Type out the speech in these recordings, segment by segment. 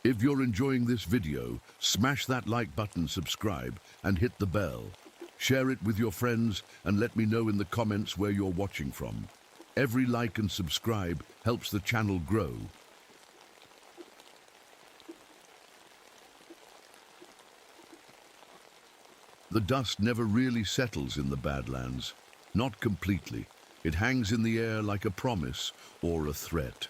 If you're enjoying this video, smash that like button, subscribe, and hit the bell. Share it with your friends and let me know in the comments where you're watching from. Every like and subscribe helps the channel grow. The dust never really settles in the Badlands. Not completely. It hangs in the air like a promise or a threat.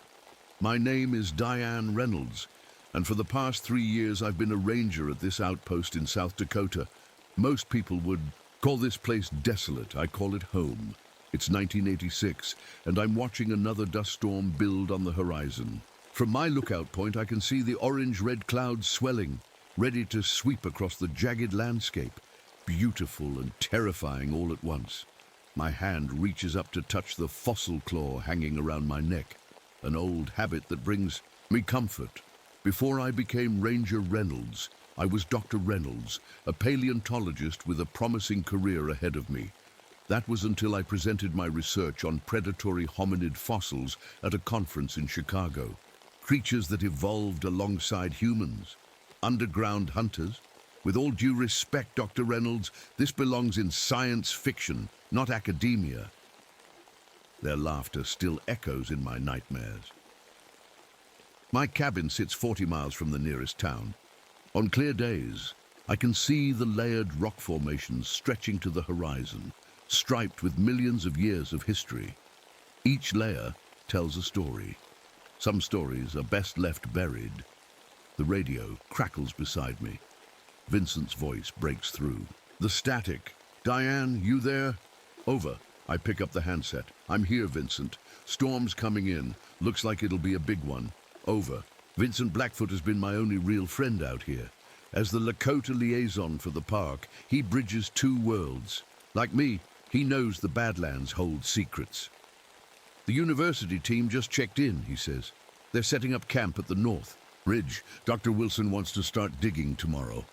My name is Diane Reynolds, and for the past 3 years I've been a ranger at this outpost in South Dakota. Most people would call this place desolate. I call it home. It's 1986, and I'm watching another dust storm build on the horizon. From my lookout point, I can see the orange-red clouds swelling, ready to sweep across the jagged landscape. Beautiful and terrifying all at once. My hand reaches up to touch the fossil claw hanging around my neck, an old habit that brings me comfort. Before I became Ranger Reynolds, I was Dr. Reynolds, a paleontologist with a promising career ahead of me. That was until I presented my research on predatory hominid fossils at a conference in Chicago. Creatures that evolved alongside humans. Underground hunters. With all due respect, Dr. Reynolds, this belongs in science fiction, not academia. Their laughter still echoes in my nightmares. My cabin sits 40 miles from the nearest town. On clear days, I can see the layered rock formations stretching to the horizon, striped with millions of years of history. Each layer tells a story. Some stories are best left buried. The radio crackles beside me. Vincent's voice breaks through. The static. Diane, you there? Over. I pick up the handset. I'm here, Vincent. Storm's coming in. Looks like it'll be a big one. Over. Vincent Blackfoot has been my only real friend out here. As the Lakota liaison for the park, he bridges 2 worlds. Like me, he knows the Badlands hold secrets. The university team just checked in, he says. They're setting up camp at the North Ridge. Dr. Wilson wants to start digging tomorrow.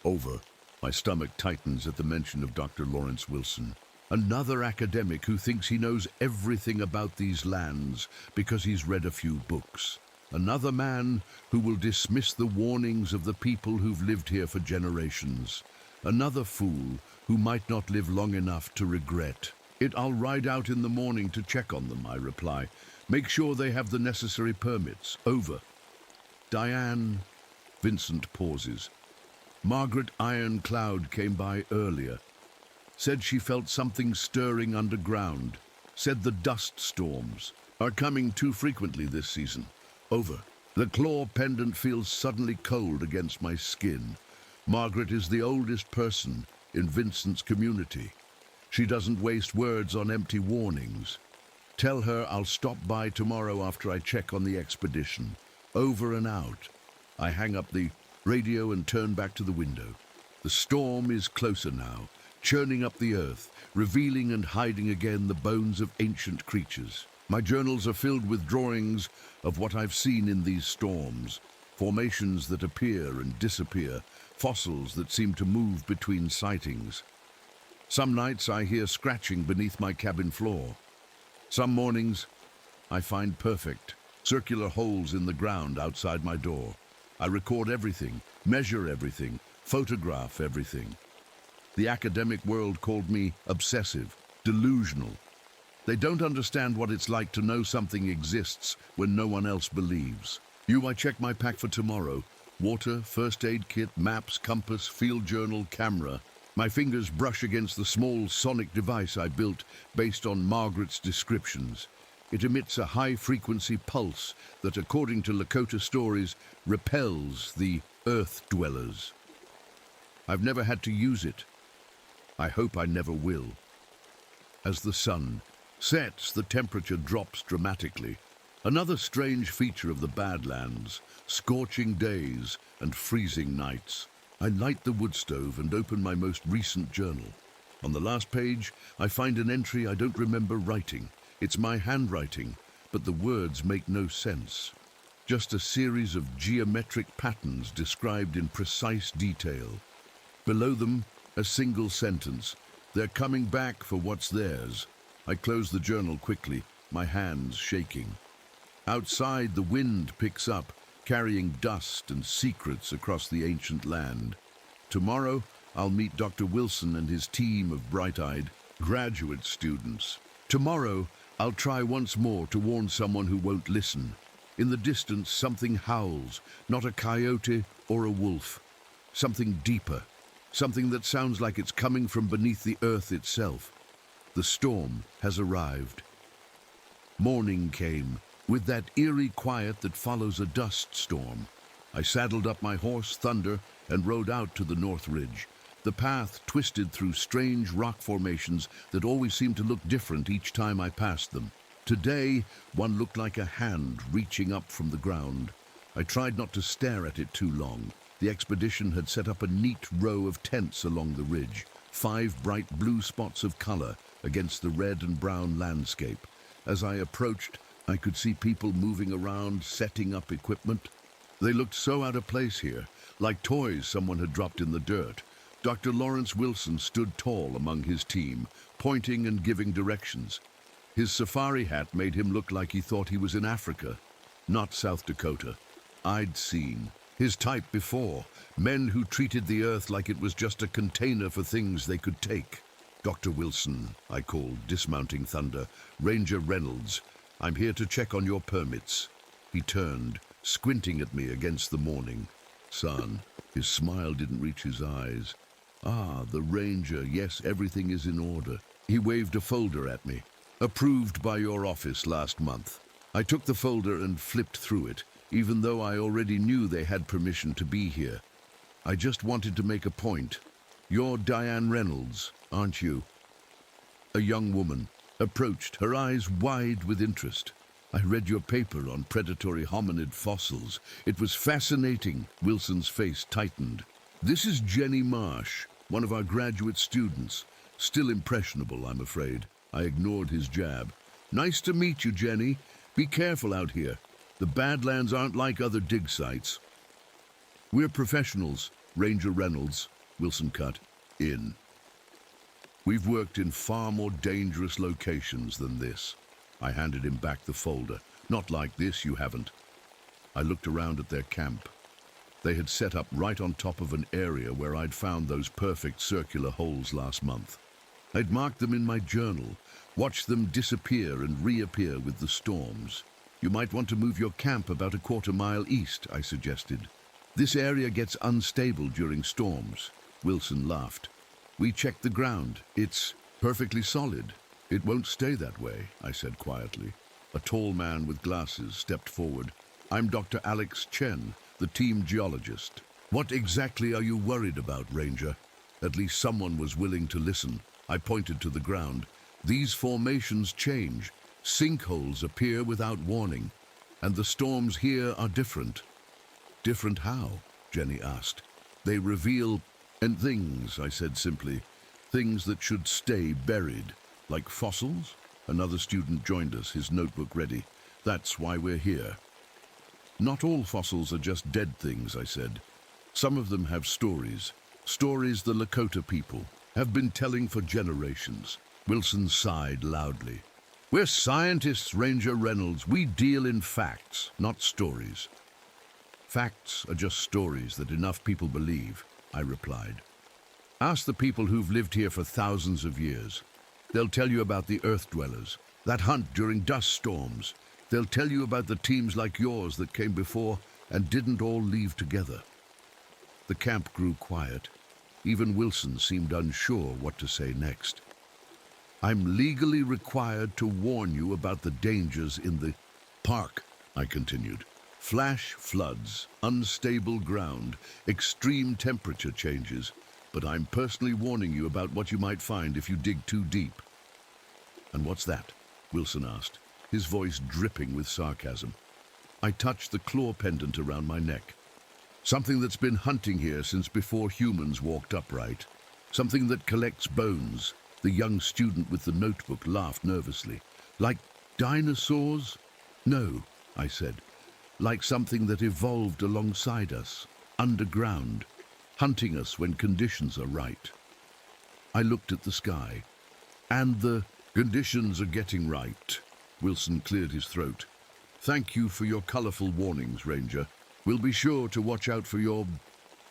Over. My stomach tightens at the mention of Dr. Lawrence Wilson. Another academic who thinks he knows everything about these lands because he's read a few books. Another man who will dismiss the warnings of the people who've lived here for generations. Another fool who might not live long enough to regret it. I'll ride out in the morning to check on them, I reply. Make sure they have the necessary permits. Over. Diane. Vincent pauses. Margaret Ironcloud came by earlier. Said she felt something stirring underground. Said the dust storms are coming too frequently this season. Over. The claw pendant feels suddenly cold against my skin. Margaret is the oldest person in Vincent's community. She doesn't waste words on empty warnings. Tell her I'll stop by tomorrow after I check on the expedition. Over and out. I hang up the radio and turn back to the window. The storm is closer now, churning up the earth, revealing and hiding again the bones of ancient creatures. My journals are filled with drawings of what I've seen in these storms. Formations that appear and disappear, fossils that seem to move between sightings. Some nights I hear scratching beneath my cabin floor. Some mornings I find perfect, circular holes in the ground outside my door. I record everything, measure everything, photograph everything. The academic world called me obsessive, delusional. They don't understand what it's like to know something exists when no one else believes. I check my pack for tomorrow. Water, first aid kit, maps, compass, field journal, camera. My fingers brush against the small sonic device I built based on Margaret's descriptions. It emits a high-frequency pulse that, according to Lakota stories, repels the earth dwellers. I've never had to use it. I hope I never will. As the sun sets, the temperature drops dramatically. Another strange feature of the Badlands, scorching days and freezing nights. I light the wood stove and open my most recent journal. On the last page, I find an entry I don't remember writing. It's my handwriting, but the words make no sense. Just a series of geometric patterns described in precise detail. Below them, a single sentence. They're coming back for what's theirs. I close the journal quickly, my hands shaking. Outside, the wind picks up, carrying dust and secrets across the ancient land. Tomorrow, I'll meet Dr. Wilson and his team of bright-eyed graduate students. Tomorrow, I'll try once more to warn someone who won't listen. In the distance, something howls, not a coyote or a wolf. Something deeper, something that sounds like it's coming from beneath the earth itself. The storm has arrived. Morning came, with that eerie quiet that follows a dust storm. I saddled up my horse, Thunder, and rode out to the North Ridge. The path twisted through strange rock formations that always seemed to look different each time I passed them. Today, one looked like a hand reaching up from the ground. I tried not to stare at it too long. The expedition had set up a neat row of tents along the ridge, 5 bright blue spots of color against the red and brown landscape. As I approached, I could see people moving around, setting up equipment. They looked so out of place here, like toys someone had dropped in the dirt. Dr. Lawrence Wilson stood tall among his team, pointing and giving directions. His safari hat made him look like he thought he was in Africa, not South Dakota. I'd seen his type before, men who treated the earth like it was just a container for things they could take. Dr. Wilson, I called, dismounting Thunder. Ranger Reynolds, I'm here to check on your permits. He turned, squinting at me against the morning. Son, his smile didn't reach his eyes. Ah, the ranger, yes, everything is in order. He waved a folder at me. Approved by your office last month. I took the folder and flipped through it, even though I already knew they had permission to be here. I just wanted to make a point. You're Diane Reynolds, aren't you? A young woman approached, her eyes wide with interest. I read your paper on predatory hominid fossils. It was fascinating. Wilson's face tightened. This is Jenny Marsh, one of our graduate students. Still impressionable, I'm afraid. I ignored his jab. Nice to meet you, Jenny. Be careful out here. The Badlands aren't like other dig sites. We're professionals, Ranger Reynolds. Wilson cut in. We've worked in far more dangerous locations than this. I handed him back the folder. Not like this, you haven't. I looked around at their camp. They had set up right on top of an area where I'd found those perfect circular holes last month. I'd marked them in my journal, watched them disappear and reappear with the storms. You might want to move your camp about a quarter-mile east, I suggested. This area gets unstable during storms. Wilson laughed. We checked the ground. It's perfectly solid. It won't stay that way, I said quietly. A tall man with glasses stepped forward. I'm Dr. Alex Chen, the team geologist. What exactly are you worried about, Ranger? At least someone was willing to listen. I pointed to the ground. These formations change. Sinkholes appear without warning. And the storms here are different. Different how? Jenny asked. They reveal things, I said simply. Things that should stay buried. Like fossils? Another student joined us, his notebook ready. That's why we're here. Not all fossils are just dead things, I said. Some of them have stories. Stories the Lakota people have been telling for generations. Wilson sighed loudly. We're scientists, Ranger Reynolds. We deal in facts, not stories. Facts are just stories that enough people believe, I replied. Ask the people who've lived here for thousands of years. They'll tell you about the Earth Dwellers, that hunt during dust storms. They'll tell you about the teams like yours that came before and didn't all leave together. The camp grew quiet. Even Wilson seemed unsure what to say next. I'm legally required to warn you about the dangers in the park, I continued. Flash floods, unstable ground, extreme temperature changes. But I'm personally warning you about what you might find if you dig too deep. And what's that? Wilson asked, his voice dripping with sarcasm. I touched the claw pendant around my neck. Something that's been hunting here since before humans walked upright. Something that collects bones. The young student with the notebook laughed nervously. Like dinosaurs? No, I said. Like something that evolved alongside us, underground, hunting us when conditions are right. I looked at the sky. And the conditions are getting right. Wilson cleared his throat. Thank you for your colorful warnings, Ranger. We'll be sure to watch out for your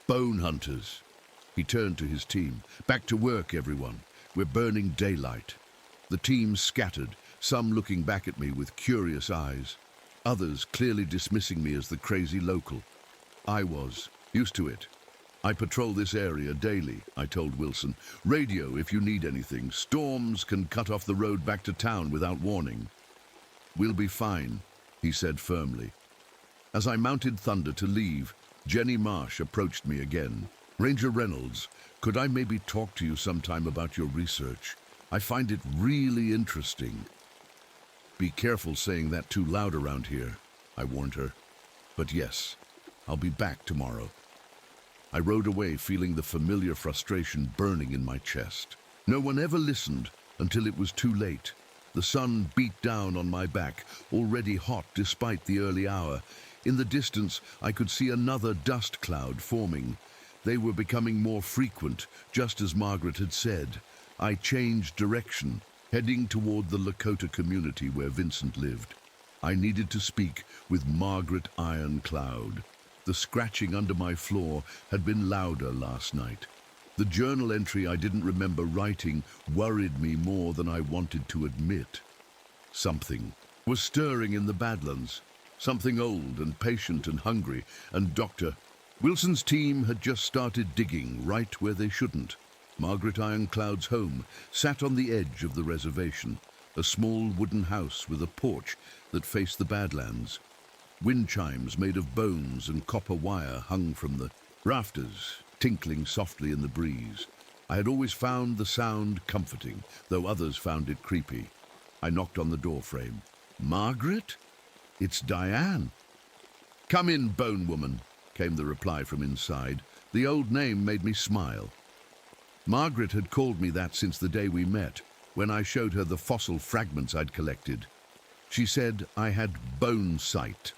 bone hunters. He turned to his team. Back to work, everyone. We're burning daylight. The team scattered, some looking back at me with curious eyes, others clearly dismissing me as the crazy local. I was used to it. I patrol this area daily, I told Wilson. Radio if you need anything. Storms can cut off the road back to town without warning. We'll be fine, he said firmly. As I mounted Thunder to leave, Jenny Marsh approached me again. Ranger Reynolds, could I maybe talk to you sometime about your research? I find it really interesting. Be careful saying that too loud around here, I warned her. But yes, I'll be back tomorrow. I rode away feeling the familiar frustration burning in my chest. No one ever listened until it was too late. The sun beat down on my back, already hot despite the early hour. In the distance, I could see another dust cloud forming. They were becoming more frequent, just as Margaret had said. I changed direction, heading toward the Lakota community where Vincent lived. I needed to speak with Margaret Ironcloud. The scratching under my floor had been louder last night. The journal entry I didn't remember writing worried me more than I wanted to admit. Something was stirring in the Badlands. Something old and patient and hungry, and Dr. Wilson's team had just started digging right where they shouldn't. Margaret Ironcloud's home sat on the edge of the reservation, a small wooden house with a porch that faced the Badlands. Wind chimes made of bones and copper wire hung from the rafters, tinkling softly in the breeze. I had always found the sound comforting, though others found it creepy. I knocked on the door frame. Margaret? It's Diane. Come in, bone woman, came the reply from inside. The old name made me smile. Margaret had called me that since the day we met, when I showed her the fossil fragments I'd collected. She said I had bone sight,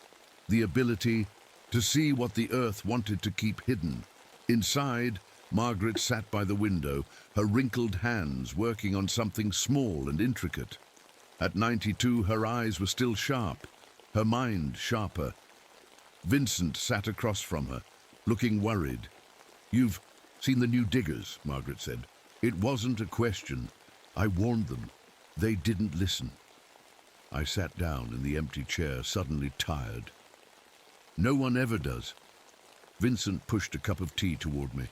the ability to see what the earth wanted to keep hidden. Inside, Margaret sat by the window, her wrinkled hands working on something small and intricate. At 92, her eyes were still sharp, her mind sharper. Vincent sat across from her, looking worried. You've seen the new diggers, Margaret said. It wasn't a question. I warned them. They didn't listen. I sat down in the empty chair, suddenly tired. No one ever does. Vincent pushed a cup of tea toward me.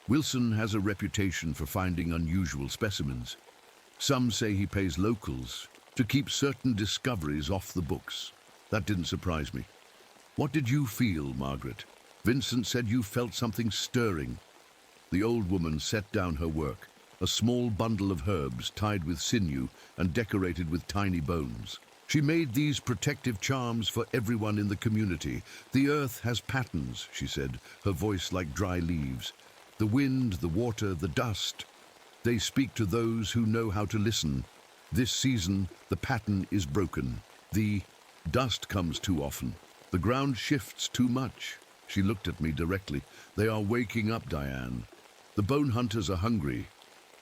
Wilson has a reputation for finding unusual specimens. Some say he pays locals to keep certain discoveries off the books. That didn't surprise me. What did you feel, Margaret? Vincent said you felt something stirring. The old woman set down her work, a small bundle of herbs tied with sinew and decorated with tiny bones. She made these protective charms for everyone in the community. The earth has patterns, she said, her voice like dry leaves. The wind, the water, the dust. They speak to those who know how to listen. This season, the pattern is broken. The dust comes too often. The ground shifts too much. She looked at me directly. They are waking up, Diane. The bone hunters are hungry.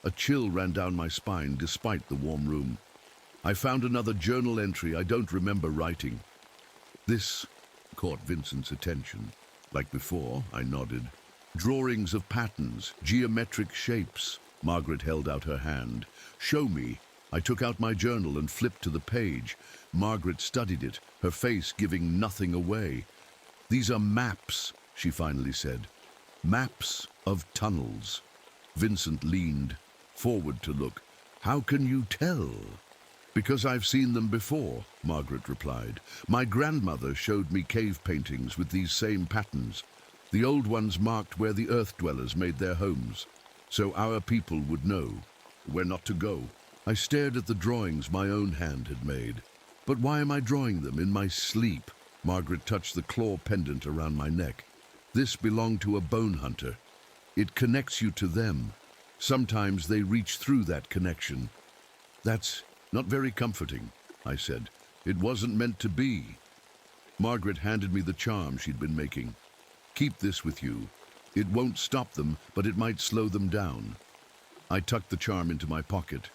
A chill ran down my spine despite the warm room. I found another journal entry I don't remember writing. This caught Vincent's attention. Like before, I nodded. Drawings of patterns, geometric shapes. Margaret held out her hand. Show me. I took out my journal and flipped to the page. Margaret studied it, her face giving nothing away. These are maps, she finally said. Maps of tunnels. Vincent leaned forward to look. How can you tell? Because I've seen them before, Margaret replied. My grandmother showed me cave paintings with these same patterns. The old ones marked where the earth dwellers made their homes, so our people would know where not to go. I stared at the drawings my own hand had made. But why am I drawing them in my sleep? Margaret touched the claw pendant around my neck. This belonged to a bone hunter. It connects you to them. Sometimes they reach through that connection. That's not very comforting, I said. It wasn't meant to be. Margaret handed me the charm she'd been making. Keep this with you. It won't stop them, but it might slow them down. I tucked the charm into my pocket.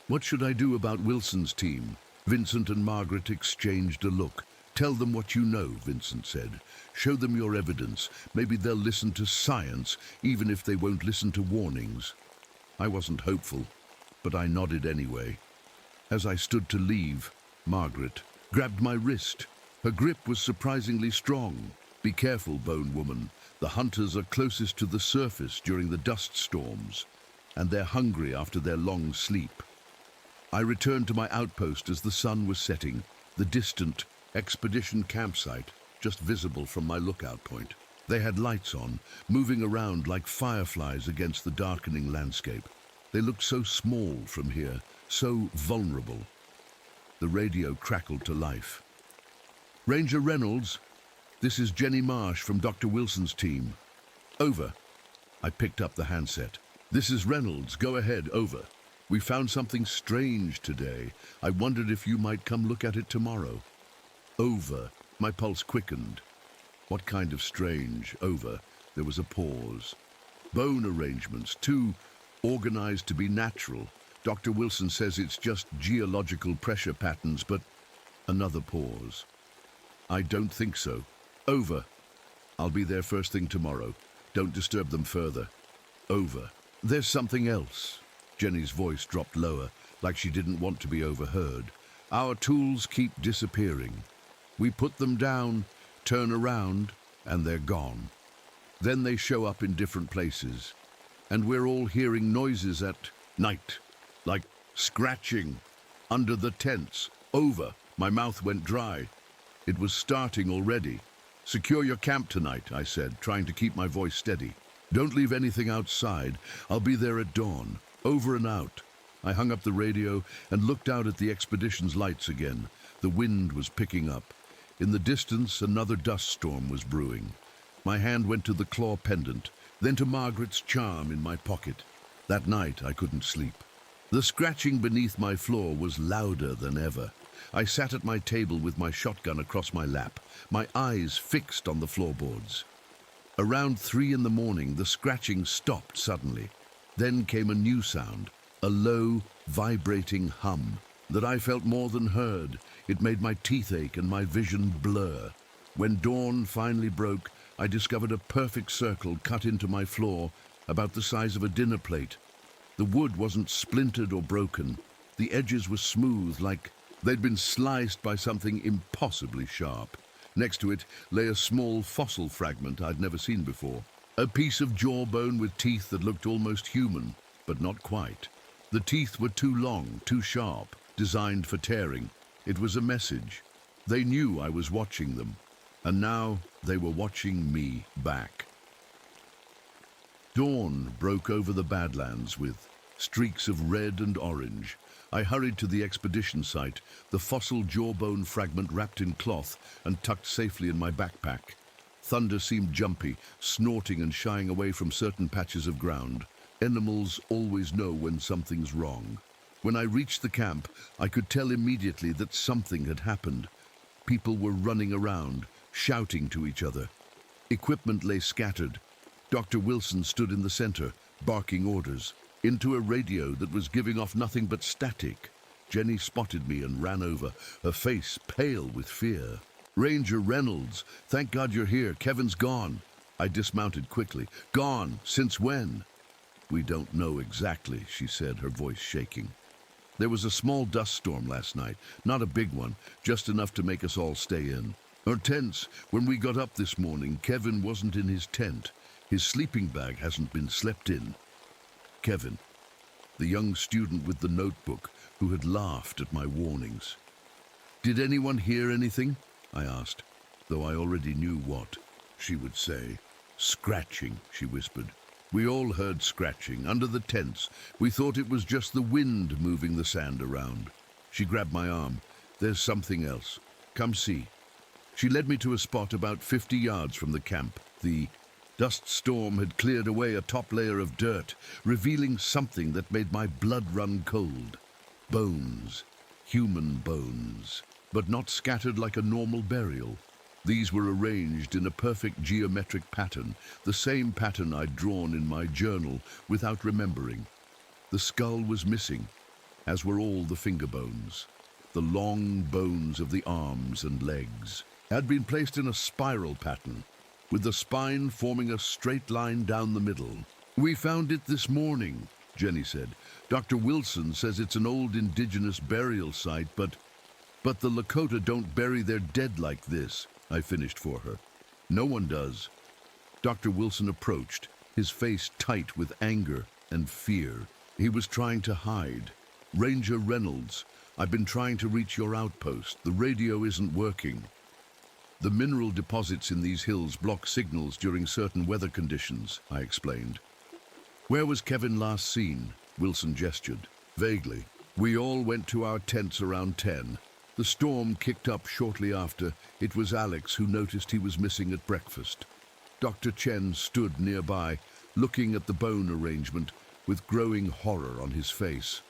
What should I do about Wilson's team? Vincent and Margaret exchanged a look. Tell them what you know, Vincent said. Show them your evidence. Maybe they'll listen to science, even if they won't listen to warnings. I wasn't hopeful, but I nodded anyway. As I stood to leave, Margaret grabbed my wrist. Her grip was surprisingly strong. Be careful, Bone Woman. The hunters are closest to the surface during the dust storms, and they're hungry after their long sleep. I returned to my outpost as the sun was setting, the distant expedition campsite just visible from my lookout point. They had lights on, moving around like fireflies against the darkening landscape. They looked so small from here, so vulnerable. The radio crackled to life. Ranger Reynolds, this is Jenny Marsh from Dr. Wilson's team. Over. I picked up the handset. This is Reynolds, go ahead, over. We found something strange today. I wondered if you might come look at it tomorrow. Over. My pulse quickened. What kind of strange? Over. There was a pause. Bone arrangements, too organized to be natural. Dr. Wilson says it's just geological pressure patterns, but another pause. I don't think so. Over. I'll be there first thing tomorrow. Don't disturb them further. Over. There's something else. Jenny's voice dropped lower, like she didn't want to be overheard. Our tools keep disappearing. We put them down, turn around, and they're gone. Then they show up in different places, and we're all hearing noises at night, like scratching under the tents. Over. My mouth went dry. It was starting already. Secure your camp tonight, I said, trying to keep my voice steady. Don't leave anything outside. I'll be there at dawn. Over and out. I hung up the radio and looked out at the expedition's lights again. The wind was picking up. In the distance, another dust storm was brewing. My hand went to the claw pendant, then to Margaret's charm in my pocket. That night, I couldn't sleep. The scratching beneath my floor was louder than ever. I sat at my table with my shotgun across my lap, my eyes fixed on the floorboards. Around 3 in the morning, the scratching stopped suddenly. Then came a new sound, a low, vibrating hum that I felt more than heard. It made my teeth ache and my vision blur. When dawn finally broke, I discovered a perfect circle cut into my floor, about the size of a dinner plate. The wood wasn't splintered or broken. The edges were smooth, like they'd been sliced by something impossibly sharp. Next to it lay a small fossil fragment I'd never seen before. A piece of jawbone with teeth that looked almost human, but not quite. The teeth were too long, too sharp, designed for tearing. It was a message. They knew I was watching them, and now they were watching me back. Dawn broke over the Badlands with streaks of red and orange. I hurried to the expedition site, the fossil jawbone fragment wrapped in cloth and tucked safely in my backpack. Thunder seemed jumpy, snorting and shying away from certain patches of ground. Animals always know when something's wrong. When I reached the camp, I could tell immediately that something had happened. People were running around, shouting to each other. Equipment lay scattered. Dr. Wilson stood in the center, barking orders into a radio that was giving off nothing but static. Jenny spotted me and ran over, her face pale with fear. Ranger Reynolds, thank God you're here. Kevin's gone. I dismounted quickly. Gone? Since when? We don't know exactly, she said, her voice shaking. There was a small dust storm last night, not a big one, just enough to make us all stay in. Our tents, when we got up this morning, Kevin wasn't in his tent. His sleeping bag hasn't been slept in. Kevin, the young student with the notebook who had laughed at my warnings. Did anyone hear anything? I asked, though I already knew what. She would say. Scratching, she whispered. We all heard scratching, under the tents. We thought it was just the wind moving the sand around. She grabbed my arm. There's something else. Come see. She led me to a spot about 50 yards from the camp. The dust storm had cleared away a top layer of dirt, revealing something that made my blood run cold. Bones. Human bones. But not scattered like a normal burial. These were arranged in a perfect geometric pattern, the same pattern I'd drawn in my journal without remembering. The skull was missing, as were all the finger bones. the long bones of the arms and legs had been placed in a spiral pattern, with the spine forming a straight line down the middle. "We found it this morning," Jenny said. "Dr. Wilson says it's an old indigenous burial site, but the Lakota don't bury their dead like this," I finished for her. "No one does." Dr. Wilson approached, his face tight with anger and fear. He was trying to hide. "Ranger Reynolds, I've been trying to reach your outpost. The radio isn't working. The mineral deposits in these hills block signals during certain weather conditions," I explained. "Where was Kevin last seen?" Wilson gestured. "Vaguely. We all went to our tents around 10. The storm kicked up shortly after. It was Alex who noticed he was missing at breakfast." Dr. Chen stood nearby, looking at the bone arrangement with growing horror on his face.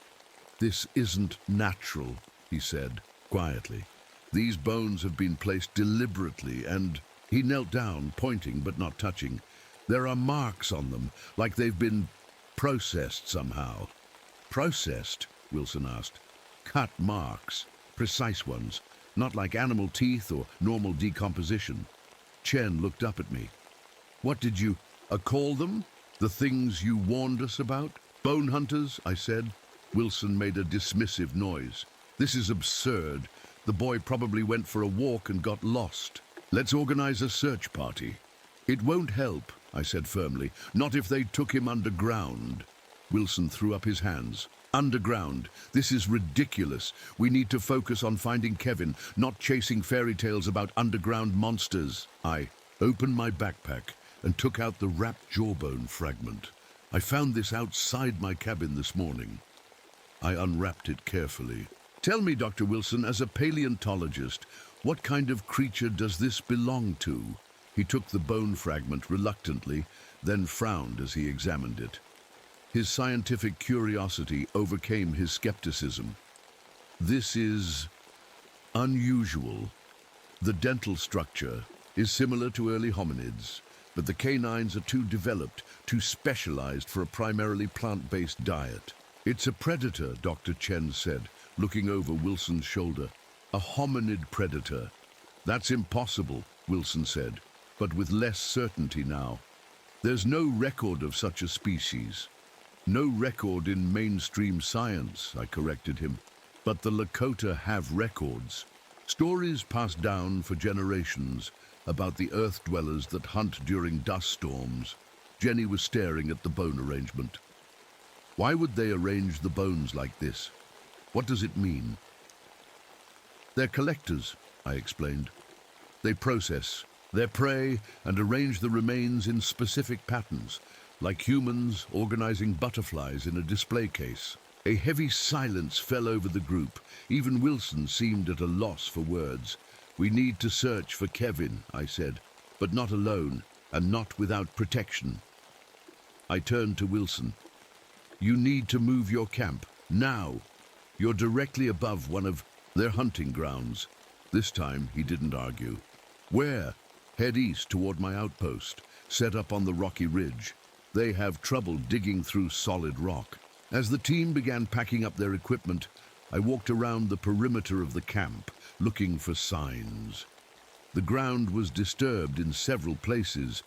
"This isn't natural," he said quietly. "These bones have been placed deliberately and—" He knelt down, pointing but not touching. "There are marks on them, like they've been processed somehow." "Processed?" Wilson asked. "Cut marks, precise ones, not like animal teeth or normal decomposition." Chen looked up at me. "What did you call them? The things you warned us about?" "Bone hunters," I said. Wilson made a dismissive noise. "This is absurd. The boy probably went for a walk and got lost. Let's organize a search party." "It won't help," I said firmly. "Not if they took him underground." Wilson threw up his hands. "Underground? This is ridiculous. We need to focus on finding Kevin, not chasing fairy tales about underground monsters." I opened my backpack and took out the wrapped jawbone fragment. "I found this outside my cabin this morning." I unwrapped it carefully. "Tell me, Dr. Wilson, as a paleontologist, what kind of creature does this belong to?" He took the bone fragment reluctantly, then frowned as he examined it. His scientific curiosity overcame his skepticism. "This is unusual. The dental structure is similar to early hominids, but the canines are too developed, too specialized for a primarily plant-based diet." "It's a predator," Dr. Chen said, looking over Wilson's shoulder. "A hominid predator." "That's impossible," Wilson said, but with less certainty now. "There's no record of such a species." "No record in mainstream science," I corrected him. "But the Lakota have records. Stories passed down for generations about the earth dwellers that hunt during dust storms." Jenny was staring at the bone arrangement. "Why would they arrange the bones like this? What does it mean?" "They're collectors," I explained. "They process their prey and arrange the remains in specific patterns, like humans organizing butterflies in a display case." A heavy silence fell over the group. Even Wilson seemed at a loss for words. "We need to search for Kevin," I said, "but not alone, and not without protection." I turned to Wilson. "You need to move your camp, now. You're directly above one of their hunting grounds." This time he didn't argue. "Where?" "Head east toward my outpost, set up on the rocky ridge. They have trouble digging through solid rock." As the team began packing up their equipment, I walked around the perimeter of the camp, looking for signs. The ground was disturbed in several places.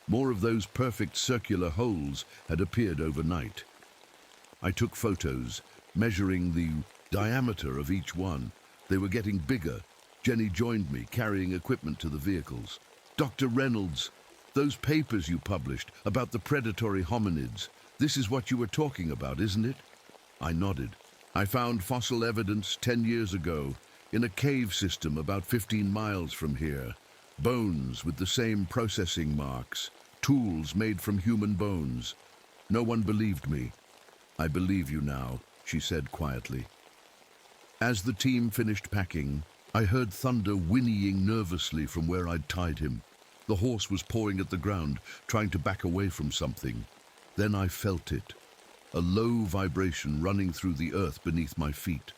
More of those perfect circular holes had appeared overnight. I took photos, measuring the diameter of each one. They were getting bigger. Jenny joined me, carrying equipment to the vehicles. "Dr. Reynolds, those papers you published about the predatory hominids, this is what you were talking about, isn't it?" I nodded. "I found fossil evidence 10 years ago in a cave system about 15 miles from here. Bones with the same processing marks, tools made from human bones. No one believed me. I believe you now," she said quietly. As the team finished packing, I heard thunder whinnying nervously from where I'd tied him. The horse was pawing at the ground, trying to back away from something. Then I felt it, a low vibration running through the earth beneath my feet.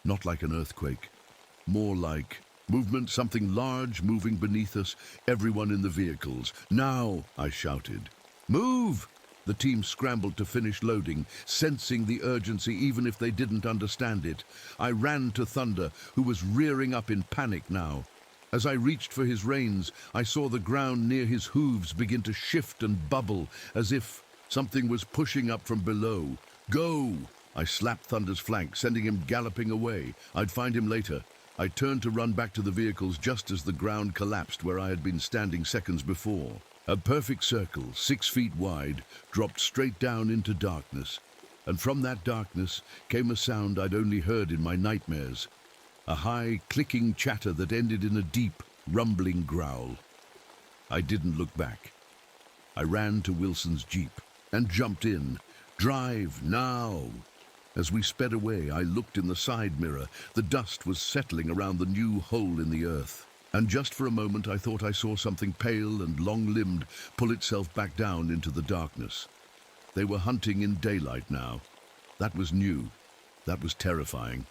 Not like an earthquake, more like movement, something large moving beneath us, everyone in the vehicles. "Now!" I shouted. "Move!" The team scrambled to finish loading, sensing the urgency even if they didn't understand it. I ran to Thunder, who was rearing up in panic now. As I reached for his reins, I saw the ground near his hooves begin to shift and bubble, as if something was pushing up from below. "Go!" I slapped Thunder's flank, sending him galloping away. I'd find him later. I turned to run back to the vehicles just as the ground collapsed where I had been standing seconds before. A perfect circle, 6 feet wide, dropped straight down into darkness. And from that darkness came a sound I'd only heard in my nightmares. A high, clicking chatter that ended in a deep, rumbling growl. I didn't look back. I ran to Wilson's Jeep and jumped in. "Drive, now!" As we sped away, I looked in the side mirror. The dust was settling around the new hole in the earth. And just for a moment I thought I saw something pale and long-limbed pull itself back down into the darkness. They were hunting in daylight now. That was new. That was terrifying.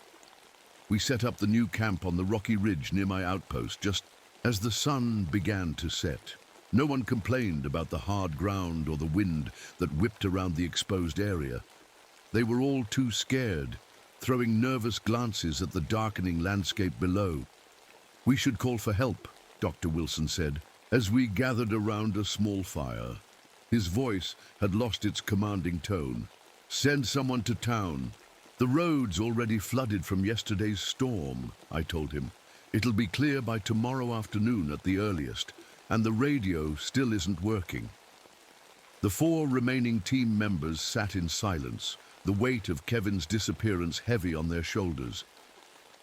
We set up the new camp on the rocky ridge near my outpost just as the sun began to set. No one complained about the hard ground or the wind that whipped around the exposed area. They were all too scared, throwing nervous glances at the darkening landscape below. "We should call for help," Dr. Wilson said, as we gathered around a small fire. His voice had lost its commanding tone. "Send someone to town. The road's already flooded from yesterday's storm," I told him. "It'll be clear by tomorrow afternoon at the earliest, and the radio still isn't working." The 4 remaining team members sat in silence, the weight of Kevin's disappearance heavy on their shoulders.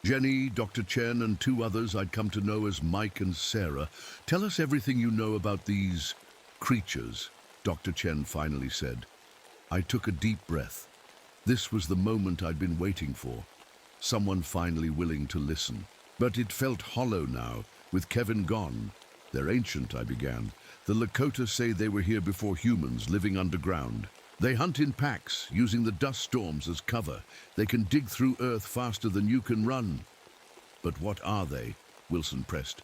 Jenny, Dr. Chen, and 2 others I'd come to know as Mike and Sarah. "Tell us everything you know about these creatures," Dr. Chen finally said. I took a deep breath. This was the moment I'd been waiting for. Someone finally willing to listen. But it felt hollow now, with Kevin gone. "They're ancient," I began. "The Lakota say they were here before humans, living underground. They hunt in packs, using the dust storms as cover. They can dig through earth faster than you can run." "But what are they?" Wilson pressed.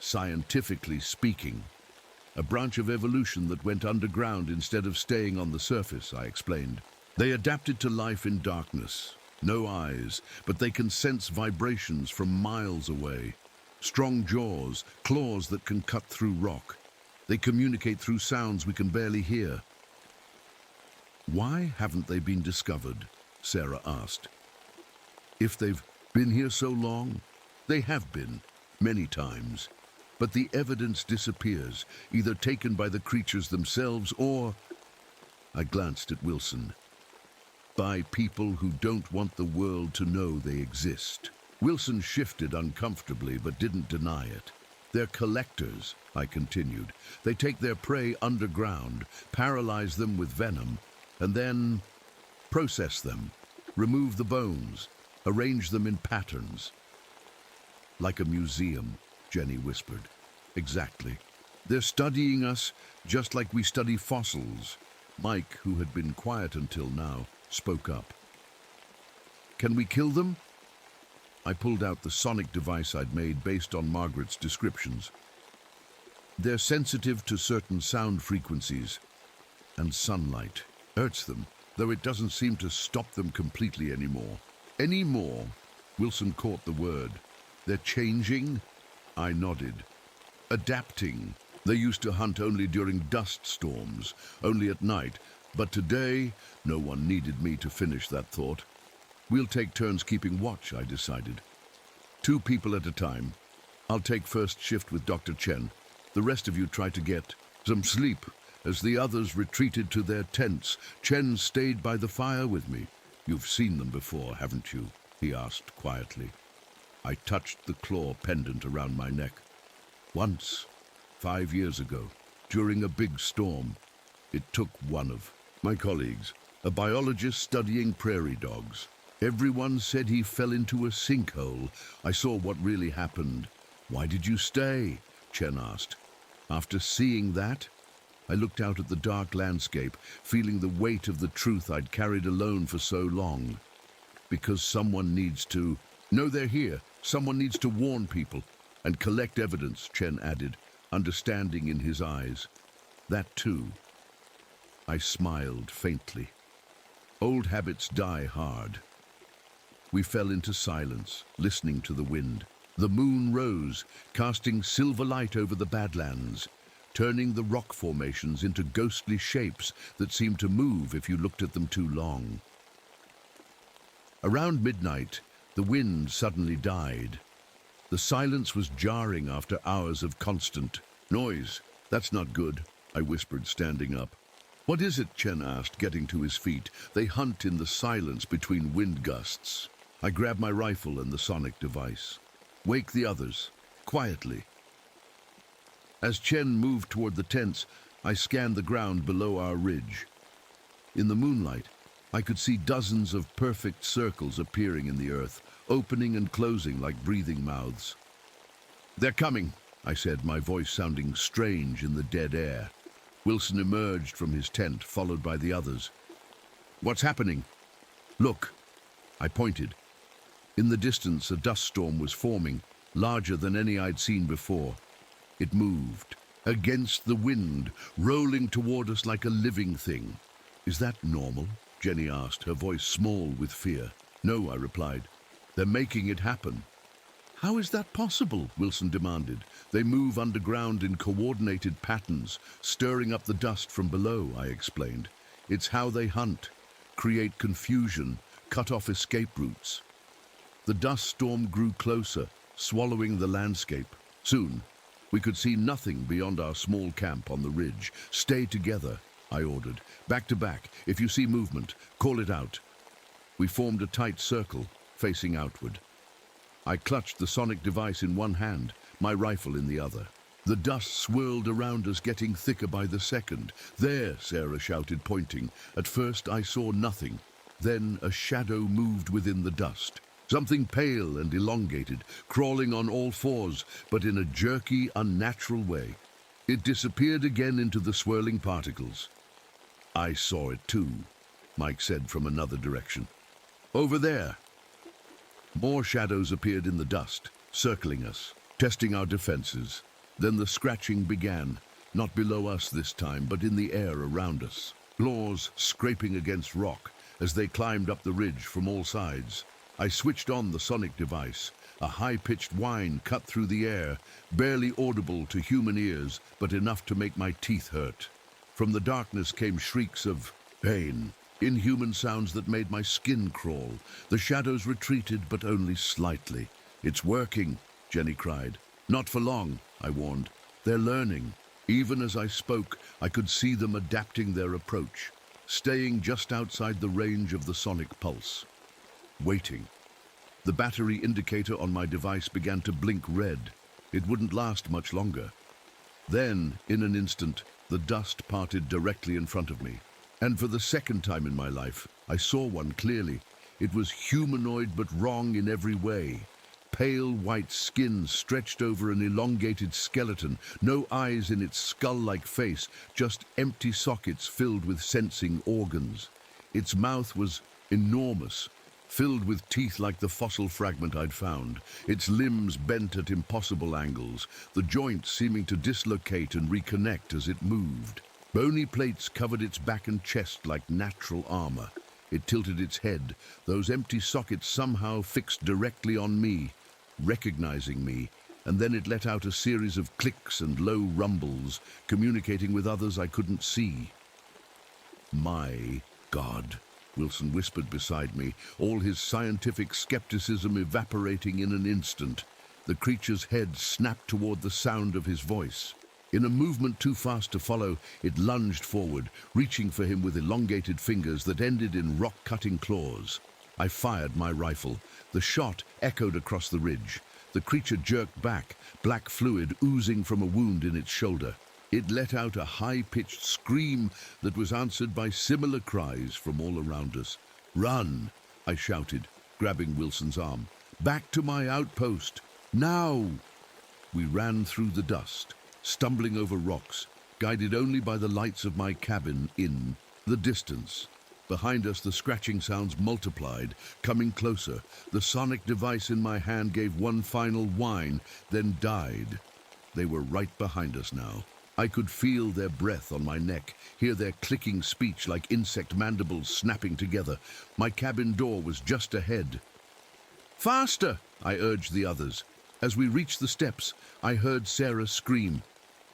"Scientifically speaking, a branch of evolution that went underground instead of staying on the surface," I explained. "They adapted to life in darkness. No eyes, but they can sense vibrations from miles away. Strong jaws, claws that can cut through rock. They communicate through sounds we can barely hear." "Why haven't they been discovered?" Sarah asked. "If they've been here so long, they have been, many times. But the evidence disappears, either taken by the creatures themselves or," I glanced at Wilson, "by people who don't want the world to know they exist." Wilson shifted uncomfortably but didn't deny it. "They're collectors," I continued. "They take their prey underground, paralyze them with venom, and then process them, remove the bones, arrange them in patterns." "Like a museum," Jenny whispered. "Exactly. They're studying us just like we study fossils." Mike, who had been quiet until now, spoke up. "Can we kill them?" I pulled out the sonic device I'd made based on Margaret's descriptions. "They're sensitive to certain sound frequencies, and sunlight hurts them, though it doesn't seem to stop them completely anymore." "Anymore?" Wilson caught the word. "They're changing?" I nodded. "Adapting. They used to hunt only during dust storms, only at night, but today no one needed me to finish that thought. We'll take turns keeping watch," I decided. 2 people at a time. I'll take first shift with Dr. Chen. The rest of you try to get some sleep." As the others retreated to their tents, Chen stayed by the fire with me. "You've seen them before, haven't you?" he asked quietly. I touched the claw pendant around my neck. "Once, 5 years ago, during a big storm. It took one of my colleagues, a biologist studying prairie dogs. Everyone said he fell into a sinkhole. I saw what really happened." "Why did you stay?" Chen asked. "After seeing that, I looked out at the dark landscape, feeling the weight of the truth I'd carried alone for so long. Because someone needs to know they're here. Someone needs to warn people and collect evidence," Chen added, understanding in his eyes. "That too." I smiled faintly. Old habits die hard. We fell into silence, listening to the wind. The moon rose, casting silver light over the Badlands, turning the rock formations into ghostly shapes that seemed to move if you looked at them too long. Around midnight, the wind suddenly died. The silence was jarring after hours of constant noise. "That's not good," I whispered, standing up. "What is it?" Chen asked, getting to his feet. "They hunt in the silence between wind gusts." I grabbed my rifle and the sonic device. "Wake the others, quietly." As Chen moved toward the tents, I scanned the ground below our ridge. In the moonlight, I could see dozens of perfect circles appearing in the earth, opening and closing like breathing mouths. "They're coming," I said, my voice sounding strange in the dead air. Wilson emerged from his tent, followed by the others. "What's happening?" "Look," I pointed. In the distance, a dust storm was forming, larger than any I'd seen before. It moved, against the wind, rolling toward us like a living thing. "Is that normal?" Jenny asked, her voice small with fear. "No," I replied. "They're making it happen." "How is that possible?" Wilson demanded. "They move underground in coordinated patterns, stirring up the dust from below," I explained. "It's how they hunt, create confusion, cut off escape routes." The dust storm grew closer, swallowing the landscape. Soon, we could see nothing beyond our small camp on the ridge. "Stay together," I ordered. "Back to back. If you see movement, call it out." We formed a tight circle, facing outward. I clutched the sonic device in one hand, my rifle in the other. The dust swirled around us, getting thicker by the second. "There," Sarah shouted, pointing. At first I saw nothing. Then a shadow moved within the dust. Something pale and elongated, crawling on all fours, but in a jerky, unnatural way. It disappeared again into the swirling particles. "I saw it too," Mike said from another direction. "Over there." More shadows appeared in the dust, circling us, testing our defenses. Then the scratching began, not below us this time, but in the air around us. Claws scraping against rock as they climbed up the ridge from all sides. I switched on the sonic device. A high-pitched whine cut through the air, barely audible to human ears, but enough to make my teeth hurt. From the darkness came shrieks of pain, inhuman sounds that made my skin crawl. The shadows retreated, but only slightly. "It's working," Jenny cried. "Not for long," I warned. "They're learning." Even as I spoke, I could see them adapting their approach, staying just outside the range of the sonic pulse. Waiting. The battery indicator on my device began to blink red. It wouldn't last much longer. Then, in an instant, the dust parted directly in front of me. And for the second time in my life, I saw one clearly. It was humanoid but wrong in every way. Pale white skin stretched over an elongated skeleton, no eyes in its skull-like face, just empty sockets filled with sensing organs. Its mouth was enormous, filled with teeth like the fossil fragment I'd found, its limbs bent at impossible angles, the joints seeming to dislocate and reconnect as it moved. Bony plates covered its back and chest like natural armor. It tilted its head, those empty sockets somehow fixed directly on me, recognizing me, and then it let out a series of clicks and low rumbles, communicating with others I couldn't see. "My God," Wilson whispered beside me, all his scientific skepticism evaporating in an instant. The creature's head snapped toward the sound of his voice. In a movement too fast to follow, it lunged forward, reaching for him with elongated fingers that ended in rock-cutting claws. I fired my rifle. The shot echoed across the ridge. The creature jerked back, black fluid oozing from a wound in its shoulder. It let out a high-pitched scream that was answered by similar cries from all around us. "Run!" I shouted, grabbing Wilson's arm. "Back to my outpost! Now!" We ran through the dust, stumbling over rocks, guided only by the lights of my cabin in the distance. Behind us, the scratching sounds multiplied, coming closer. The sonic device in my hand gave one final whine, then died. They were right behind us now. I could feel their breath on my neck, hear their clicking speech like insect mandibles snapping together. My cabin door was just ahead. "Faster!" I urged the others. As we reached the steps, I heard Sarah scream.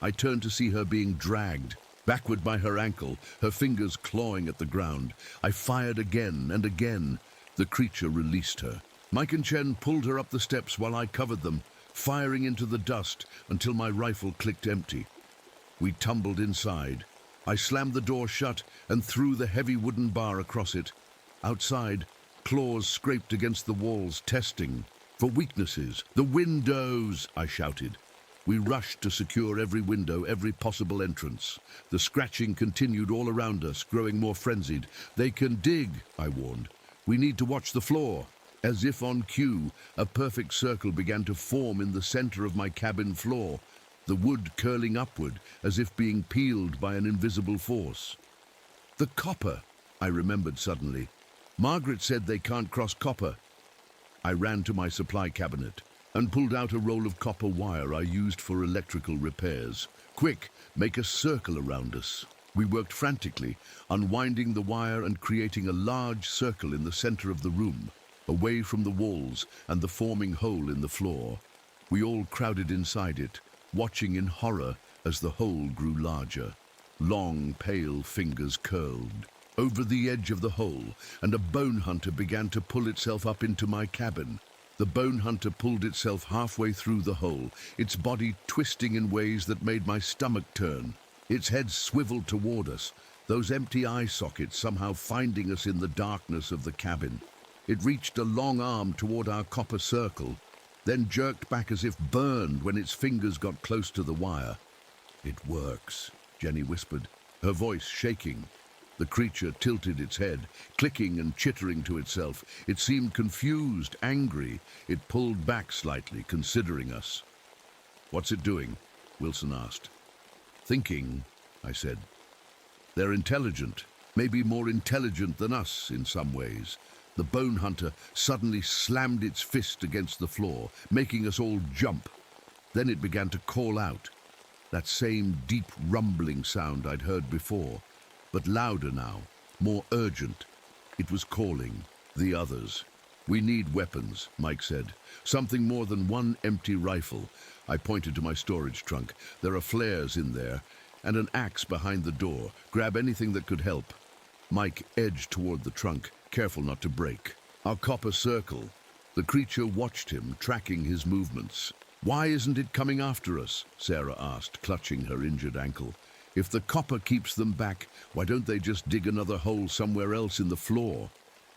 I turned to see her being dragged, backward by her ankle, her fingers clawing at the ground. I fired again and again. The creature released her. Mike and Chen pulled her up the steps while I covered them, firing into the dust until my rifle clicked empty. We tumbled inside. I slammed the door shut and threw the heavy wooden bar across it. Outside, claws scraped against the walls, testing for weaknesses. "The windows!" I shouted. We rushed to secure every window, every possible entrance. The scratching continued all around us, growing more frenzied. "They can dig," I warned. "We need to watch the floor." As if on cue, a perfect circle began to form in the center of my cabin floor, the wood curling upward as if being peeled by an invisible force. "The copper," I remembered suddenly. "Margaret said they can't cross copper." I ran to my supply cabinet and pulled out a roll of copper wire I used for electrical repairs. "Quick, make a circle around us." We worked frantically, unwinding the wire and creating a large circle in the center of the room, away from the walls and the forming hole in the floor. We all crowded inside it, watching in horror as the hole grew larger. Long, pale fingers curled over the edge of the hole, and a bone hunter began to pull itself up into my cabin. The bone hunter pulled itself halfway through the hole, its body twisting in ways that made my stomach turn. Its head swiveled toward us, those empty eye sockets somehow finding us in the darkness of the cabin. It reached a long arm toward our copper circle, then jerked back as if burned when its fingers got close to the wire. "It works," Jenny whispered, her voice shaking. The creature tilted its head, clicking and chittering to itself. It seemed confused, angry. It pulled back slightly, considering us. "What's it doing?" Wilson asked. "Thinking," I said. "They're intelligent, maybe more intelligent than us in some ways." The bone hunter suddenly slammed its fist against the floor, making us all jump. Then it began to call out. That same deep rumbling sound I'd heard before, but louder now, more urgent. It was calling the others. "We need weapons," Mike said. "Something more than one empty rifle." I pointed to my storage trunk. "There are flares in there, and an axe behind the door. Grab anything that could help." Mike edged toward the trunk, careful not to break. "Our copper circle." The creature watched him, tracking his movements. "Why isn't it coming after us?" Sarah asked, clutching her injured ankle. "If the copper keeps them back, why don't they just dig another hole somewhere else in the floor?"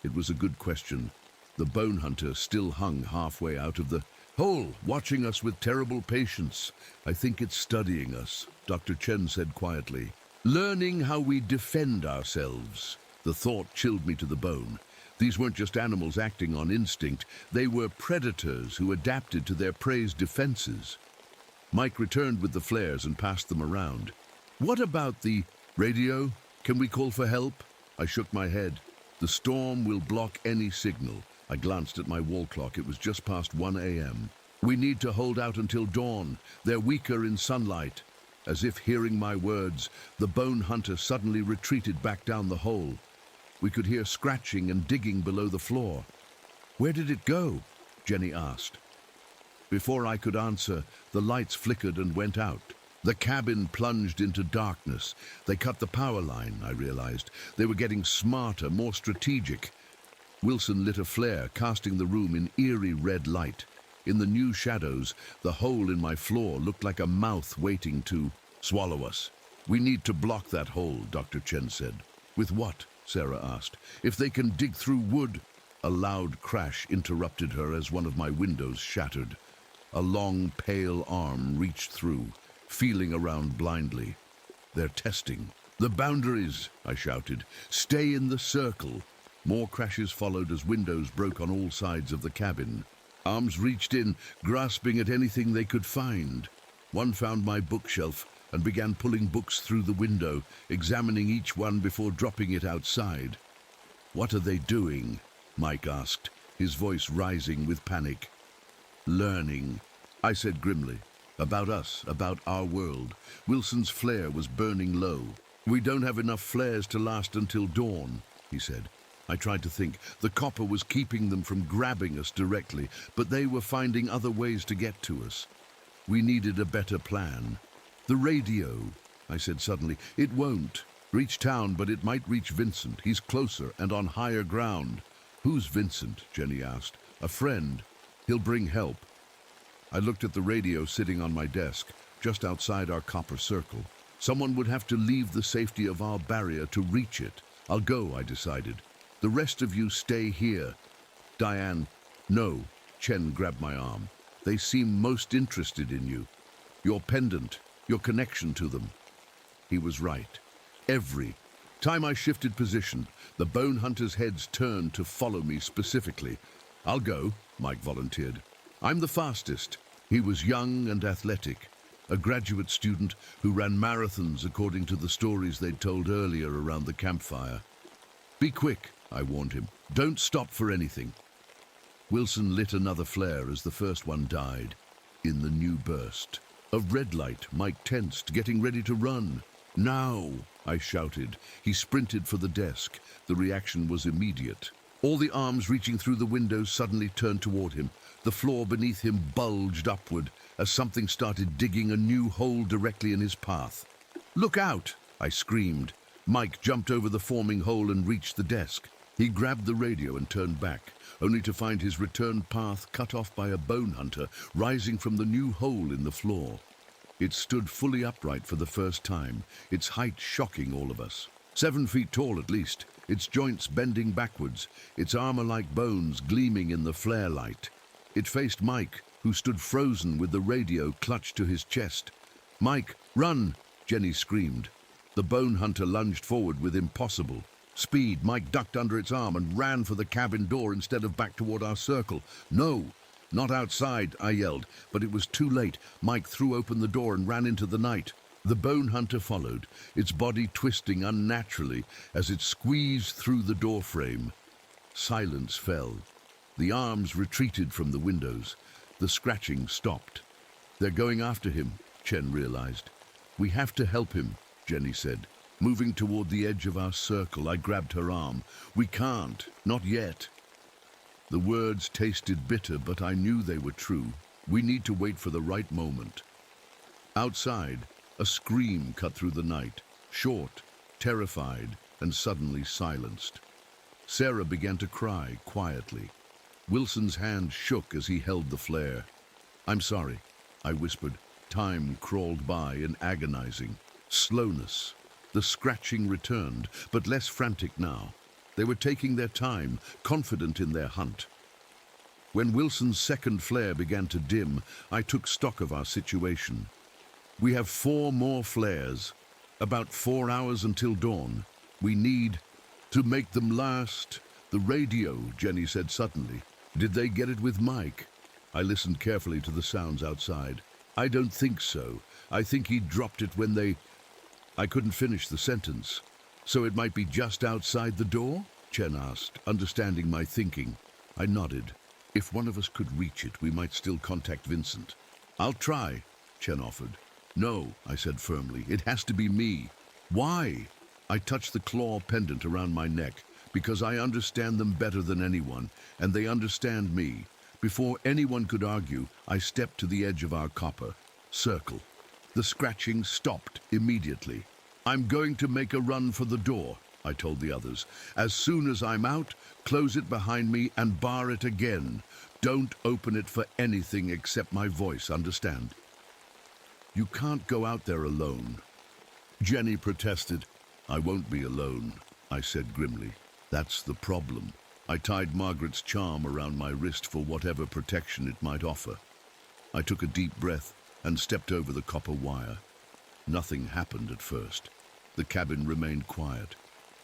It was a good question. The bone hunter still hung halfway out of the hole, watching us with terrible patience. "I think it's studying us," Dr. Chen said quietly. "Learning how we defend ourselves." The thought chilled me to the bone. These weren't just animals acting on instinct. They were predators who adapted to their prey's defenses. Mike returned with the flares and passed them around. "What about the radio? Can we call for help?" I shook my head. "The storm will block any signal." I glanced at my wall clock. It was just past 1 a.m. "We need to hold out until dawn. They're weaker in sunlight." As if hearing my words, the bone hunter suddenly retreated back down the hole. We could hear scratching and digging below the floor. "Where did it go?" Jenny asked. Before I could answer, the lights flickered and went out. The cabin plunged into darkness. They cut the power line, I realized. They were getting smarter, more strategic. Wilson lit a flare, casting the room in eerie red light. In the new shadows, the hole in my floor looked like a mouth waiting to swallow us. "We need to block that hole," Dr. Chen said. "With what?" Sarah asked. "If they can dig through wood." A loud crash interrupted her as one of my windows shattered. A long, pale arm reached through, feeling around blindly. "They're testing." "The boundaries," I shouted. "Stay in the circle." More crashes followed as windows broke on all sides of the cabin. Arms reached in, grasping at anything they could find. One found my bookshelf and began pulling books through the window, examining each one before dropping it outside. "What are they doing?" Mike asked, his voice rising with panic. "Learning," I said grimly. About us, about our world. Wilson's flare was burning low. "We don't have enough flares to last until dawn," he said. I tried to think. The copper was keeping them from grabbing us directly, but they were finding other ways to get to us. We needed a better plan. "The radio," I said suddenly. "It won't reach town, but it might reach Vincent. He's closer and on higher ground." "Who's Vincent?" Jenny asked. "A friend. He'll bring help." I looked at the radio sitting on my desk, just outside our copper circle. Someone would have to leave the safety of our barrier to reach it. "I'll go," I decided. "The rest of you stay here." "Diane." "No." Chen grabbed my arm. "They seem most interested in you. Your pendant, your connection to them." He was right. Every time I shifted position, the bone hunters' heads turned to follow me specifically. "I'll go," Mike volunteered. "I'm the fastest." He was young and athletic, a graduate student who ran marathons according to the stories they'd told earlier around the campfire. "Be quick," I warned him. "Don't stop for anything." Wilson lit another flare as the first one died. In the new burst of red light, Mike tensed, getting ready to run. "Now!" I shouted. He sprinted for the desk. The reaction was immediate. All the arms reaching through the windows suddenly turned toward him. The floor beneath him bulged upward as something started digging a new hole directly in his path. "Look out!" I screamed. Mike jumped over the forming hole and reached the desk. He grabbed the radio and turned back, only to find his return path cut off by a bone hunter rising from the new hole in the floor. It stood fully upright for the first time, its height shocking all of us. 7 feet tall at least, its joints bending backwards, its armor-like bones gleaming in the flare light. It faced Mike, who stood frozen with the radio clutched to his chest. "Mike, run!" Jenny screamed. The bone hunter lunged forward with impossible speed. Mike ducked under its arm and ran for the cabin door instead of back toward our circle. "No, not outside," I yelled, but it was too late. Mike threw open the door and ran into the night. The bone hunter followed, its body twisting unnaturally as it squeezed through the doorframe. Silence fell. The arms retreated from the windows. The scratching stopped. "They're going after him," Chen realized. "We have to help him," Jenny said. Moving toward the edge of our circle, I grabbed her arm. "We can't, not yet." The words tasted bitter, but I knew they were true. We need to wait for the right moment. Outside, a scream cut through the night, short, terrified, and suddenly silenced. Sarah began to cry quietly. Wilson's hand shook as he held the flare. "I'm sorry," I whispered. Time crawled by in agonizing slowness. The scratching returned, but less frantic now. They were taking their time, confident in their hunt. When Wilson's second flare began to dim, I took stock of our situation. "We have 4 more flares, about 4 hours until dawn. We need to make them last." "The radio," Jenny said suddenly. "Did they get it with Mike?" I listened carefully to the sounds outside. "I don't think so. I think he dropped it when they—" I couldn't finish the sentence. "So it might be just outside the door?" Chen asked, understanding my thinking. I nodded. "If one of us could reach it, we might still contact Vincent." "I'll try," Chen offered. "No," I said firmly. "It has to be me." "Why?" I touched the claw pendant around my neck. "Because I understand them better than anyone, and they understand me." Before anyone could argue, I stepped to the edge of our copper circle. The scratching stopped immediately. "I'm going to make a run for the door," I told the others. "As soon as I'm out, close it behind me and bar it again. Don't open it for anything except my voice, understand?" "You can't go out there alone," Jenny protested. "I won't be alone," I said grimly. "That's the problem." I tied Margaret's charm around my wrist for whatever protection it might offer. I took a deep breath and stepped over the copper wire. Nothing happened at first. The cabin remained quiet.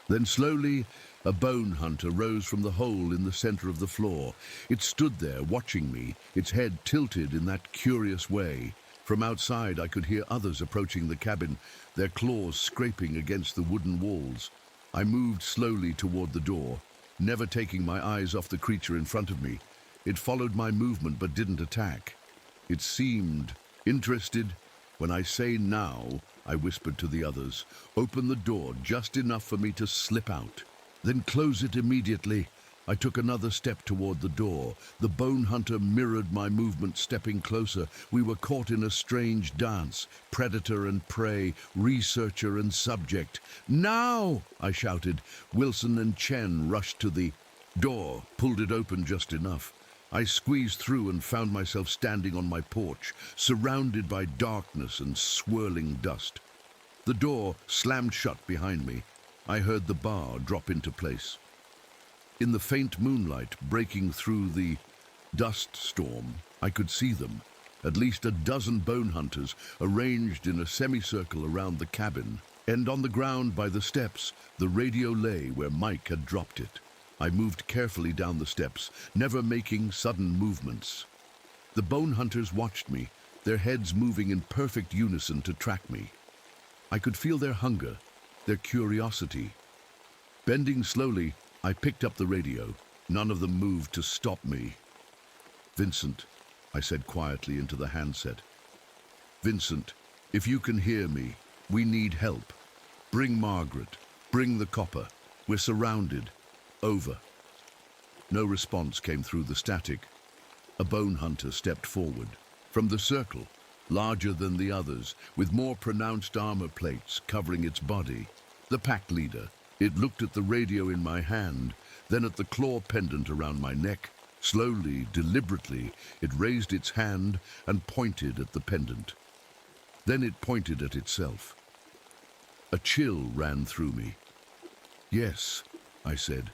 Then slowly, a bone hunter rose from the hole in the center of the floor. It stood there, watching me, its head tilted in that curious way. From outside, I could hear others approaching the cabin, their claws scraping against the wooden walls. I moved slowly toward the door, never taking my eyes off the creature in front of me. It followed my movement but didn't attack. It seemed Interested? When I say now, I whispered to the others, open the door just enough for me to slip out. Then close it immediately. I took another step toward the door. The bone hunter mirrored my movement, stepping closer. We were caught in a strange dance, predator and prey, researcher and subject. Now! I shouted. Wilson and Chen rushed to the door, pulled it open just enough. I squeezed through and found myself standing on my porch, surrounded by darkness and swirling dust. The door slammed shut behind me. I heard the bar drop into place. In the faint moonlight breaking through the dust storm, I could see them, at least a dozen bone hunters arranged in a semicircle around the cabin, and on the ground by the steps, the radio lay where Mike had dropped it. I moved carefully down the steps, never making sudden movements. The bone hunters watched me, their heads moving in perfect unison to track me. I could feel their hunger, their curiosity. Bending slowly, I picked up the radio. None of them moved to stop me. Vincent, I said quietly into the handset. Vincent, if you can hear me, we need help. Bring Margaret. Bring the copper. We're surrounded. Over. No response came through the static. A bone hunter stepped forward. From the circle, larger than the others, with more pronounced armor plates covering its body. The pack leader. It looked at the radio in my hand, then at the claw pendant around my neck. Slowly, deliberately, it raised its hand and pointed at the pendant. Then it pointed at itself. A chill ran through me. Yes, I said,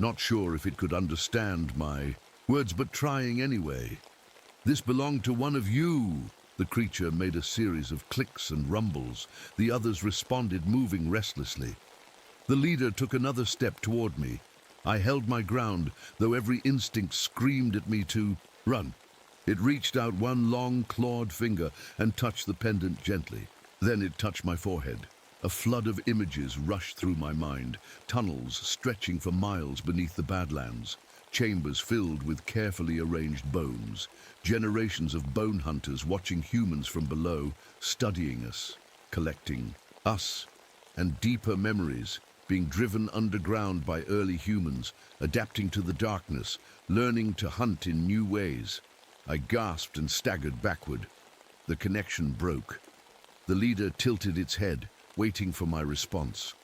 not sure if it could understand my words, but trying anyway. This belonged to one of you. The creature made a series of clicks and rumbles. The others responded, moving restlessly. The leader took another step toward me. I held my ground, though every instinct screamed at me to run. It reached out one long, clawed finger and touched the pendant gently. Then it touched my forehead. A flood of images rushed through my mind, tunnels stretching for miles beneath the Badlands, chambers filled with carefully arranged bones, generations of bone hunters watching humans from below, studying us, collecting us, and deeper memories, being driven underground by early humans, adapting to the darkness, learning to hunt in new ways. I gasped and staggered backward. The connection broke. The leader tilted its head, waiting for my response.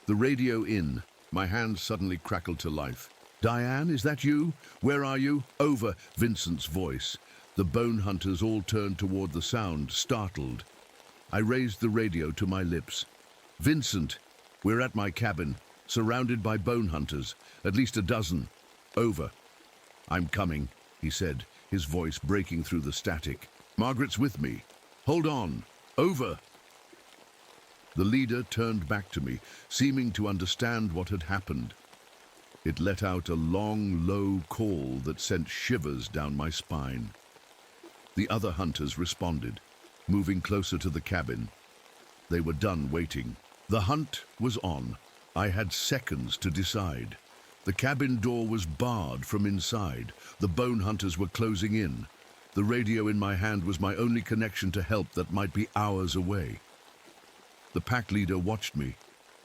The radio in. My hand suddenly crackled to life. Diane, is that you? Where are you? Over, Vincent's voice. The bone hunters all turned toward the sound, startled. I raised the radio to my lips. Vincent, we're at my cabin, surrounded by bone hunters, at least a dozen. Over. I'm coming, he said, his voice breaking through the static. Margaret's with me. Hold on. Over. The leader turned back to me, seeming to understand what had happened. It let out a long, low call that sent shivers down my spine. The other hunters responded, moving closer to the cabin. They were done waiting. The hunt was on. I had seconds to decide. The cabin door was barred from inside. The bone hunters were closing in. The radio in my hand was my only connection to help that might be hours away. The pack leader watched me,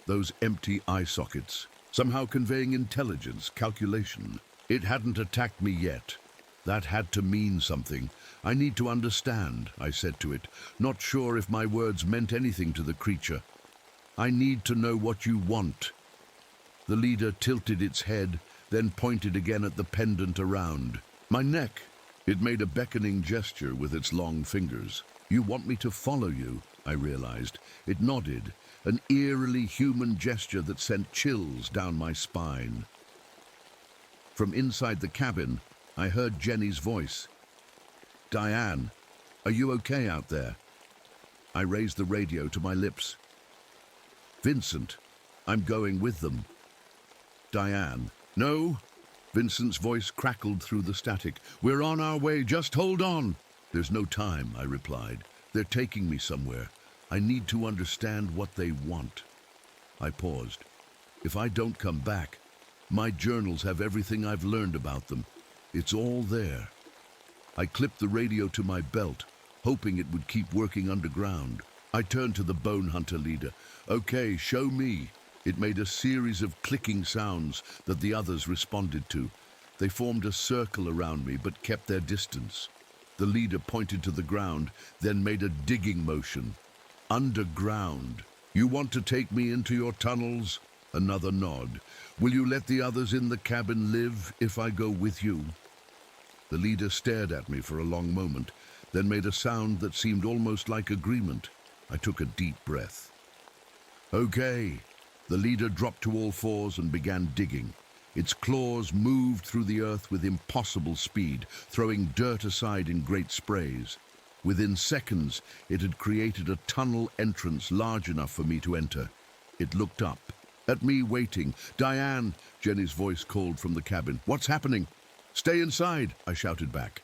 those empty eye sockets, somehow conveying intelligence, calculation. It hadn't attacked me yet. That had to mean something. I need to understand, I said to it, not sure if my words meant anything to the creature. I need to know what you want. The leader tilted its head, then pointed again at the pendant around. My neck. It made a beckoning gesture with its long fingers. You want me to follow you, I realized. It nodded, an eerily human gesture that sent chills down my spine. From inside the cabin, I heard Jenny's voice. Diane, are you okay out there? I raised the radio to my lips. Vincent, I'm going with them. Diane, no. Vincent's voice crackled through the static. We're on our way, just hold on. There's no time, I replied. They're taking me somewhere. I need to understand what they want. I paused. If I don't come back, my journals have everything I've learned about them. It's all there. I clipped the radio to my belt, hoping it would keep working underground. I turned to the bone hunter leader. "Okay, show me." It made a series of clicking sounds that the others responded to. They formed a circle around me but kept their distance. The leader pointed to the ground, then made a digging motion. "Underground. You want to take me into your tunnels?" Another nod. "Will you let the others in the cabin live if I go with you?" The leader stared at me for a long moment, then made a sound that seemed almost like agreement. I took a deep breath. "Okay." The leader dropped to all fours and began digging. Its claws moved through the earth with impossible speed, throwing dirt aside in great sprays. Within seconds, it had created a tunnel entrance large enough for me to enter. It looked up, at me waiting. "Diane," Jenny's voice called from the cabin. "What's happening?" "Stay inside," I shouted back.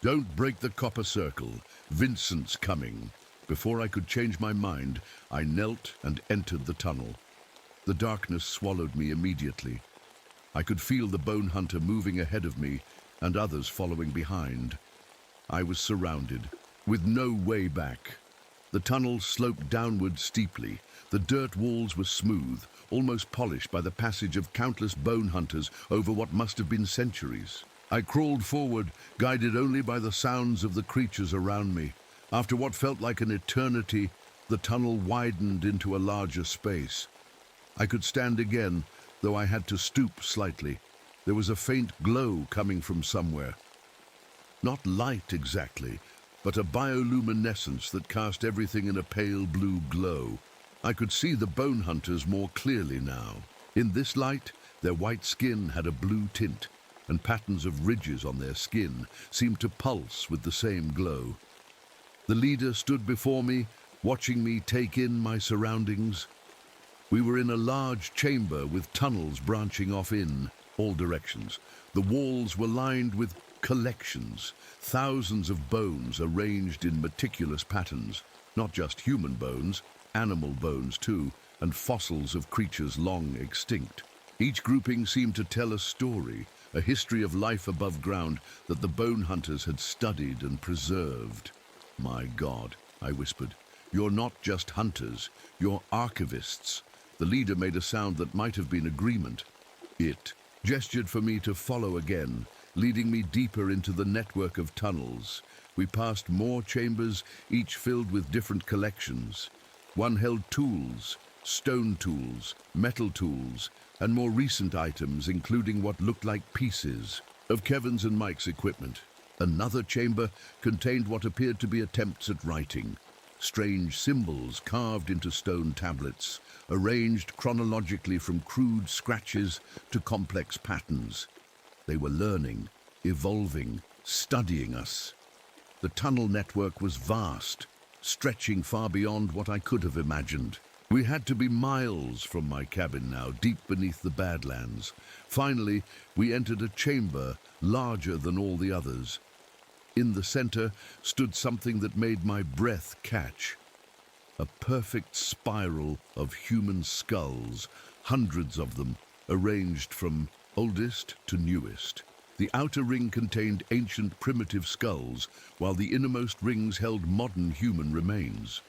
"Don't break the copper circle. Vincent's coming." Before I could change my mind, I knelt and entered the tunnel. The darkness swallowed me immediately. I could feel the bone hunter moving ahead of me and others following behind. I was surrounded, with no way back. The tunnel sloped downward steeply. The dirt walls were smooth, almost polished by the passage of countless bone hunters over what must have been centuries. I crawled forward, guided only by the sounds of the creatures around me. After what felt like an eternity, the tunnel widened into a larger space. I could stand again, though I had to stoop slightly. There was a faint glow coming from somewhere. Not light exactly, but a bioluminescence that cast everything in a pale blue glow. I could see the bone hunters more clearly now. In this light, their white skin had a blue tint, and patterns of ridges on their skin seemed to pulse with the same glow. The leader stood before me, watching me take in my surroundings. We were in a large chamber with tunnels branching off in all directions. The walls were lined with collections, thousands of bones arranged in meticulous patterns, not just human bones, animal bones too, and fossils of creatures long extinct. Each grouping seemed to tell a story, a history of life above ground that the bone hunters had studied and preserved. "My God," I whispered, "you're not just hunters, you're archivists." The leader made a sound that might have been agreement. It gestured for me to follow again, leading me deeper into the network of tunnels. We passed more chambers, each filled with different collections. One held tools, stone tools, metal tools, and more recent items, including what looked like pieces of Kevin's and Mike's equipment. Another chamber contained what appeared to be attempts at writing. Strange symbols carved into stone tablets, arranged chronologically from crude scratches to complex patterns. They were learning, evolving, studying us. The tunnel network was vast, stretching far beyond what I could have imagined. We had to be miles from my cabin now, deep beneath the Badlands. Finally, we entered a chamber larger than all the others. In the center stood something that made my breath catch. A perfect spiral of human skulls, hundreds of them, arranged from oldest to newest. The outer ring contained ancient primitive skulls, while the innermost rings held modern human remains.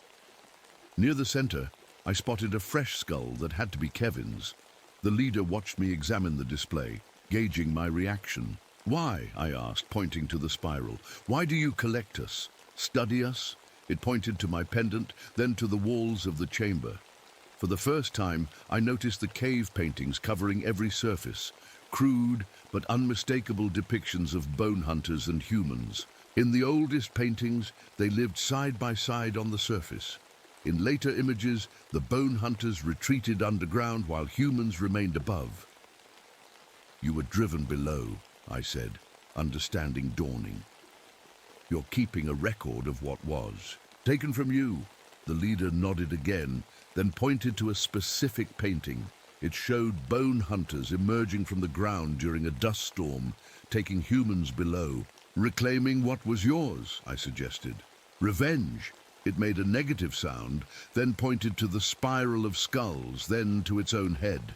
Near the center, I spotted a fresh skull that had to be Kevin's. The leader watched me examine the display, gauging my reaction. "Why?" I asked, pointing to the spiral. "Why do you collect us? Study us?" It pointed to my pendant, then to the walls of the chamber. For the first time, I noticed the cave paintings covering every surface, crude but unmistakable depictions of bone hunters and humans. In the oldest paintings, they lived side by side on the surface. In later images, the bone hunters retreated underground while humans remained above. "You were driven below," I said, understanding dawning. "You're keeping a record of what was. Taken from you." The leader nodded again, then pointed to a specific painting. It showed bone hunters emerging from the ground during a dust storm, taking humans below. "Reclaiming what was yours," I suggested. "Revenge." It made a negative sound, then pointed to the spiral of skulls, then to its own head.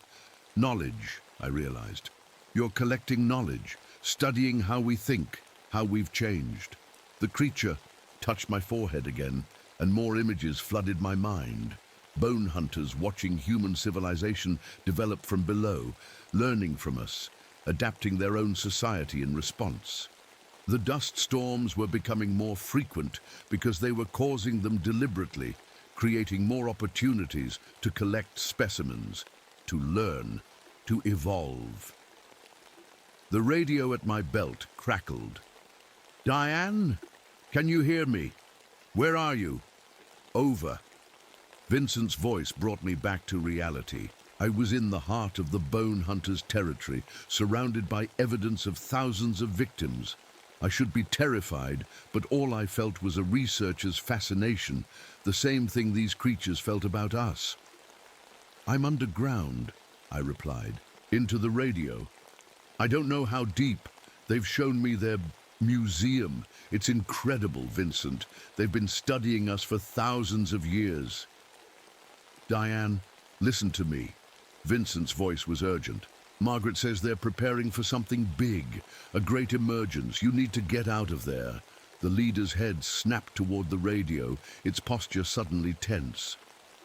"Knowledge," I realized. "You're collecting knowledge, studying how we think, how we've changed." The creature, touched my forehead again, and more images flooded my mind. Bone hunters watching human civilization develop from below, learning from us, adapting their own society in response. The dust storms were becoming more frequent because they were causing them deliberately, creating more opportunities to collect specimens, to learn, to evolve. The radio at my belt crackled. "Diane? Can you hear me? Where are you?" "Over." Vincent's voice brought me back to reality. I was in the heart of the bone hunter's territory, surrounded by evidence of thousands of victims. I should be terrified, but all I felt was a researcher's fascination, the same thing these creatures felt about us. "I'm underground," I replied, "into the radio. I don't know how deep. They've shown me their museum. It's incredible, Vincent. They've been studying us for thousands of years." "Diane, listen to me." Vincent's voice was urgent. "Margaret says they're preparing for something big, a great emergence. You need to get out of there." The leader's head snapped toward the radio, its posture suddenly tense.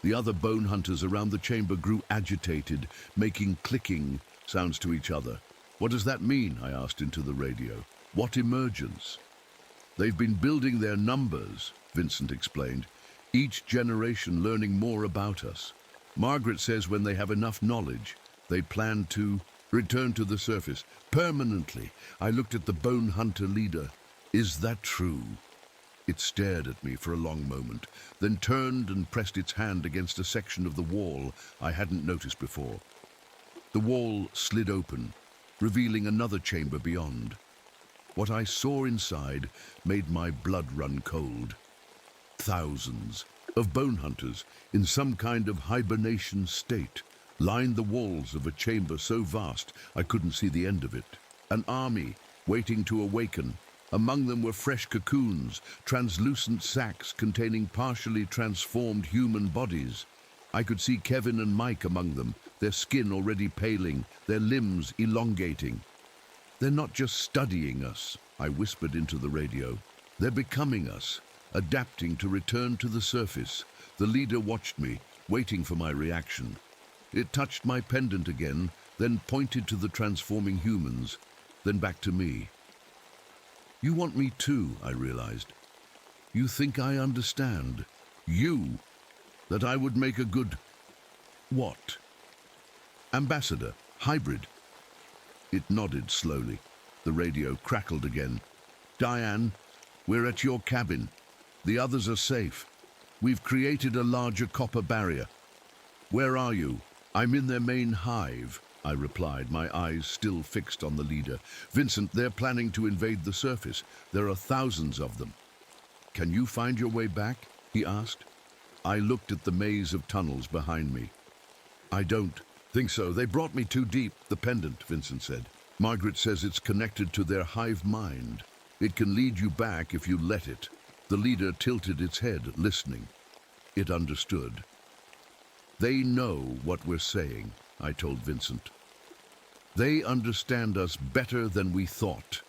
The other bone hunters around the chamber grew agitated, making clicking sounds to each other. "What does that mean?" I asked into the radio. "What emergence?" "They've been building their numbers," Vincent explained. "Each generation learning more about us. Margaret says when they have enough knowledge, they plan to return to the surface permanently." I looked at the bone hunter leader. "Is that true?" It stared at me for a long moment, then turned and pressed its hand against a section of the wall I hadn't noticed before. The wall slid open, revealing another chamber beyond. What I saw inside made my blood run cold. Thousands of bone hunters in some kind of hibernation state lined the walls of a chamber so vast I couldn't see the end of it. An army waiting to awaken. Among them were fresh cocoons, translucent sacs containing partially transformed human bodies. I could see Kevin and Mike among them, their skin already paling, their limbs elongating. "They're not just studying us," I whispered into the radio. "They're becoming us, adapting to return to the surface." The leader watched me, waiting for my reaction. It touched my pendant again, then pointed to the transforming humans, then back to me. "You want me too," I realized. "You think I understand. You, that I would make a good... what? Ambassador, hybrid." It nodded slowly. The radio crackled again. "Diane, we're at your cabin. The others are safe. We've created a larger copper barrier. Where are you?" "I'm in their main hive," I replied, my eyes still fixed on the leader. "Vincent, they're planning to invade the surface. There are thousands of them." "Can you find your way back?" he asked. I looked at the maze of tunnels behind me. "I don't think so. They brought me too deep." "The pendant," Vincent said. "Margaret says it's connected to their hive mind. It can lead you back if you let it." The leader tilted its head, listening. It understood. "They know what we're saying," I told Vincent. "They understand us better than we thought."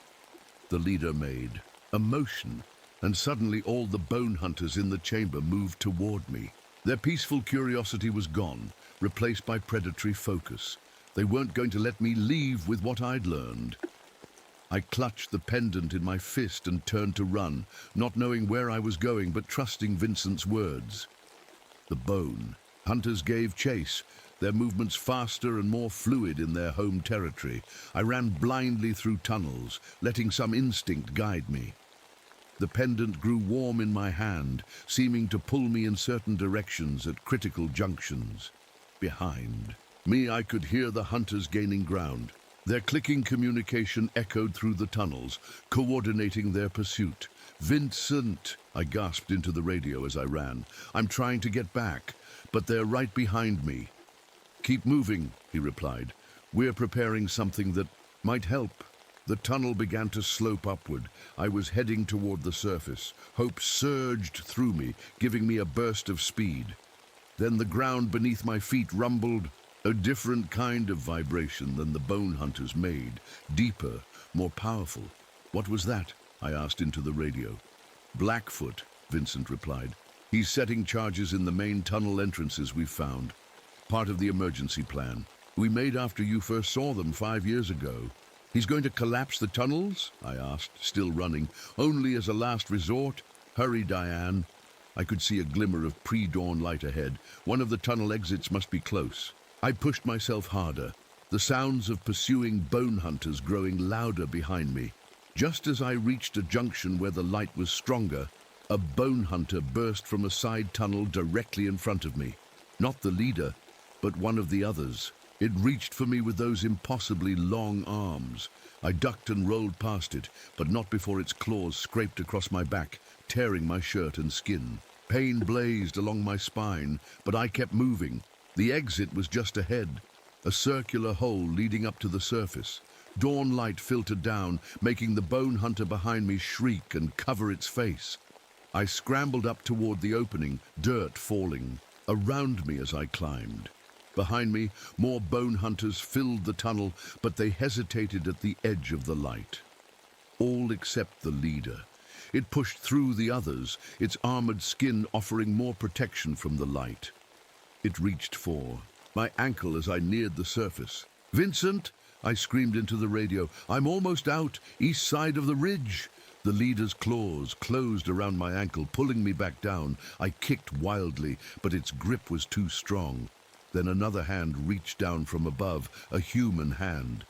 The leader made a motion, and suddenly all the bone hunters in the chamber moved toward me. Their peaceful curiosity was gone, replaced by predatory focus. They weren't going to let me leave with what I'd learned. I clutched the pendant in my fist and turned to run, not knowing where I was going but trusting Vincent's words. The bone hunters gave chase, their movements faster and more fluid in their home territory. I ran blindly through tunnels, letting some instinct guide me. The pendant grew warm in my hand, seeming to pull me in certain directions at critical junctions. Behind me, I could hear the hunters gaining ground. Their clicking communication echoed through the tunnels, coordinating their pursuit. "Vincent," I gasped into the radio as I ran. "I'm trying to get back, but they're right behind me." "Keep moving," he replied. "We're preparing something that might help." The tunnel began to slope upward. I was heading toward the surface. Hope surged through me, giving me a burst of speed. Then the ground beneath my feet rumbled, a different kind of vibration than the bone hunters made, deeper, more powerful. "What was that?" I asked into the radio. Blackfoot, Vincent replied. He's setting charges in the main tunnel entrances we've found. Part of the emergency plan. We made after you first saw them 5 years ago. He's going to collapse the tunnels? I asked, still running. Only as a last resort? Hurry, Diane. I could see a glimmer of pre-dawn light ahead. One of the tunnel exits must be close. I pushed myself harder, the sounds of pursuing bone hunters growing louder behind me. Just as I reached a junction where the light was stronger, a bone hunter burst from a side tunnel directly in front of me. Not the leader, but one of the others. It reached for me with those impossibly long arms. I ducked and rolled past it, but not before its claws scraped across my back, tearing my shirt and skin. Pain blazed along my spine, but I kept moving. The exit was just ahead, a circular hole leading up to the surface. Dawn light filtered down, making the bone hunter behind me shriek and cover its face. I scrambled up toward the opening, dirt falling around me as I climbed. Behind me, more bone hunters filled the tunnel, but they hesitated at the edge of the light. All except the leader. It pushed through the others, its armored skin offering more protection from the light. It reached for my ankle as I neared the surface. "Vincent!" I screamed into the radio. "I'm almost out, east side of the ridge." The leader's claws closed around my ankle, pulling me back down. I kicked wildly, but its grip was too strong. Then another hand reached down from above, a human hand.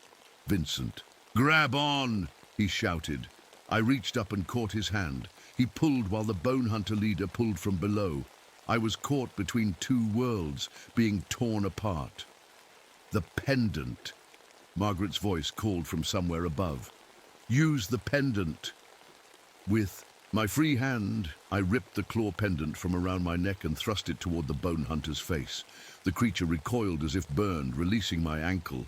"Vincent, grab on!" he shouted. I reached up and caught his hand. He pulled while the bone hunter leader pulled from below. I was caught between two worlds, being torn apart. "The pendant," Margaret's voice called from somewhere above. "Use the pendant." With my free hand, I ripped the claw pendant from around my neck and thrust it toward the bone hunter's face. The creature recoiled as if burned, releasing my ankle.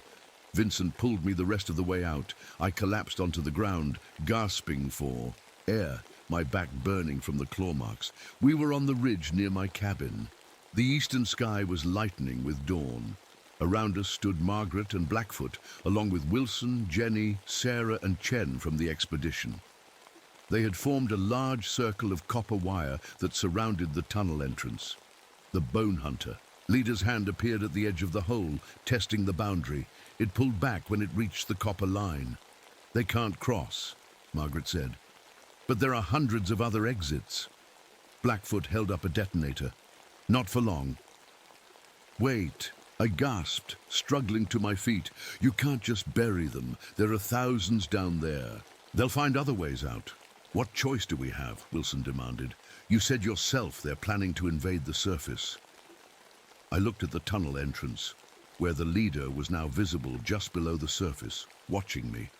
Vincent pulled me the rest of the way out. I collapsed onto the ground, gasping for air, my back burning from the claw marks. We were on the ridge near my cabin. The eastern sky was lightening with dawn. Around us stood Margaret and Blackfoot, along with Wilson, Jenny, Sarah, and Chen from the expedition. They had formed a large circle of copper wire that surrounded the tunnel entrance. The bone hunter. Leader's hand appeared at the edge of the hole, testing the boundary. It pulled back when it reached the copper line. "They can't cross," Margaret said. "But there are hundreds of other exits." Blackfoot held up a detonator. "Not for long." "Wait," I gasped, struggling to my feet. "You can't just bury them. There are thousands down there. They'll find other ways out." "What choice do we have?" Wilson demanded. "You said yourself they're planning to invade the surface." I looked at the tunnel entrance, where the leader was now visible just below the surface, watching me.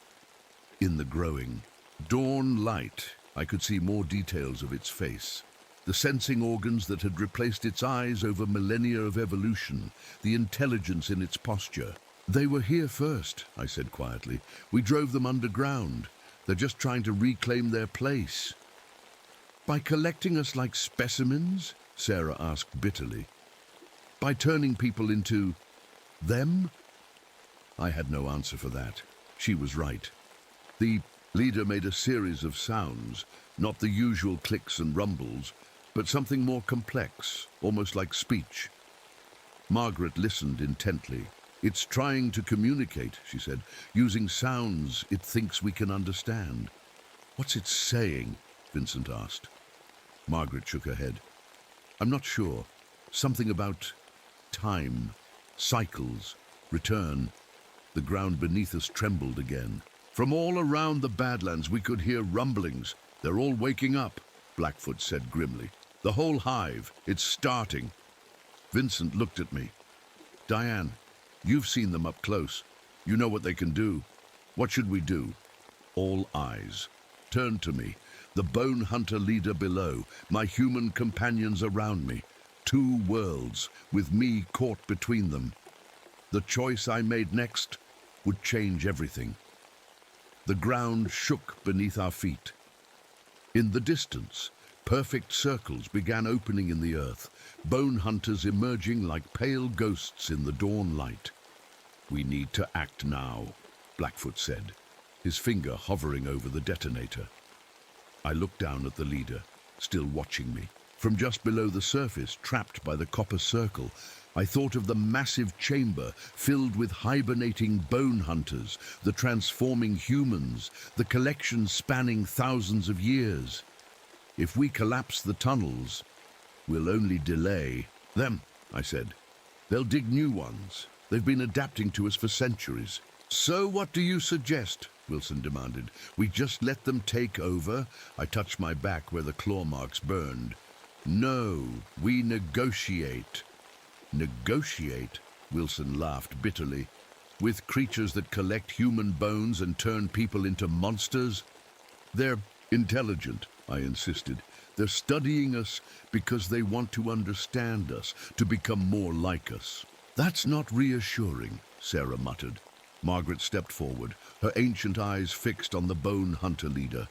In the growing dawn light, I could see more details of its face. The sensing organs that had replaced its eyes over millennia of evolution, the intelligence in its posture. "They were here first," I said quietly. "We drove them underground. They're just trying to reclaim their place." "By collecting us like specimens?" Sarah asked bitterly. "By turning people into them?" I had no answer for that. She was right. The leader made a series of sounds, not the usual clicks and rumbles, but something more complex, almost like speech. Margaret listened intently. "It's trying to communicate," she said, "using sounds it thinks we can understand." "What's it saying?" Vincent asked. Margaret shook her head. "I'm not sure. Something about time, cycles, return." The ground beneath us trembled again. From all around the Badlands we could hear rumblings. "They're all waking up," Blackfoot said grimly. "The whole hive. It's starting." Vincent looked at me. "Diane, you've seen them up close. You know what they can do. What should we do?" All eyes turned to me. The bone hunter leader below, my human companions around me. Two worlds, with me caught between them. The choice I made next would change everything. The ground shook beneath our feet. In the distance, perfect circles began opening in the earth, bone hunters emerging like pale ghosts in the dawn light. "We need to act now," Blackfoot said, his finger hovering over the detonator. I looked down at the leader, still watching me. From just below the surface, trapped by the copper circle, I thought of the massive chamber filled with hibernating bone hunters, the transforming humans, the collection spanning thousands of years. If we collapse the tunnels, we'll only delay them, I said. They'll dig new ones. They've been adapting to us for centuries. So what do you suggest? Wilson demanded. We just let them take over? I touched my back where the claw marks burned. No, we negotiate. Negotiate? Wilson laughed bitterly. With creatures that collect human bones and turn people into monsters? They're intelligent, I insisted. They're studying us because they want to understand us, to become more like us. That's not reassuring, Sarah muttered. Margaret stepped forward, her ancient eyes fixed on the bone hunter leader.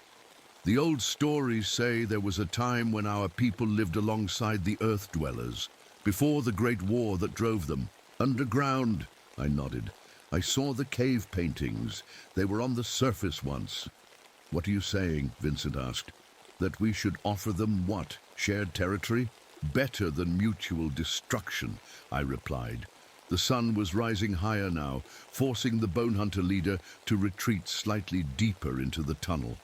The old stories say there was a time when our people lived alongside the earth dwellers, before the great war that drove them. Underground, I nodded. I saw the cave paintings. They were on the surface once. What are you saying? Vincent asked. That we should offer them what? Shared territory? Better than mutual destruction, I replied. The sun was rising higher now, forcing the bone hunter leader to retreat slightly deeper into the tunnel.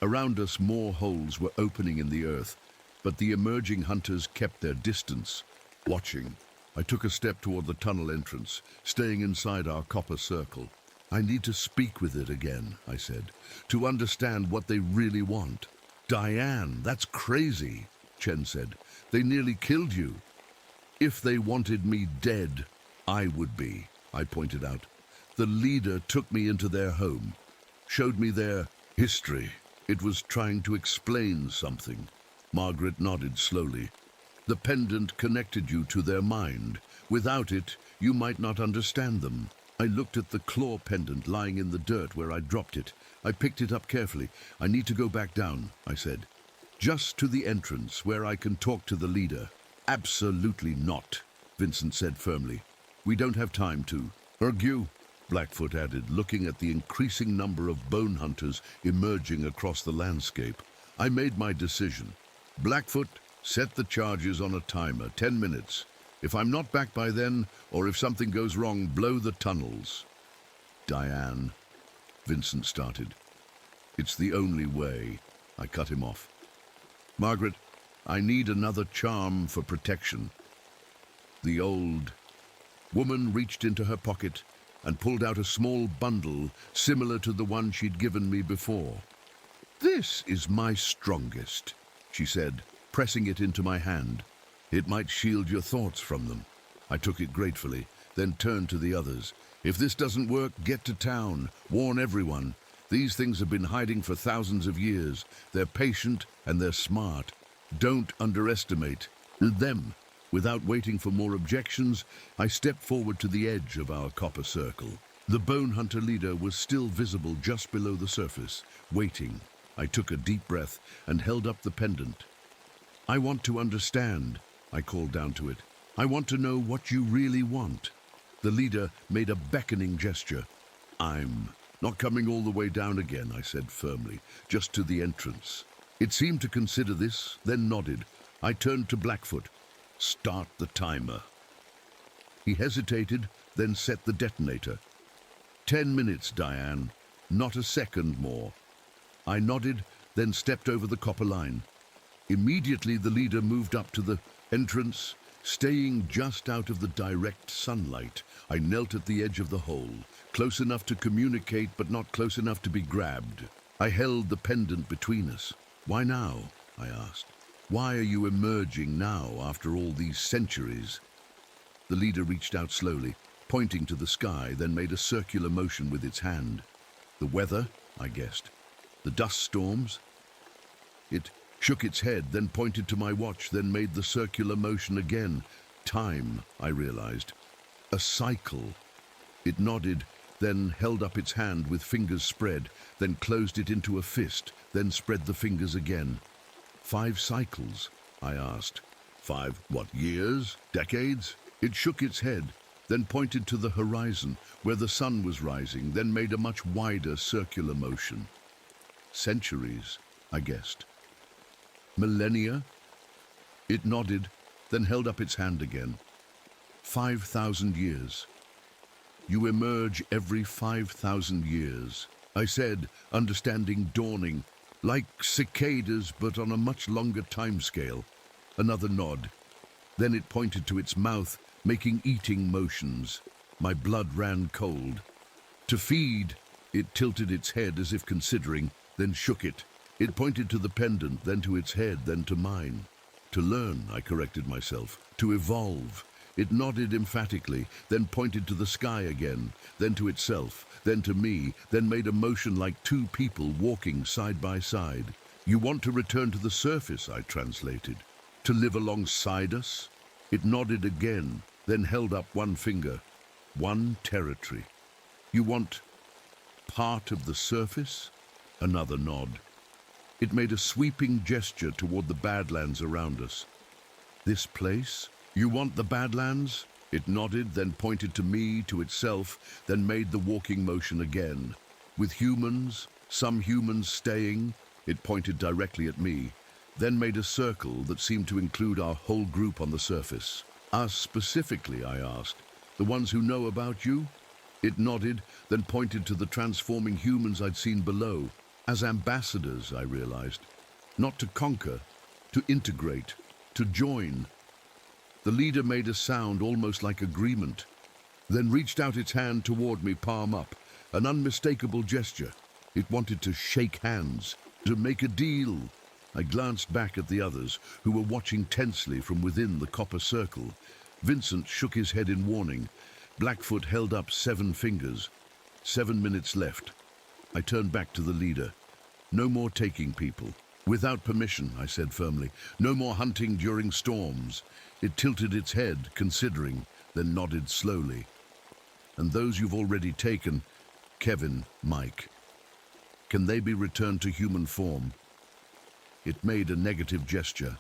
Around us, more holes were opening in the earth, but the emerging hunters kept their distance, watching. I took a step toward the tunnel entrance, staying inside our copper circle. I need to speak with it again, I said, to understand what they really want. Diane, that's crazy, Chen said. They nearly killed you. If they wanted me dead, I would be, I pointed out. The leader took me into their home, showed me their history. It was trying to explain something. Margaret nodded slowly. The pendant connected you to their mind. Without it, you might not understand them. I looked at the claw pendant lying in the dirt where I dropped it. I picked it up carefully. I need to go back down, I said. Just to the entrance where I can talk to the leader. Absolutely not, Vincent said firmly. We don't have time to argue, Blackfoot added, looking at the increasing number of bone hunters emerging across the landscape. I made my decision. Blackfoot, set the charges on a timer, 10 minutes. If I'm not back by then, or if something goes wrong, blow the tunnels. Diane, Vincent started. It's the only way. I cut him off. Margaret, I need another charm for protection. The old woman reached into her pocket and pulled out a small bundle similar to the one she'd given me before. This is my strongest, she said, pressing it into my hand. It might shield your thoughts from them. I took it gratefully, then turned to the others. If this doesn't work, get to town. Warn everyone. These things have been hiding for thousands of years. They're patient and they're smart. Don't underestimate them. Without waiting for more objections, I stepped forward to the edge of our copper circle. The bone hunter leader was still visible just below the surface, waiting. I took a deep breath and held up the pendant. I want to understand, I called down to it. I want to know what you really want. The leader made a beckoning gesture. I'm not coming all the way down again, I said firmly, just to the entrance. It seemed to consider this, then nodded. I turned to Blackfoot. Start the timer. He hesitated, then set the detonator. 10 minutes, Diane. Not a second more. I nodded, then stepped over the copper line. Immediately the leader moved up to the entrance, staying just out of the direct sunlight. I knelt at the edge of the hole, close enough to communicate but not close enough to be grabbed. I held the pendant between us. Why now? I asked. Why are you emerging now after all these centuries? The leader reached out slowly, pointing to the sky, then made a circular motion with its hand. The weather, I guessed. The dust storms. It shook its head, then pointed to my watch, then made the circular motion again. Time, I realized. A cycle. It nodded, then held up its hand with fingers spread, then closed it into a fist, then spread the fingers again. 5 cycles, I asked. 5, what, years? Decades? It shook its head, then pointed to the horizon, where the sun was rising, then made a much wider circular motion. Centuries, I guessed. Millennia? It nodded, then held up its hand again. 5,000 years. You emerge every 5,000 years, I said, understanding dawning, like cicadas but on a much longer timescale. Another nod. Then it pointed to its mouth, making eating motions. My blood ran cold. To feed, it tilted its head as if considering, then shook it. It pointed to the pendant, then to its head, then to mine. To learn, I corrected myself. To evolve. It nodded emphatically, then pointed to the sky again, then to itself, then to me, then made a motion like two people walking side by side. You want to return to the surface, I translated. To live alongside us? It nodded again, then held up one finger. One territory. You want part of the surface? Another nod. It made a sweeping gesture toward the Badlands around us. This place? You want the Badlands? It nodded, then pointed to me, to itself, then made the walking motion again. With humans, some humans staying, it pointed directly at me, then made a circle that seemed to include our whole group on the surface. Us specifically, I asked. The ones who know about you? It nodded, then pointed to the transforming humans I'd seen below. As ambassadors, I realized. Not to conquer, to integrate, to join. The leader made a sound almost like agreement, then reached out its hand toward me, palm up, an unmistakable gesture. It wanted to shake hands, to make a deal. I glanced back at the others, who were watching tensely from within the copper circle. Vincent shook his head in warning. Blackfoot held up 7 fingers. 7 minutes left. I turned back to the leader. No more taking people. Without permission, I said firmly. No more hunting during storms. It tilted its head, considering, then nodded slowly. And those you've already taken, Kevin, Mike, can they be returned to human form? It made a negative gesture,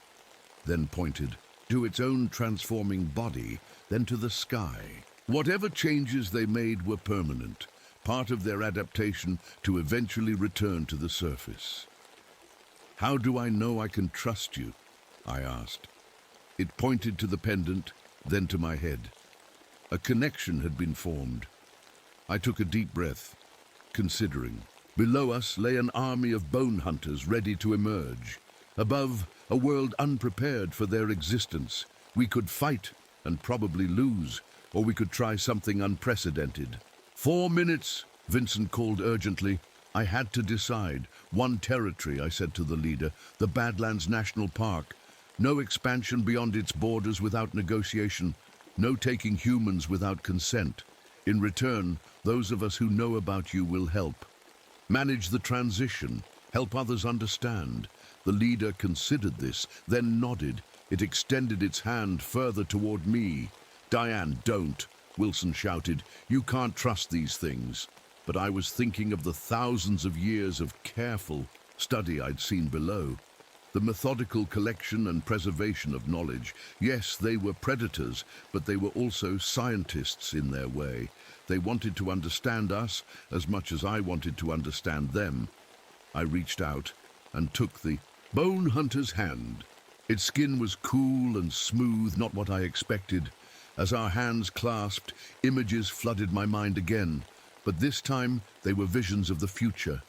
then pointed to its own transforming body, then to the sky. Whatever changes they made were permanent, part of their adaptation to eventually return to the surface. How do I know I can trust you? I asked. It pointed to the pendant, then to my head. A connection had been formed. I took a deep breath, considering. Below us lay an army of bone hunters ready to emerge. Above, a world unprepared for their existence. We could fight and probably lose, or we could try something unprecedented. 4 minutes, Vincent called urgently. I had to decide. One territory, I said to the leader, the Badlands National Park. No expansion beyond its borders without negotiation. No taking humans without consent. In return, those of us who know about you will help. Manage the transition. Help others understand. The leader considered this, then nodded. It extended its hand further toward me. Diane, don't, Wilson shouted. You can't trust these things. But I was thinking of the thousands of years of careful study I'd seen below. The methodical collection and preservation of knowledge. Yes, they were predators, but they were also scientists in their way. They wanted to understand us as much as I wanted to understand them. I reached out and took the bone hunter's hand. Its skin was cool and smooth, not what I expected. As our hands clasped, images flooded my mind again. But this time, they were visions of the future.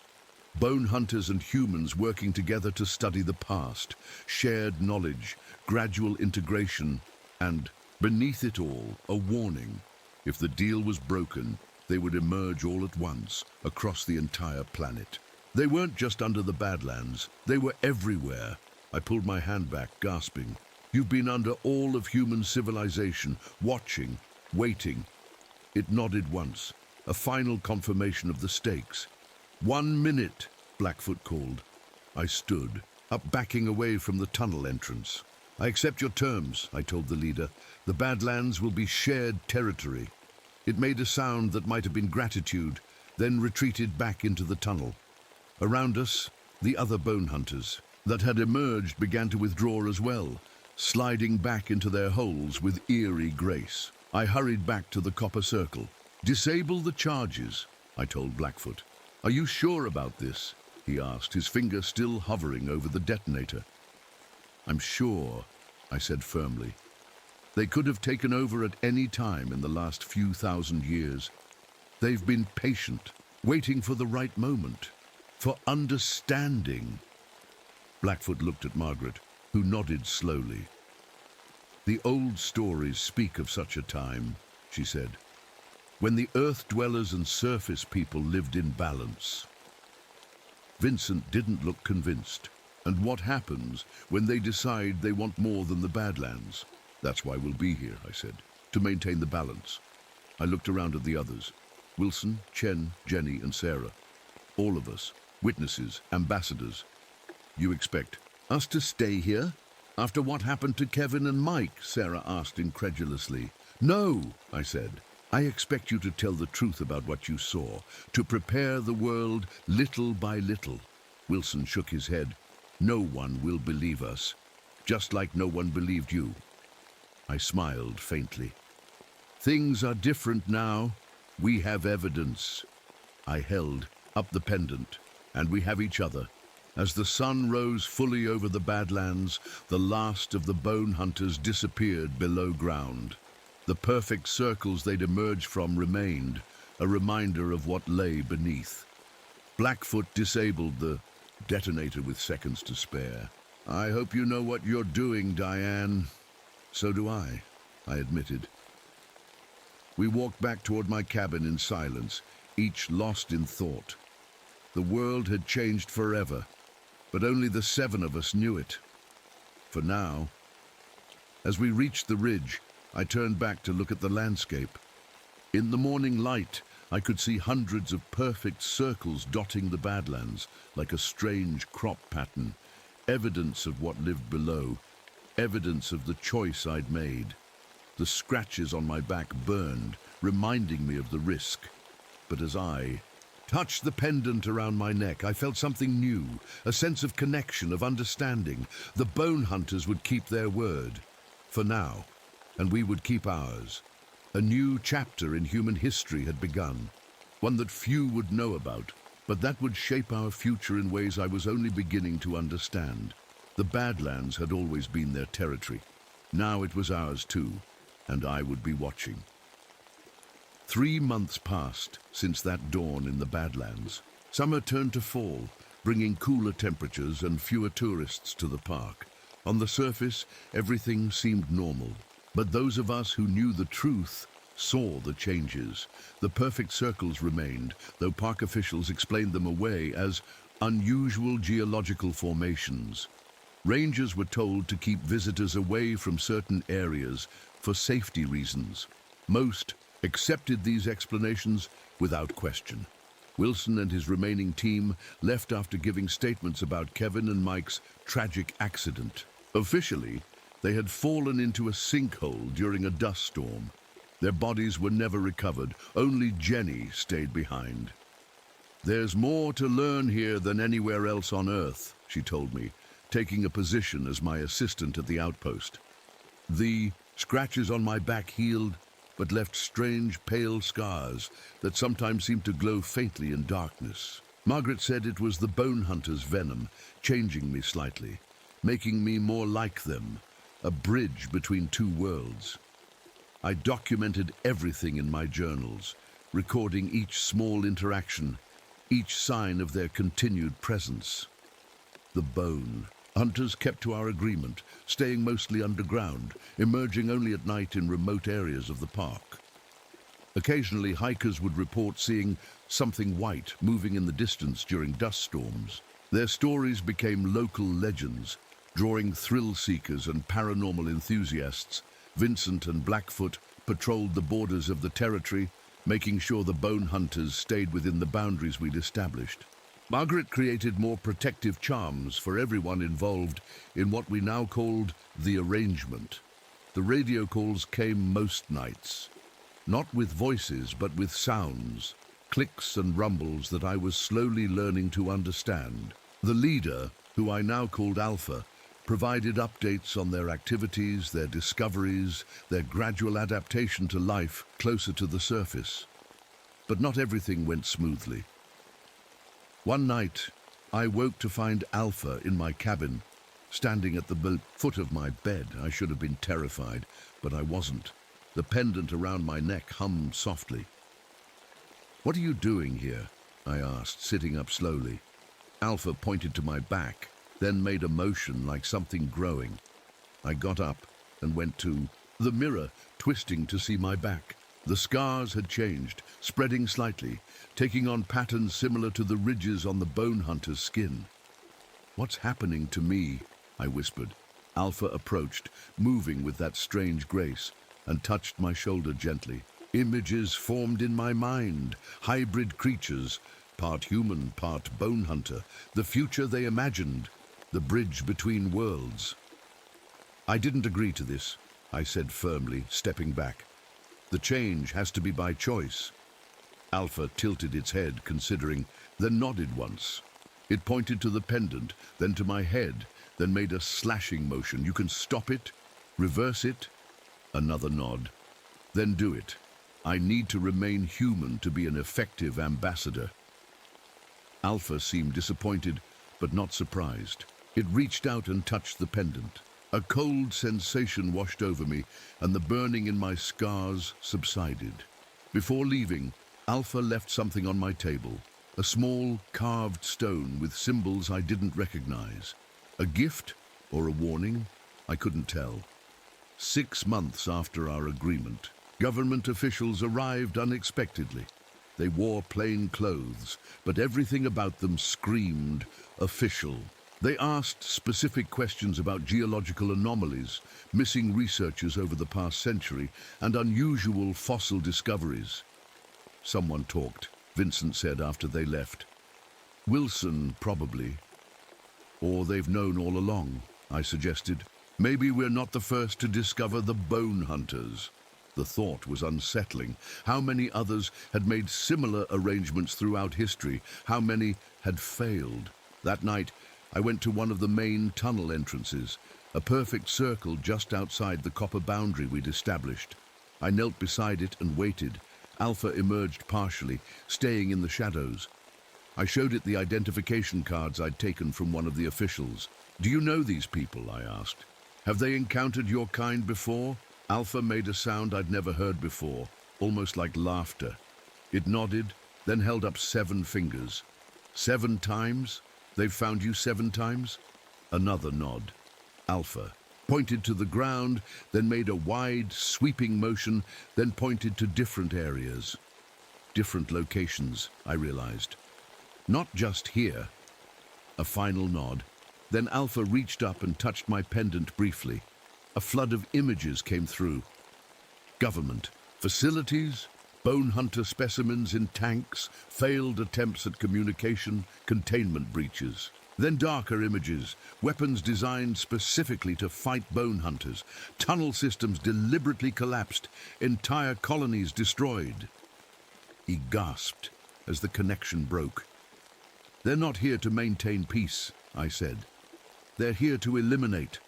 Bone hunters and humans working together to study the past, shared knowledge, gradual integration, and, beneath it all, a warning. If the deal was broken, they would emerge all at once, across the entire planet. They weren't just under the Badlands, they were everywhere. I pulled my hand back, gasping. You've been under all of human civilization, watching, waiting. It nodded once. A final confirmation of the stakes. 1 minute, Blackfoot called. I stood, up backing away from the tunnel entrance. I accept your terms, I told the leader. The Badlands will be shared territory. It made a sound that might have been gratitude, then retreated back into the tunnel. Around us, the other bone hunters that had emerged began to withdraw as well, sliding back into their holes with eerie grace. I hurried back to the copper circle. Disable the charges, I told Blackfoot. Are you sure about this? he asked, his finger still hovering over the detonator. I'm sure, I said firmly. They could have taken over at any time in the last few thousand years. They've been patient, waiting for the right moment, for understanding. Blackfoot looked at Margaret, who nodded slowly. The old stories speak of such a time, she said, when the earth dwellers and surface people lived in balance. Vincent didn't look convinced. And what happens when they decide they want more than the Badlands? That's why we'll be here, I said, to maintain the balance. I looked around at the others. Wilson, Chen, Jenny, and Sarah. All of us, witnesses, ambassadors. You expect us to stay here? After what happened to Kevin and Mike? Sarah asked incredulously. No, I said. I expect you to tell the truth about what you saw, to prepare the world little by little. Wilson shook his head. No one will believe us, just like no one believed you. I smiled faintly. Things are different now. We have evidence. I held up the pendant, and we have each other. As the sun rose fully over the Badlands, the last of the bone hunters disappeared below ground. The perfect circles they'd emerged from remained, a reminder of what lay beneath. Blackfoot disabled the detonator with seconds to spare. I hope you know what you're doing, Diane. So do I admitted. We walked back toward my cabin in silence, each lost in thought. The world had changed forever, but only the 7 of us knew it. For now. As we reached the ridge, I turned back to look at the landscape. In the morning light, I could see hundreds of perfect circles dotting the Badlands, like a strange crop pattern, evidence of what lived below, evidence of the choice I'd made. The scratches on my back burned, reminding me of the risk. But as I touched the pendant around my neck, I felt something new, a sense of connection, of understanding. The bone hunters would keep their word, for now, and we would keep ours. A new chapter in human history had begun, one that few would know about, but that would shape our future in ways I was only beginning to understand. The Badlands had always been their territory. Now it was ours too, and I would be watching. 3 months passed since that dawn in the Badlands. Summer turned to fall, bringing cooler temperatures and fewer tourists to the park. On the surface, everything seemed normal. But those of us who knew the truth saw the changes. The perfect circles remained, though park officials explained them away as unusual geological formations. Rangers were told to keep visitors away from certain areas for safety reasons. Most accepted these explanations without question. Wilson and his remaining team left after giving statements about Kevin and Mike's tragic accident. Officially, they had fallen into a sinkhole during a dust storm. Their bodies were never recovered. Only Jenny stayed behind. There's more to learn here than anywhere else on Earth, she told me, taking a position as my assistant at the outpost. The scratches on my back healed, but left strange pale scars that sometimes seemed to glow faintly in darkness. Margaret said it was the bone hunter's venom, changing me slightly, making me more like them. A bridge between two worlds. I documented everything in my journals, recording each small interaction, each sign of their continued presence. The bone. Hunters kept to our agreement, staying mostly underground, emerging only at night in remote areas of the park. Occasionally, hikers would report seeing something white moving in the distance during dust storms. Their stories became local legends, drawing thrill seekers and paranormal enthusiasts. Vincent and Blackfoot patrolled the borders of the territory, making sure the bone hunters stayed within the boundaries we'd established. Margaret created more protective charms for everyone involved in what we now called the arrangement. The radio calls came most nights, not with voices but with sounds, clicks and rumbles that I was slowly learning to understand. The leader, who I now called Alpha, provided updates on their activities, their discoveries, their gradual adaptation to life closer to the surface. But not everything went smoothly. One night, I woke to find Alpha in my cabin, standing at the foot of my bed. I should have been terrified, but I wasn't. The pendant around my neck hummed softly. "What are you doing here?" I asked, sitting up slowly. Alpha pointed to my back, then made a motion like something growing. I got up and went to the mirror, twisting to see my back. The scars had changed, spreading slightly, taking on patterns similar to the ridges on the bone hunter's skin. "What's happening to me?" I whispered. Alpha approached, moving with that strange grace, and touched my shoulder gently. Images formed in my mind, hybrid creatures, part human, part bone hunter, the future they imagined, the bridge between worlds. "I didn't agree to this," I said firmly, stepping back. "The change has to be by choice." Alpha tilted its head, considering, then nodded once. It pointed to the pendant, then to my head, then made a slashing motion. "You can stop it, reverse it." Another nod. "Then do it. I need to remain human to be an effective ambassador." Alpha seemed disappointed, but not surprised. It reached out and touched the pendant. A cold sensation washed over me, and the burning in my scars subsided. Before leaving, Alpha left something on my table, a small carved stone with symbols I didn't recognize. A gift or a warning? I couldn't tell. 6 months after our agreement, government officials arrived unexpectedly. They wore plain clothes, but everything about them screamed official. They asked specific questions about geological anomalies, missing researchers over the past century, and unusual fossil discoveries. Someone talked, Vincent said after they left. "Wilson, probably. Or they've known all along," I suggested. "Maybe we're not the first to discover the bone hunters." The thought was unsettling. How many others had made similar arrangements throughout history? How many had failed? That night, I went to one of the main tunnel entrances, a perfect circle just outside the copper boundary we'd established. I knelt beside it and waited. Alpha emerged partially, staying in the shadows. I showed it the identification cards I'd taken from one of the officials. "Do you know these people?" I asked. "Have they encountered your kind before?" Alpha made a sound I'd never heard before, almost like laughter. It nodded, then held up 7 fingers. 7 times? They've found you 7 times? Another nod. Alpha pointed to the ground, then made a wide, sweeping motion, then pointed to different areas. Different locations, I realized. Not just here. A final nod. Then Alpha reached up and touched my pendant briefly. A flood of images came through. Government, facilities, bone hunter specimens in tanks, failed attempts at communication, containment breaches. Then darker images, weapons designed specifically to fight bone hunters, tunnel systems deliberately collapsed, entire colonies destroyed. He gasped as the connection broke. "They're not here to maintain peace," I said. "They're here to eliminate."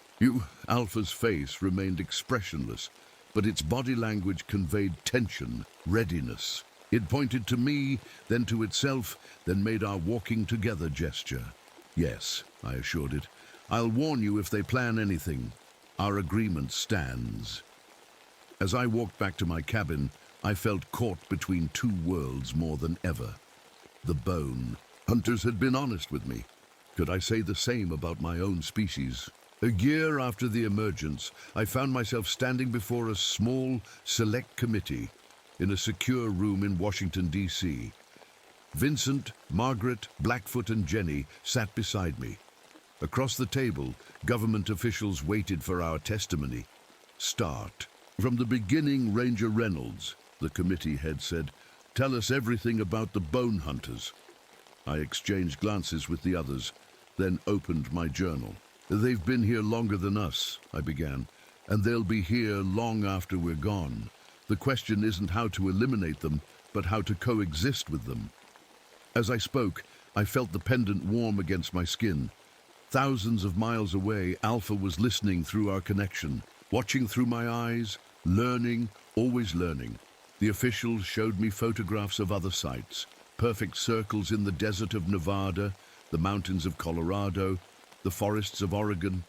Alpha's face remained expressionless, but its body language conveyed tension, readiness. It pointed to me, then to itself, then made our walking together gesture. "Yes," I assured it. "I'll warn you if they plan anything. Our agreement stands." As I walked back to my cabin, I felt caught between 2 worlds more than ever. The bone hunters had been honest with me. Could I say the same about my own species? A year after the emergence, I found myself standing before a small, select committee in a secure room in Washington, D.C. Vincent, Margaret, Blackfoot, and Jenny sat beside me. Across the table, government officials waited for our testimony. "Start. From the beginning, Ranger Reynolds," the committee head said. "Tell us everything about the bone hunters." I exchanged glances with the others, then opened my journal. "They've been here longer than us," I began, "and they'll be here long after we're gone. The question isn't how to eliminate them, but how to coexist with them." As I spoke, I felt the pendant warm against my skin. Thousands of miles away, Alpha was listening through our connection, watching through my eyes, learning, always learning. The officials showed me photographs of other sites, perfect circles in the desert of Nevada, the mountains of Colorado, the forests of Oregon.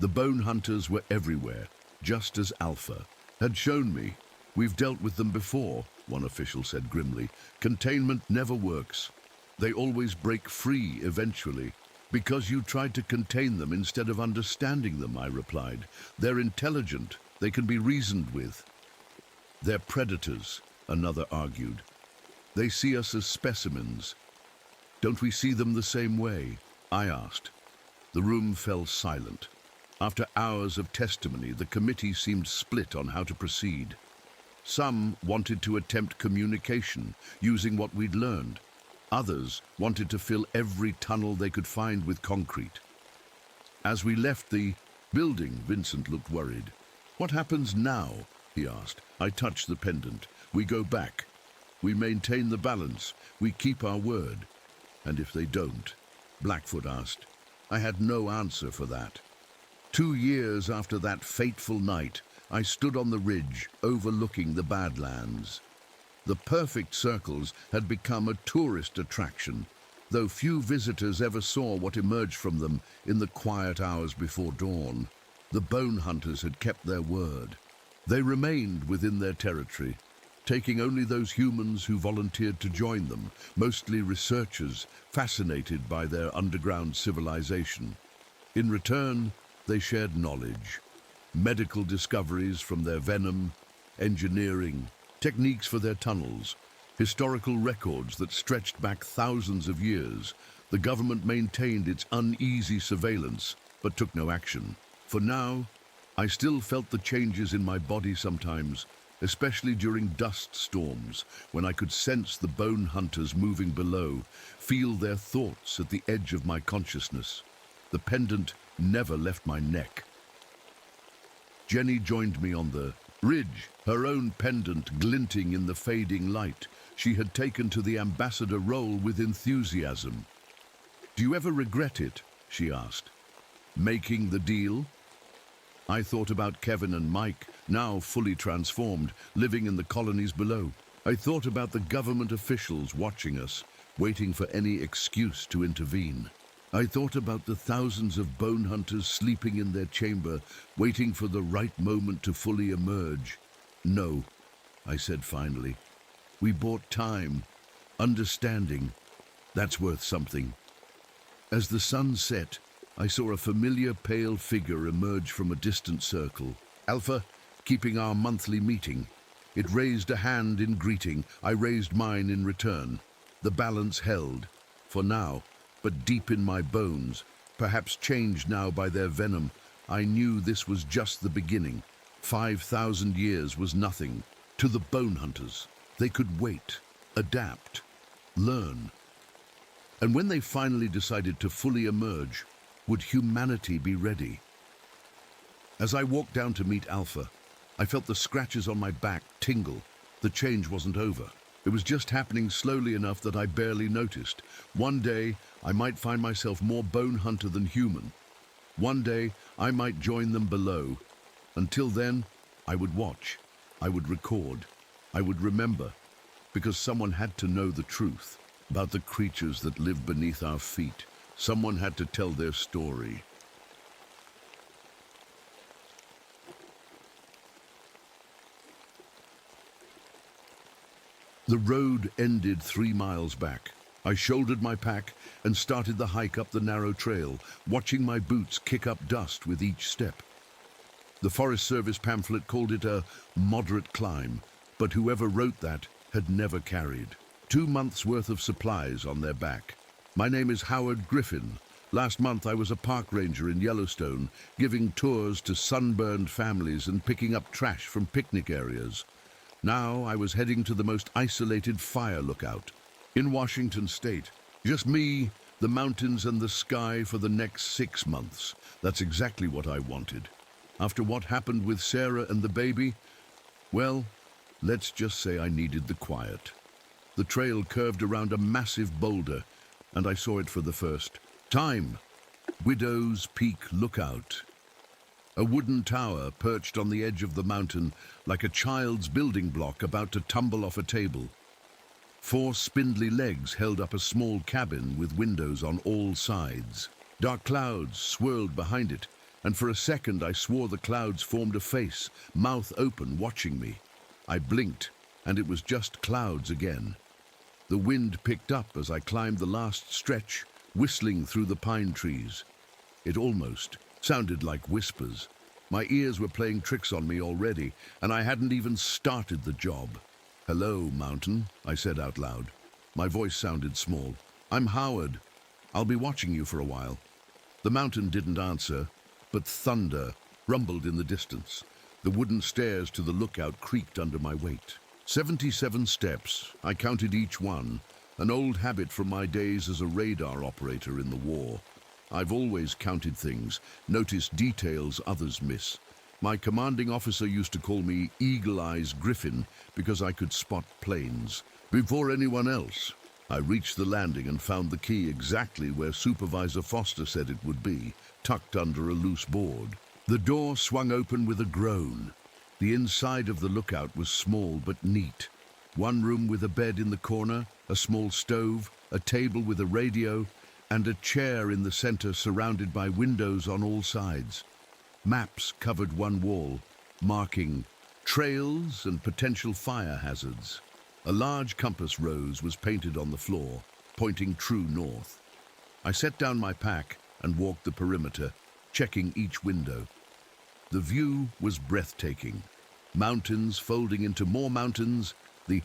The bone hunters were everywhere, just as Alpha had shown me. "We've dealt with them before," one official said grimly. "Containment never works. They always break free eventually." "Because you tried to contain them instead of understanding them," I replied. "They're intelligent. They can be reasoned with." "They're predators," another argued. "They see us as specimens. Don't we see them the same way?" I asked. The room fell silent. After hours of testimony, the committee seemed split on how to proceed. Some wanted to attempt communication, using what we'd learned. Others wanted to fill every tunnel they could find with concrete. As we left the building, Vincent looked worried. "What happens now?" he asked. I touched the pendant. "We go back. We maintain the balance. We keep our word." "And if they don't?" Blackfoot asked. I had no answer for that. 2 years after that fateful night, I stood on the ridge overlooking the Badlands. The perfect circles had become a tourist attraction, though few visitors ever saw what emerged from them in the quiet hours before dawn. The bone hunters had kept their word. They remained within their territory, taking only those humans who volunteered to join them, mostly researchers fascinated by their underground civilization. In return, they shared knowledge, medical discoveries from their venom, engineering, techniques for their tunnels, historical records that stretched back thousands of years. The government maintained its uneasy surveillance, but took no action. For now, I still felt the changes in my body sometimes, especially during dust storms, when I could sense the bone hunters moving below, feel their thoughts at the edge of my consciousness. The pendant never left my neck. Jenny joined me on the ridge, her own pendant glinting in the fading light. She had taken to the ambassador role with enthusiasm. "Do you ever regret it?" she asked. "Making the deal?" I thought about Kevin and Mike, now fully transformed, living in the colonies below. I thought about the government officials watching us, waiting for any excuse to intervene. I thought about the thousands of bone hunters sleeping in their chamber, waiting for the right moment to fully emerge. "No," I said finally. "We bought time, understanding. That's worth something." As the sun set, I saw a familiar pale figure emerge from a distant circle. Alpha, keeping our monthly meeting. It raised a hand in greeting. I raised mine in return. The balance held, for now, but deep in my bones, perhaps changed now by their venom, I knew this was just the beginning. 5,000 years was nothing. To the bone hunters, they could wait, adapt, learn. And when they finally decided to fully emerge, would humanity be ready? As I walked down to meet Alpha, I felt the scratches on my back tingle. The change wasn't over. It was just happening slowly enough that I barely noticed. One day, I might find myself more bone hunter than human. One day, I might join them below. Until then, I would watch. I would record. I would remember. Because someone had to know the truth about the creatures that live beneath our feet. Someone had to tell their story. The road ended 3 miles back. I shouldered my pack and started the hike up the narrow trail, watching my boots kick up dust with each step. The Forest Service pamphlet called it a moderate climb, but whoever wrote that had never carried 2 months' worth of supplies on their back. My name is Howard Griffin. Last month I was a park ranger in Yellowstone, giving tours to sunburned families and picking up trash from picnic areas. Now I was heading to the most isolated fire lookout in Washington state. Just me, the mountains and the sky for the next 6 months. That's exactly what I wanted. After what happened with Sarah and the baby, well, let's just say I needed the quiet. The trail curved around a massive boulder, and I saw it for the first time. Widow's Peak Lookout. A wooden tower perched on the edge of the mountain like a child's building block about to tumble off a table. 4 spindly legs held up a small cabin with windows on all sides. Dark clouds swirled behind it, and for a second I swore the clouds formed a face, mouth open, watching me. I blinked, and it was just clouds again. The wind picked up as I climbed the last stretch, whistling through the pine trees. It almost sounded like whispers. My ears were playing tricks on me already, and I hadn't even started the job. "Hello, mountain," I said out loud. My voice sounded small. "I'm Howard. I'll be watching you for a while." The mountain didn't answer, but thunder rumbled in the distance. The wooden stairs to the lookout creaked under my weight. 77 steps, I counted each one, an old habit from my days as a radar operator in the war. I've always counted things, noticed details others miss. My commanding officer used to call me Eagle Eyes Griffin because I could spot planes. Before anyone else, I reached the landing and found the key exactly where Supervisor Foster said it would be, tucked under a loose board. The door swung open with a groan. The inside of the lookout was small but neat. One room with a bed in the corner, a small stove, a table with a radio, and a chair in the center surrounded by windows on all sides. Maps covered one wall, marking trails and potential fire hazards. A large compass rose was painted on the floor, pointing true north. I set down my pack and walked the perimeter, checking each window. The view was breathtaking. Mountains folding into more mountains, the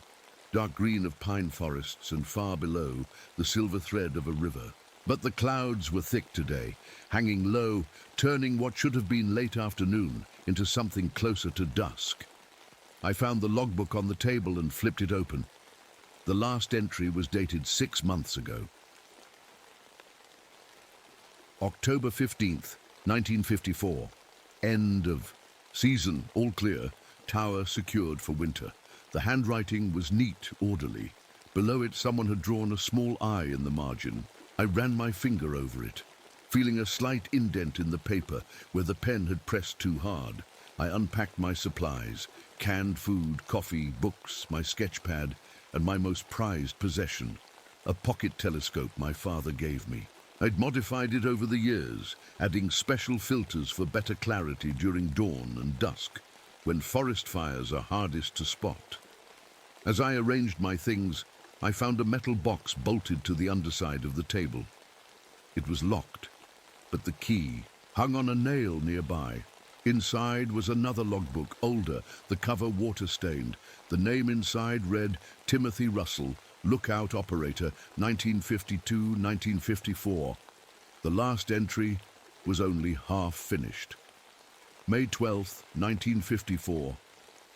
dark green of pine forests, and far below, the silver thread of a river. But the clouds were thick today, hanging low, turning what should have been late afternoon into something closer to dusk. I found the logbook on the table and flipped it open. The last entry was dated 6 months ago. October 15th, 1954. End of season, all clear, tower secured for winter. The handwriting was neat, orderly. Below it, someone had drawn a small eye in the margin. I ran my finger over it, feeling a slight indent in the paper where the pen had pressed too hard. I unpacked my supplies, canned food, coffee, books, my sketch pad, and my most prized possession, a pocket telescope my father gave me. I'd modified it over the years, adding special filters for better clarity during dawn and dusk, when forest fires are hardest to spot. As I arranged my things, I found a metal box bolted to the underside of the table. It was locked, but the key hung on a nail nearby. Inside was another logbook, older, the cover water-stained. The name inside read Timothy Russell, Lookout Operator, 1952-1954. The last entry was only half finished. May 12th, 1954.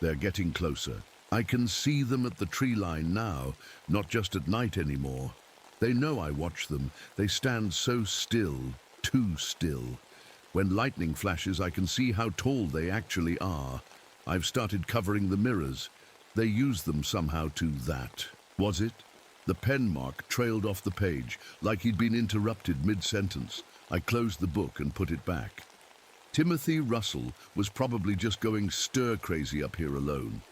They're getting closer. I can see them at the tree line now, not just at night anymore. They know I watch them. They stand so still, too still. When lightning flashes, I can see how tall they actually are. I've started covering the mirrors. They use them somehow to that. Was it? The pen mark trailed off the page, like he'd been interrupted mid-sentence. I closed the book and put it back. Timothy Russell was probably just going stir-crazy up here alone.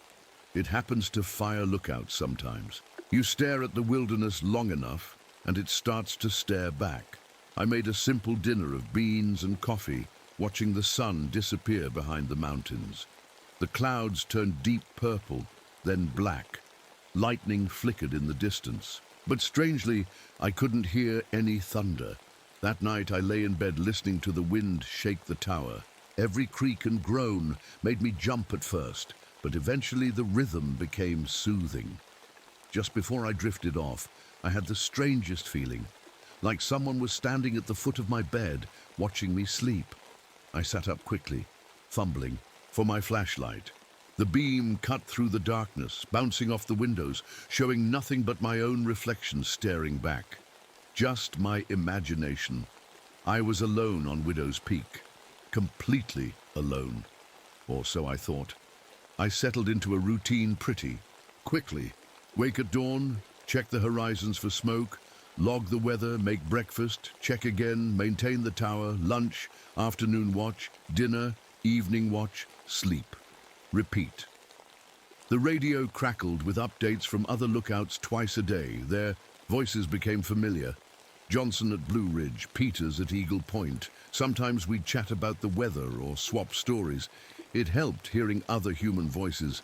It happens to fire lookouts sometimes. You stare at the wilderness long enough, and it starts to stare back. I made a simple dinner of beans and coffee, watching the sun disappear behind the mountains. The clouds turned deep purple, then black. Lightning flickered in the distance. But strangely, I couldn't hear any thunder. That night I lay in bed listening to the wind shake the tower. Every creak and groan made me jump at first, but eventually the rhythm became soothing. Just before I drifted off, I had the strangest feeling, like someone was standing at the foot of my bed, watching me sleep. I sat up quickly, fumbling for my flashlight. The beam cut through the darkness, bouncing off the windows, showing nothing but my own reflection staring back. Just my imagination. I was alone on Widow's Peak, completely alone, or so I thought. I settled into a routine pretty quickly. Wake at dawn, check the horizons for smoke, log the weather, make breakfast, check again, maintain the tower, lunch, afternoon watch, dinner, evening watch, sleep. Repeat. The radio crackled with updates from other lookouts twice a day. Their voices became familiar. Johnson at Blue Ridge, Peters at Eagle Point. Sometimes we'd chat about the weather or swap stories. It helped hearing other human voices,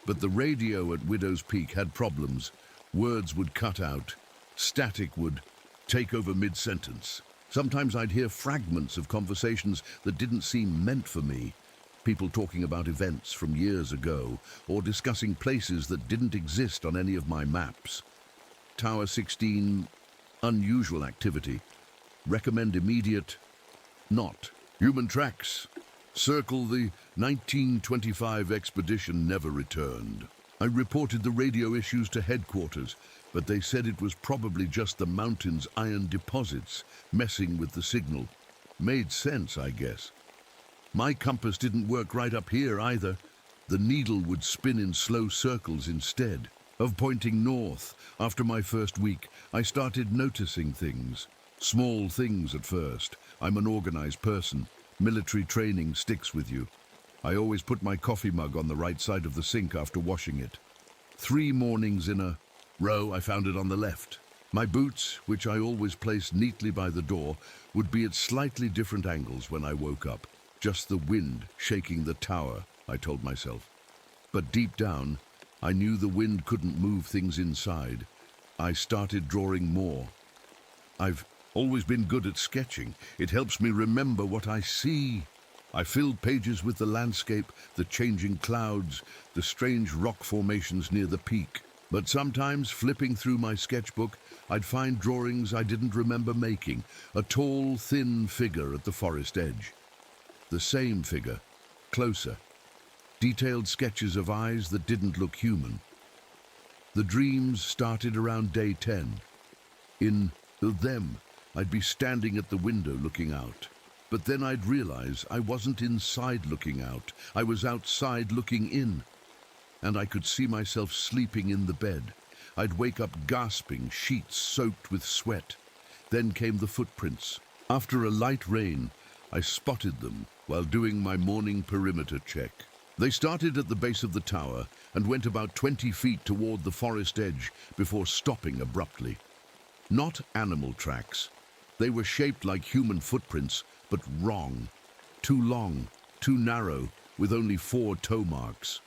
but the radio at Widow's Peak had problems. Words would cut out. Static would take over mid-sentence. Sometimes I'd hear fragments of conversations that didn't seem meant for me. People talking about events from years ago, or discussing places that didn't exist on any of my maps. Tower 16, unusual activity. Recommend immediate, not. Human tracks. Circle the 1925 expedition never returned. I reported the radio issues to headquarters, but they said it was probably just the mountain's iron deposits messing with the signal. Made sense, I guess. My compass didn't work right up here either. The needle would spin in slow circles instead of pointing north. After my first week, I started noticing things. Small things at first. I'm an organized person. Military training sticks with you. I always put my coffee mug on the right side of the sink after washing it. 3 mornings in a row, I found it on the left. My boots, which I always placed neatly by the door, would be at slightly different angles when I woke up. Just the wind shaking the tower, I told myself. But deep down, I knew the wind couldn't move things inside. I started drawing more. I've always been good at sketching. It helps me remember what I see. I filled pages with the landscape, the changing clouds, the strange rock formations near the peak. But sometimes, flipping through my sketchbook, I'd find drawings I didn't remember making. A tall, thin figure at the forest edge. The same figure, closer. Detailed sketches of eyes that didn't look human. The dreams started around day 10. In them, I'd be standing at the window looking out. But then I'd realize I wasn't inside looking out. I was outside looking in. And I could see myself sleeping in the bed. I'd wake up gasping, sheets soaked with sweat. Then came the footprints. After a light rain, I spotted them while doing my morning perimeter check. They started at the base of the tower and went about 20 feet toward the forest edge before stopping abruptly. Not animal tracks. They were shaped like human footprints, but wrong. Too long, too narrow, with only 4 toe marks.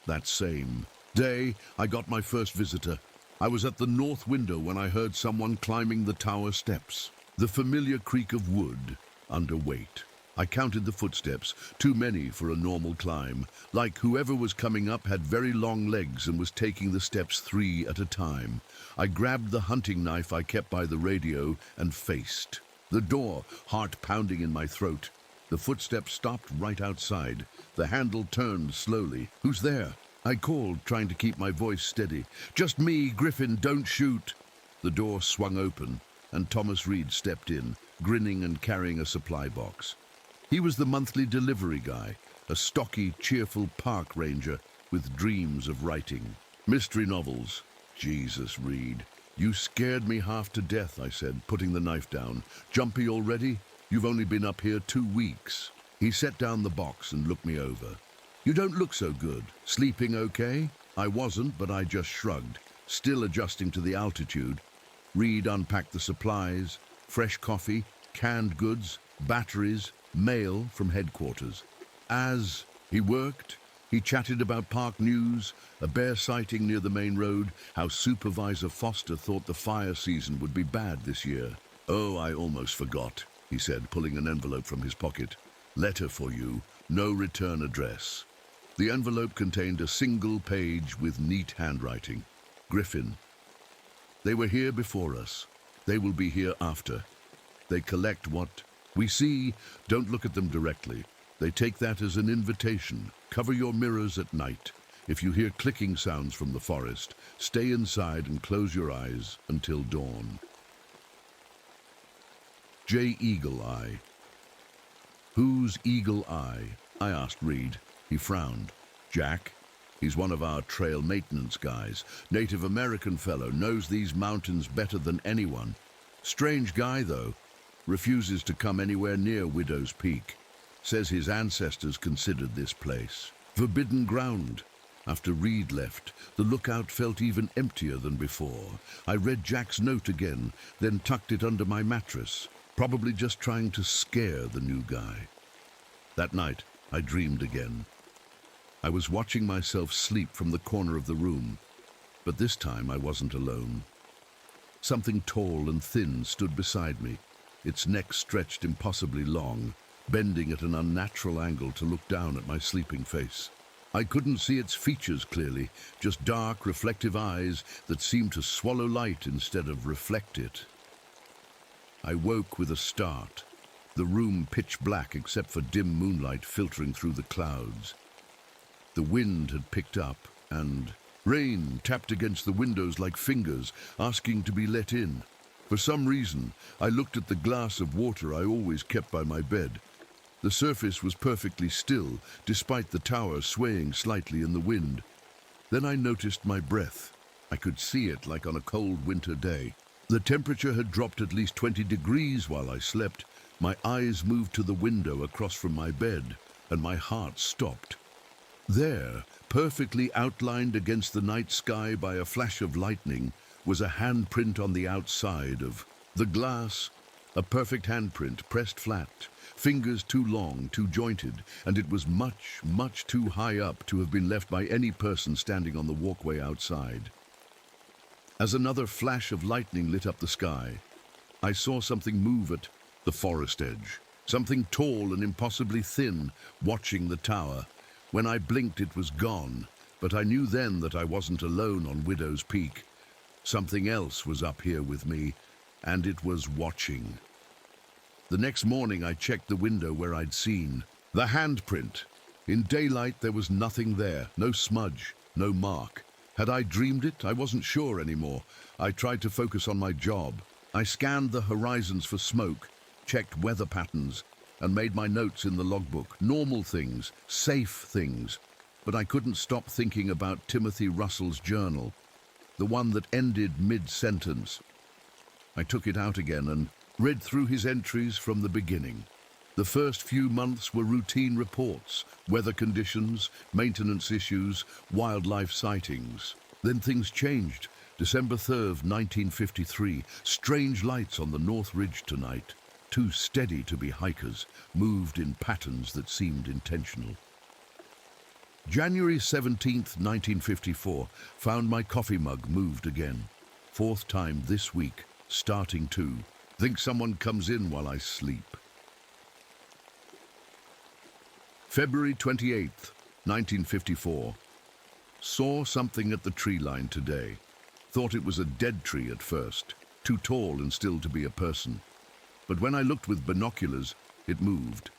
That same day, I got my first visitor. I was at the north window when I heard someone climbing the tower steps. The familiar creak of wood under weight. I counted the footsteps, too many for a normal climb. Like whoever was coming up had very long legs and was taking the steps 3 at a time. I grabbed the hunting knife I kept by the radio and faced the door, heart pounding in my throat. The footsteps stopped right outside. The handle turned slowly. "Who's there?" I called, trying to keep my voice steady. "Just me, Griffin, don't shoot." The door swung open, and Thomas Reed stepped in, grinning and carrying a supply box. He was the monthly delivery guy, a stocky, cheerful park ranger with dreams of writing. Mystery novels. Jesus, Reed. "You scared me half to death," I said, putting the knife down. "Jumpy already? You've only been up here 2 weeks. He set down the box and looked me over. "You don't look so good. Sleeping okay?" I wasn't, but I just shrugged, still adjusting to the altitude. Reed unpacked the supplies, fresh coffee, canned goods, batteries, mail from headquarters. As he worked, he chatted about park news, a bear sighting near the main road, how Supervisor Foster thought the fire season would be bad this year. "Oh, I almost forgot," he said, pulling an envelope from his pocket. "Letter for you, no return address." The envelope contained a single page with neat handwriting. Griffin. "They were here before us. They will be here after. They collect what we see. Don't look at them directly. They take that as an invitation. Cover your mirrors at night. If you hear clicking sounds from the forest, stay inside and close your eyes until dawn." J. Eagle Eye. "Who's Eagle Eye?" I asked Reed. He frowned. "Jack. He's one of our trail maintenance guys. Native American fellow, knows these mountains better than anyone. Strange guy, though. Refuses to come anywhere near Widow's Peak. Says his ancestors considered this place forbidden ground. After Reed left, the lookout felt even emptier than before. I read Jack's note again, then tucked it under my mattress, probably just trying to scare the new guy. That night, I dreamed again. I was watching myself sleep from the corner of the room, but this time I wasn't alone. Something tall and thin stood beside me, its neck stretched impossibly long, bending at an unnatural angle to look down at my sleeping face. I couldn't see its features clearly, just dark, reflective eyes that seemed to swallow light instead of reflect it. I woke with a start, the room pitch black except for dim moonlight filtering through the clouds. The wind had picked up, and rain tapped against the windows like fingers, asking to be let in. For some reason, I looked at the glass of water I always kept by my bed. The surface was perfectly still, despite the tower swaying slightly in the wind. Then I noticed my breath. I could see it like on a cold winter day. The temperature had dropped at least 20 degrees while I slept. My eyes moved to the window across from my bed, and my heart stopped. There, perfectly outlined against the night sky by a flash of lightning, was a handprint on the outside of the glass. A perfect handprint, pressed flat, fingers too long, too jointed, and it was much, much too high up to have been left by any person standing on the walkway outside. As another flash of lightning lit up the sky, I saw something move at the forest edge, something tall and impossibly thin, watching the tower. When I blinked, it was gone, but I knew then that I wasn't alone on Widow's Peak. Something else was up here with me, and it was watching. The next morning, I checked the window where I'd seen the handprint. In daylight, there was nothing there, no smudge, no mark. Had I dreamed it? I wasn't sure anymore. I tried to focus on my job. I scanned the horizons for smoke, checked weather patterns, and made my notes in the logbook. Normal things, safe things. But I couldn't stop thinking about Timothy Russell's journal, the one that ended mid-sentence. I took it out again and read through his entries from the beginning. The first few months were routine reports, weather conditions, maintenance issues, wildlife sightings. Then things changed. December 3rd, 1953, strange lights on the North Ridge tonight. Too steady to be hikers, moved in patterns that seemed intentional. January 17th, 1954, found my coffee mug moved again. Fourth time this week, starting to think someone comes in while I sleep. February 28th, 1954. Saw something at the tree line today. Thought it was a dead tree at first, too tall and still to be a person. But when I looked with binoculars, it moved.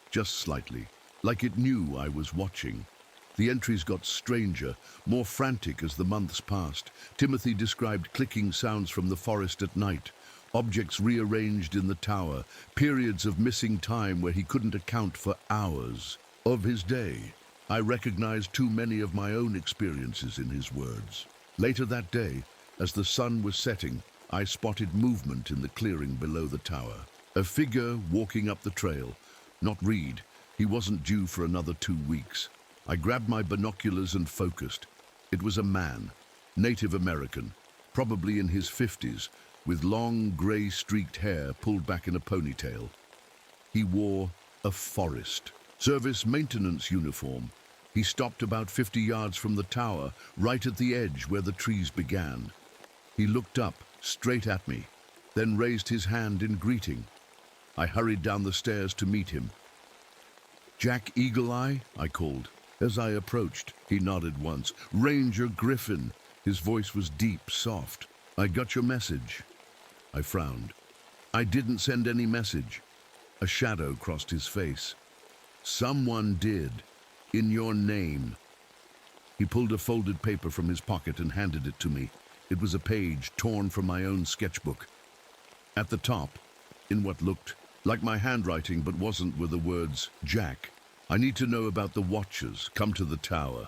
Just slightly, like it knew I was watching. The entries got stranger, more frantic as the months passed. Timothy described clicking sounds from the forest at night, objects rearranged in the tower, periods of missing time where he couldn't account for hours of his day. I recognized too many of my own experiences in his words. Later that day, as the sun was setting, I spotted movement in the clearing below the tower. A figure walking up the trail. Not Reed. He wasn't due for another 2 weeks. I grabbed my binoculars and focused. It was a man, Native American, probably in his 50s, with long, grey-streaked hair pulled back in a ponytail. He wore a Forest Service maintenance uniform. He stopped about 50 yards from the tower, right at the edge where the trees began. He looked up, straight at me, then raised his hand in greeting. I hurried down the stairs to meet him. "Jack Eagle Eye?" I called. As I approached, he nodded once. "Ranger Griffin." His voice was deep, soft. "I got your message." I frowned. "I didn't send any message." A shadow crossed his face. "Someone did. In your name." He pulled a folded paper from his pocket and handed it to me. It was a page torn from my own sketchbook. At the top, in what looked like my handwriting but wasn't, were the words, "Jack, I need to know about the Watchers. Come to the tower."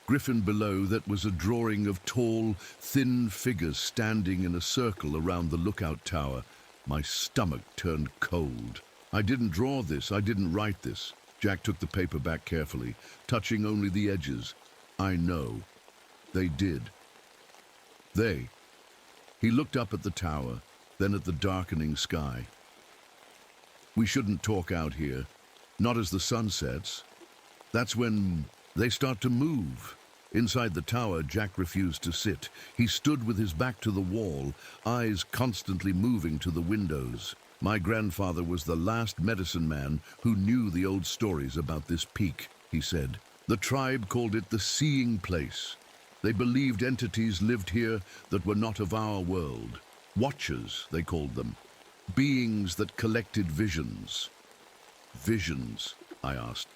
Griffin below that was a drawing of tall, thin figures standing in a circle around the lookout tower. My stomach turned cold. I didn't draw this, I didn't write this. Jack took the paper back carefully, touching only the edges. I know. They did. They. He looked up at the tower, then at the darkening sky. We shouldn't talk out here, not as the sun sets. That's when they start to move. Inside the tower, Jack refused to sit. He stood with his back to the wall, eyes constantly moving to the windows. My grandfather was the last medicine man who knew the old stories about this peak, he said. The tribe called it the seeing place. They believed entities lived here that were not of our world. Watchers, they called them. Beings that collected visions. Visions, I asked.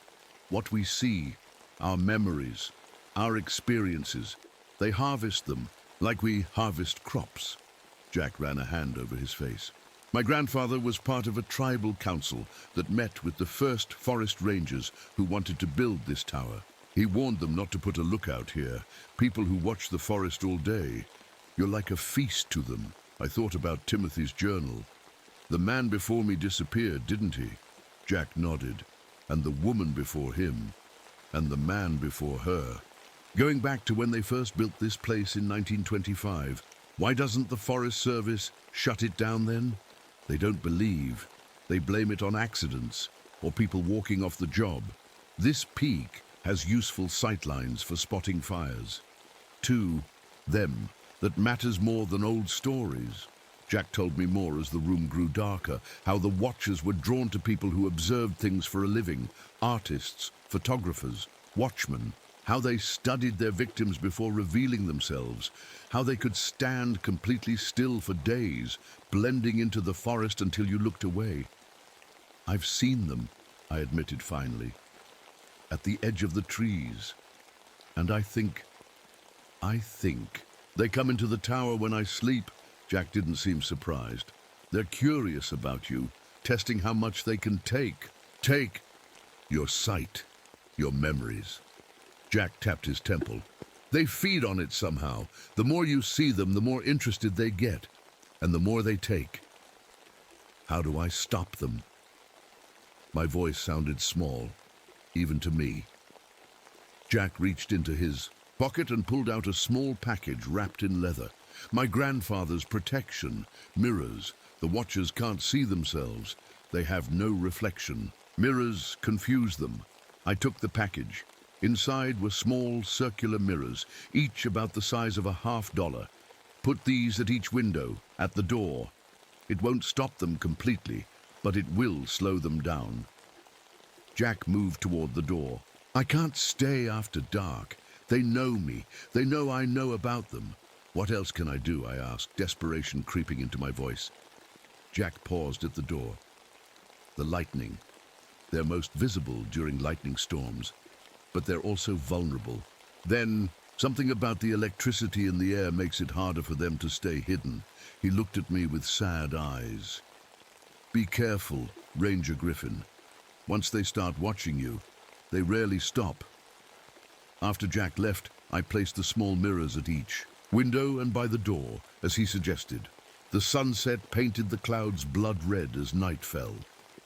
What we see, our memories, our experiences. They harvest them like we harvest crops. Jack ran a hand over his face. My grandfather was part of a tribal council that met with the first forest rangers who wanted to build this tower. He warned them not to put a lookout here. People who watch the forest all day, you're like a feast to them. I thought about Timothy's journal. The man before me disappeared, didn't he? Jack nodded. And the woman before him. And the man before her. Going back to when they first built this place in 1925, why doesn't the Forest Service shut it down then? They don't believe. They blame it on accidents or people walking off the job. This peak has useful sightlines for spotting fires. To them, that matters more than old stories. Jack told me more as the room grew darker, how the watchers were drawn to people who observed things for a living, artists, photographers, watchmen, how they studied their victims before revealing themselves, how they could stand completely still for days, blending into the forest until you looked away. I've seen them, I admitted finally, at the edge of the trees. And I think they come into the tower when I sleep. Jack didn't seem surprised. They're curious about you, testing how much they can take. Take your sight, your memories. Jack tapped his temple. They feed on it somehow. The more you see them, the more interested they get, and the more they take. How do I stop them? My voice sounded small, even to me. Jack reached into his pocket and pulled out a small package wrapped in leather. My grandfather's protection, mirrors. The watchers can't see themselves. They have no reflection. Mirrors confuse them. I took the package. Inside were small circular mirrors, each about the size of $50. Put these at each window, at the door. It won't stop them completely, but it will slow them down. Jack moved toward the door. I can't stay after dark. They know me. They know I know about them. What else can I do? I asked, desperation creeping into my voice. Jack paused at the door. The lightning. They're most visible during lightning storms, but they're also vulnerable. Then, something about the electricity in the air makes it harder for them to stay hidden. He looked at me with sad eyes. Be careful, Ranger Griffin. Once they start watching you, they rarely stop. After Jack left, I placed the small mirrors at each window and by the door, as he suggested. The sunset painted the clouds blood red as night fell.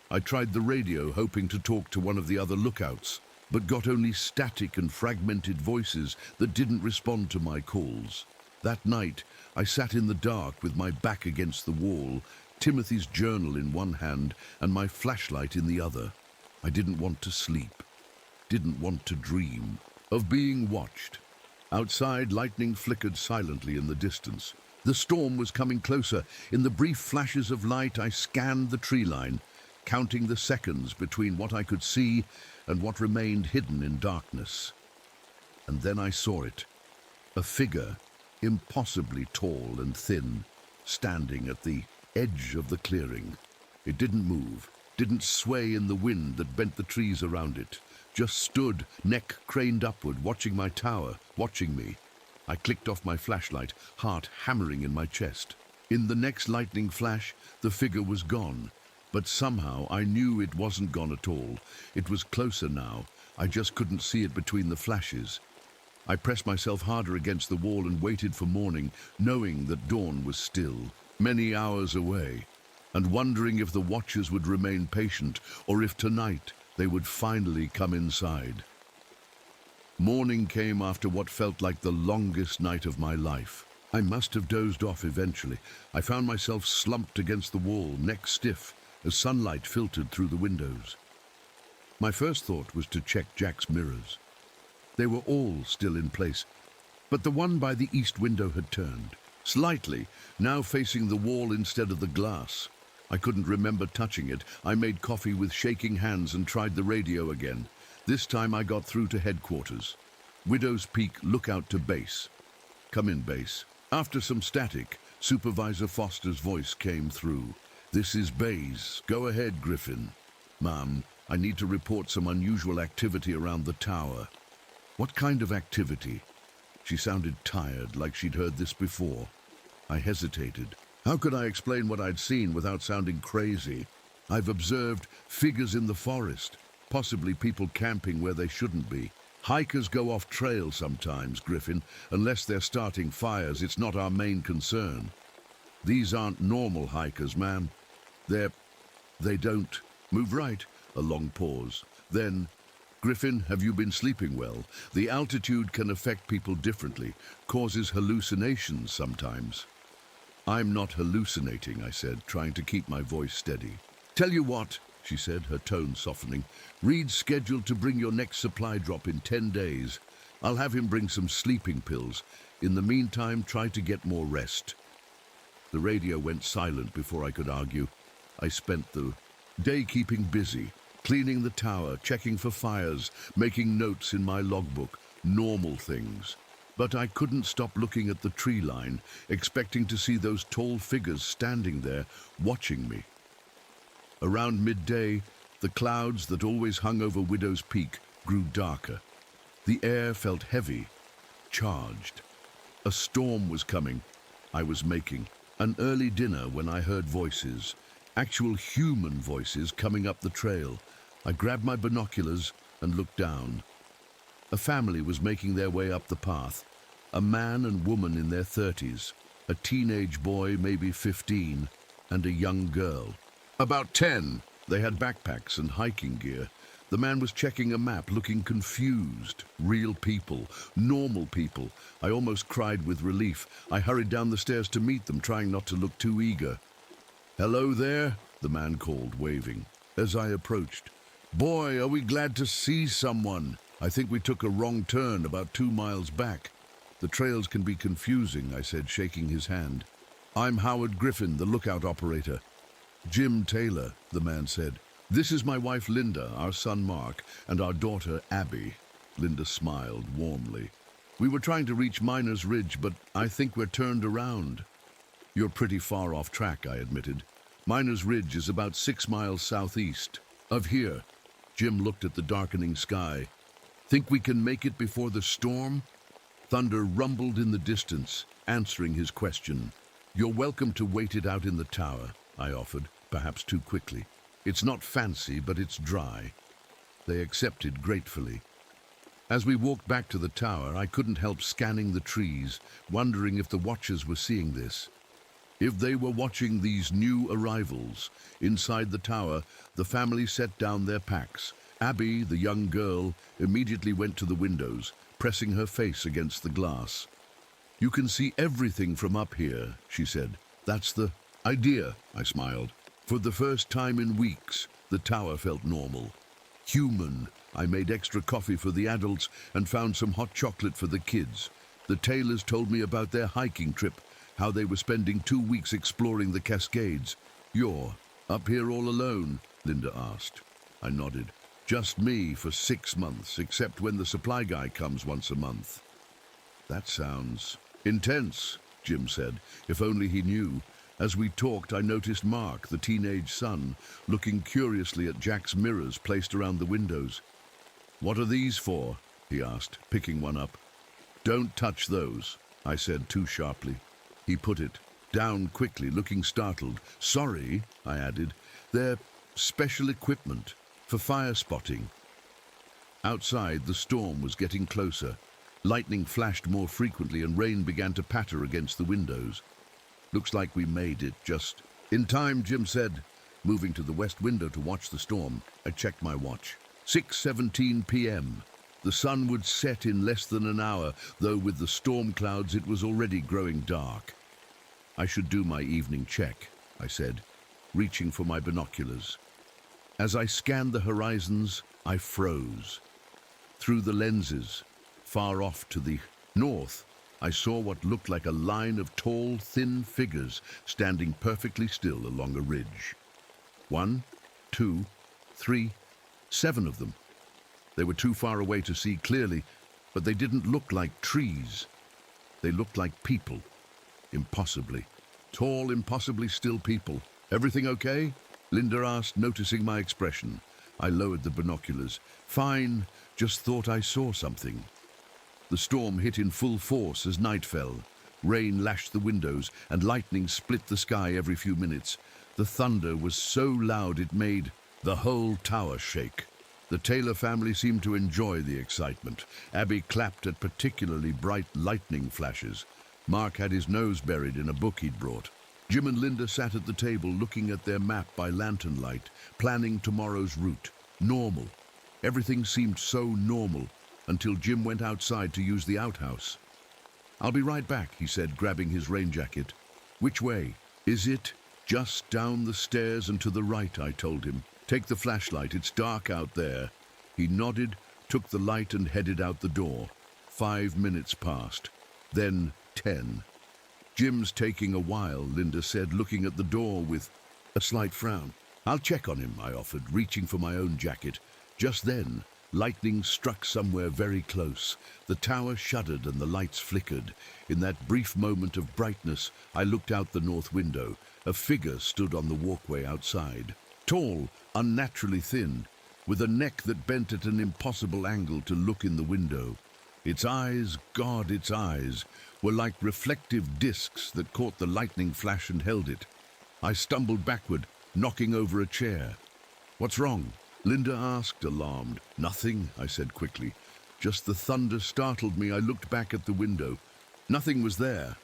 I tried the radio, hoping to talk to one of the other lookouts, but got only static and fragmented voices that didn't respond to my calls. That night, I sat in the dark with my back against the wall, Timothy's journal in one hand and my flashlight in the other. I didn't want to sleep, didn't want to dream of being watched. Outside, lightning flickered silently in the distance. The storm was coming closer. In the brief flashes of light, I scanned the tree line, counting the seconds between what I could see and what remained hidden in darkness. And then I saw it. A figure, impossibly tall and thin, standing at the edge of the clearing. It didn't move, didn't sway in the wind that bent the trees around it. Just stood, neck craned upward, watching my tower, watching me. I clicked off my flashlight, heart hammering in my chest. In the next lightning flash, the figure was gone. But somehow I knew it wasn't gone at all. It was closer now. I just couldn't see it between the flashes. I pressed myself harder against the wall and waited for morning, knowing that dawn was still, many hours away, and wondering if the watchers would remain patient or if tonight They would finally come inside. Morning came after what felt like the longest night of my life. I must have dozed off eventually. I found myself slumped against the wall, neck stiff, as sunlight filtered through the windows. My first thought was to check Jack's mirrors. They were all still in place, but the one by the east window had turned, slightly, now facing the wall instead of the glass. I couldn't remember touching it. I made coffee with shaking hands and tried the radio again. This time I got through to headquarters. Widow's Peak, lookout to base. Come in, base. After some static, Supervisor Foster's voice came through. This is base. Go ahead, Griffin. Ma'am, I need to report some unusual activity around the tower. What kind of activity? She sounded tired, like she'd heard this before. I hesitated. How could I explain what I'd seen without sounding crazy? I've observed figures in the forest, possibly people camping where they shouldn't be. Hikers go off trail sometimes, Griffin. Unless they're starting fires, it's not our main concern. These aren't normal hikers, ma'am. They don't. Move right. A long pause. Then, Griffin, have you been sleeping well? The altitude can affect people differently, causes hallucinations sometimes. I'm not hallucinating, I said, trying to keep my voice steady. Tell you what, she said, her tone softening. Reed's scheduled to bring your next supply drop in 10 days. I'll have him bring some sleeping pills. In the meantime, try to get more rest. The radio went silent before I could argue. I spent the day keeping busy, cleaning the tower, checking for fires, making notes in my logbook, normal things. But I couldn't stop looking at the tree line, expecting to see those tall figures standing there, watching me. Around midday, the clouds that always hung over Widow's Peak grew darker. The air felt heavy, charged. A storm was coming. I was making an early dinner when I heard voices, actual human voices coming up the trail. I grabbed my binoculars and looked down. A family was making their way up the path, a man and woman in their 30s, a teenage boy, maybe 15, and a young girl. About 10. They had backpacks and hiking gear. The man was checking a map, looking confused. Real people, normal people. I almost cried with relief. I hurried down the stairs to meet them, trying not to look too eager. Hello there, the man called, waving. As I approached, boy, are we glad to see someone. I think we took a wrong turn about 2 miles back. The trails can be confusing, I said, shaking his hand. I'm Howard Griffin, the lookout operator. Jim Taylor, the man said. This is my wife Linda, our son Mark, and our daughter Abby. Linda smiled warmly. We were trying to reach Miners Ridge, but I think we're turned around. You're pretty far off track, I admitted. Miners Ridge is about 6 miles southeast of here. Jim looked at the darkening sky. Think we can make it before the storm? Thunder rumbled in the distance, answering his question. You're welcome to wait it out in the tower, I offered, perhaps too quickly. It's not fancy, but it's dry. They accepted gratefully. As we walked back to the tower, I couldn't help scanning the trees, wondering if the watchers were seeing this. If they were watching these new arrivals. Inside the tower, the family set down their packs. Abby, the young girl, immediately went to the windows, pressing her face against the glass. You can see everything from up here, she said. That's the idea, I smiled. For the first time in weeks, the tower felt normal. Human. I made extra coffee for the adults and found some hot chocolate for the kids. The Taylors told me about their hiking trip, how they were spending 2 weeks exploring the Cascades. You're up here all alone? Linda asked. I nodded. Just me for 6 months, except when the supply guy comes once a month. That sounds intense, Jim said. If only he knew. As we talked, I noticed Mark, the teenage son, looking curiously at Jack's mirrors placed around the windows. What are these for? He asked, picking one up. Don't touch those, I said too sharply. He put it down quickly, looking startled. Sorry, I added. They're special equipment for fire spotting. Outside, the storm was getting closer. Lightning flashed more frequently and rain began to patter against the windows. Looks like we made it just in time, Jim said. Moving to the west window to watch the storm, I checked my watch. 6:17 p.m. The sun would set in less than an hour, though with the storm clouds it was already growing dark. I should do my evening check, I said, reaching for my binoculars. As I scanned the horizons, I froze. Through the lenses, far off to the north, I saw what looked like a line of tall, thin figures standing perfectly still along a ridge. 1, 2, 3, 7 of them. They were too far away to see clearly, but they didn't look like trees. They looked like people. Impossibly. Tall, impossibly still people. Everything okay? Linda asked, noticing my expression. I lowered the binoculars. Fine, just thought I saw something. The storm hit in full force as night fell. Rain lashed the windows and lightning split the sky every few minutes. The thunder was so loud it made the whole tower shake. The Taylor family seemed to enjoy the excitement. Abby clapped at particularly bright lightning flashes. Mark had his nose buried in a book he'd brought. Jim and Linda sat at the table looking at their map by lantern light, planning tomorrow's route. Normal. Everything seemed so normal until Jim went outside to use the outhouse. "I'll be right back," he said, grabbing his rain jacket. "Which way?" "Is it?" "Just down the stairs and to the right," I told him. "Take the flashlight, it's dark out there." He nodded, took the light and headed out the door. 5 minutes passed. Then 10. "Jim's taking a while," Linda said, looking at the door with a slight frown. "I'll check on him," I offered, reaching for my own jacket. Just then, lightning struck somewhere very close. The tower shuddered and the lights flickered. In that brief moment of brightness, I looked out the north window. A figure stood on the walkway outside. Tall, unnaturally thin, with a neck that bent at an impossible angle to look in the window. Its eyes, God, its eyes, were like reflective discs that caught the lightning flash and held it. I stumbled backward, knocking over a chair. "What's wrong?" Linda asked, alarmed. "Nothing," I said quickly. "Just the thunder startled me." I looked back at the window. Nothing was there.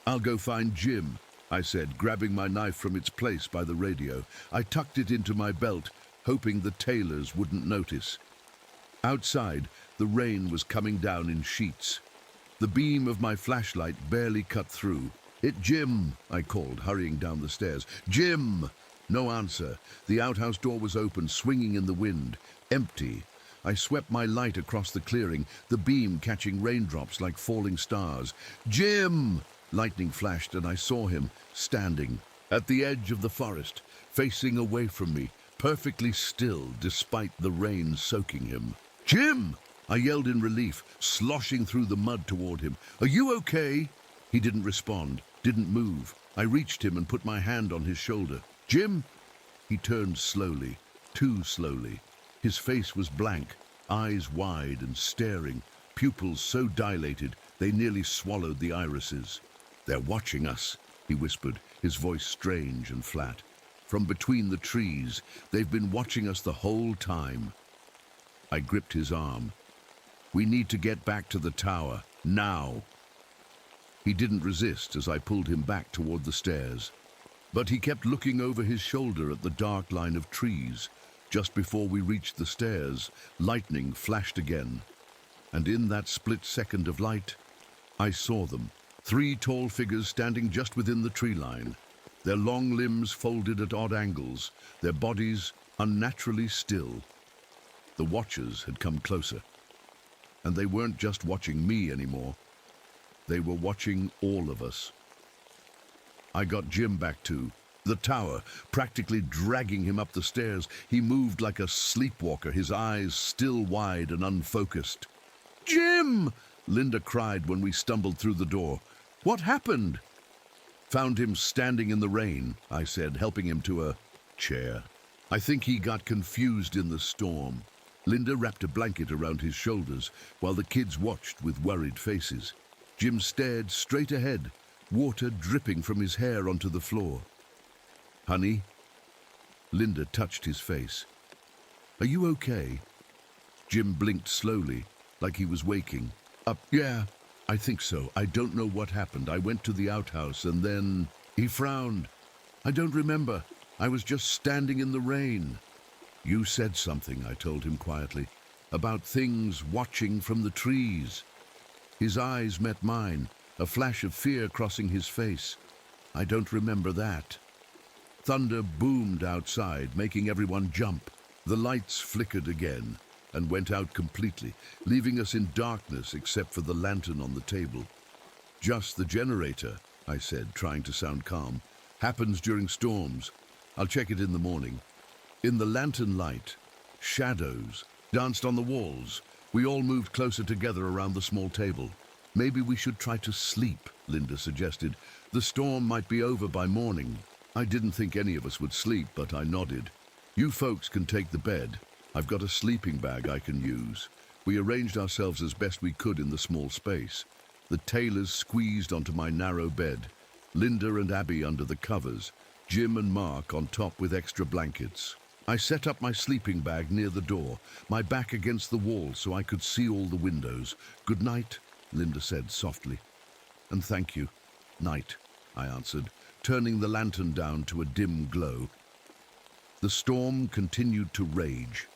"I'll go find Jim," I said, grabbing my knife from its place by the radio. I tucked it into my belt, hoping the Taylors wouldn't notice. Outside, the rain was coming down in sheets. The beam of my flashlight barely cut through. Jim," I called, hurrying down the stairs. "Jim!" No answer. The outhouse door was open, swinging in the wind. Empty. I swept my light across the clearing, the beam catching raindrops like falling stars. "Jim!" Lightning flashed, and I saw him, standing at the edge of the forest, facing away from me, perfectly still despite the rain soaking him. "Jim!" I yelled in relief, sloshing through the mud toward him. "Are you okay?" He didn't respond, didn't move. I reached him and put my hand on his shoulder. "Jim?" He turned slowly, too slowly. His face was blank, eyes wide and staring, pupils so dilated they nearly swallowed the irises. "They're watching us," he whispered, his voice strange and flat. "From between the trees. They've been watching us the whole time." I gripped his arm. "We need to get back to the tower, now." He didn't resist as I pulled him back toward the stairs. But he kept looking over his shoulder at the dark line of trees. Just before we reached the stairs, lightning flashed again. And in that split second of light, I saw them. 3 tall figures standing just within the tree line. Their long limbs folded at odd angles, their bodies unnaturally still. The watchers had come closer. And they weren't just watching me anymore. They were watching all of us. I got Jim back to the tower, practically dragging him up the stairs. He moved like a sleepwalker, his eyes still wide and unfocused. "Jim!" Linda cried when we stumbled through the door. "What happened?" "Found him standing in the rain," I said, helping him to a chair. "I think he got confused in the storm." Linda wrapped a blanket around his shoulders while the kids watched with worried faces. Jim stared straight ahead, water dripping from his hair onto the floor. "Honey?" Linda touched his face. "Are you okay?" Jim blinked slowly, like he was waking. Yeah, I think so. I don't know what happened. I went to the outhouse and then..." He frowned. "I don't remember. I was just standing in the rain." You said something, I told him quietly, about things watching from the trees. His eyes met mine, a flash of fear crossing his face. I don't remember that. Thunder boomed outside, making everyone jump. The lights flickered again and went out completely, leaving us in darkness except for the lantern on the table. Just the generator, I said, trying to sound calm. Happens during storms. I'll check it in the morning. In the lantern light, shadows danced on the walls. We all moved closer together around the small table. Maybe we should try to sleep, Linda suggested. The storm might be over by morning. I didn't think any of us would sleep, but I nodded. You folks can take the bed. I've got a sleeping bag I can use. We arranged ourselves as best we could in the small space. The tailors squeezed onto my narrow bed. Linda and Abby under the covers. Jim and Mark on top with extra blankets. I set up my sleeping bag near the door, my back against the wall so I could see all the windows. Good night, Linda said softly. And thank you. Night, I answered, turning the lantern down to a dim glow. The storm continued to rage.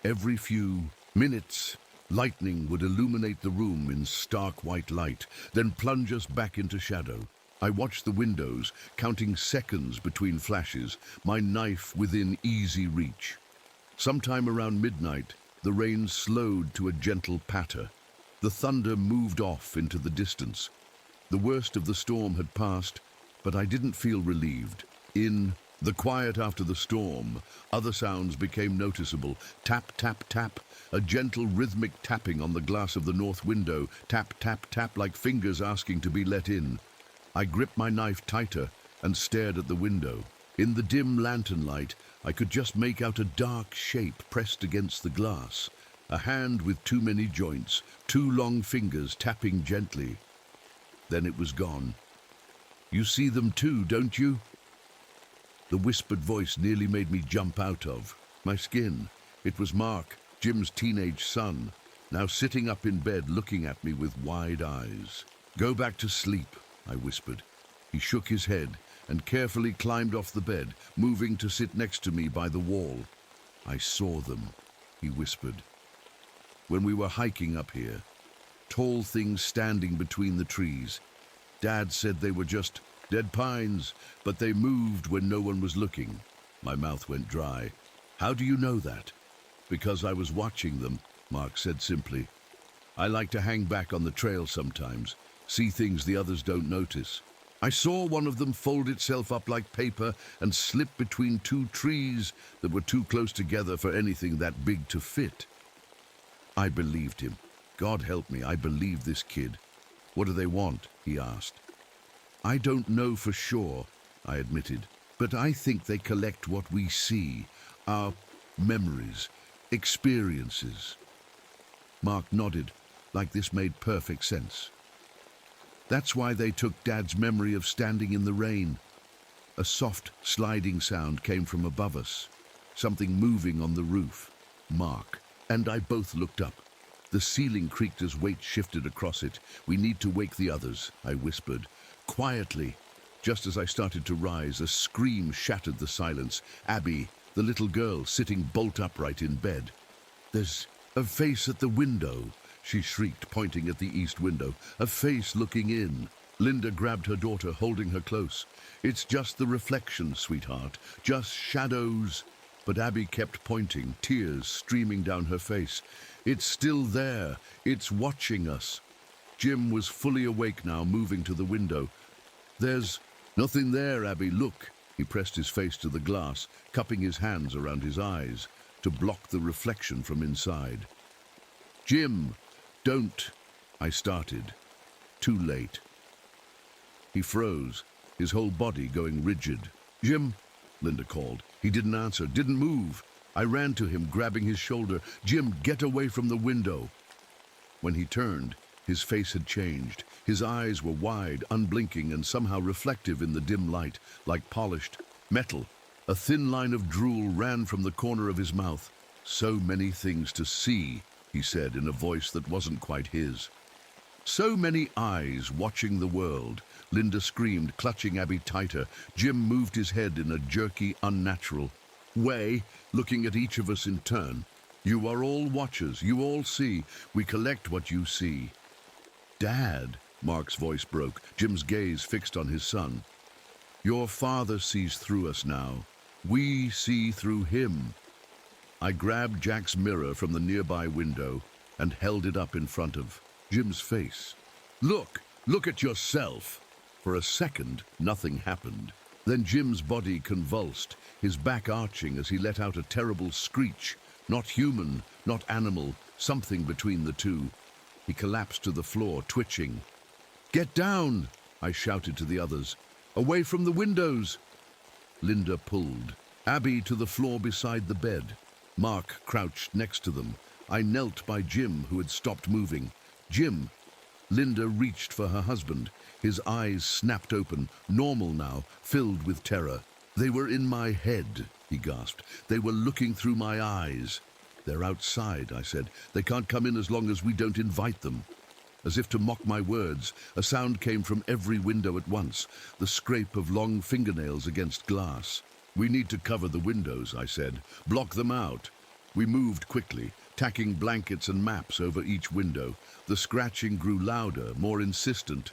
Every few minutes, lightning would illuminate the room in stark white light, then plunge us back into shadow. I watched the windows, counting seconds between flashes, my knife within easy reach. Sometime around midnight, the rain slowed to a gentle patter. The thunder moved off into the distance. The worst of the storm had passed, but I didn't feel relieved. In the quiet after the storm, other sounds became noticeable. Tap, tap, tap, a gentle rhythmic tapping on the glass of the north window. Tap, tap, tap, like fingers asking to be let in. I gripped my knife tighter and stared at the window. In the dim lantern light, I could just make out a dark shape pressed against the glass. A hand with too many joints, two long fingers tapping gently. Then it was gone. You see them too, don't you? The whispered voice nearly made me jump out of my skin. It was Mark, Jim's teenage son, now sitting up in bed looking at me with wide eyes. Go back to sleep, I whispered. He shook his head and carefully climbed off the bed, moving to sit next to me by the wall. I saw them, he whispered. When we were hiking up here, tall things standing between the trees. Dad said they were just dead pines, but they moved when no one was looking. My mouth went dry. How do you know that? Because I was watching them, Mark said simply. I like to hang back on the trail sometimes, see things the others don't notice. I saw one of them fold itself up like paper and slip between two trees that were too close together for anything that big to fit. I believed him. God help me, I believe this kid. What do they want? He asked. I don't know for sure, I admitted, but I think they collect what we see, our memories, experiences. Mark nodded, like this made perfect sense. That's why they took Dad's memory of standing in the rain. A soft, sliding sound came from above us, something moving on the roof. Mark and I both looked up. The ceiling creaked as weight shifted across it. We need to wake the others, I whispered. Quietly. Just as I started to rise, a scream shattered the silence. Abby, the little girl, sitting bolt upright in bed. There's a face at the window, she shrieked, pointing at the east window. A face looking in. Linda grabbed her daughter, holding her close. It's just the reflection, sweetheart. Just shadows. But Abby kept pointing, tears streaming down her face. It's still there. It's watching us. Jim was fully awake now, moving to the window. There's nothing there, Abby. Look. He pressed his face to the glass, cupping his hands around his eyes to block the reflection from inside. Jim, don't, I started. Too late. He froze, his whole body going rigid. Jim, Linda called. He didn't answer, didn't move. I ran to him, grabbing his shoulder. Jim, get away from the window. When he turned, his face had changed. His eyes were wide, unblinking, and somehow reflective in the dim light, like polished metal. A thin line of drool ran from the corner of his mouth. So many things to see, he said in a voice that wasn't quite his. So many eyes watching the world. Linda screamed, clutching Abby tighter. Jim moved his head in a jerky, unnatural way, looking at each of us in turn. You are all watchers, you all see. We collect what you see. Dad, Mark's voice broke, Jim's gaze fixed on his son. Your father sees through us now. We see through him. I grabbed Jack's mirror from the nearby window and held it up in front of Jim's face. Look at yourself. For a second, nothing happened. Then Jim's body convulsed, his back arching as he let out a terrible screech. Not human, not animal, something between the two. He collapsed to the floor, twitching. Get down, I shouted to the others. Away from the windows. Linda pulled Abby to the floor beside the bed. Mark crouched next to them. I knelt by Jim, who had stopped moving. Jim. Linda reached for her husband. His eyes snapped open, normal now, filled with terror. They were in my head, he gasped. They were looking through my eyes. They're outside, I said. They can't come in as long as we don't invite them. As if to mock my words, a sound came from every window at once, the scrape of long fingernails against glass. We need to cover the windows, I said. Block them out. We moved quickly, tacking blankets and maps over each window. The scratching grew louder, more insistent.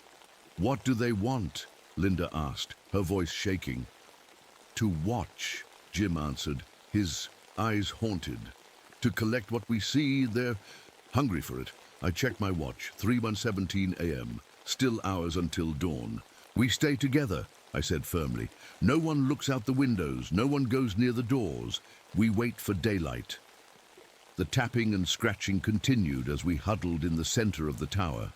What do they want? Linda asked, her voice shaking. To watch, Jim answered, his eyes haunted. To collect what we see, they're hungry for it. I checked my watch, 3:17 a.m., still hours until dawn. We stay together, I said firmly. No one looks out the windows, no one goes near the doors. We wait for daylight. The tapping and scratching continued as we huddled in the center of the tower.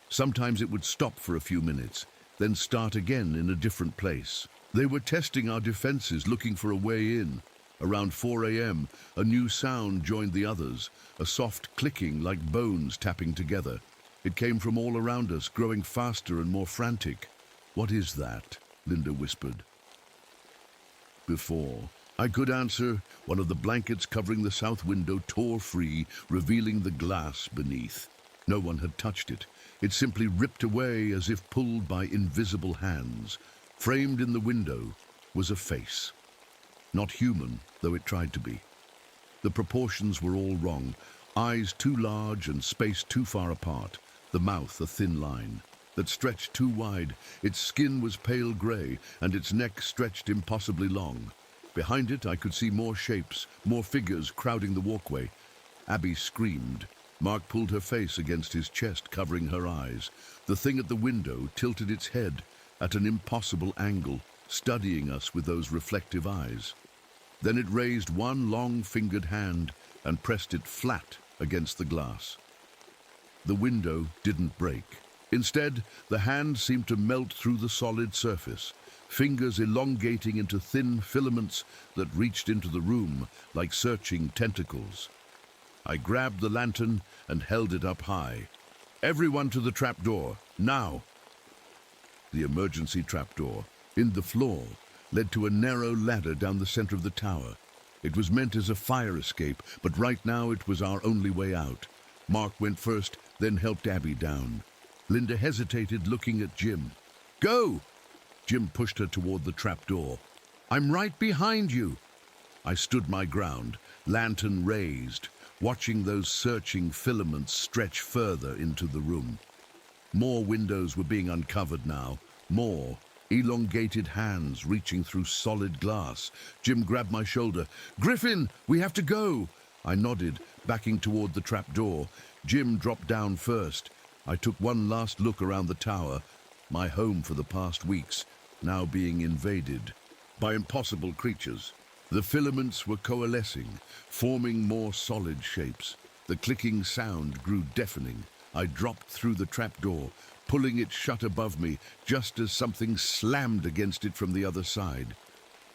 Sometimes it would stop for a few minutes, then start again in a different place. They were testing our defenses, looking for a way in. Around 4 a.m., a new sound joined the others, a soft clicking like bones tapping together. It came from all around us, growing faster and more frantic. What is that? Linda whispered. Before I could answer, one of the blankets covering the south window tore free, revealing the glass beneath. No one had touched it. It simply ripped away as if pulled by invisible hands. Framed in the window was a face. Not human, though it tried to be. The proportions were all wrong. Eyes too large and spaced too far apart. The mouth a thin line that stretched too wide. Its skin was pale grey, and its neck stretched impossibly long. Behind it I could see more shapes, more figures crowding the walkway. Abby screamed. Mark pulled her face against his chest, covering her eyes. The thing at the window tilted its head at an impossible angle, studying us with those reflective eyes. Then it raised one long-fingered hand and pressed it flat against the glass. The window didn't break. Instead, the hand seemed to melt through the solid surface, fingers elongating into thin filaments that reached into the room like searching tentacles. I grabbed the lantern and held it up high. Everyone to the trapdoor, now! The emergency trapdoor, in the floor, led to a narrow ladder down the center of the tower. It was meant as a fire escape, but right now it was our only way out. Mark went first, then helped Abby down. Linda hesitated, looking at Jim. Go! Jim pushed her toward the trapdoor. I'm right behind you. I stood my ground, lantern raised, watching those searching filaments stretch further into the room. More windows were being uncovered now, more. Elongated hands reaching through solid glass. Jim grabbed my shoulder. Griffin, we have to go! I nodded, backing toward the trapdoor. Jim dropped down first. I took one last look around the tower, my home for the past weeks, now being invaded by impossible creatures. The filaments were coalescing, forming more solid shapes. The clicking sound grew deafening. I dropped through the trapdoor, pulling it shut above me, just as something slammed against it from the other side.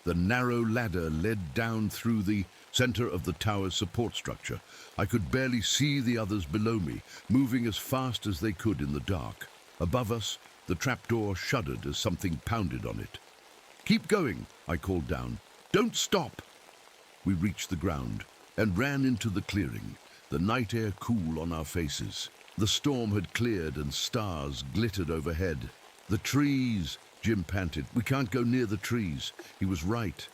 The narrow ladder led down through the center of the tower's support structure. I could barely see the others below me, moving as fast as they could in the dark. Above us, the trapdoor shuddered as something pounded on it. Keep going, I called down. Don't stop! We reached the ground and ran into the clearing, the night air cool on our faces. The storm had cleared and stars glittered overhead. The trees, Jim panted. We can't go near the trees. He was right.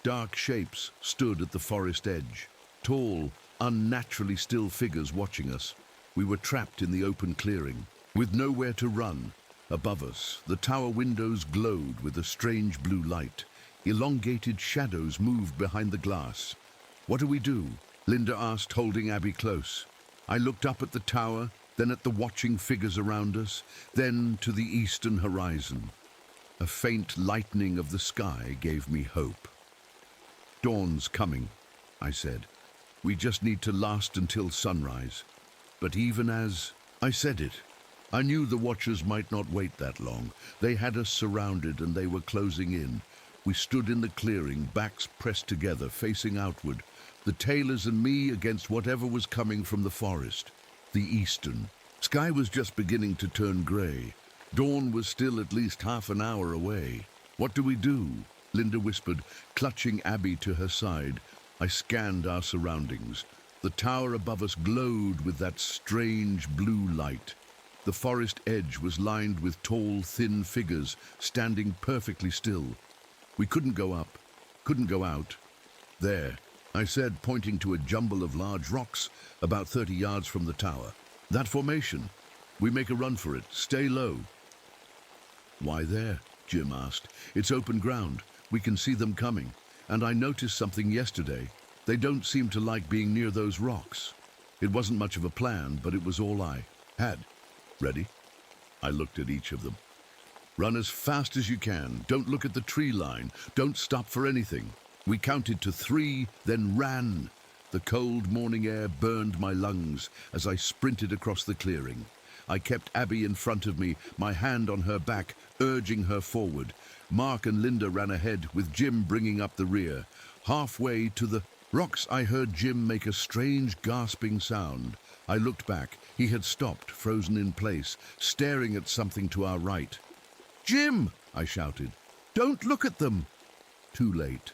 dark shapes stood at the forest edge. Tall, unnaturally still figures watching us. We were trapped in the open clearing, with nowhere to run. Above us, the tower windows glowed with a strange blue light. Elongated shadows moved behind the glass. "What do we do?" Linda asked, holding Abby close. I looked up at the tower, then at the watching figures around us, then to the eastern horizon. A faint lightening of the sky gave me hope. "Dawn's coming," I said. "We just need to last until sunrise." But even as I said it, I knew the watchers might not wait that long. They had us surrounded and they were closing in. We stood in the clearing, backs pressed together, facing outward, the tailors and me against whatever was coming from the forest. The eastern sky was just beginning to turn grey. Dawn was still at least half an hour away. "What do we do?" Linda whispered, clutching Abby to her side. I scanned our surroundings. The tower above us glowed with that strange blue light. The forest edge was lined with tall, thin figures standing perfectly still. We couldn't go up, couldn't go out. "There," I said, pointing to a jumble of large rocks about 30 yards from the tower. "That formation. We make a run for it. Stay low." "Why there?" Jim asked. "It's open ground. We can see them coming. And I noticed something yesterday. They don't seem to like being near those rocks." It wasn't much of a plan, but it was all I had. "Ready?" I looked at each of them. "Run as fast as you can. Don't look at the tree line. Don't stop for anything." We counted to 3, then ran. The cold morning air burned my lungs as I sprinted across the clearing. I kept Abby in front of me, my hand on her back, urging her forward. Mark and Linda ran ahead, with Jim bringing up the rear. Halfway to the rocks, I heard Jim make a strange gasping sound. I looked back. He had stopped, frozen in place, staring at something to our right. "Jim!" I shouted. "Don't look at them!" Too late.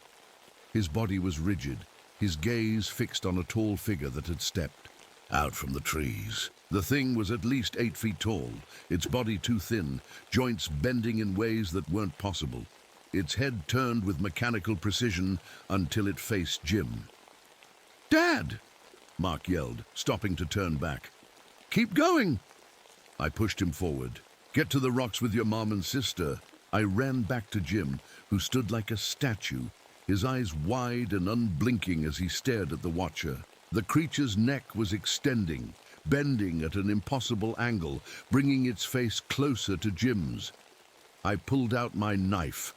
His body was rigid, his gaze fixed on a tall figure that had stepped out from the trees. The thing was at least 8 feet tall, its body too thin, joints bending in ways that weren't possible. Its head turned with mechanical precision until it faced Jim. "Dad!" Mark yelled, stopping to turn back. "Keep going!" I pushed him forward. "Get to the rocks with your mom and sister." I ran back to Jim, who stood like a statue, his eyes wide and unblinking as he stared at the watcher. The creature's neck was extending, bending at an impossible angle, bringing its face closer to Jim's. I pulled out my knife.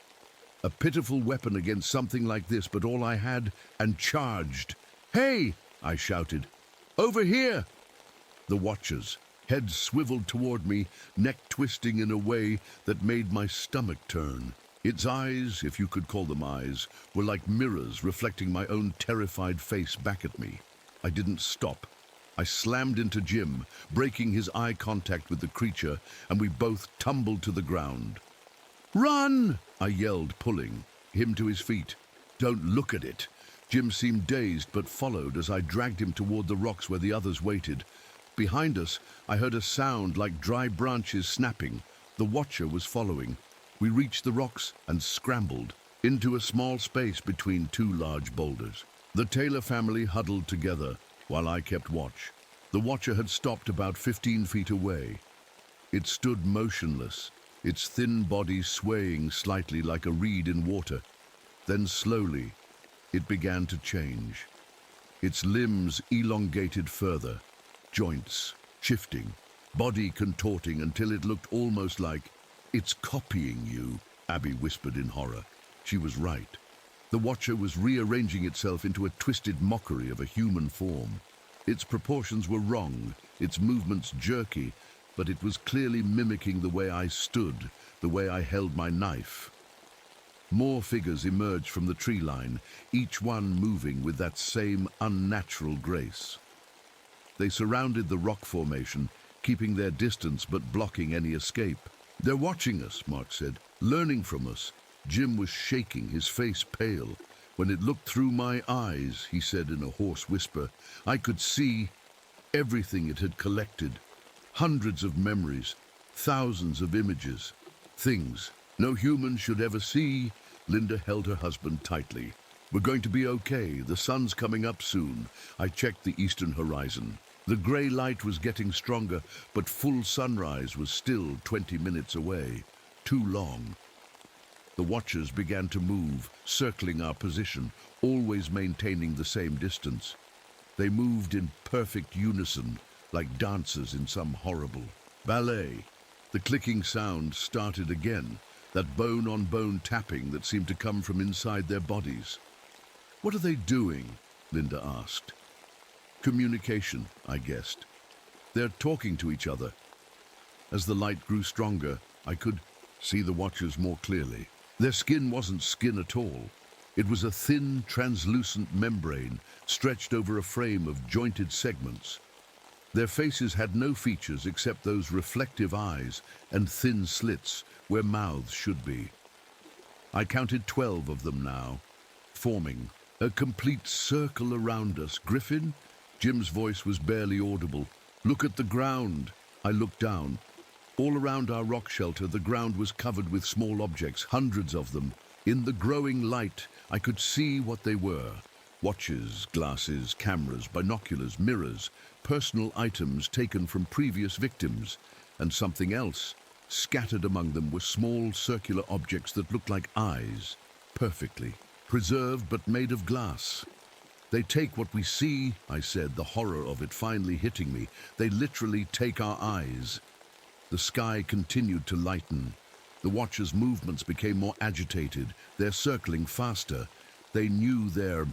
A pitiful weapon against something like this, but all I had, and charged. "Hey!" I shouted. "Over here!" The watchers, heads swiveled toward me, neck twisting in a way that made my stomach turn. Its eyes, if you could call them eyes, were like mirrors reflecting my own terrified face back at me. I didn't stop. I slammed into Jim, breaking his eye contact with the creature, and we both tumbled to the ground. "Run!" I yelled, pulling him to his feet. "Don't look at it." Jim seemed dazed, but followed as I dragged him toward the rocks where the others waited. Behind us, I heard a sound like dry branches snapping. The watcher was following. We reached the rocks and scrambled into a small space between 2 large boulders. The Taylor family huddled together while I kept watch. The watcher had stopped about 15 feet away. It stood motionless, its thin body swaying slightly like a reed in water. Then slowly, it began to change. Its limbs elongated further, joints shifting, body contorting until it looked almost like, "It's copying you," Abby whispered in horror. She was right. The watcher was rearranging itself into a twisted mockery of a human form. Its proportions were wrong, its movements jerky, but it was clearly mimicking the way I stood, the way I held my knife. More figures emerged from the tree line, each one moving with that same unnatural grace. They surrounded the rock formation, keeping their distance but blocking any escape. "They're watching us," Mark said, "learning from us." Jim was shaking, his face pale. "When it looked through my eyes," he said in a hoarse whisper, "I could see everything it had collected. Hundreds of memories, thousands of images, things no human should ever see." Linda held her husband tightly. We're going to be okay. The sun's coming up soon. I checked the eastern horizon. The grey light was getting stronger, but full sunrise was still 20 minutes away. Too long. The watchers began to move, circling our position, always maintaining the same distance. They moved in perfect unison, like dancers in some horrible ballet. The clicking sound started again, that bone-on-bone tapping that seemed to come from inside their bodies. "What are they doing?" Linda asked. "Communication," I guessed. "They're talking to each other." As the light grew stronger, I could see the watchers more clearly. Their skin wasn't skin at all. It was a thin, translucent membrane stretched over a frame of jointed segments. Their faces had no features except those reflective eyes and thin slits where mouths should be. I counted 12 of them now, forming a complete circle around us. "Griffin?" Jim's voice was barely audible. "Look at the ground." I looked down. All around our rock shelter, the ground was covered with small objects, hundreds of them. In the growing light, I could see what they were. Watches, glasses, cameras, binoculars, mirrors, personal items taken from previous victims, and something else. Scattered among them were small circular objects that looked like eyes, perfectly preserved but made of glass. "They take what we see," I said, the horror of it finally hitting me. "They literally take our eyes." The sky continued to lighten. The watchers' movements became more agitated, their circling faster. They knew their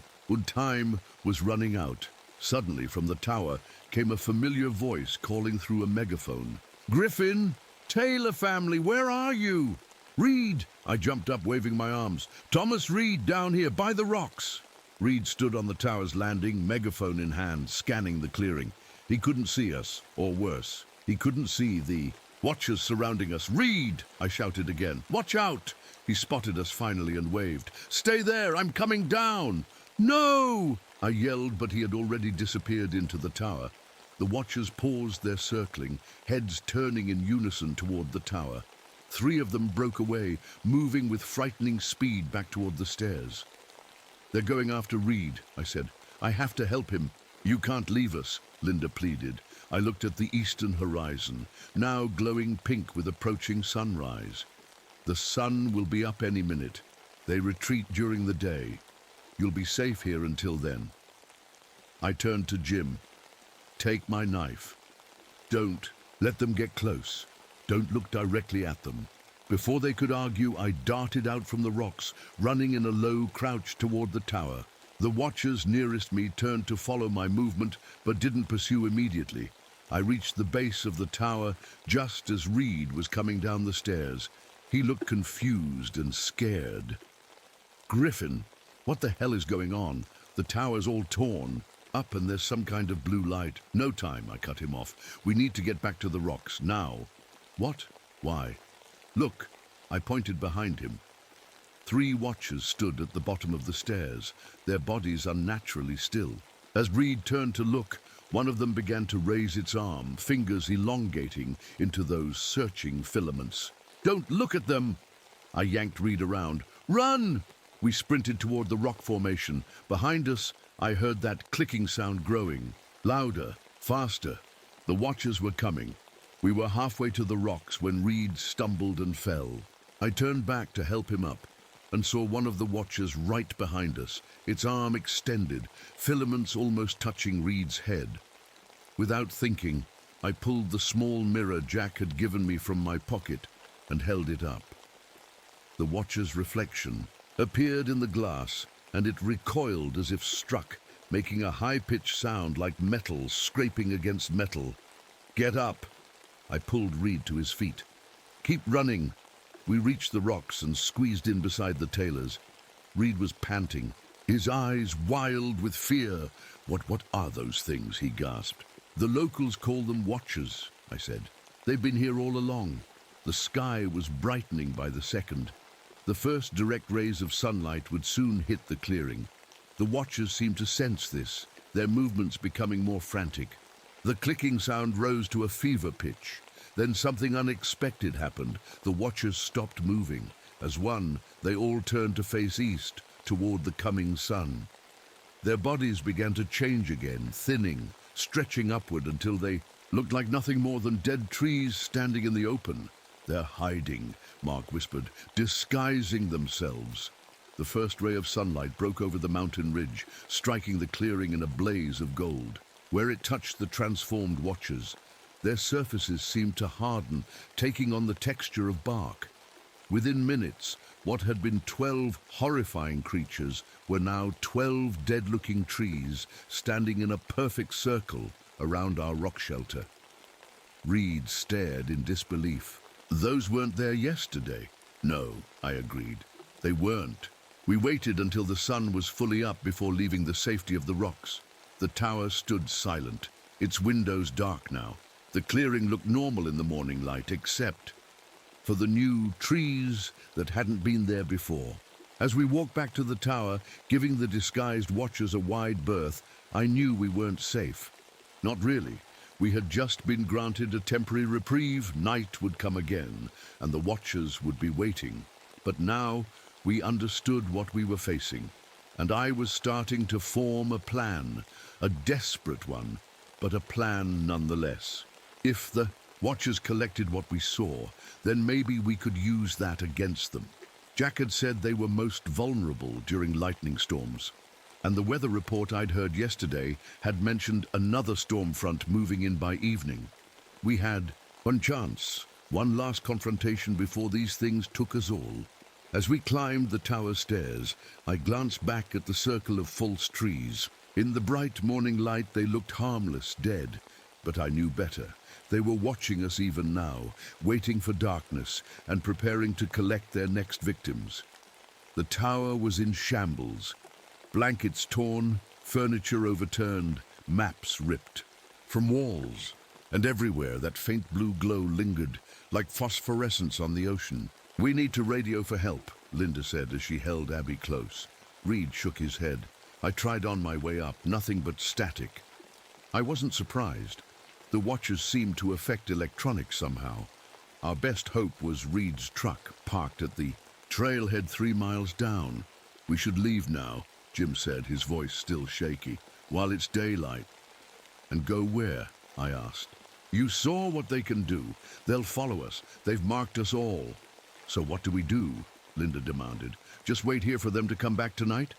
time was running out. Suddenly, from the tower, came a familiar voice calling through a megaphone. "Griffin! Taylor family, where are you?" "Reed!" I jumped up, waving my arms. "Thomas Reed, down here, by the rocks!" Reed stood on the tower's landing, megaphone in hand, scanning the clearing. He couldn't see us, or worse, he couldn't see the watchers surrounding us. "Reed!" I shouted again. "Watch out!" He spotted us finally and waved. "Stay there, I'm coming down!" "No!" I yelled, but he had already disappeared into the tower. The watchers paused their circling, heads turning in unison toward the tower. 3 of them broke away, moving with frightening speed back toward the stairs. "They're going after Reed," I said. "I have to help him." "You can't leave us," Linda pleaded. I looked at the eastern horizon, now glowing pink with approaching sunrise. "The sun will be up any minute. They retreat during the day. You'll be safe here until then." I turned to Jim. "Take my knife. Don't let them get close. Don't look directly at them." Before they could argue, I darted out from the rocks, running in a low crouch toward the tower. The watchers nearest me turned to follow my movement, but didn't pursue immediately. I reached the base of the tower just as Reed was coming down the stairs. He looked confused and scared. "Griffin, what the hell is going on? The tower's all torn up and there's some kind of blue light." "No time," I cut him off. "We need to get back to the rocks, now." "What? Why?" "Look." I pointed behind him. 3 watchers stood at the bottom of the stairs, their bodies unnaturally still. As Reed turned to look, one of them began to raise its arm, fingers elongating into those searching filaments. "Don't look at them!" I yanked Reed around. "Run!" We sprinted toward the rock formation. Behind us, I heard that clicking sound growing. Louder, faster. The watchers were coming. We were halfway to the rocks when Reed stumbled and fell. I turned back to help him up and saw one of the watchers right behind us, its arm extended, filaments almost touching Reed's head. Without thinking, I pulled the small mirror Jack had given me from my pocket and held it up. The watcher's reflection appeared in the glass, and it recoiled as if struck, making a high-pitched sound like metal scraping against metal. "Get up!" I pulled Reed to his feet. "Keep running!" We reached the rocks and squeezed in beside the Taylors. Reed was panting, his eyes wild with fear. What are those things?" he gasped. "The locals call them watchers," I said. "They've been here all along." The sky was brightening by the second. The first direct rays of sunlight would soon hit the clearing. The watchers seemed to sense this, their movements becoming more frantic. The clicking sound rose to a fever pitch. Then something unexpected happened. The watchers stopped moving. As one, they all turned to face east, toward the coming sun. Their bodies began to change again, thinning, stretching upward until they looked like nothing more than dead trees standing in the open. "They're hiding," Mark whispered, "disguising themselves." The first ray of sunlight broke over the mountain ridge, striking the clearing in a blaze of gold. Where it touched the transformed watchers, their surfaces seemed to harden, taking on the texture of bark. Within minutes, what had been 12 horrifying creatures were now 12 dead-looking trees standing in a perfect circle around our rock shelter. Reed stared in disbelief. "Those weren't there yesterday." "No," I agreed. "They weren't." We waited until the sun was fully up before leaving the safety of the rocks. The tower stood silent, its windows dark now. The clearing looked normal in the morning light, except for the new trees that hadn't been there before. As we walked back to the tower, giving the disguised watchers a wide berth, I knew we weren't safe. Not really. We had just been granted a temporary reprieve. Night would come again, and the watchers would be waiting. But now we understood what we were facing, and I was starting to form a plan, a desperate one, but a plan nonetheless. If the watchers collected what we saw, then maybe we could use that against them. Jack had said they were most vulnerable during lightning storms, and the weather report I'd heard yesterday had mentioned another storm front moving in by evening. We had one chance, one last confrontation before these things took us all. As we climbed the tower stairs, I glanced back at the circle of false trees. In the bright morning light, they looked harmless, dead, but I knew better. They were watching us even now, waiting for darkness and preparing to collect their next victims. The tower was in shambles. Blankets torn, furniture overturned, maps ripped. From walls and everywhere, that faint blue glow lingered, like phosphorescence on the ocean. "We need to radio for help," Linda said as she held Abby close. Reed shook his head. I tried on my way up, nothing but static. I wasn't surprised. The watchers seemed to affect electronics somehow. Our best hope was Reed's truck, parked at the trailhead 3 miles down. "We should leave now," Jim said, his voice still shaky, "while it's daylight." "And go where?" I asked. "You saw what they can do. They'll follow us. They've marked us all." "So what do we do?" Linda demanded. "Just wait here for them to come back tonight?"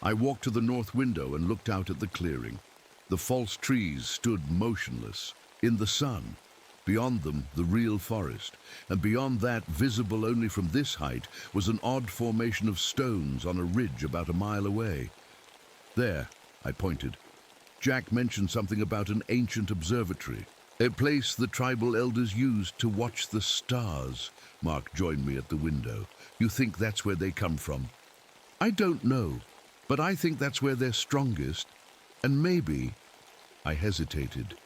I walked to the north window and looked out at the clearing. The false trees stood motionless, in the sun. Beyond them, the real forest. And beyond that, visible only from this height, was an odd formation of stones on a ridge about a mile away. "There," I pointed. Jack mentioned something about an ancient observatory, a place the tribal elders used to watch the stars. Mark joined me at the window. "You think that's where they come from?" "I don't know, but I think that's where they're strongest. And maybe," I hesitated,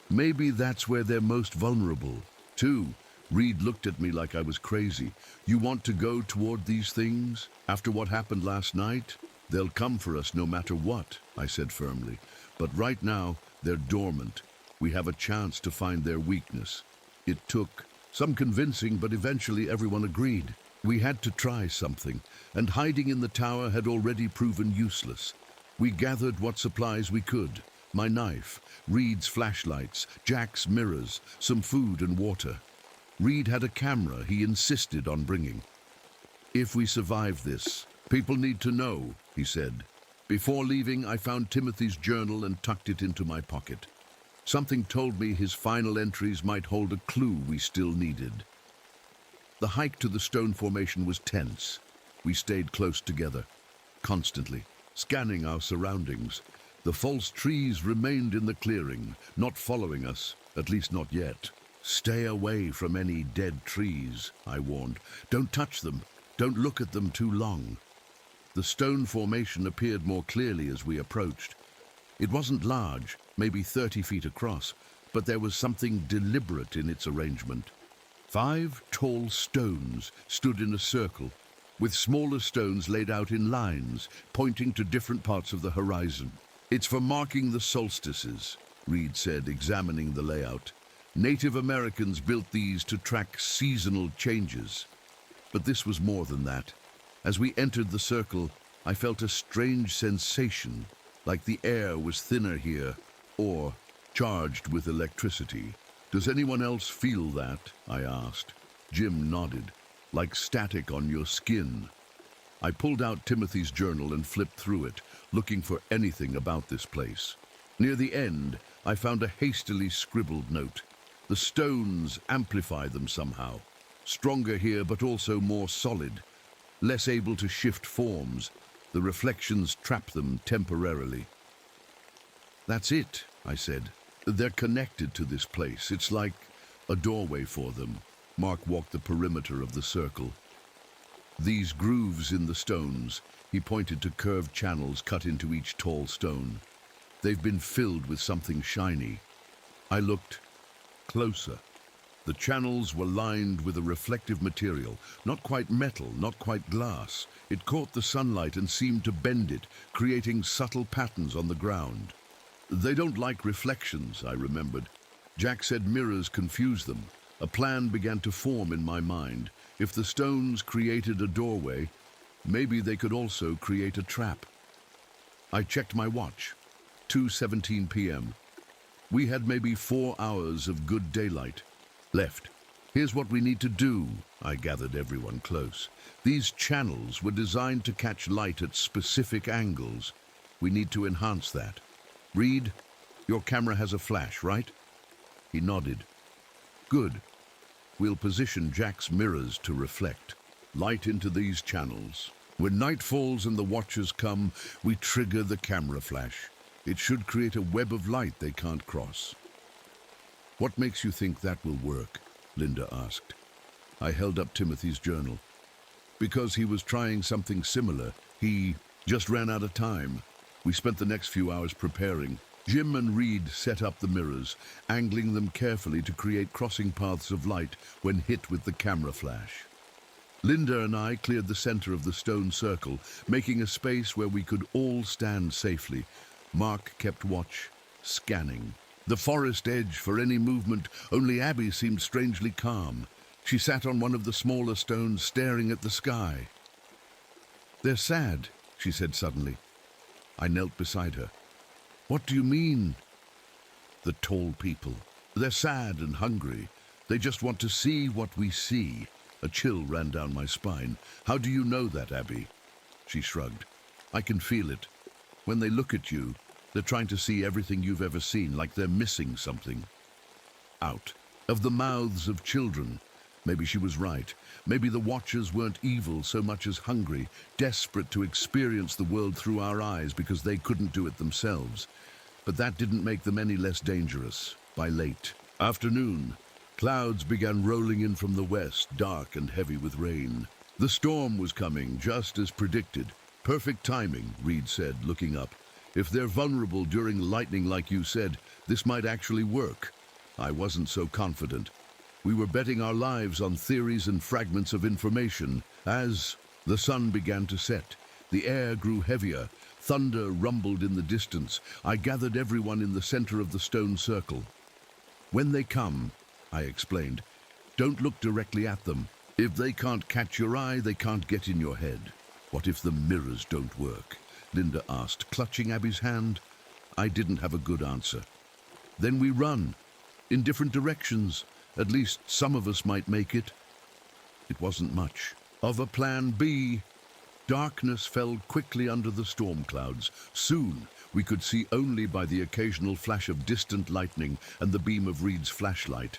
"maybe that's where they're most vulnerable, too." Reed looked at me like I was crazy. "You want to go toward these things? After what happened last night? They'll come for us no matter what," I said firmly. "But right now, they're dormant. We have a chance to find their weakness." It took some convincing, but eventually everyone agreed. We had to try something, and hiding in the tower had already proven useless. We gathered what supplies we could. My knife, Reed's flashlights, Jack's mirrors, some food and water. Reed had a camera he insisted on bringing. "If we survive this, people need to know," he said. Before leaving, I found Timothy's journal and tucked it into my pocket. Something told me his final entries might hold a clue we still needed. The hike to the stone formation was tense. We stayed close together, constantly, scanning our surroundings. The false trees remained in the clearing, not following us, at least not yet. "Stay away from any dead trees," I warned. "Don't touch them. Don't look at them too long." The stone formation appeared more clearly as we approached. It wasn't large, maybe 30 feet across, but there was something deliberate in its arrangement. 5 tall stones stood in a circle, with smaller stones laid out in lines, pointing to different parts of the horizon. "It's for marking the solstices," Reed said, examining the layout. "Native Americans built these to track seasonal changes." But this was more than that. As we entered the circle, I felt a strange sensation, like the air was thinner here, or charged with electricity. Does anyone else feel that? I asked. Jim nodded. Like static on your skin. I pulled out Timothy's journal and flipped through it, looking for anything about this place. Near the end, I found a hastily scribbled note. The stones amplify them somehow. Stronger here, but also more solid. Less able to shift forms. The reflections trap them temporarily. That's it, I said. They're connected to this place. It's like a doorway for them. Mark walked the perimeter of the circle. These grooves in the stones, he pointed to curved channels cut into each tall stone. They've been filled with something shiny. I looked closer. The channels were lined with a reflective material, not quite metal, not quite glass. It caught the sunlight and seemed to bend it, creating subtle patterns on the ground. They don't like reflections, I remembered. Jack said mirrors confuse them. A plan began to form in my mind. If the stones created a doorway, maybe they could also create a trap. I checked my watch. 2:17 p.m. We had maybe 4 hours of good daylight left. Here's what we need to do, I gathered everyone close. These channels were designed to catch light at specific angles. We need to enhance that. Reed, your camera has a flash, right? He nodded. Good. We'll position Jack's mirrors to reflect light into these channels. When night falls and the watchers come, we trigger the camera flash. It should create a web of light they can't cross. What makes you think that will work? Linda asked. I held up Timothy's journal. Because he was trying something similar. He just ran out of time. We spent the next few hours preparing. Jim and Reed set up the mirrors, angling them carefully to create crossing paths of light when hit with the camera flash. Linda and I cleared the center of the stone circle, making a space where we could all stand safely. Mark kept watch, scanning. The forest edge for any movement, only Abby seemed strangely calm. She sat on one of the smaller stones, staring at the sky. They're sad, she said suddenly. I knelt beside her. What do you mean? The tall people. They're sad and hungry. They just want to see what we see. A chill ran down my spine. How do you know that, Abby? She shrugged. I can feel it. When they look at you, they're trying to see everything you've ever seen, like they're missing something. Out of the mouths of children. Maybe she was right. Maybe the Watchers weren't evil so much as hungry, desperate to experience the world through our eyes because they couldn't do it themselves. But that didn't make them any less dangerous. By late afternoon, clouds began rolling in from the west, dark and heavy with rain. The storm was coming, just as predicted. Perfect timing, Reed said, looking up. If they're vulnerable during lightning like you said, this might actually work. I wasn't so confident. We were betting our lives on theories and fragments of information. As the sun began to set, the air grew heavier. Thunder rumbled in the distance. I gathered everyone in the center of the stone circle. When they come, I explained, don't look directly at them. If they can't catch your eye, they can't get in your head. What if the mirrors don't work? Linda asked, clutching Abby's hand. I didn't have a good answer. Then we run, in different directions. At least some of us might make it. It wasn't much of a plan B. Darkness fell quickly under the storm clouds. Soon, we could see only by the occasional flash of distant lightning and the beam of Reed's flashlight.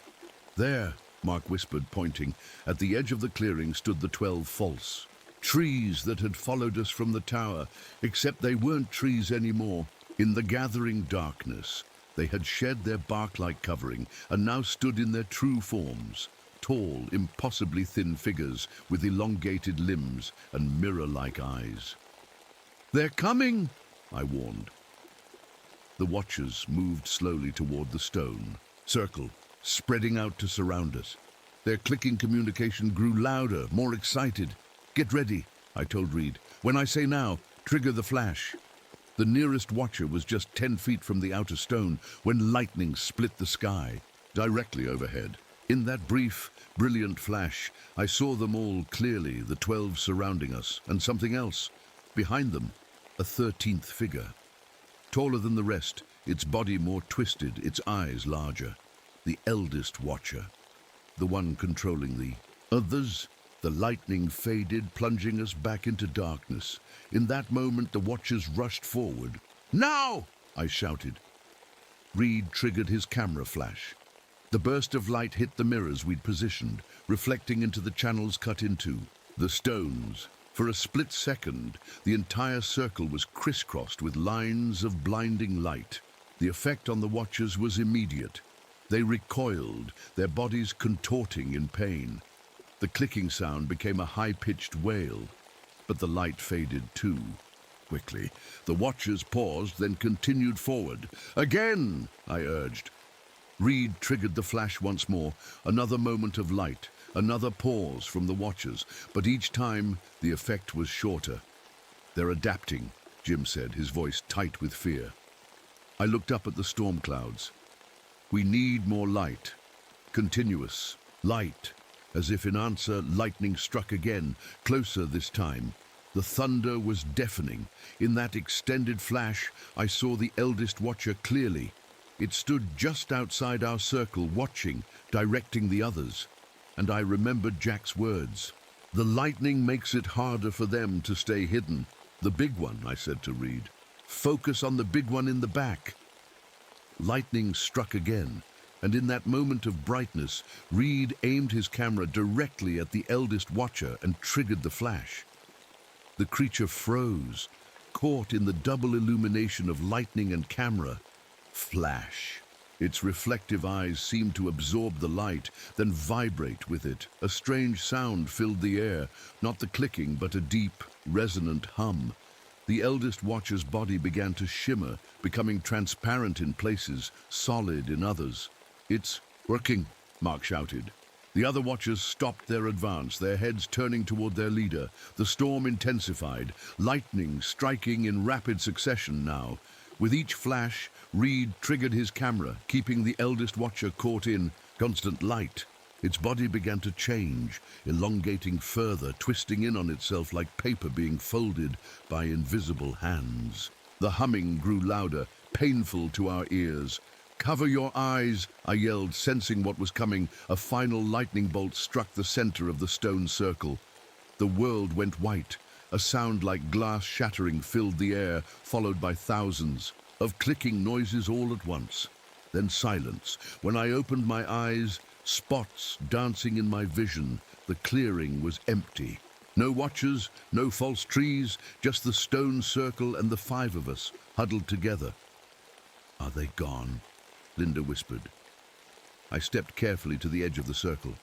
There, Mark whispered, pointing. At the edge of the clearing stood the 12 false trees that had followed us from the tower, except they weren't trees anymore. In the gathering darkness, they had shed their bark-like covering and now stood in their true forms. Tall, impossibly thin figures with elongated limbs and mirror-like eyes. They're coming, I warned. The Watchers moved slowly toward the stone circle, spreading out to surround us. Their clicking communication grew louder, more excited. Get ready, I told Reed. When I say now, trigger the flash. The nearest Watcher was just 10 feet from the outer stone when lightning split the sky, directly overhead. In that brief, brilliant flash, I saw them all clearly, the 12 surrounding us, and something else. Behind them, a 13th figure. Taller than the rest, its body more twisted, its eyes larger. The eldest watcher, the one controlling the others. The lightning faded, plunging us back into darkness. In that moment, the watchers rushed forward. "Now!" I shouted. Reed triggered his camera flash. The burst of light hit the mirrors we'd positioned, reflecting into the channels cut into the stones. For a split second, the entire circle was crisscrossed with lines of blinding light. The effect on the watchers was immediate. They recoiled, their bodies contorting in pain. The clicking sound became a high-pitched wail, but the light faded too. Quickly, the watchers paused, then continued forward. "Again!" I urged. Reed triggered the flash once more, another moment of light, another pause from the watchers, but each time the effect was shorter. "They're adapting," Jim said, his voice tight with fear. I looked up at the storm clouds. "We need more light. Continuous light." As if in answer, lightning struck again, closer this time. The thunder was deafening. In that extended flash, I saw the eldest watcher clearly. It stood just outside our circle, watching, directing the others. And I remembered Jack's words. "The lightning makes it harder for them to stay hidden." "The big one," I said to Reed. "Focus on the big one in the back." Lightning struck again. And in that moment of brightness, Reed aimed his camera directly at the eldest watcher and triggered the flash. The creature froze, caught in the double illumination of lightning and camera. Flash. Its reflective eyes seemed to absorb the light, then vibrate with it. A strange sound filled the air, not the clicking, but a deep, resonant hum. The eldest watcher's body began to shimmer, becoming transparent in places, solid in others. "It's working," Mark shouted. The other watchers stopped their advance, their heads turning toward their leader. The storm intensified, lightning striking in rapid succession now. With each flash, Reed triggered his camera, keeping the eldest watcher caught in constant light. Its body began to change, elongating further, twisting in on itself like paper being folded by invisible hands. The humming grew louder, painful to our ears. "Cover your eyes," I yelled, sensing what was coming. A final lightning bolt struck the center of the stone circle. The world went white. A sound like glass shattering filled the air, followed by thousands of clicking noises all at once. Then silence. When I opened my eyes, spots dancing in my vision. The clearing was empty. No watchers, no false trees, just the stone circle and the 5 of us, huddled together. "Are they gone?" Linda whispered. I stepped carefully to the edge of the circle.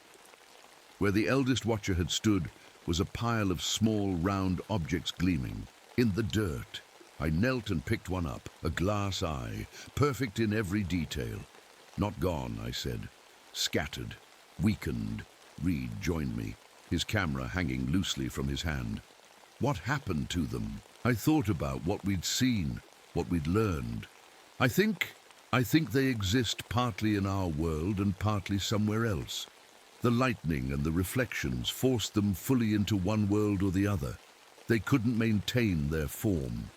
Where the eldest watcher had stood was a pile of small, round objects gleaming. In the dirt, I knelt and picked one up, a glass eye, perfect in every detail. "Not gone," I said. "Scattered, weakened." Reed joined me, his camera hanging loosely from his hand. "What happened to them?" I thought about what we'd seen, what we'd learned. I think they exist partly in our world and partly somewhere else. The lightning and the reflections forced them fully into one world or the other. They couldn't maintain their form.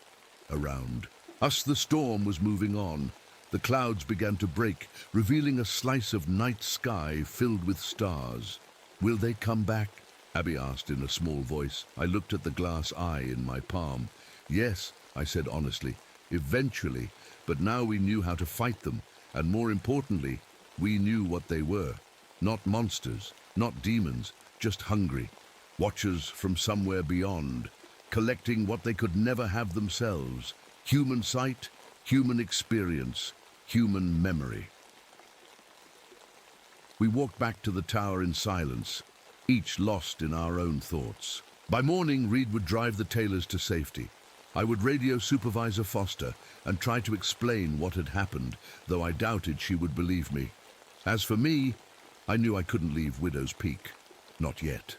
Around us, the storm was moving on. The clouds began to break, revealing a slice of night sky filled with stars. "Will they come back?" Abby asked in a small voice. I looked at the glass eye in my palm. "Yes," I said honestly, "eventually. But now we knew how to fight them, and more importantly, we knew what they were. Not monsters, not demons, just hungry. Watchers from somewhere beyond, collecting what they could never have themselves. Human sight, human experience, human memory." We walked back to the tower in silence, each lost in our own thoughts. By morning, Reed would drive the Taylors to safety. I would radio Supervisor Foster and try to explain what had happened, though I doubted she would believe me. As for me, I knew I couldn't leave Widow's Peak. Not yet.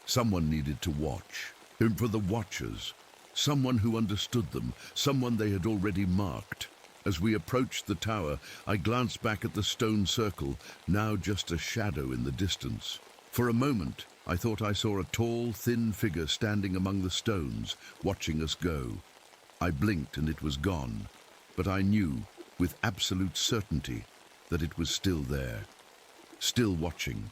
Someone needed to watch. And for the watchers, someone who understood them, someone they had already marked. As we approached the tower, I glanced back at the stone circle, now just a shadow in the distance. For a moment, I thought I saw a tall, thin figure standing among the stones, watching us go. I blinked and it was gone, but I knew, with absolute certainty, that it was still there, still watching.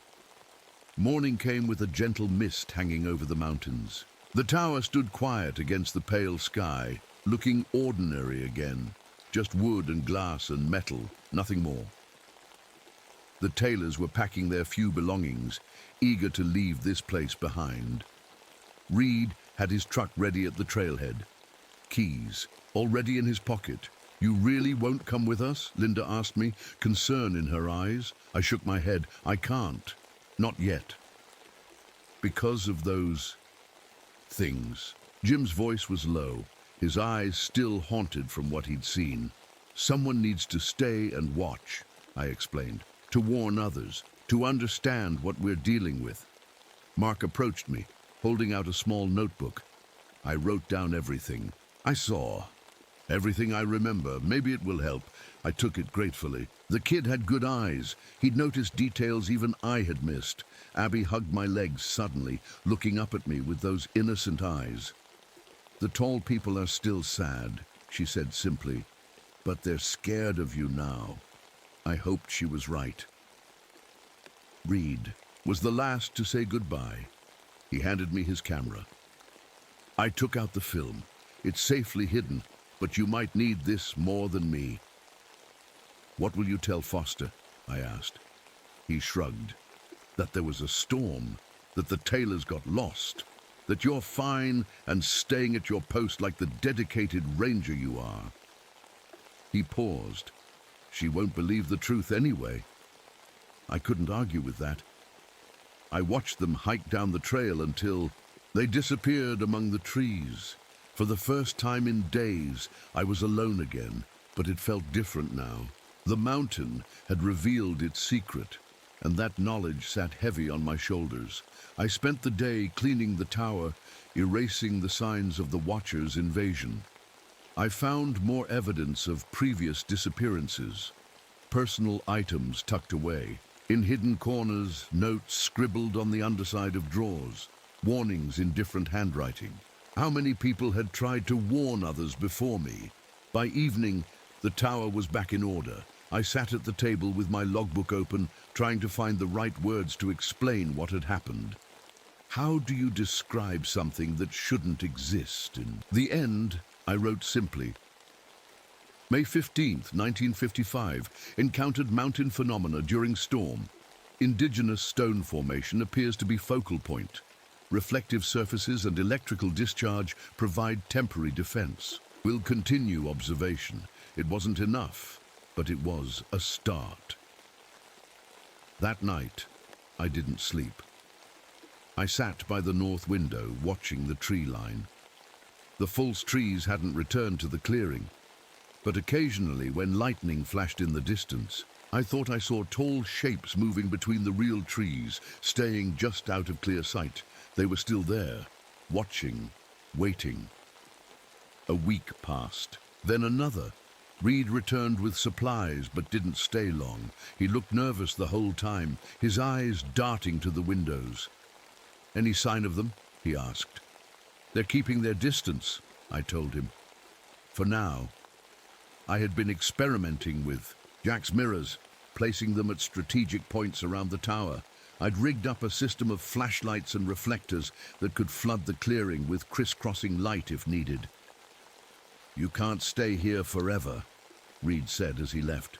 Morning came with a gentle mist hanging over the mountains. The tower stood quiet against the pale sky, looking ordinary again, just wood and glass and metal, nothing more. The tailors were packing their few belongings, eager to leave this place behind. Reed had his truck ready at the trailhead. Keys already in his pocket. "You really won't come with us?" Linda asked me, concern in her eyes. I shook my head. "I can't. Not yet." Because of those things. Jim's voice was low, his eyes still haunted from what he'd seen. "Someone needs to stay and watch," I explained, "to warn others, to understand what we're dealing with." Mark approached me, holding out a small notebook. I wrote down everything I saw, everything I remember. Maybe it will help. I took it gratefully. The kid had good eyes. He'd noticed details even I had missed. Abby hugged my legs suddenly, looking up at me with those innocent eyes. "The tall people are still sad," she said simply, "but they're scared of you now." I hoped she was right. Reed was the last to say goodbye. He handed me his camera. I took out the film. "It's safely hidden, but you might need this more than me." "What will you tell Foster?" I asked. He shrugged. "That there was a storm, that the tailors got lost, that you're fine and staying at your post like the dedicated ranger you are." He paused. "She won't believe the truth anyway." I couldn't argue with that. I watched them hike down the trail until they disappeared among the trees. For the first time in days, I was alone again, but it felt different now. The mountain had revealed its secret, and that knowledge sat heavy on my shoulders. I spent the day cleaning the tower, erasing the signs of the Watchers' invasion. I found more evidence of previous disappearances, personal items tucked away. In hidden corners, notes scribbled on the underside of drawers, warnings in different handwriting. How many people had tried to warn others before me? By evening, the tower was back in order. I sat at the table with my logbook open, trying to find the right words to explain what had happened. How do you describe something that shouldn't exist? In the end, I wrote simply, May 15th, 1955, encountered mountain phenomena during storm. Indigenous stone formation appears to be focal point. Reflective surfaces and electrical discharge provide temporary defense. We'll continue observation. It wasn't enough, but it was a start. That night, I didn't sleep. I sat by the north window, watching the tree line. The false trees hadn't returned to the clearing, but occasionally, when lightning flashed in the distance, I thought I saw tall shapes moving between the real trees, staying just out of clear sight. They were still there, watching, waiting. A week passed, then another. Reed returned with supplies, but didn't stay long. He looked nervous the whole time, his eyes darting to the windows. "Any sign of them?" he asked. "They're keeping their distance," I told him. For now, I had been experimenting with Jack's mirrors, placing them at strategic points around the tower. I'd rigged up a system of flashlights and reflectors that could flood the clearing with crisscrossing light if needed. "You can't stay here forever," Reed said as he left.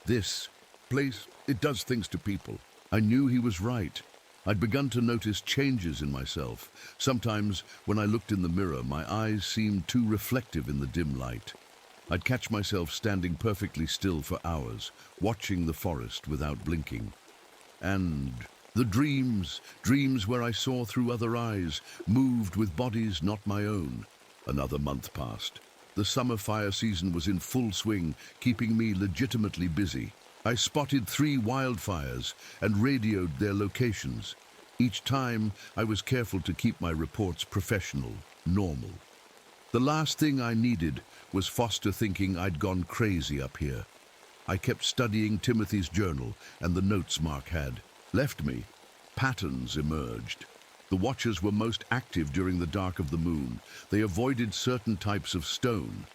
"This place, it does things to people." I knew he was right. I'd begun to notice changes in myself. Sometimes, when I looked in the mirror, my eyes seemed too reflective in the dim light. I'd catch myself standing perfectly still for hours, watching the forest without blinking. And the dreams where I saw through other eyes, moved with bodies not my own. Another month passed. The summer fire season was in full swing, keeping me legitimately busy. I spotted 3 wildfires and radioed their locations. Each time, I was careful to keep my reports professional, normal. The last thing I needed was Foster thinking I'd gone crazy up here. I kept studying Timothy's journal and the notes Mark had left me, patterns emerged. The watchers were most active during the dark of the moon. They avoided certain types of stone,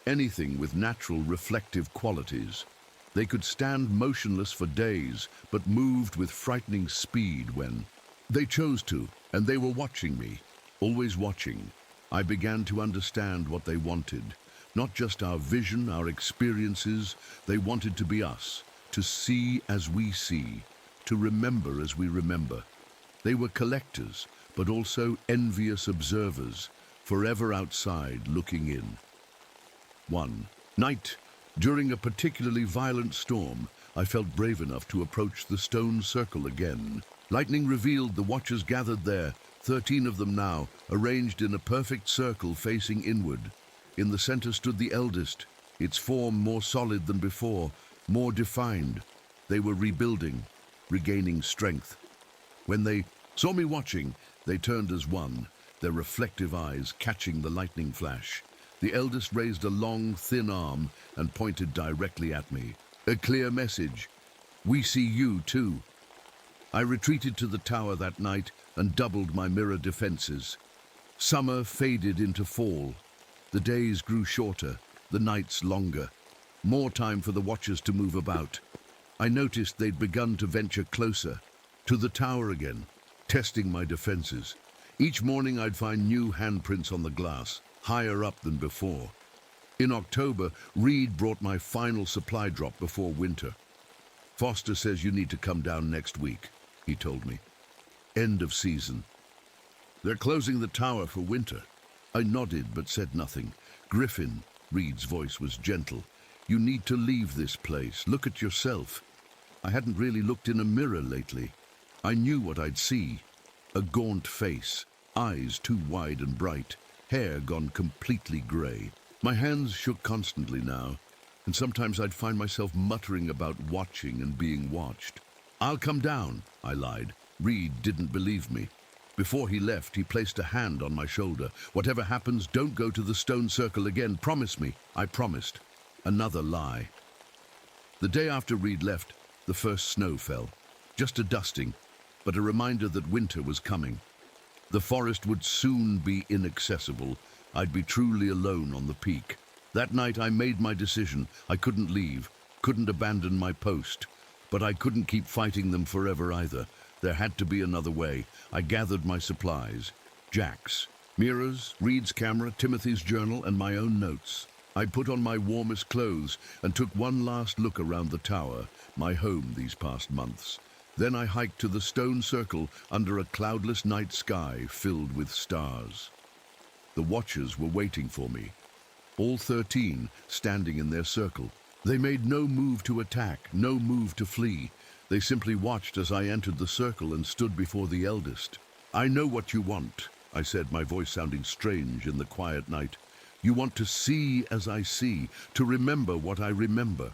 anything with natural reflective qualities. They could stand motionless for days, but moved with frightening speed when they chose to, and they were watching me, always watching. I began to understand what they wanted. Not just our vision, our experiences, they wanted to be us, to see as we see, to remember as we remember. They were collectors, but also envious observers, forever outside looking in. One night, during a particularly violent storm, I felt brave enough to approach the stone circle again. Lightning revealed the watchers gathered there, 13 of them now, arranged in a perfect circle facing inward. In the center stood the eldest, its form more solid than before, more defined. They were rebuilding, regaining strength. When they saw me watching, they turned as one, their reflective eyes catching the lightning flash. The eldest raised a long, thin arm and pointed directly at me. A clear message. We see you too. I retreated to the tower that night and doubled my mirror defenses. Summer faded into fall. The days grew shorter, the nights longer. More time for the watchers to move about. I noticed they'd begun to venture closer, to the tower again, testing my defenses. Each morning I'd find new handprints on the glass, higher up than before. In October, Reed brought my final supply drop before winter. Foster says you need to come down next week, he told me. End of season. They're closing the tower for winter. I nodded but said nothing. Griffin, Reed's voice was gentle. You need to leave this place. Look at yourself. I hadn't really looked in a mirror lately. I knew what I'd see. A gaunt face, eyes too wide and bright, hair gone completely grey. My hands shook constantly now, and sometimes I'd find myself muttering about watching and being watched. I'll come down, I lied. Reed didn't believe me. Before he left, he placed a hand on my shoulder. Whatever happens, don't go to the stone circle again. Promise me. I promised. Another lie. The day after Reed left, the first snow fell. Just a dusting, but a reminder that winter was coming. The forest would soon be inaccessible. I'd be truly alone on the peak. That night I made my decision. I couldn't leave, couldn't abandon my post. But I couldn't keep fighting them forever either. There had to be another way. I gathered my supplies. Jack's, mirrors, Reed's camera, Timothy's journal, and my own notes. I put on my warmest clothes and took one last look around the tower, my home these past months. Then I hiked to the stone circle under a cloudless night sky filled with stars. The watchers were waiting for me, all 13 standing in their circle. They made no move to attack, no move to flee. They simply watched as I entered the circle and stood before the eldest. I know what you want, I said, my voice sounding strange in the quiet night. You want to see as I see, to remember what I remember.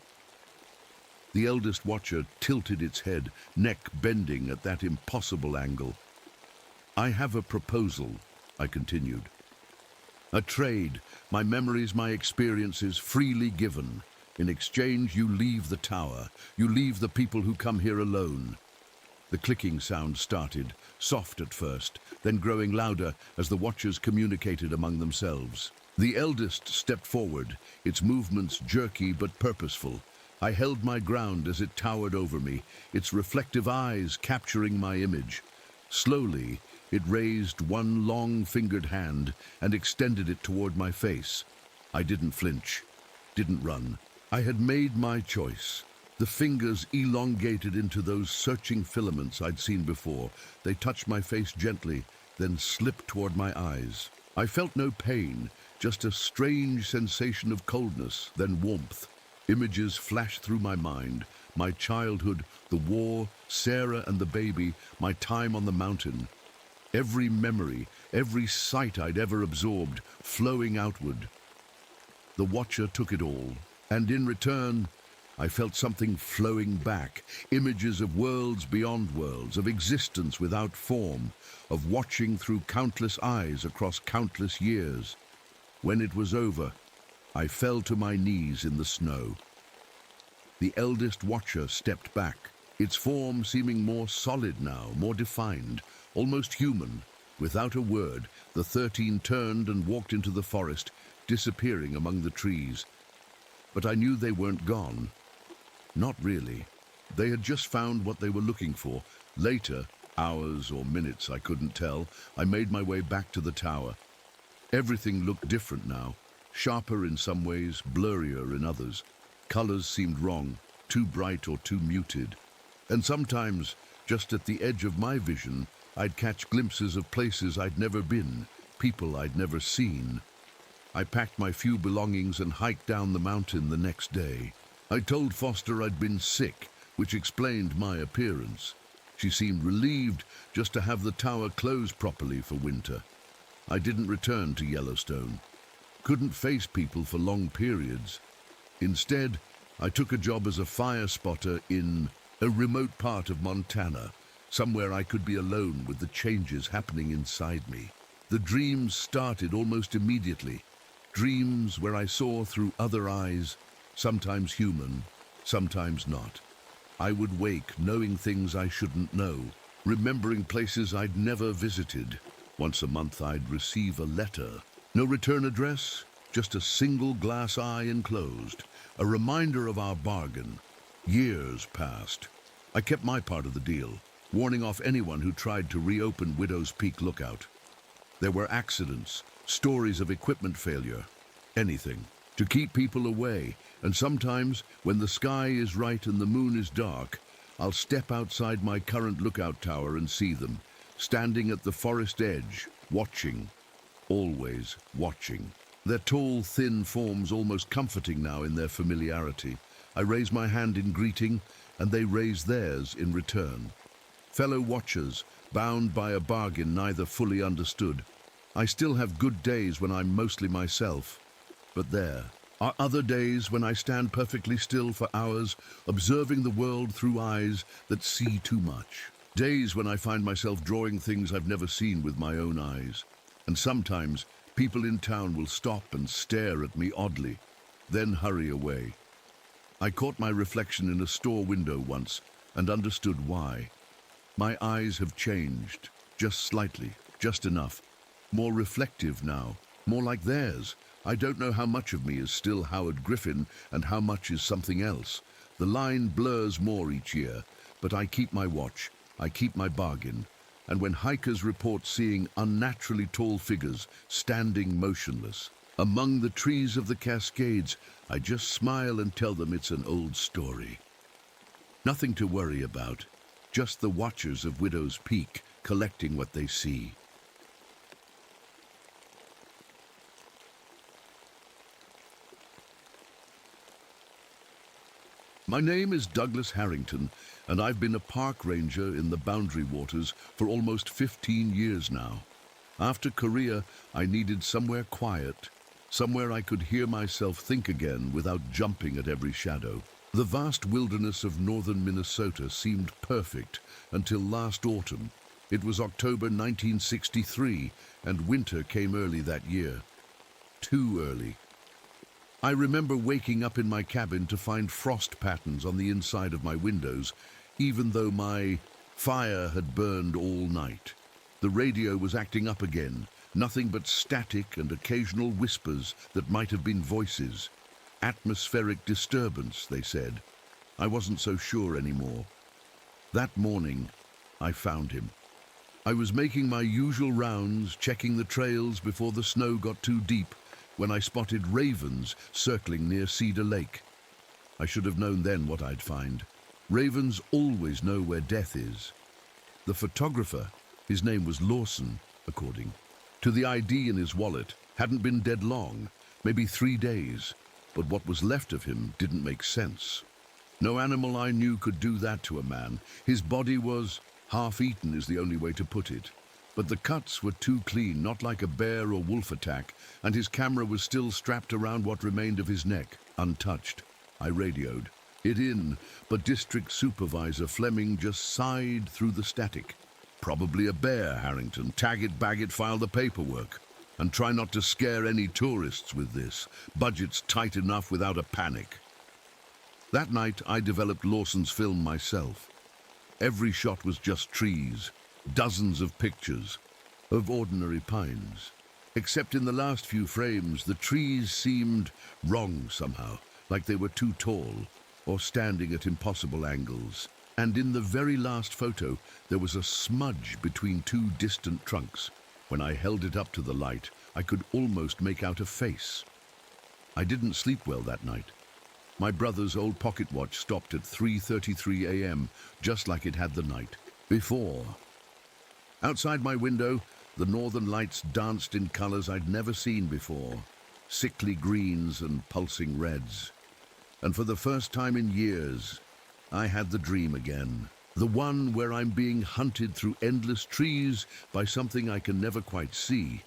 The eldest watcher tilted its head, neck bending at that impossible angle. I have a proposal, I continued. A trade, my memories, my experiences, freely given. In exchange, you leave the tower. You leave the people who come here alone. The clicking sound started, soft at first, then growing louder as the watchers communicated among themselves. The eldest stepped forward, its movements jerky but purposeful. I held my ground as it towered over me, its reflective eyes capturing my image. Slowly, it raised one long-fingered hand and extended it toward my face. I didn't flinch, didn't run. I had made my choice. The fingers elongated into those searching filaments I'd seen before. They touched my face gently, then slipped toward my eyes. I felt no pain, just a strange sensation of coldness, then warmth. Images flashed through my mind. My childhood, the war, Sarah and the baby, my time on the mountain. Every memory, every sight I'd ever absorbed, flowing outward. The watcher took it all. And in return, I felt something flowing back, images of worlds beyond worlds, of existence without form, of watching through countless eyes across countless years. When it was over, I fell to my knees in the snow. The eldest watcher stepped back, its form seeming more solid now, more defined, almost human. Without a word, the 13 turned and walked into the forest, disappearing among the trees. But I knew they weren't gone. Not really. They had just found what they were looking for. Later, hours or minutes, I couldn't tell, I made my way back to the tower. Everything looked different now, sharper in some ways, blurrier in others. Colors seemed wrong, too bright or too muted. And sometimes, just at the edge of my vision, I'd catch glimpses of places I'd never been, people I'd never seen. I packed my few belongings and hiked down the mountain the next day. I told Foster I'd been sick, which explained my appearance. She seemed relieved just to have the tower closed properly for winter. I didn't return to Yellowstone. Couldn't face people for long periods. Instead, I took a job as a fire spotter in a remote part of Montana, somewhere I could be alone with the changes happening inside me. The dreams started almost immediately. Dreams where I saw through other eyes, sometimes human, sometimes not. I would wake knowing things I shouldn't know, remembering places I'd never visited. Once a month I'd receive a letter. No return address, just a single glass eye enclosed, a reminder of our bargain. Years passed. I kept my part of the deal, warning off anyone who tried to reopen Widow's Peak Lookout. There were accidents, stories of equipment failure, anything to keep people away. And sometimes, when the sky is right and the moon is dark, I'll step outside my current lookout tower and see them, standing at the forest edge, watching, always watching. Their tall, thin forms almost comforting now in their familiarity. I raise my hand in greeting, and they raise theirs in return. Fellow watchers, bound by a bargain neither fully understood. I still have good days when I'm mostly myself, but there are other days when I stand perfectly still for hours, observing the world through eyes that see too much. Days when I find myself drawing things I've never seen with my own eyes. And sometimes people in town will stop and stare at me oddly, then hurry away. I caught my reflection in a store window once and understood why. My eyes have changed, just slightly, just enough. More reflective now, more like theirs. I don't know how much of me is still Howard Griffin and how much is something else. The line blurs more each year, but I keep my watch, I keep my bargain. And when hikers report seeing unnaturally tall figures standing motionless among the trees of the Cascades, I just smile and tell them it's an old story. Nothing to worry about, just the watchers of Widow's Peak collecting what they see. My name is Douglas Harrington, and I've been a park ranger in the Boundary Waters for almost 15 years now. After Korea, I needed somewhere quiet, somewhere I could hear myself think again without jumping at every shadow. The vast wilderness of northern Minnesota seemed perfect until last autumn. It was October 1963, and winter came early that year. Too early. I remember waking up in my cabin to find frost patterns on the inside of my windows, even though my fire had burned all night. The radio was acting up again, nothing but static and occasional whispers that might have been voices. Atmospheric disturbance, they said. I wasn't so sure anymore. That morning, I found him. I was making my usual rounds, checking the trails before the snow got too deep, when I spotted ravens circling near Cedar Lake. I should have known then what I'd find. Ravens always know where death is. The photographer, his name was Lawson, according to the ID in his wallet, hadn't been dead long, maybe 3 days, but what was left of him didn't make sense. No animal I knew could do that to a man. His body was half-eaten is the only way to put it. But the cuts were too clean, not like a bear or wolf attack, and his camera was still strapped around what remained of his neck, untouched. I radioed it in, but District Supervisor Fleming just sighed through the static. Probably a bear, Harrington. Tag it, bag it, file the paperwork. And try not to scare any tourists with this. Budget's tight enough without a panic. That night, I developed Lawson's film myself. Every shot was just trees, dozens of pictures of ordinary pines. Except in the last few frames, the trees seemed wrong somehow, like they were too tall or standing at impossible angles. And in the very last photo, there was a smudge between two distant trunks. When I held it up to the light, I could almost make out a face. I didn't sleep well that night. My brother's old pocket watch stopped at 3:33 a.m., just like it had the night before. Outside my window, the northern lights danced in colors I'd never seen before, sickly greens and pulsing reds. And for the first time in years, I had the dream again. The one where I'm being hunted through endless trees by something I can never quite see.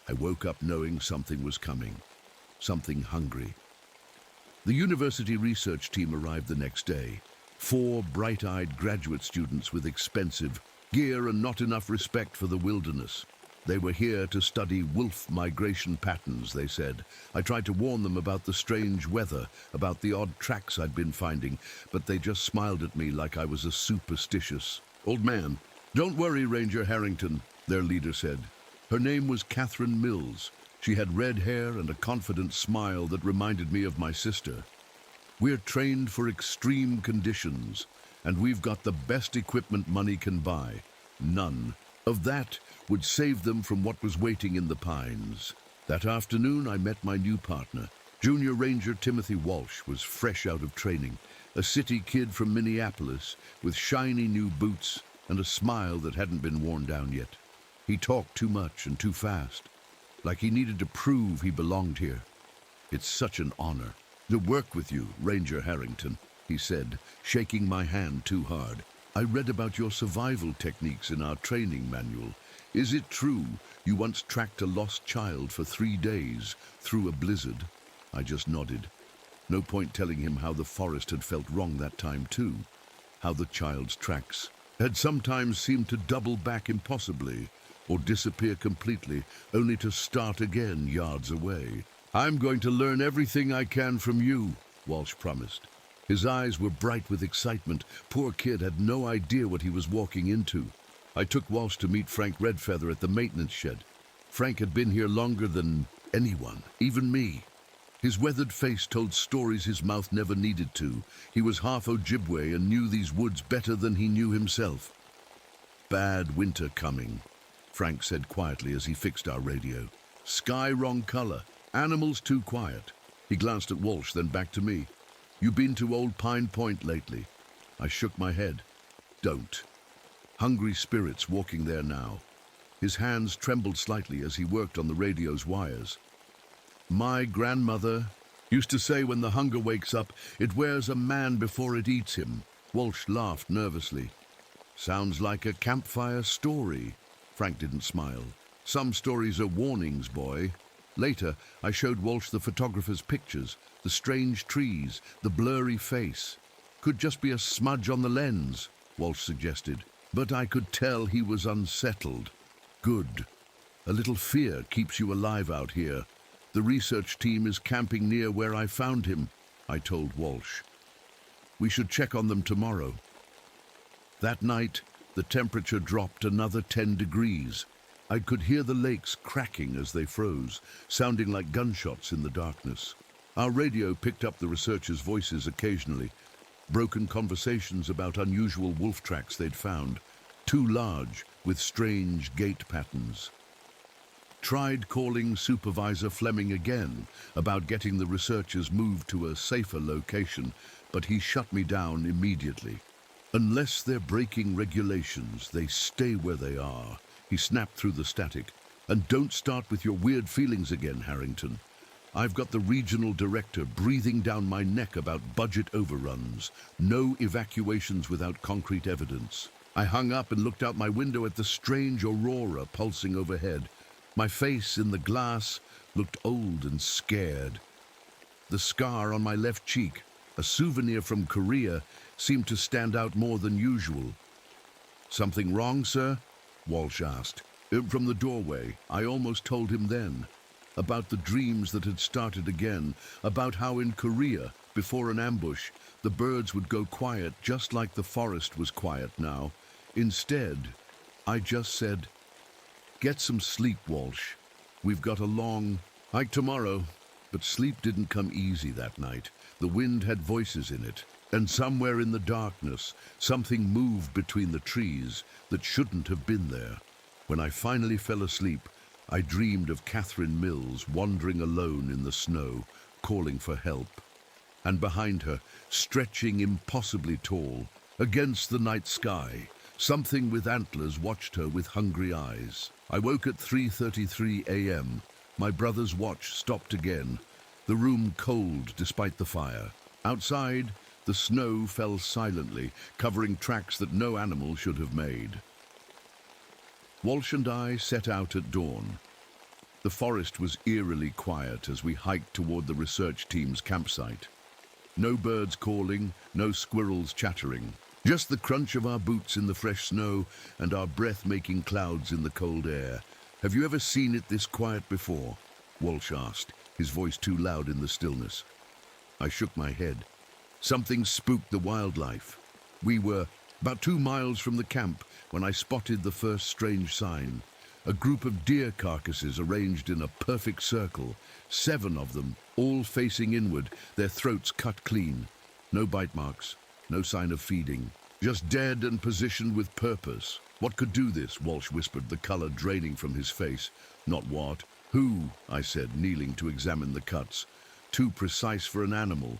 I woke up knowing something was coming, something hungry. The university research team arrived the next day. 4 bright-eyed graduate students with expensive gear and not enough respect for the wilderness. They were here to study wolf migration patterns, they said. I tried to warn them about the strange weather, about the odd tracks I'd been finding, but they just smiled at me like I was a superstitious old man. "Don't worry, Ranger Harrington," their leader said. Her name was Catherine Mills. She had red hair and a confident smile that reminded me of my sister. "We're trained for extreme conditions, and we've got the best equipment money can buy. None of that would save them from what was waiting in the pines." That afternoon, I met my new partner. Junior Ranger Timothy Walsh was fresh out of training, a city kid from Minneapolis with shiny new boots and a smile that hadn't been worn down yet. He talked too much and too fast, like he needed to prove he belonged here. "It's such an honor to work with you, Ranger Harrington," he said, shaking my hand too hard. "I read about your survival techniques in our training manual. Is it true you once tracked a lost child for 3 days through a blizzard?" I just nodded. No point telling him how the forest had felt wrong that time too, how the child's tracks had sometimes seemed to double back impossibly or disappear completely, only to start again yards away. "I'm going to learn everything I can from you," Walsh promised. His eyes were bright with excitement. Poor kid had no idea what he was walking into. I took Walsh to meet Frank Redfeather at the maintenance shed. Frank had been here longer than anyone, even me. His weathered face told stories his mouth never needed to. He was half Ojibwe and knew these woods better than he knew himself. "Bad winter coming," Frank said quietly as he fixed our radio. "Sky wrong color, animals too quiet." He glanced at Walsh, then back to me. "You been to Old Pine Point lately?" I shook my head. "Don't." Hungry spirits walking there now. His hands trembled slightly as he worked on the radio's wires. "My grandmother used to say when the hunger wakes up, it wears a man before it eats him." Walsh laughed nervously. "Sounds like a campfire story." Frank didn't smile. "Some stories are warnings, boy." Later, I showed Walsh the photographer's pictures, the strange trees, the blurry face. "Could just be a smudge on the lens," Walsh suggested. But I could tell he was unsettled. "Good. A little fear keeps you alive out here. The research team is camping near where I found him," I told Walsh. "We should check on them tomorrow." That night, the temperature dropped another 10 degrees. I could hear the lakes cracking as they froze, sounding like gunshots in the darkness. Our radio picked up the researchers' voices occasionally, broken conversations about unusual wolf tracks they'd found, too large, with strange gait patterns. Tried calling Supervisor Fleming again about getting the researchers moved to a safer location, but he shut me down immediately. "Unless they're breaking regulations, they stay where they are," he snapped through the static. "And don't start with your weird feelings again, Harrington. I've got the regional director breathing down my neck about budget overruns. No evacuations without concrete evidence." I hung up and looked out my window at the strange aurora pulsing overhead. My face in the glass looked old and scared. The scar on my left cheek, a souvenir from Korea, seemed to stand out more than usual. "Something wrong, sir?" Walsh asked. From the doorway, I almost told him then. About the dreams that had started again, about how in Korea Before an ambush, the birds would go quiet just like the forest was quiet now. Instead, I just said, "Get some sleep, Walsh. We've got a long hike tomorrow." But sleep didn't come easy that night. The wind had voices in it, and somewhere in the darkness, something moved between the trees that shouldn't have been there. When I finally fell asleep, I dreamed of Catherine Mills wandering alone in the snow, calling for help. And behind her, stretching impossibly tall, against the night sky, something with antlers watched her with hungry eyes. I woke at 3:33 a.m. My brother's watch stopped again, the room cold despite the fire. Outside, the snow fell silently, covering tracks that no animal should have made. Walsh and I set out at dawn. The forest was eerily quiet as we hiked toward the research team's campsite. No birds calling, no squirrels chattering. Just the crunch of our boots in the fresh snow and our breath-making clouds in the cold air. "Have you ever seen it this quiet before?" Walsh asked, his voice too loud in the stillness. I shook my head. Something spooked the wildlife. We were about 2 miles from the camp when I spotted the first strange sign. A group of deer carcasses arranged in a perfect circle, 7 of them, all facing inward, their throats cut clean. No bite marks, no sign of feeding. Just dead and positioned with purpose. "What could do this?" Walsh whispered, the color draining from his face. "Not what. Who?" I said, kneeling to examine the cuts. Too precise for an animal,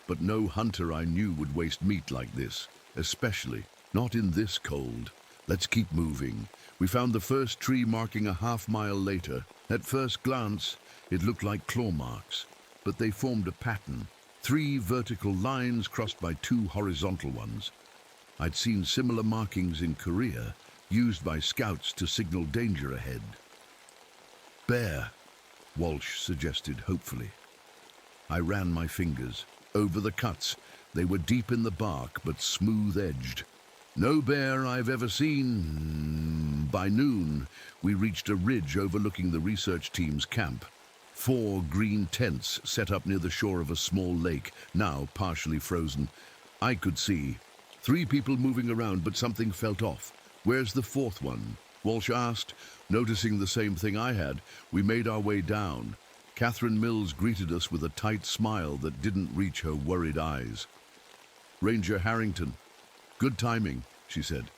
but no hunter I knew would waste meat like this, especially not in this cold. "Let's keep moving." We found the first tree marking a half-mile later. At first glance, it looked like claw marks, but they formed a pattern. 3 vertical lines crossed by 2 horizontal ones. I'd seen similar markings in Korea, used by scouts to signal danger ahead. "Bear," Walsh suggested hopefully. I ran my fingers over the cuts. They were deep in the bark, but smooth-edged. "No bear I've ever seen." By noon, we reached a ridge overlooking the research team's camp. 4 green tents set up near the shore of a small lake, now partially frozen. I could see 3 people moving around, but something felt off. "Where's the 4th one?" Walsh asked. Noticing the same thing I had, we made our way down. Catherine Mills greeted us with a tight smile that didn't reach her worried eyes. "Ranger Harrington." "Good timing," she said.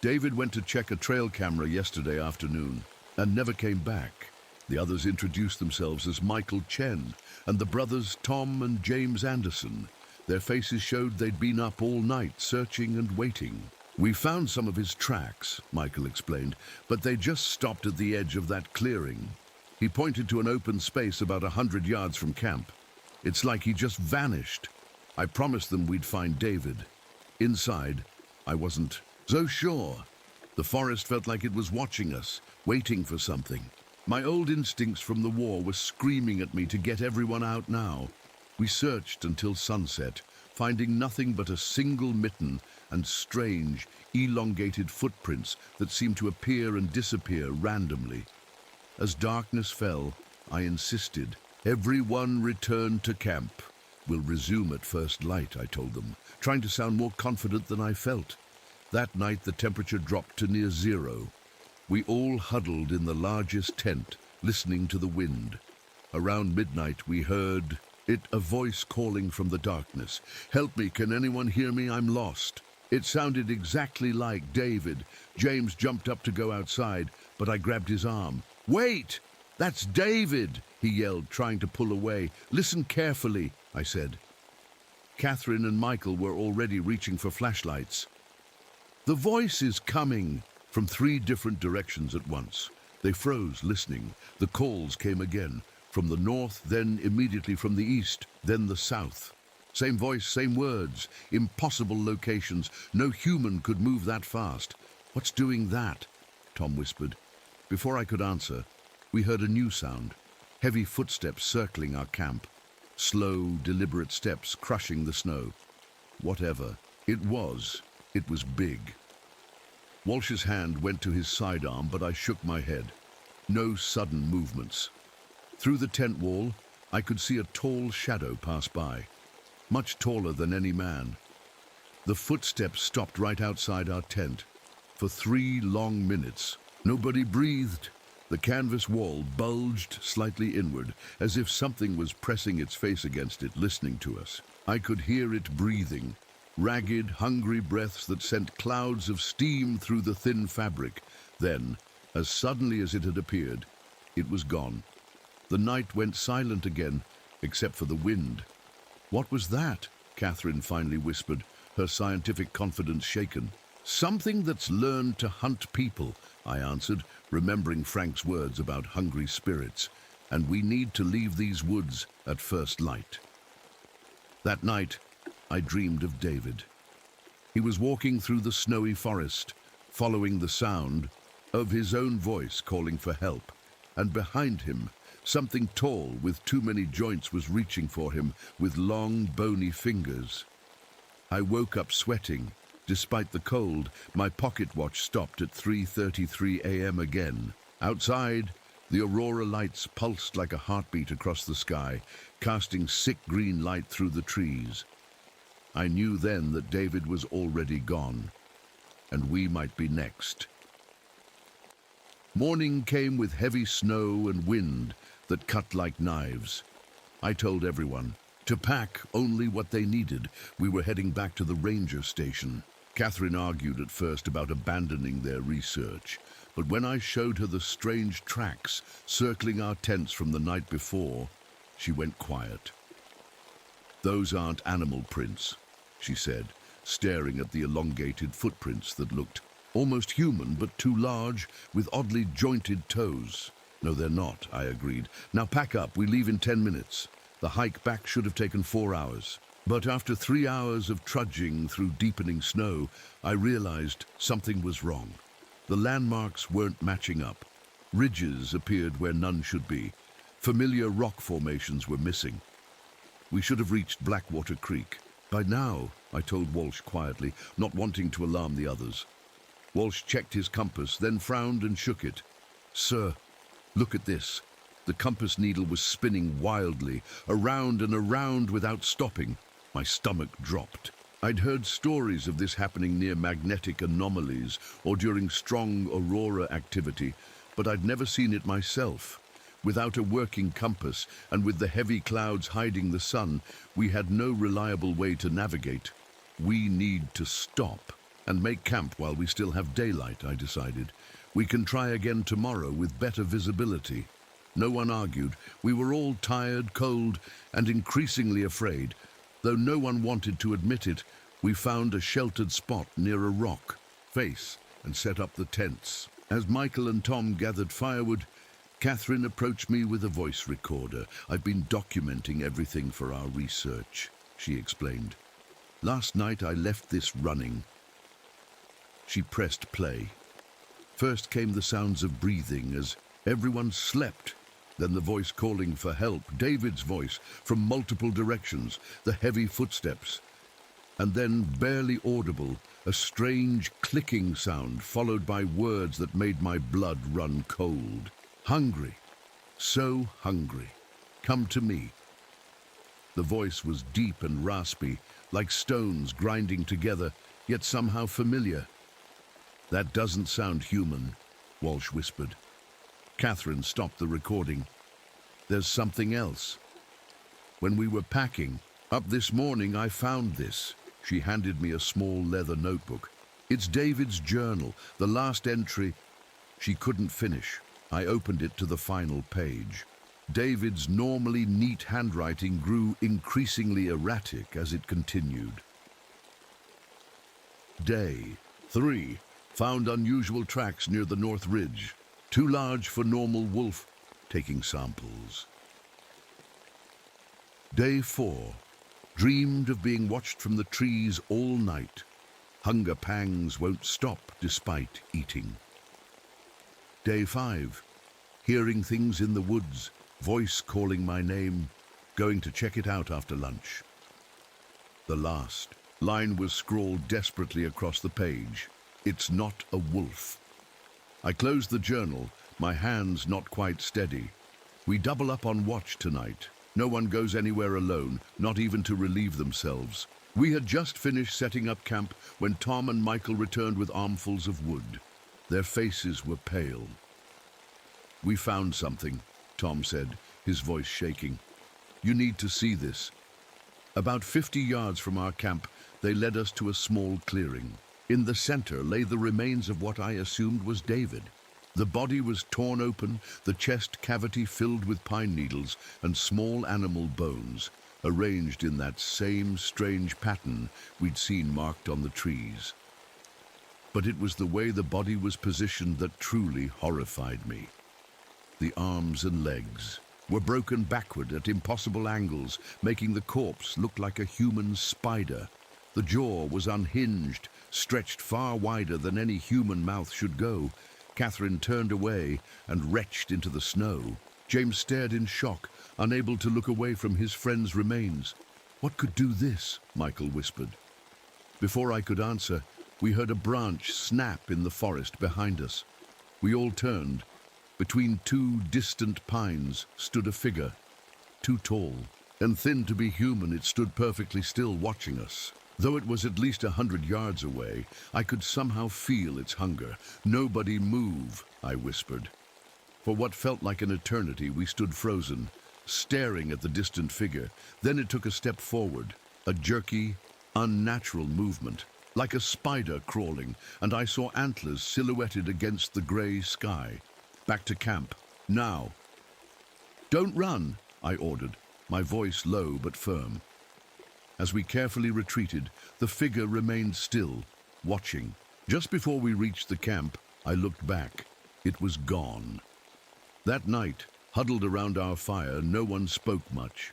"David went to check a trail camera yesterday afternoon and never came back." The others introduced themselves as Michael Chen and the brothers Tom and James Anderson. Their faces showed they'd been up all night searching and waiting. "We found some of his tracks," Michael explained, "but they just stopped at the edge of that clearing." He pointed to an open space about 100 yards from camp. "It's like he just vanished. I promised them we'd find David." Inside, I wasn't so sure. The forest felt like it was watching us, waiting for something. My old instincts from the war were screaming at me to get everyone out now. We searched until sunset, finding nothing but a single mitten and strange, elongated footprints that seemed to appear and disappear randomly. As darkness fell, I insisted, "Everyone return to camp. We'll resume at first light," I told them, trying to sound more confident than I felt. That night the temperature dropped to near 0. We all huddled in the largest tent, listening to the wind. Around midnight we heard a voice calling from the darkness. "Help me, can anyone hear me? I'm lost." It sounded exactly like David. James jumped up to go outside, but I grabbed his arm. "Wait! That's David!" he yelled, trying to pull away. "Listen carefully," I said. Catherine and Michael were already reaching for flashlights. "The voice is coming!" From 3 different directions at once. They froze, listening. The calls came again. From the north, then immediately from the east, then the south. Same voice, same words. Impossible locations. No human could move that fast. "What's doing that?" Tom whispered. Before I could answer, we heard a new sound. Heavy footsteps circling our camp. Slow, deliberate steps crushing the snow. Whatever it was big. Walsh's hand went to his sidearm, but I shook my head. No sudden movements. Through the tent wall, I could see a tall shadow pass by. much taller than any man. The footsteps stopped right outside our tent. For 3 long minutes, nobody breathed. The canvas wall bulged slightly inward, as if something was pressing its face against it, listening to us. I could hear it breathing, ragged, hungry breaths that sent clouds of steam through the thin fabric. Then, as suddenly as it had appeared, it was gone. The night went silent again, except for the wind. "What was that?" Catherine finally whispered, her scientific confidence shaken. "Something that's learned to hunt people," I answered, remembering Frank's words about hungry spirits, "and we need to leave these woods at first light." That night, I dreamed of David. He was walking through the snowy forest, following the sound of his own voice calling for help, and behind him, something tall with too many joints was reaching for him with long, bony fingers. I woke up sweating. Despite the cold, my pocket watch stopped at 3:33 a.m. again. Outside, the aurora lights pulsed like a heartbeat across the sky, casting sick green light through the trees. I knew then that David was already gone, and we might be next. Morning came with heavy snow and wind that cut like knives. I told everyone to pack only what they needed. We were heading back to the ranger station. Catherine argued at first about abandoning their research, but when I showed her the strange tracks circling our tents from the night before, she went quiet. "Those aren't animal prints," she said, staring at the elongated footprints that looked almost human but too large, with oddly jointed toes. "No, they're not," I agreed. "Now pack up, we leave in 10 minutes. The hike back should have taken 4 hours. But after 3 hours of trudging through deepening snow, I realized something was wrong. The landmarks weren't matching up. Ridges appeared where none should be. Familiar rock formations were missing. We should have reached Blackwater Creek by now, I told Walsh quietly, not wanting to alarm the others. Walsh checked his compass, then frowned and shook it. "Sir, look at this." The compass needle was spinning wildly, around and around without stopping. My stomach dropped. I'd heard stories of this happening near magnetic anomalies or during strong aurora activity, but I'd never seen it myself. Without a working compass and with the heavy clouds hiding the sun, we had no reliable way to navigate. "We need to stop and make camp while we still have daylight," I decided. "We can try again tomorrow with better visibility." No one argued. We were all tired, cold, and increasingly afraid. Though no one wanted to admit it, we found a sheltered spot near a rock face and set up the tents. As Michael and Tom gathered firewood, Catherine approached me with a voice recorder. "I've been documenting everything for our research," she explained. "Last night I left this running." She pressed play. First came the sounds of breathing as everyone slept. Then the voice calling for help, David's voice, from multiple directions, the heavy footsteps. And then, barely audible, a strange clicking sound followed by words that made my blood run cold. "Hungry, so hungry. Come to me." The voice was deep and raspy, like stones grinding together, yet somehow familiar. "That doesn't sound human," Walsh whispered. Catherine stopped the recording. "There's something else. When we were packing up this morning, I found this." She handed me a small leather notebook. "It's David's journal, the last entry." She couldn't finish. I opened it to the final page. David's normally neat handwriting grew increasingly erratic as it continued. "Day 3. Found unusual tracks near the North Ridge. Too large for normal wolf. Taking samples." Day 4. Dreamed of being watched from the trees all night. Hunger pangs won't stop despite eating. Day 5. Hearing things in the woods, voice calling my name, going to check it out after lunch. The last line was scrawled desperately across the page. "It's not a wolf." I closed the journal, my hands not quite steady. "We double up on watch tonight. No one goes anywhere alone, not even to relieve themselves. We had just finished setting up camp when Tom and Michael returned with armfuls of wood. Their faces were pale. "We found something," Tom said, his voice shaking. "You need to see this." About 50 yards from our camp, they led us to a small clearing. In the center lay the remains of what I assumed was David. The body was torn open, the chest cavity filled with pine needles and small animal bones, arranged in that same strange pattern we'd seen marked on the trees. But it was the way the body was positioned that truly horrified me. The arms and legs were broken backward at impossible angles, making the corpse look like a human spider. The jaw was unhinged, stretched far wider than any human mouth should go. Catherine turned away and retched into the snow. James stared in shock, unable to look away from his friend's remains. "What could do this?" Michael whispered. Before I could answer, we heard a branch snap in the forest behind us. We all turned. Between two distant pines stood a figure, too tall and thin to be human. It stood perfectly still, watching us. Though it was at least 100 yards away, I could somehow feel its hunger. "Nobody move," I whispered. For what felt like an eternity, we stood frozen, staring at the distant figure. Then it took a step forward, a jerky, unnatural movement, like a spider crawling, and I saw antlers silhouetted against the gray sky. "Back to camp, now." "Don't run," I ordered, my voice low but firm. As we carefully retreated, the figure remained still, watching. Just before we reached the camp, I looked back. It was gone. That night, huddled around our fire, no one spoke much.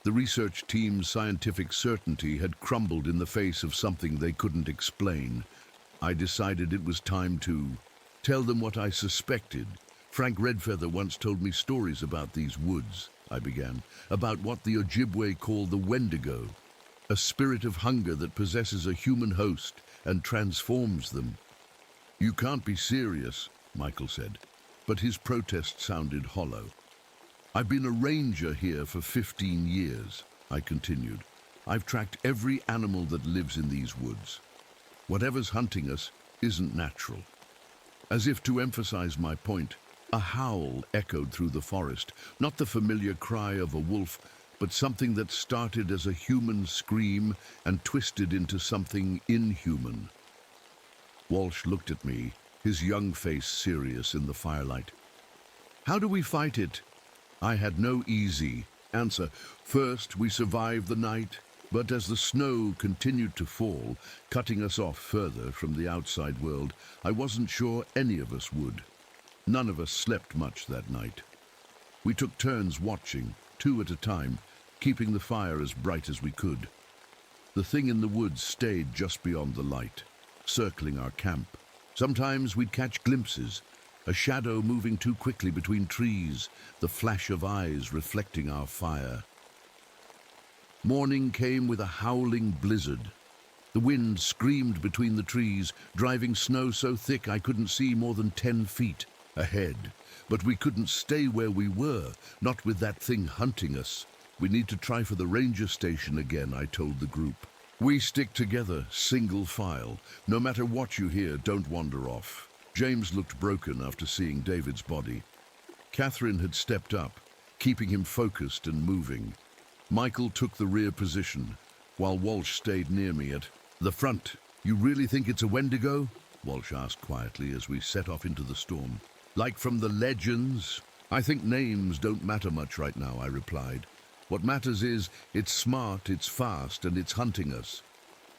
The research team's scientific certainty had crumbled in the face of something they couldn't explain. I decided it was time to tell them what I suspected. "Frank Redfeather once told me stories about these woods," I began, "about what the Ojibwe call the Wendigo, a spirit of hunger that possesses a human host and transforms them." "You can't be serious," Michael said, but his protest sounded hollow. "I've been a ranger here for 15 years, I continued. "I've tracked every animal that lives in these woods. Whatever's hunting us isn't natural." As if to emphasize my point, a howl echoed through the forest, not the familiar cry of a wolf, but something that started as a human scream and twisted into something inhuman. Walsh looked at me, his young face serious in the firelight. "How do we fight it?" I had no easy answer. First, we survived the night, but as the snow continued to fall, cutting us off further from the outside world, I wasn't sure any of us would. None of us slept much that night. We took turns watching, 2 at a time, keeping the fire as bright as we could. The thing in the woods stayed just beyond the light, circling our camp. Sometimes we'd catch glimpses, a shadow moving too quickly between trees, the flash of eyes reflecting our fire. Morning came with a howling blizzard. The wind screamed between the trees, driving snow so thick I couldn't see more than 10 feet ahead. But we couldn't stay where we were, not with that thing hunting us. "We need to try for the ranger station again," I told the group. "We stick together, single file. No matter what you hear, don't wander off." James looked broken after seeing David's body. Catherine had stepped up, keeping him focused and moving. Michael took the rear position, while Walsh stayed near me at the front. "You really think it's a Wendigo?" Walsh asked quietly as we set off into the storm. "Like from the legends?" "I think names don't matter much right now," I replied. "What matters is it's smart, it's fast, and it's hunting us."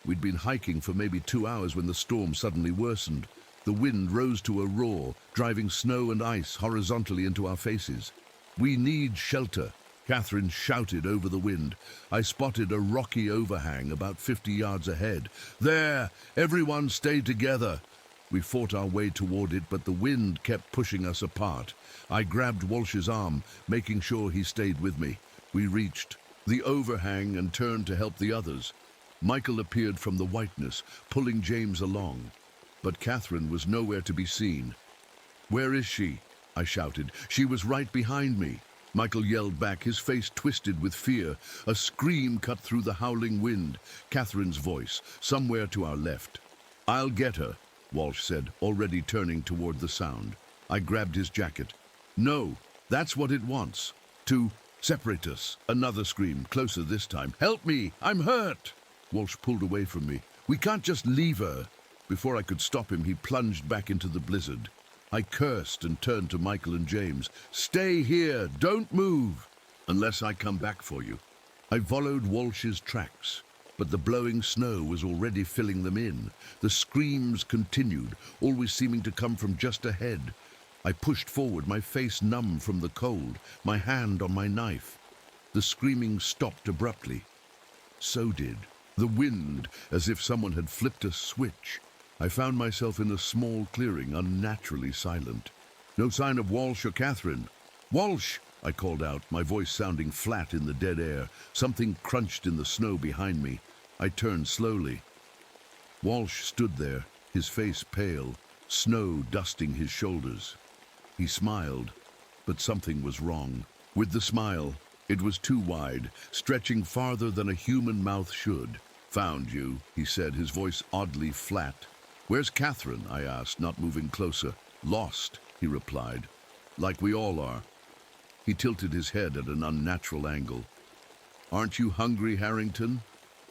We'd been hiking for maybe 2 hours when the storm suddenly worsened. The wind rose to a roar, driving snow and ice horizontally into our faces. "We need shelter," Catherine shouted over the wind. I spotted a rocky overhang about 50 yards ahead. "There! Everyone stay together!" We fought our way toward it, but the wind kept pushing us apart. I grabbed Walsh's arm, making sure he stayed with me. We reached the overhang and turned to help the others. Michael appeared from the whiteness, pulling James along. But Catherine was nowhere to be seen. "Where is she?" I shouted. "She was right behind me." Michael yelled back, his face twisted with fear. A scream cut through the howling wind. Catherine's voice, somewhere to our left. "I'll get her," Walsh said, already turning toward the sound. I grabbed his jacket. "No, that's what it wants. To separate us." Another scream, closer this time. "Help me! I'm hurt!" Walsh pulled away from me. "We can't just leave her." Before I could stop him, he plunged back into the blizzard. I cursed and turned to Michael and James. "Stay here! Don't move! Unless I come back for you." I followed Walsh's tracks, but the blowing snow was already filling them in. The screams continued, always seeming to come from just ahead. I pushed forward, my face numb from the cold, my hand on my knife. The screaming stopped abruptly. So did the wind, as if someone had flipped a switch. I found myself in a small clearing, unnaturally silent. No sign of Walsh or Catherine. "Walsh!" I called out, my voice sounding flat in the dead air. Something crunched in the snow behind me. I turned slowly. Walsh stood there, his face pale, snow dusting his shoulders. He smiled, but something was wrong. With the smile, it was too wide, stretching farther than a human mouth should. "Found you," he said, his voice oddly flat. "Where's Catherine?" I asked, not moving closer. "Lost," he replied. "Like we all are." He tilted his head at an unnatural angle. "Aren't you hungry, Harrington?"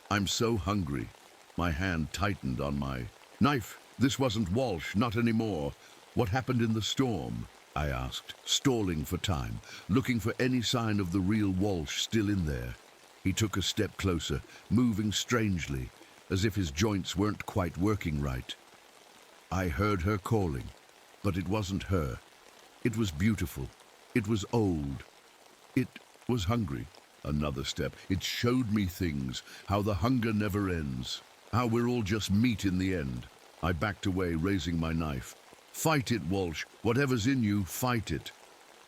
"I'm so hungry." My hand tightened on my knife. "This wasn't Walsh, not anymore. What happened in the storm?" I asked, stalling for time, looking for any sign of the real Walsh still in there. He took a step closer, moving strangely, as if his joints weren't quite working right. "I heard her calling, but it wasn't her. It was beautiful. It was old. It was hungry." Another step. "It showed me things, how the hunger never ends, how we're all just meat in the end." I backed away, raising my knife. "Fight it, Walsh. Whatever's in you, fight it."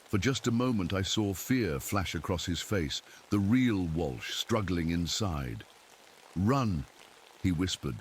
For just a moment I saw fear flash across his face, the real Walsh struggling inside. "Run," he whispered,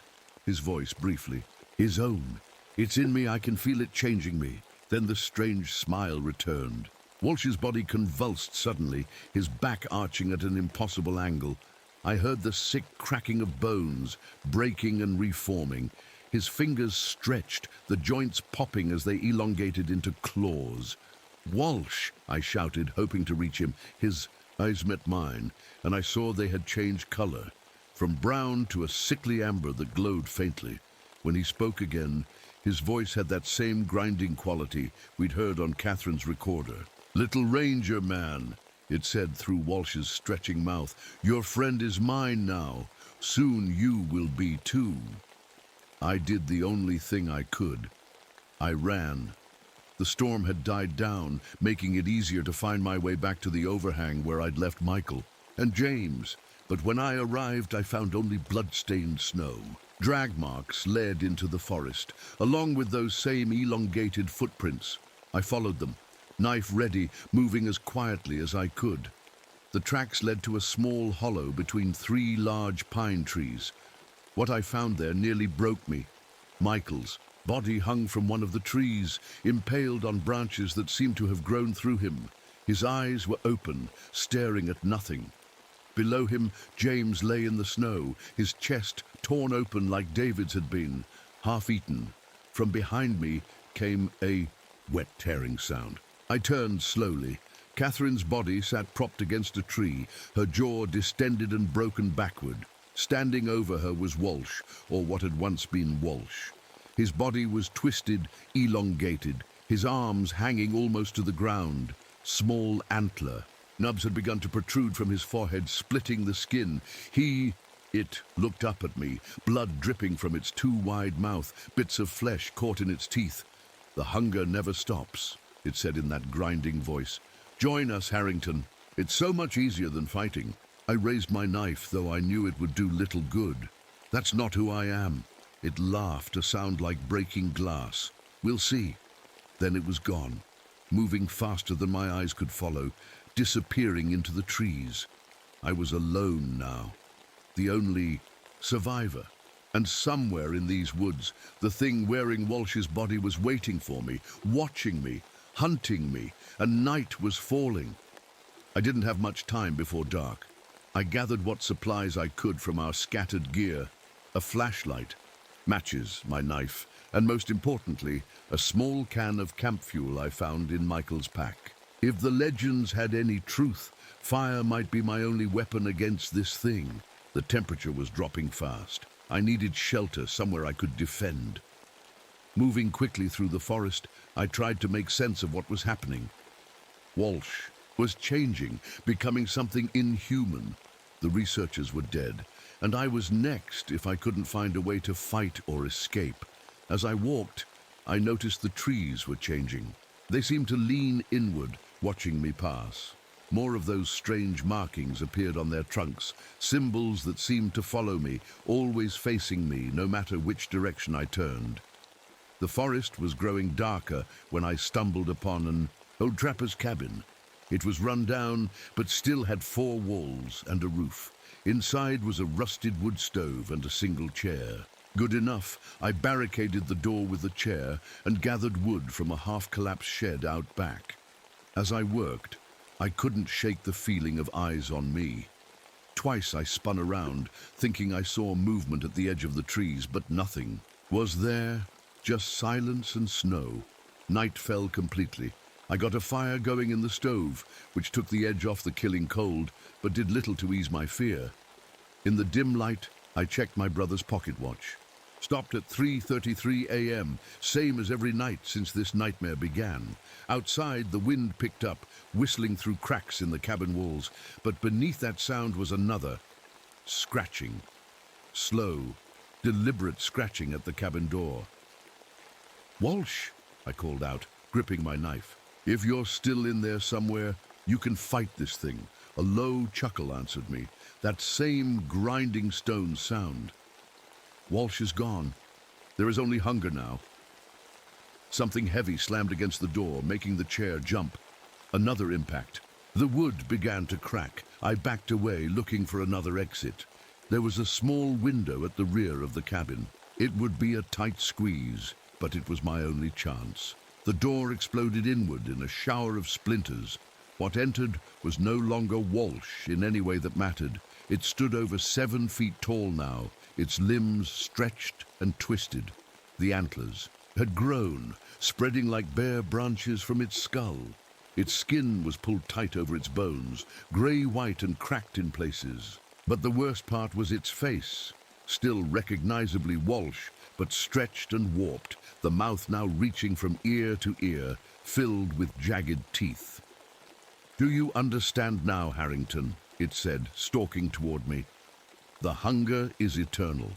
his voice briefly. His own. "It's in me, I can feel it changing me." Then the strange smile returned. Walsh's body convulsed suddenly, his back arching at an impossible angle. I heard the sick cracking of bones, breaking and reforming. His fingers stretched, the joints popping as they elongated into claws. "Walsh!" I shouted, hoping to reach him. His eyes met mine, and I saw they had changed color, from brown to a sickly amber that glowed faintly. When he spoke again, his voice had that same grinding quality we'd heard on Catherine's recorder. "Little Ranger man," it said through Walsh's stretching mouth, "your friend is mine now. Soon you will be too." I did the only thing I could. I ran. The storm had died down, making it easier to find my way back to the overhang where I'd left Michael and James. But when I arrived, I found only blood-stained snow. Drag marks led into the forest, along with those same elongated footprints. I followed them, knife ready, moving as quietly as I could. The tracks led to a small hollow between three large pine trees. What I found there nearly broke me. Michael's body hung from one of the trees, impaled on branches that seemed to have grown through him. His eyes were open, staring at nothing. Below him, James lay in the snow, his chest torn open like David's had been, half-eaten. From behind me came a wet tearing sound. I turned slowly. Catherine's body sat propped against a tree, her jaw distended and broken backward. Standing over her was Walsh, or what had once been Walsh. His body was twisted, elongated, his arms hanging almost to the ground. Small antler nubs had begun to protrude from his forehead, splitting the skin. It looked up at me, blood dripping from its too wide mouth, bits of flesh caught in its teeth. "The hunger never stops," it said in that grinding voice. "Join us, Harrington. It's so much easier than fighting." I raised my knife, though I knew it would do little good. "That's not who I am." It laughed, a sound like breaking glass. "We'll see." Then it was gone, moving faster than my eyes could follow, disappearing into the trees. I was alone now, the only survivor. And somewhere in these woods, the thing wearing Walsh's body was waiting for me, watching me, hunting me, and night was falling. I didn't have much time before dark. I gathered what supplies I could from our scattered gear: a flashlight, matches, my knife, and most importantly, a small can of camp fuel I found in Michael's pack. If the legends had any truth, fire might be my only weapon against this thing. The temperature was dropping fast. I needed shelter, somewhere I could defend. Moving quickly through the forest, I tried to make sense of what was happening. Walsh was changing, becoming something inhuman. The researchers were dead, and I was next if I couldn't find a way to fight or escape. As I walked, I noticed the trees were changing. They seemed to lean inward, watching me pass. More of those strange markings appeared on their trunks, symbols that seemed to follow me, always facing me, no matter which direction I turned. The forest was growing darker when I stumbled upon an old trapper's cabin. It was run down, but still had 4 walls and a roof. Inside was a rusted wood stove and a single chair. Good enough, I barricaded the door with a chair and gathered wood from a half-collapsed shed out back. As I worked, I couldn't shake the feeling of eyes on me. Twice I spun around, thinking I saw movement at the edge of the trees, but nothing was there, just silence and snow. Night fell completely. I got a fire going in the stove, which took the edge off the killing cold, but did little to ease my fear. In the dim light, I checked my brother's pocket watch. Stopped at 3:33 a.m., same as every night since this nightmare began. Outside, the wind picked up, whistling through cracks in the cabin walls, but beneath that sound was another, scratching. Slow, deliberate scratching at the cabin door. "Walsh," I called out, gripping my knife. "If you're still in there somewhere, you can fight this thing." A low chuckle answered me, that same grinding stone sound. Walsh is gone. There is only hunger now. Something heavy slammed against the door, making the chair jump. Another impact. The wood began to crack. I backed away, looking for another exit. There was a small window at the rear of the cabin. It would be a tight squeeze, but it was my only chance. The door exploded inward in a shower of splinters. What entered was no longer Walsh in any way that mattered. It stood over 7 feet tall now, its limbs stretched and twisted. The antlers had grown, spreading like bare branches from its skull. Its skin was pulled tight over its bones, grey-white and cracked in places. But the worst part was its face, still recognizably Walsh, but stretched and warped, the mouth now reaching from ear to ear, filled with jagged teeth. "Do you understand now, Harrington?" it said, stalking toward me. "The hunger is eternal.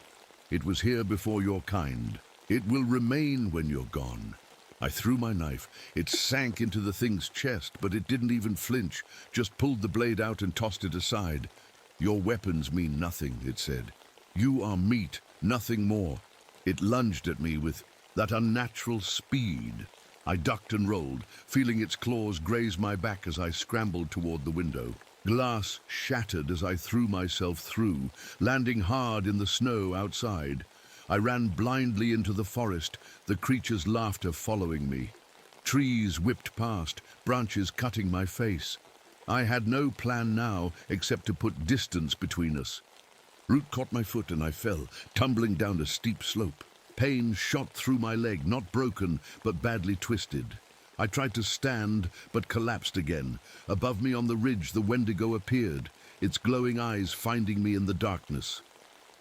It was here before your kind. It will remain when you're gone." I threw my knife. It sank into the thing's chest, but it didn't even flinch, just pulled the blade out and tossed it aside. "Your weapons mean nothing," it said. "You are meat, nothing more." It lunged at me with that unnatural speed. I ducked and rolled, feeling its claws graze my back as I scrambled toward the window. Glass shattered as I threw myself through, landing hard in the snow outside. I ran blindly into the forest, the creature's laughter following me. Trees whipped past, branches cutting my face. I had no plan now except to put distance between us. Root caught my foot and I fell, tumbling down a steep slope. Pain shot through my leg, not broken, but badly twisted. I tried to stand, but collapsed again. Above me on the ridge, the Wendigo appeared, its glowing eyes finding me in the darkness.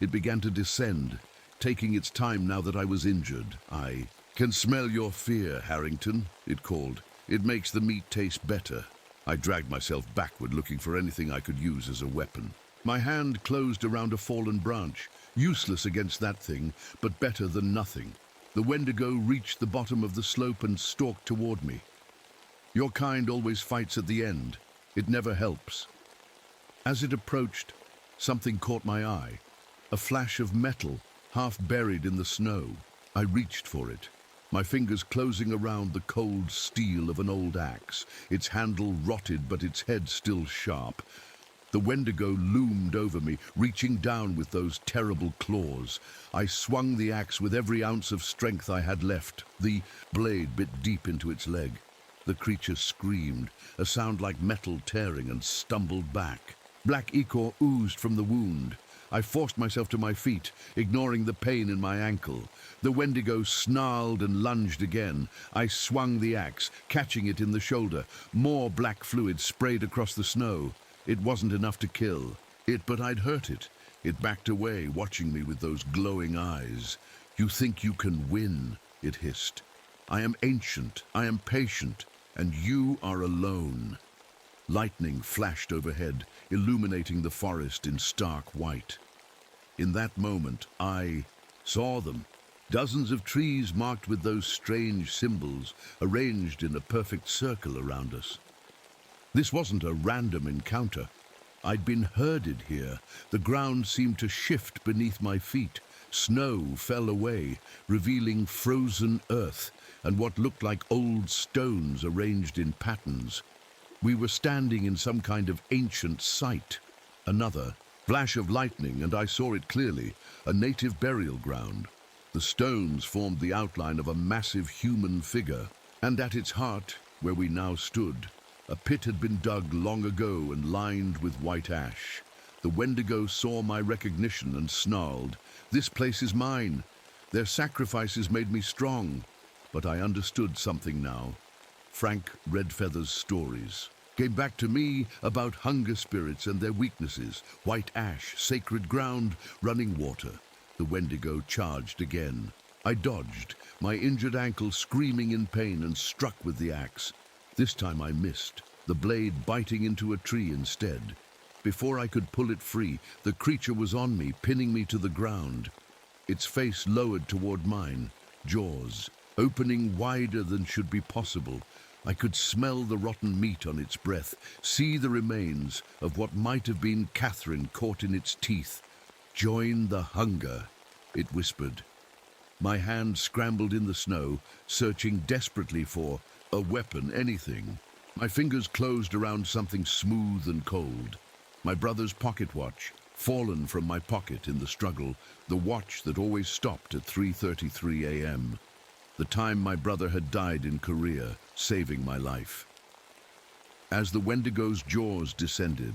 It began to descend, taking its time now that I was injured. "I can smell your fear, Harrington," it called. "It makes the meat taste better." I dragged myself backward, looking for anything I could use as a weapon. My hand closed around a fallen branch, useless against that thing, but better than nothing. The Wendigo reached the bottom of the slope and stalked toward me. Your kind always fights at the end. It never helps. As it approached, something caught my eye. A flash of metal, half buried in the snow. I reached for it, my fingers closing around the cold steel of an old axe, its handle rotted but its head still sharp. The Wendigo loomed over me, reaching down with those terrible claws. I swung the axe with every ounce of strength I had left. The blade bit deep into its leg. The creature screamed, a sound like metal tearing, and stumbled back. Black ichor oozed from the wound. I forced myself to my feet, ignoring the pain in my ankle. The Wendigo snarled and lunged again. I swung the axe, catching it in the shoulder. More black fluid sprayed across the snow. It wasn't enough to kill it, but I'd hurt it. It backed away, watching me with those glowing eyes. "You think you can win," it hissed. "I am ancient, I am patient, and you are alone." Lightning flashed overhead, illuminating the forest in stark white. In that moment, I saw them. Dozens of trees marked with those strange symbols, arranged in a perfect circle around us. This wasn't a random encounter. I'd been herded here. The ground seemed to shift beneath my feet. Snow fell away, revealing frozen earth and what looked like old stones arranged in patterns. We were standing in some kind of ancient site. Another flash of lightning, and I saw it clearly, a native burial ground. The stones formed the outline of a massive human figure, and at its heart, where we now stood, a pit had been dug long ago and lined with white ash. The Wendigo saw my recognition and snarled, "This place is mine." Their sacrifices made me strong, but I understood something now. Frank Redfeather's stories came back to me about hunger spirits and their weaknesses. White ash, sacred ground, running water. The Wendigo charged again. I dodged, my injured ankle screaming in pain, and struck with the axe. This time I missed, the blade biting into a tree instead. Before I could pull it free, the creature was on me, pinning me to the ground. Its face lowered toward mine, jaws opening wider than should be possible. I could smell the rotten meat on its breath, see the remains of what might have been Catherine caught in its teeth. "Join the hunger," it whispered. My hand scrambled in the snow, searching desperately for a weapon, anything. My fingers closed around something smooth and cold. My brother's pocket watch, fallen from my pocket in the struggle, the watch that always stopped at 3:33 a.m. The time my brother had died in Korea, saving my life. As the Wendigo's jaws descended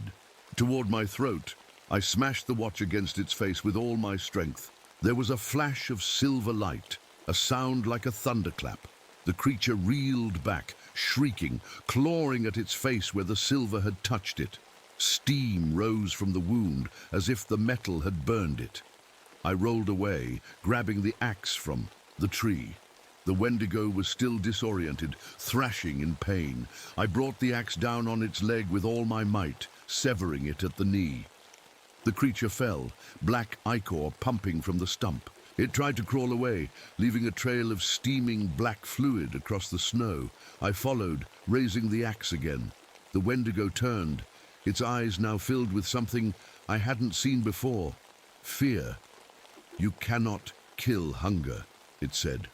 toward my throat, I smashed the watch against its face with all my strength. There was a flash of silver light, a sound like a thunderclap. The creature reeled back, shrieking, clawing at its face where the silver had touched it. Steam rose from the wound as if the metal had burned it. I rolled away, grabbing the axe from the tree. The Wendigo was still disoriented, thrashing in pain. I brought the axe down on its leg with all my might, severing it at the knee. The creature fell, black ichor pumping from the stump. It tried to crawl away, leaving a trail of steaming black fluid across the snow. I followed, raising the axe again. The Wendigo turned, its eyes now filled with something I hadn't seen before. Fear. "You cannot kill hunger," it said.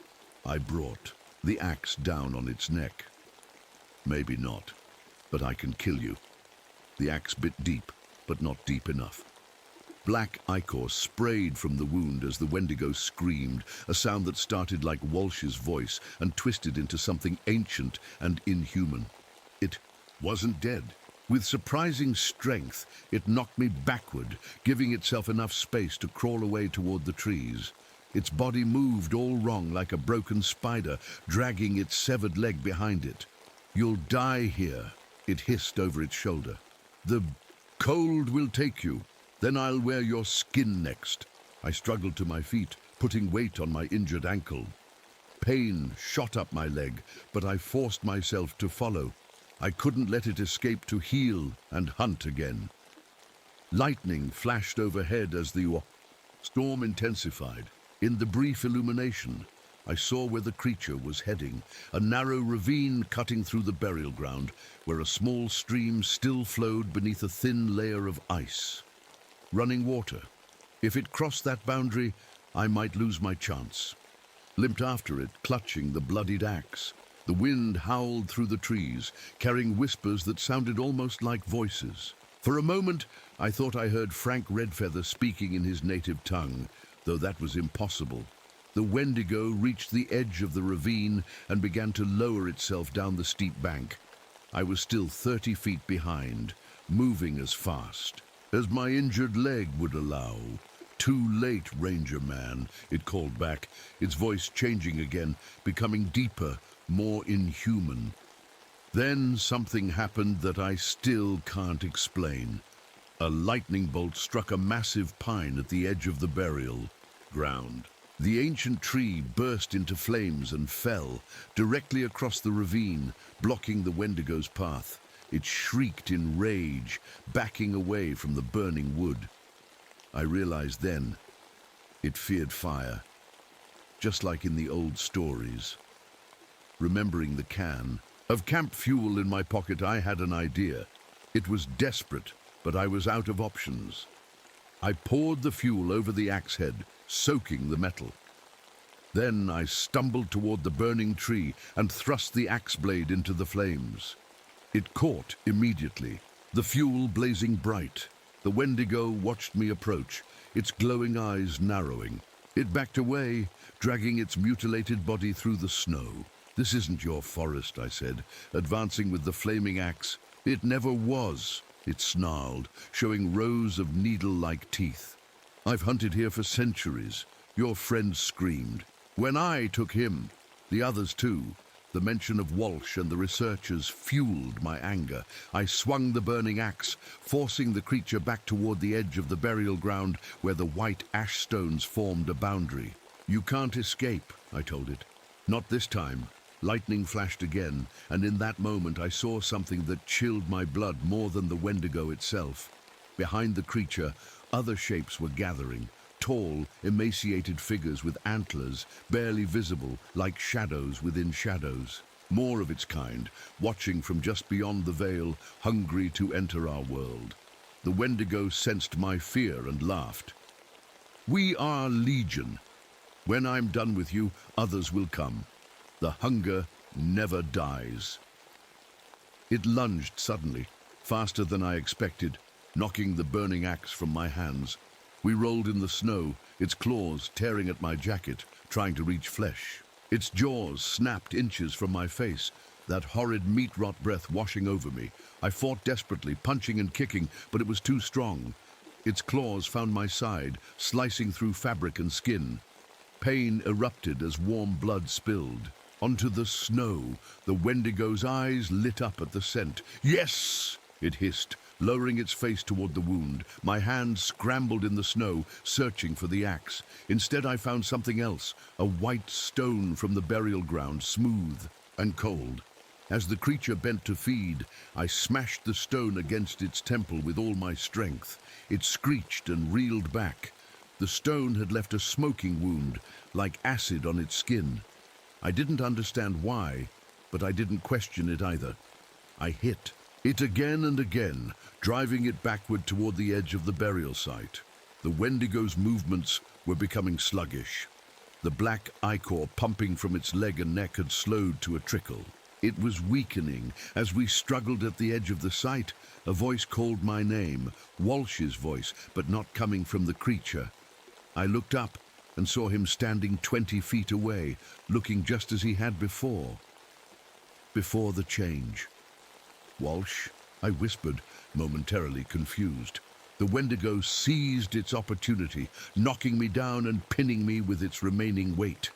I brought the axe down on its neck. "Maybe not, but I can kill you." The axe bit deep, but not deep enough. Black ichor sprayed from the wound as the Wendigo screamed, a sound that started like Walsh's voice and twisted into something ancient and inhuman. It wasn't dead. With surprising strength, it knocked me backward, giving itself enough space to crawl away toward the trees. Its body moved all wrong like a broken spider, dragging its severed leg behind it. "You'll die here," it hissed over its shoulder. "The cold will take you. Then I'll wear your skin next." I struggled to my feet, putting weight on my injured ankle. Pain shot up my leg, but I forced myself to follow. I couldn't let it escape to heal and hunt again. Lightning flashed overhead as the storm intensified. In the brief illumination, I saw where the creature was heading, a narrow ravine cutting through the burial ground, where a small stream still flowed beneath a thin layer of ice. Running water. If it crossed that boundary, I might lose my chance. Limped after it, clutching the bloodied axe. The wind howled through the trees, carrying whispers that sounded almost like voices. For a moment, I thought I heard Frank Redfeather speaking in his native tongue, though that was impossible. The Wendigo reached the edge of the ravine and began to lower itself down the steep bank. I was still 30 feet behind, moving as fast as my injured leg would allow. "Too late, Ranger Man," it called back, its voice changing again, becoming deeper, more inhuman. Then something happened that I still can't explain. A lightning bolt struck a massive pine at the edge of the burial ground. The ancient tree burst into flames and fell directly across the ravine, blocking the Wendigo's path. It shrieked in rage, backing away from the burning wood. I realized then it feared fire, just like in the old stories. Remembering the can of camp fuel in my pocket, I had an idea. It was desperate, but I was out of options. I poured the fuel over the axe head, soaking the metal. Then I stumbled toward the burning tree and thrust the axe blade into the flames. It caught immediately, the fuel blazing bright. The Wendigo watched me approach, its glowing eyes narrowing. It backed away, dragging its mutilated body through the snow. "This isn't your forest," I said, advancing with the flaming axe. "It never was," it snarled, showing rows of needle-like teeth. "I've hunted here for centuries," your friend screamed. "When I took him, the others too." The mention of Walsh and the researchers fueled my anger. I swung the burning axe, forcing the creature back toward the edge of the burial ground where the white ash stones formed a boundary. "You can't escape," I told it. "Not this time." Lightning flashed again, and in that moment I saw something that chilled my blood more than the Wendigo itself. Behind the creature, other shapes were gathering. Tall, emaciated figures with antlers, barely visible, like shadows within shadows. More of its kind, watching from just beyond the veil, hungry to enter our world. The Wendigo sensed my fear and laughed. "We are legion. When I'm done with you, others will come. The hunger never dies." It lunged suddenly, faster than I expected, knocking the burning axe from my hands. We rolled in the snow, its claws tearing at my jacket, trying to reach flesh. Its jaws snapped inches from my face, that horrid meat-rot breath washing over me. I fought desperately, punching and kicking, but it was too strong. Its claws found my side, slicing through fabric and skin. Pain erupted as warm blood spilled. Onto the snow, the Wendigo's eyes lit up at the scent. "Yes!" it hissed, lowering its face toward the wound. My hand scrambled in the snow, searching for the axe. Instead, I found something else, a white stone from the burial ground, smooth and cold. As the creature bent to feed, I smashed the stone against its temple with all my strength. It screeched and reeled back. The stone had left a smoking wound, like acid on its skin. I didn't understand why, but I didn't question it either. I hit it again and again, driving it backward toward the edge of the burial site. The Wendigo's movements were becoming sluggish. The black ichor pumping from its leg and neck had slowed to a trickle. It was weakening. As we struggled at the edge of the site, a voice called my name, Walsh's voice, but not coming from the creature. I looked up and saw him standing 20 feet away, looking just as he had before the change. "Walsh," I whispered, momentarily confused. The Wendigo seized its opportunity, knocking me down and pinning me with its remaining weight.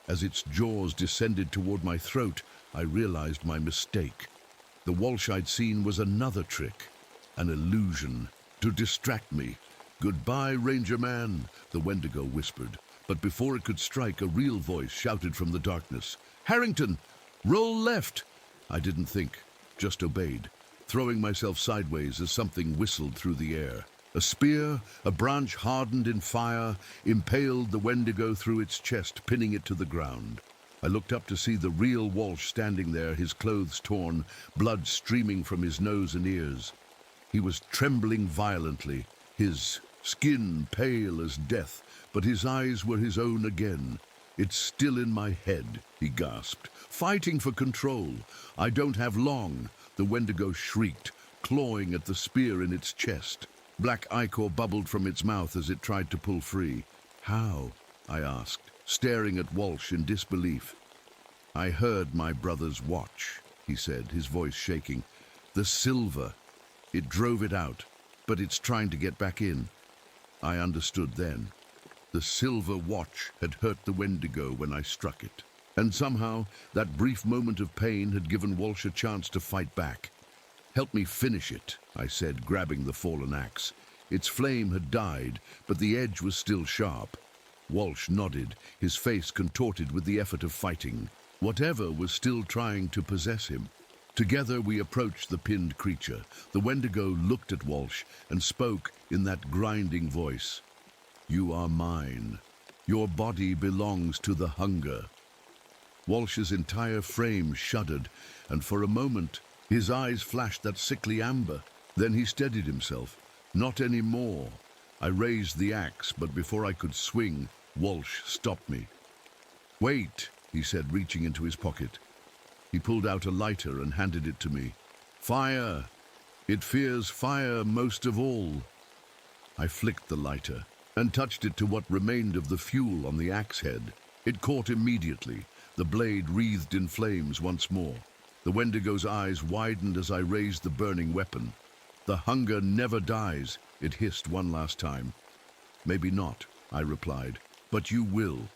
As its jaws descended toward my throat, I realized my mistake. The Walsh I'd seen was another trick, an illusion, to distract me. "Goodbye, Ranger Man," the Wendigo whispered. But before it could strike, a real voice shouted from the darkness. "Harrington, roll left!" I didn't think, just obeyed, throwing myself sideways as something whistled through the air. A spear, a branch hardened in fire, impaled the Wendigo through its chest, pinning it to the ground. I looked up to see the real Walsh standing there, his clothes torn, blood streaming from his nose and ears. He was trembling violently, his skin pale as death, but his eyes were his own again. "It's still in my head," he gasped, "fighting for control. I don't have long." The Wendigo shrieked, clawing at the spear in its chest. Black ichor bubbled from its mouth as it tried to pull free. "How?" I asked. staring at Walsh in disbelief. "I heard my brother's watch," he said, his voice shaking. "The silver. It drove it out, but it's trying to get back in." I understood then. The silver watch had hurt the Wendigo when I struck it. And somehow, that brief moment of pain had given Walsh a chance to fight back. "Help me finish it," I said, grabbing the fallen axe. Its flame had died, but the edge was still sharp. Walsh nodded, his face contorted with the effort of fighting. Whatever was still trying to possess him. Together we approached the pinned creature. The Wendigo looked at Walsh and spoke in that grinding voice. "You are mine. Your body belongs to the hunger." Walsh's entire frame shuddered, and for a moment his eyes flashed that sickly amber. Then he steadied himself. "Not anymore." I raised the axe, but before I could swing, Walsh stopped me. "Wait," he said, reaching into his pocket. He pulled out a lighter and handed it to me. "Fire! It fears fire most of all." I flicked the lighter and touched it to what remained of the fuel on the axe head. It caught immediately. The blade wreathed in flames once more. The Wendigo's eyes widened as I raised the burning weapon. "The hunger never dies," it hissed one last time. "Maybe not," I replied, "but you will."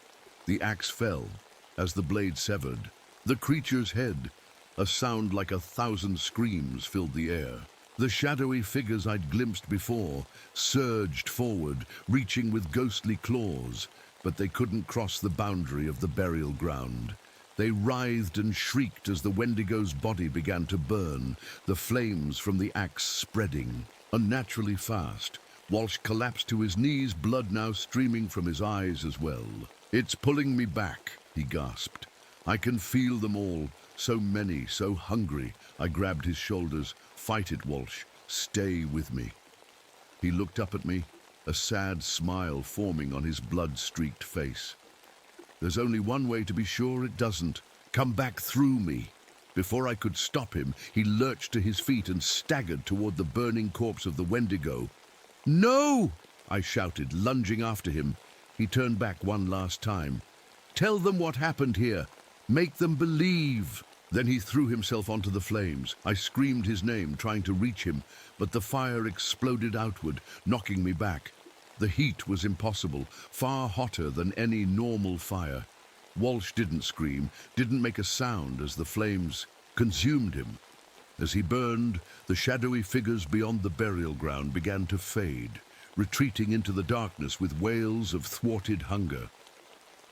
The axe fell as the blade severed. The creature's head, a sound like 1,000 screams, filled the air. The shadowy figures I'd glimpsed before surged forward, reaching with ghostly claws, but they couldn't cross the boundary of the burial ground. They writhed and shrieked as the Wendigo's body began to burn, the flames from the axe spreading. Unnaturally fast, Walsh collapsed to his knees, blood now streaming from his eyes as well. "It's pulling me back," he gasped. "I can feel them all, so many, so hungry." I grabbed his shoulders. "Fight it, Walsh. Stay with me." He looked up at me, a sad smile forming on his blood-streaked face. "There's only one way to be sure it doesn't. Come back through me." Before I could stop him, he lurched to his feet and staggered toward the burning corpse of the Wendigo. "No!" I shouted, lunging after him. He turned back one last time. "Tell them what happened here. Make them believe." Then he threw himself onto the flames. I screamed his name, trying to reach him, but the fire exploded outward, knocking me back. The heat was impossible, far hotter than any normal fire. Walsh didn't scream, didn't make a sound as the flames consumed him. As he burned, the shadowy figures beyond the burial ground began to fade, retreating into the darkness with wails of thwarted hunger.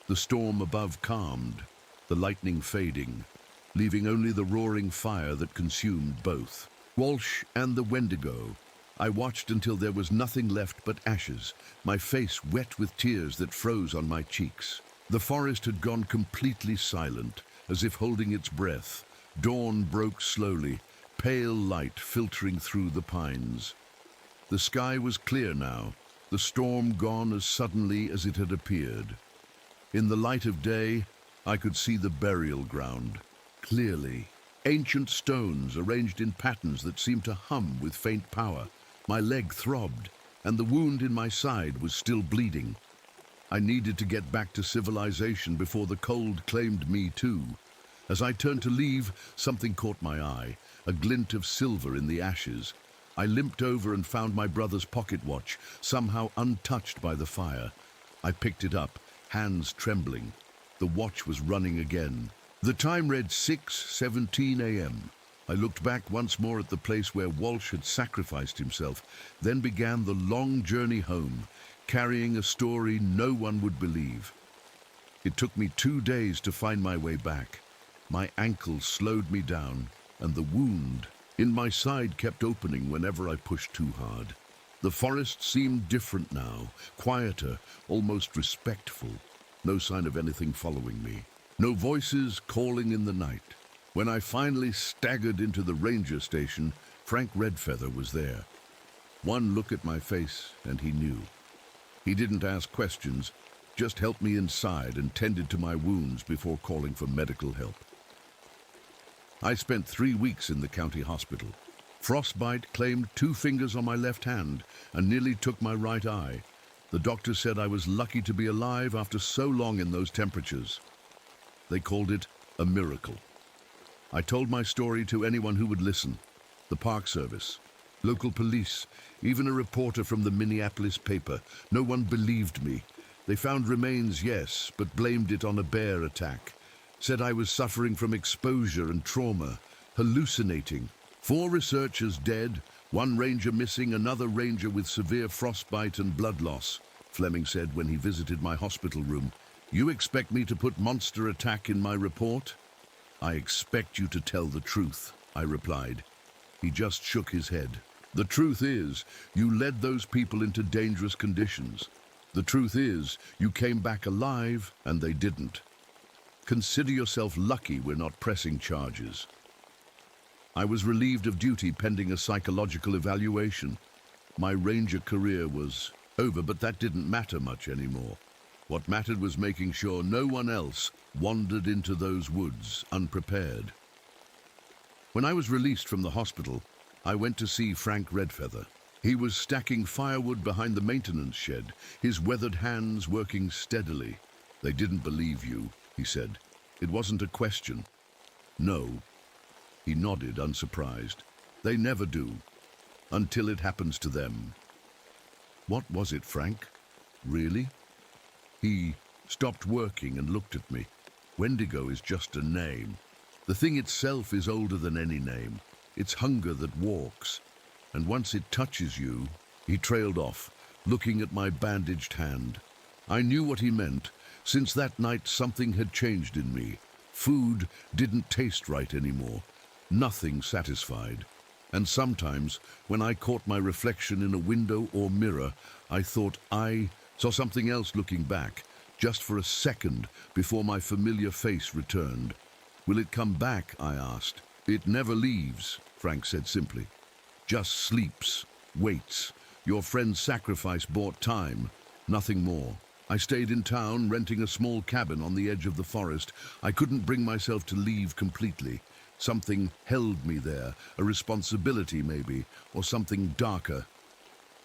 The storm above calmed, the lightning fading, leaving only the roaring fire that consumed both. Walsh and the Wendigo. I watched until there was nothing left but ashes, my face wet with tears that froze on my cheeks. The forest had gone completely silent, as if holding its breath. Dawn broke slowly, pale light filtering through the pines. The sky was clear now, the storm gone as suddenly as it had appeared. In the light of day, I could see the burial ground clearly. Ancient stones arranged in patterns that seemed to hum with faint power. My leg throbbed, and the wound in my side was still bleeding. I needed to get back to civilization before the cold claimed me too. As I turned to leave, something caught my eye, a glint of silver in the ashes. I limped over and found my brother's pocket watch, somehow untouched by the fire. I picked it up, hands trembling. The watch was running again. The time read 6:17 a.m. I looked back once more at the place where Walsh had sacrificed himself, then began the long journey home, carrying a story no one would believe. It took me 2 days to find my way back. My ankle slowed me down, and the wound in my side kept opening whenever I pushed too hard. The forest seemed different now, quieter, almost respectful. No sign of anything following me. No voices calling in the night. When I finally staggered into the ranger station, Frank Redfeather was there. One look at my face, and he knew. He didn't ask questions, just helped me inside and tended to my wounds before calling for medical help. I spent 3 weeks in the county hospital. Frostbite claimed 2 fingers on my left hand and nearly took my right eye. The doctor said I was lucky to be alive after so long in those temperatures. They called it a miracle. I told my story to anyone who would listen. The Park Service, local police, even a reporter from the Minneapolis paper. No one believed me. They found remains, yes, but blamed it on a bear attack. Said I was suffering from exposure and trauma, hallucinating. 4 researchers dead, 1 ranger missing, another ranger with severe frostbite and blood loss, Fleming said when he visited my hospital room. You expect me to put monster attack in my report? I expect you to tell the truth, I replied. He just shook his head. The truth is, you led those people into dangerous conditions. The truth is, you came back alive and they didn't. Consider yourself lucky we're not pressing charges. I was relieved of duty pending a psychological evaluation. My ranger career was over, but that didn't matter much anymore. What mattered was making sure no one else wandered into those woods unprepared. When I was released from the hospital, I went to see Frank Redfeather. He was stacking firewood behind the maintenance shed, his weathered hands working steadily. They didn't believe you, he said. It wasn't a question. No. He nodded, unsurprised. They never do, until it happens to them. What was it, Frank? Really? He stopped working and looked at me. Wendigo is just a name. The thing itself is older than any name. It's hunger that walks. And once it touches you, he trailed off, looking at my bandaged hand. I knew what he meant. Since that night, something had changed in me. Food didn't taste right anymore. Nothing satisfied. And sometimes, when I caught my reflection in a window or mirror, I thought I saw something else looking back, just for a second before my familiar face returned. Will it come back? I asked. It never leaves, Frank said simply. Just sleeps, waits. Your friend's sacrifice bought time, nothing more. I stayed in town, renting a small cabin on the edge of the forest. I couldn't bring myself to leave completely. Something held me there, a responsibility maybe, or something darker.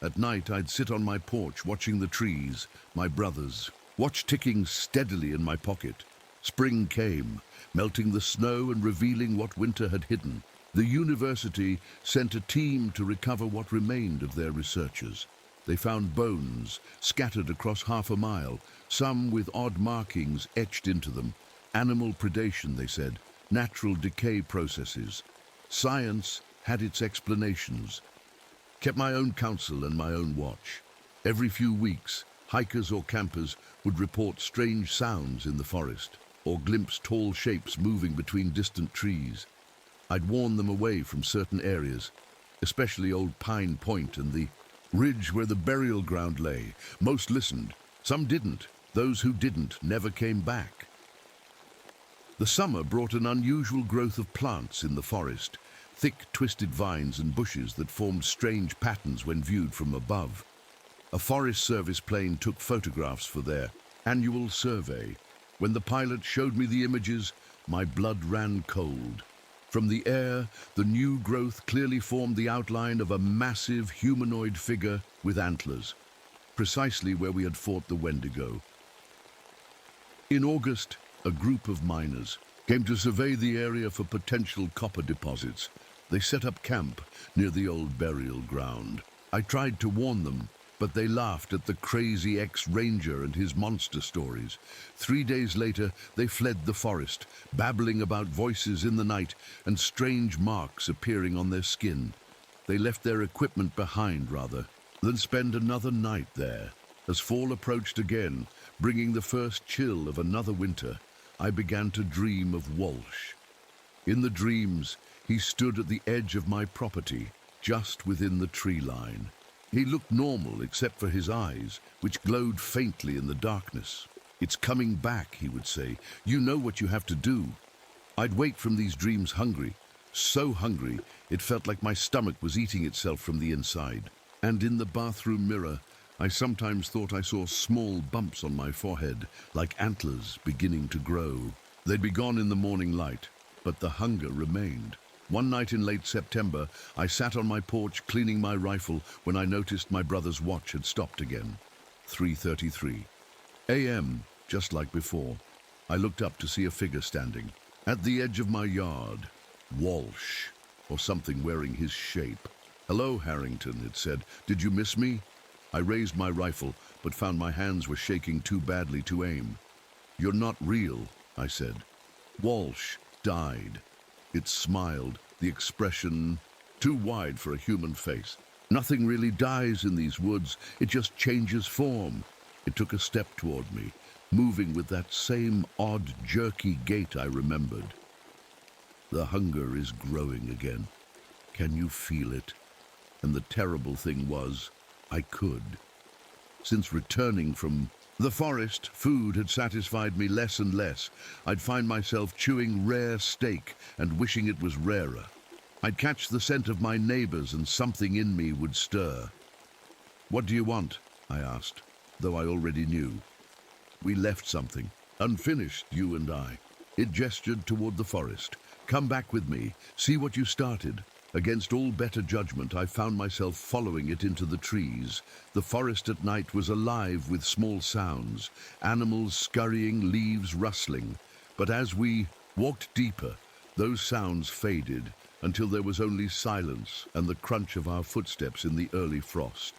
At night, I'd sit on my porch watching the trees, my brothers, watch ticking steadily in my pocket. Spring came, melting the snow and revealing what winter had hidden. The university sent a team to recover what remained of their researchers. They found bones scattered across half a mile, some with odd markings etched into them. Animal predation, they said. Natural decay processes. Science had its explanations. Kept my own counsel and my own watch. Every few weeks, hikers or campers would report strange sounds in the forest, or glimpse tall shapes moving between distant trees. I'd warn them away from certain areas, especially Old Pine Point and the ridge where the burial ground lay. Most listened, some didn't. Those who didn't never came back. The summer brought an unusual growth of plants in the forest, thick, twisted vines and bushes that formed strange patterns when viewed from above. A Forest Service plane took photographs for their annual survey. When the pilot showed me the images, my blood ran cold. From the air, the new growth clearly formed the outline of a massive humanoid figure with antlers, precisely where we had fought the Wendigo. In August, a group of miners came to survey the area for potential copper deposits. They set up camp near the old burial ground. I tried to warn them, but they laughed at the crazy ex-ranger and his monster stories. 3 days later, they fled the forest, babbling about voices in the night and strange marks appearing on their skin. They left their equipment behind, rather, than spend another night there. As fall approached again, bringing the first chill of another winter, I began to dream of Walsh. In the dreams, he stood at the edge of my property, just within the tree line. He looked normal except for his eyes, which glowed faintly in the darkness. "It's coming back," he would say. "You know what you have to do." I'd wake from these dreams hungry, so hungry it felt like my stomach was eating itself from the inside. And in the bathroom mirror, I sometimes thought I saw small bumps on my forehead, like antlers beginning to grow. They'd be gone in the morning light, but the hunger remained. One night in late September, I sat on my porch cleaning my rifle when I noticed my brother's watch had stopped again. 3:33 a.m., just like before. I looked up to see a figure standing. At the edge of my yard, Walsh, or something wearing his shape. "Hello, Harrington," it said. "Did you miss me?" I raised my rifle, but found my hands were shaking too badly to aim. "You're not real," I said. Walsh died. It smiled, the expression too wide for a human face. "Nothing really dies in these woods, it just changes form." It took a step toward me, moving with that same odd, jerky gait I remembered. "The hunger is growing again. Can you feel it?" And the terrible thing was, I could. Since returning from the forest, food had satisfied me less and less. I'd find myself chewing rare steak and wishing it was rarer. I'd catch the scent of my neighbors and something in me would stir. "What do you want?" I asked, though I already knew. "We left something, unfinished, you and I." It gestured toward the forest. "Come back with me, see what you started." Against all better judgment, I found myself following it into the trees. The forest at night was alive with small sounds, animals scurrying, leaves rustling. But as we walked deeper, those sounds faded until there was only silence and the crunch of our footsteps in the early frost.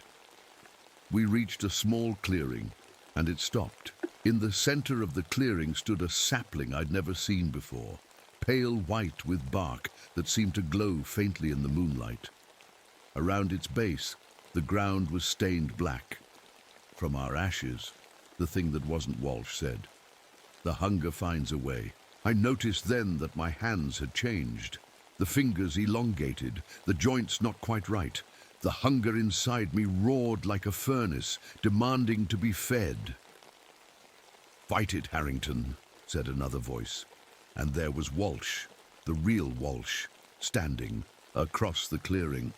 We reached a small clearing, and it stopped. In the center of the clearing stood a sapling I'd never seen before, pale white with bark that seemed to glow faintly in the moonlight. Around its base, the ground was stained black. "From our ashes," the thing that wasn't Walsh said. "The hunger finds a way." I noticed then that my hands had changed. The fingers elongated, the joints not quite right. The hunger inside me roared like a furnace, demanding to be fed. "Fight it, Harrington," said another voice. And there was Walsh, the real Walsh, standing across the clearing.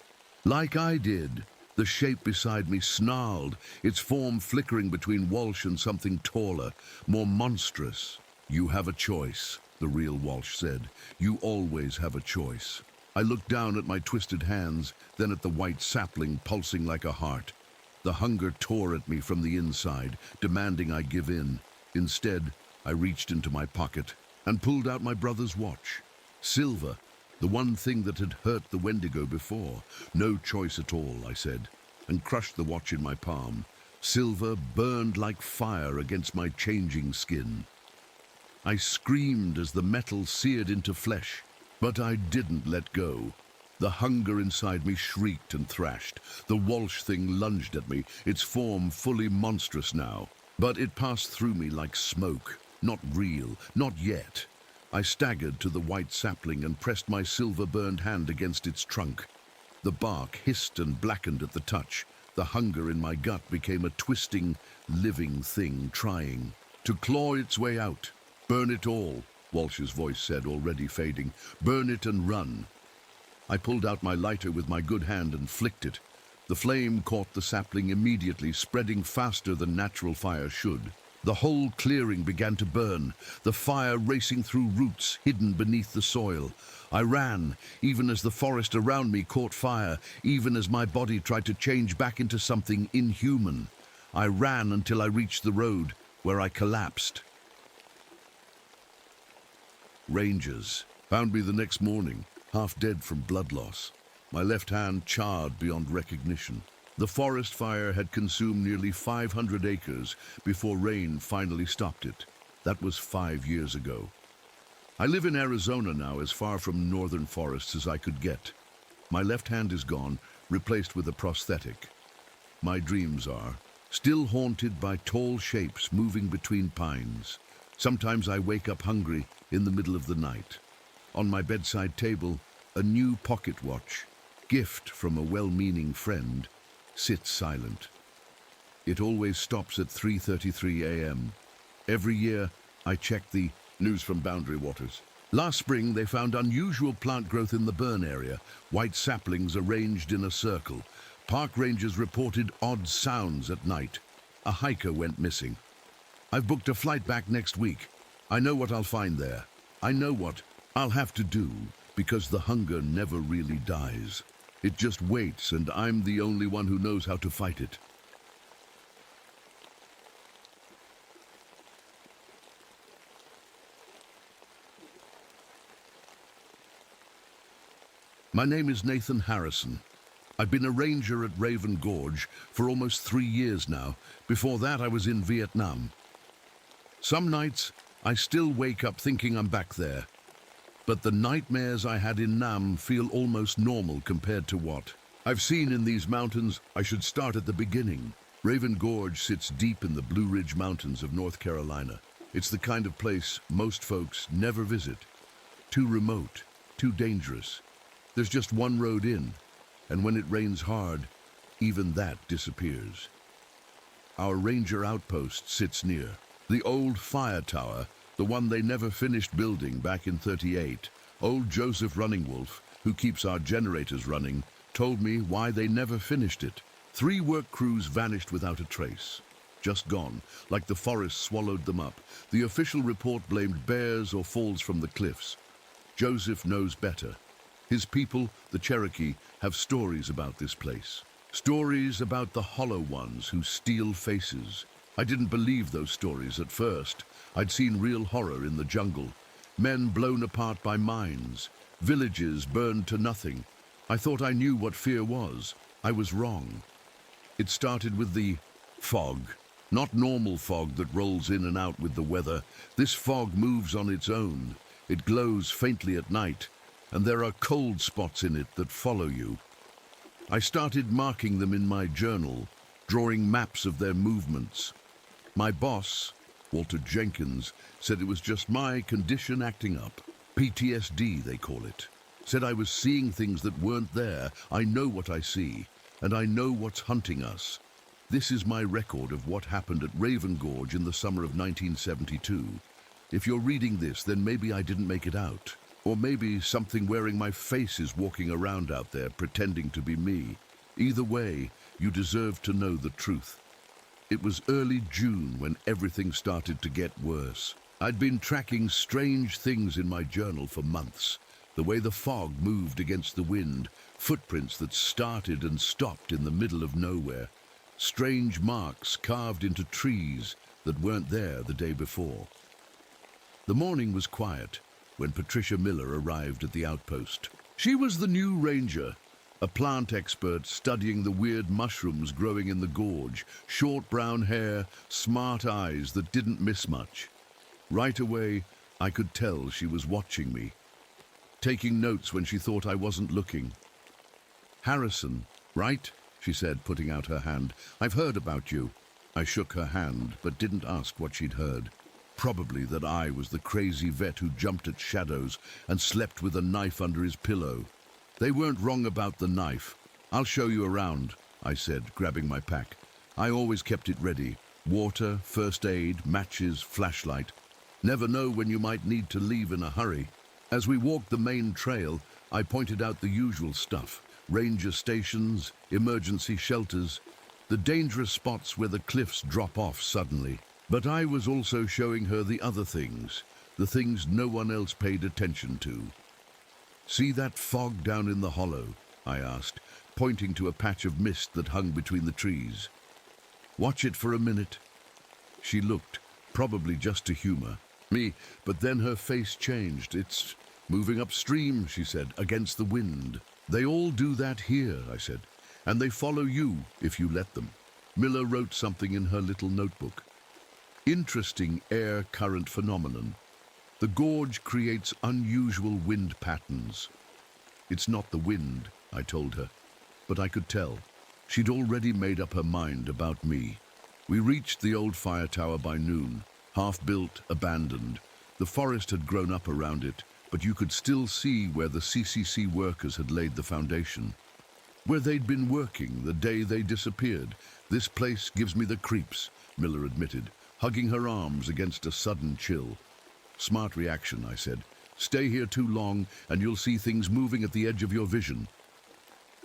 Like I did, the shape beside me snarled, its form flickering between Walsh and something taller, more monstrous. "You have a choice," the real Walsh said. "You always have a choice." I looked down at my twisted hands, then at the white sapling pulsing like a heart. The hunger tore at me from the inside, demanding I give in. Instead, I reached into my pocket and pulled out my brother's watch. Silver, the one thing that had hurt the Wendigo before. "No choice at all," I said, and crushed the watch in my palm. Silver burned like fire against my changing skin. I screamed as the metal seared into flesh, but I didn't let go. The hunger inside me shrieked and thrashed. The Walsh thing lunged at me, its form fully monstrous now. But it passed through me like smoke. Not real, not yet. I staggered to the white sapling and pressed my silver-burned hand against its trunk. The bark hissed and blackened at the touch. The hunger in my gut became a twisting, living thing trying to claw its way out. "Burn it all," Walsh's voice said, already fading. "Burn it and run." I pulled out my lighter with my good hand and flicked it. The flame caught the sapling immediately, spreading faster than natural fire should. The whole clearing began to burn, the fire racing through roots hidden beneath the soil. I ran, even as the forest around me caught fire, even as my body tried to change back into something inhuman. I ran until I reached the road, where I collapsed. Rangers found me the next morning, half dead from blood loss. My left hand charred beyond recognition. The forest fire had consumed nearly 500 acres before rain finally stopped it. That was 5 years ago. I live in Arizona now, as far from northern forests as I could get. My left hand is gone, replaced with a prosthetic. My dreams are still haunted by tall shapes moving between pines. Sometimes I wake up hungry in the middle of the night. On my bedside table, a new pocket watch, gift from a well-meaning friend, sits silent. It always stops at 3:33 a.m. Every year, I check the news from Boundary Waters. Last spring, they found unusual plant growth in the burn area, white saplings arranged in a circle. Park rangers reported odd sounds at night. A hiker went missing. I've booked a flight back next week. I know what I'll find there. I know what I'll have to do, because the hunger never really dies. It just waits, and I'm the only one who knows how to fight it. My name is Nathan Harrison. I've been a ranger at Raven Gorge for almost 3 years now. Before that, I was in Vietnam. Some nights, I still wake up thinking I'm back there. But the nightmares I had in Nam feel almost normal compared to what I've seen in these mountains. I should start at the beginning. Raven Gorge sits deep in the Blue Ridge Mountains of North Carolina. It's the kind of place most folks never visit. Too remote, too dangerous. There's just one road in, and when it rains hard, even that disappears. Our ranger outpost sits near. The old fire tower, the one they never finished building back in '38. Old Joseph Running Wolf, who keeps our generators running, told me why they never finished it. 3 work crews vanished without a trace. Just gone, like the forest swallowed them up. The official report blamed bears or falls from the cliffs. Joseph knows better. His people, the Cherokee, have stories about this place. Stories about the hollow ones who steal faces. I didn't believe those stories at first. I'd seen real horror in the jungle. Men blown apart by mines. Villages burned to nothing. I thought I knew what fear was. I was wrong. It started with the fog. Not normal fog that rolls in and out with the weather. This fog moves on its own. It glows faintly at night, and there are cold spots in it that follow you. I started marking them in my journal, drawing maps of their movements. My boss, Walter Jenkins, said it was just my condition acting up. PTSD, they call it. Said I was seeing things that weren't there. I know what I see, and I know what's hunting us. This is my record of what happened at Raven Gorge in the summer of 1972. If you're reading this, then maybe I didn't make it out. Or maybe something wearing my face is walking around out there pretending to be me. Either way, you deserve to know the truth. It was early June when everything started to get worse. I'd been tracking strange things in my journal for months. The way the fog moved against the wind, footprints that started and stopped in the middle of nowhere, strange marks carved into trees that weren't there the day before. The morning was quiet when Patricia Miller arrived at the outpost. She was the new ranger, a plant expert studying the weird mushrooms growing in the gorge, short brown hair, smart eyes that didn't miss much. Right away, I could tell she was watching me, taking notes when she thought I wasn't looking. "Harrison, right?" she said, putting out her hand. "I've heard about you." I shook her hand, but didn't ask what she'd heard. Probably that I was the crazy vet who jumped at shadows and slept with a knife under his pillow. They weren't wrong about the knife. "I'll show you around," I said, grabbing my pack. I always kept it ready. Water, first aid, matches, flashlight. Never know when you might need to leave in a hurry. As we walked the main trail, I pointed out the usual stuff. Ranger stations, emergency shelters, the dangerous spots where the cliffs drop off suddenly. But I was also showing her the other things, the things no one else paid attention to. "See that fog down in the hollow?" I asked, pointing to a patch of mist that hung between the trees. "Watch it for a minute." She looked, probably just to humor me, but then her face changed. "It's moving upstream," she said, "against the wind." "They all do that here," I said, "and they follow you if you let them." Miller wrote something in her little notebook. "Interesting air current phenomenon. The gorge creates unusual wind patterns." "It's not the wind," I told her, but I could tell. She'd already made up her mind about me. We reached the old fire tower by noon, half-built, abandoned. The forest had grown up around it, but you could still see where the CCC workers had laid the foundation. Where they'd been working the day they disappeared. "This place gives me the creeps," Miller admitted, hugging her arms against a sudden chill. "Smart reaction," I said. "Stay here too long and you'll see things moving at the edge of your vision."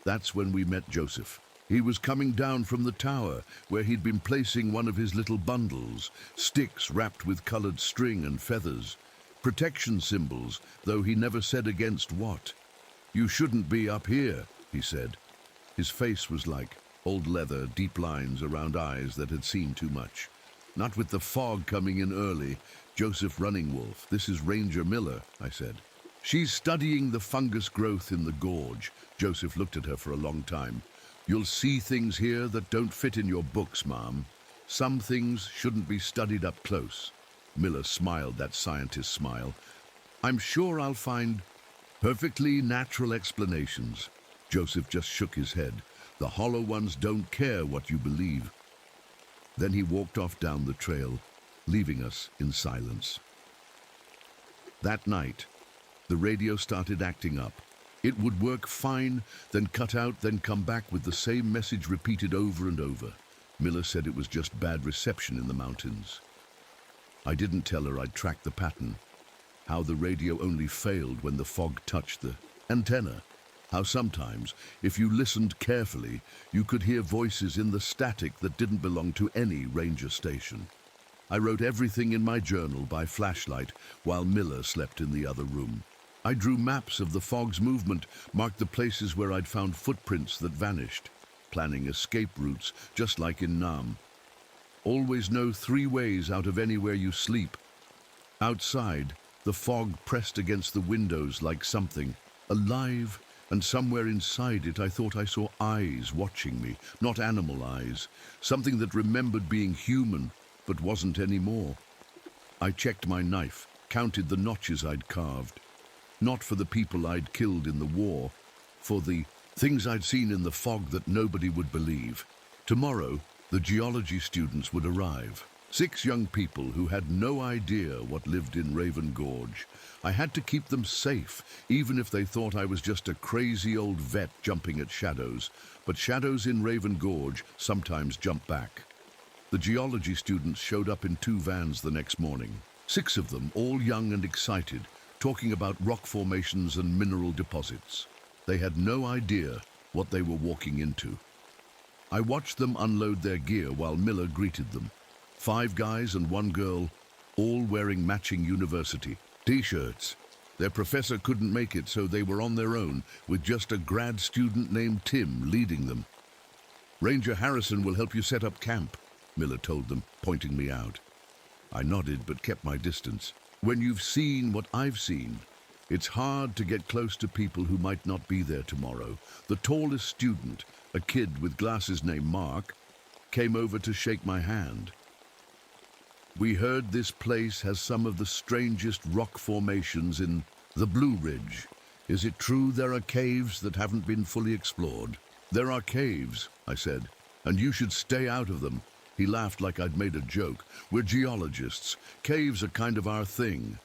That's when we met Joseph. He was coming down from the tower, where he'd been placing one of his little bundles, sticks wrapped with colored string and feathers. Protection symbols, though he never said against what. "You shouldn't be up here," he said. His face was like old leather, deep lines around eyes that had seen too much. "Not with the fog coming in early. Joseph Running Wolf, this is Ranger Miller," I said. She's studying the fungus growth in the gorge. Joseph looked at her for a long time. You'll see things here that don't fit in your books, Ma'am. Some things shouldn't be studied up close. Miller smiled that scientist smile. I'm sure I'll find perfectly natural explanations. Joseph just shook his head. The hollow ones don't care what you believe. Then he walked off down the trail, leaving us in silence. That night, the radio started acting up. It would work fine, then cut out, then come back with the same message repeated over and over. Miller said it was just bad reception in the mountains. I didn't tell her I'd tracked the pattern, how the radio only failed when the fog touched the antenna, how sometimes, if you listened carefully, you could hear voices in the static that didn't belong to any ranger station. I wrote everything in my journal by flashlight while Miller slept in the other room. I drew maps of the fog's movement, marked the places where I'd found footprints that vanished, planning escape routes just like in Nam. Always know 3 ways out of anywhere you sleep. Outside, the fog pressed against the windows like something alive, and somewhere inside it I thought I saw eyes watching me, not animal eyes, something that remembered being human but wasn't anymore. I checked my knife, counted the notches I'd carved. Not for the people I'd killed in the war, for the things I'd seen in the fog that nobody would believe. Tomorrow, the geology students would arrive. 6 young people who had no idea what lived in Raven Gorge. I had to keep them safe, even if they thought I was just a crazy old vet jumping at shadows. But shadows in Raven Gorge sometimes jump back. The geology students showed up in 2 vans the next morning. 6 of them, all young and excited, talking about rock formations and mineral deposits. They had no idea what they were walking into. I watched them unload their gear while Miller greeted them. 5 guys and 1 girl, all wearing matching university t-shirts. Their professor couldn't make it, so they were on their own, with just a grad student named Tim leading them. Ranger Harrison will help you set up camp, Miller told them, pointing me out. I nodded but kept my distance. When you've seen what I've seen, it's hard to get close to people who might not be there tomorrow. The tallest student, a kid with glasses named Mark, came over to shake my hand. We heard this place has some of the strangest rock formations in the Blue Ridge. Is it true there are caves that haven't been fully explored? There are caves, I said, and you should stay out of them. He laughed like I'd made a joke. We're geologists. Caves are kind of our thing.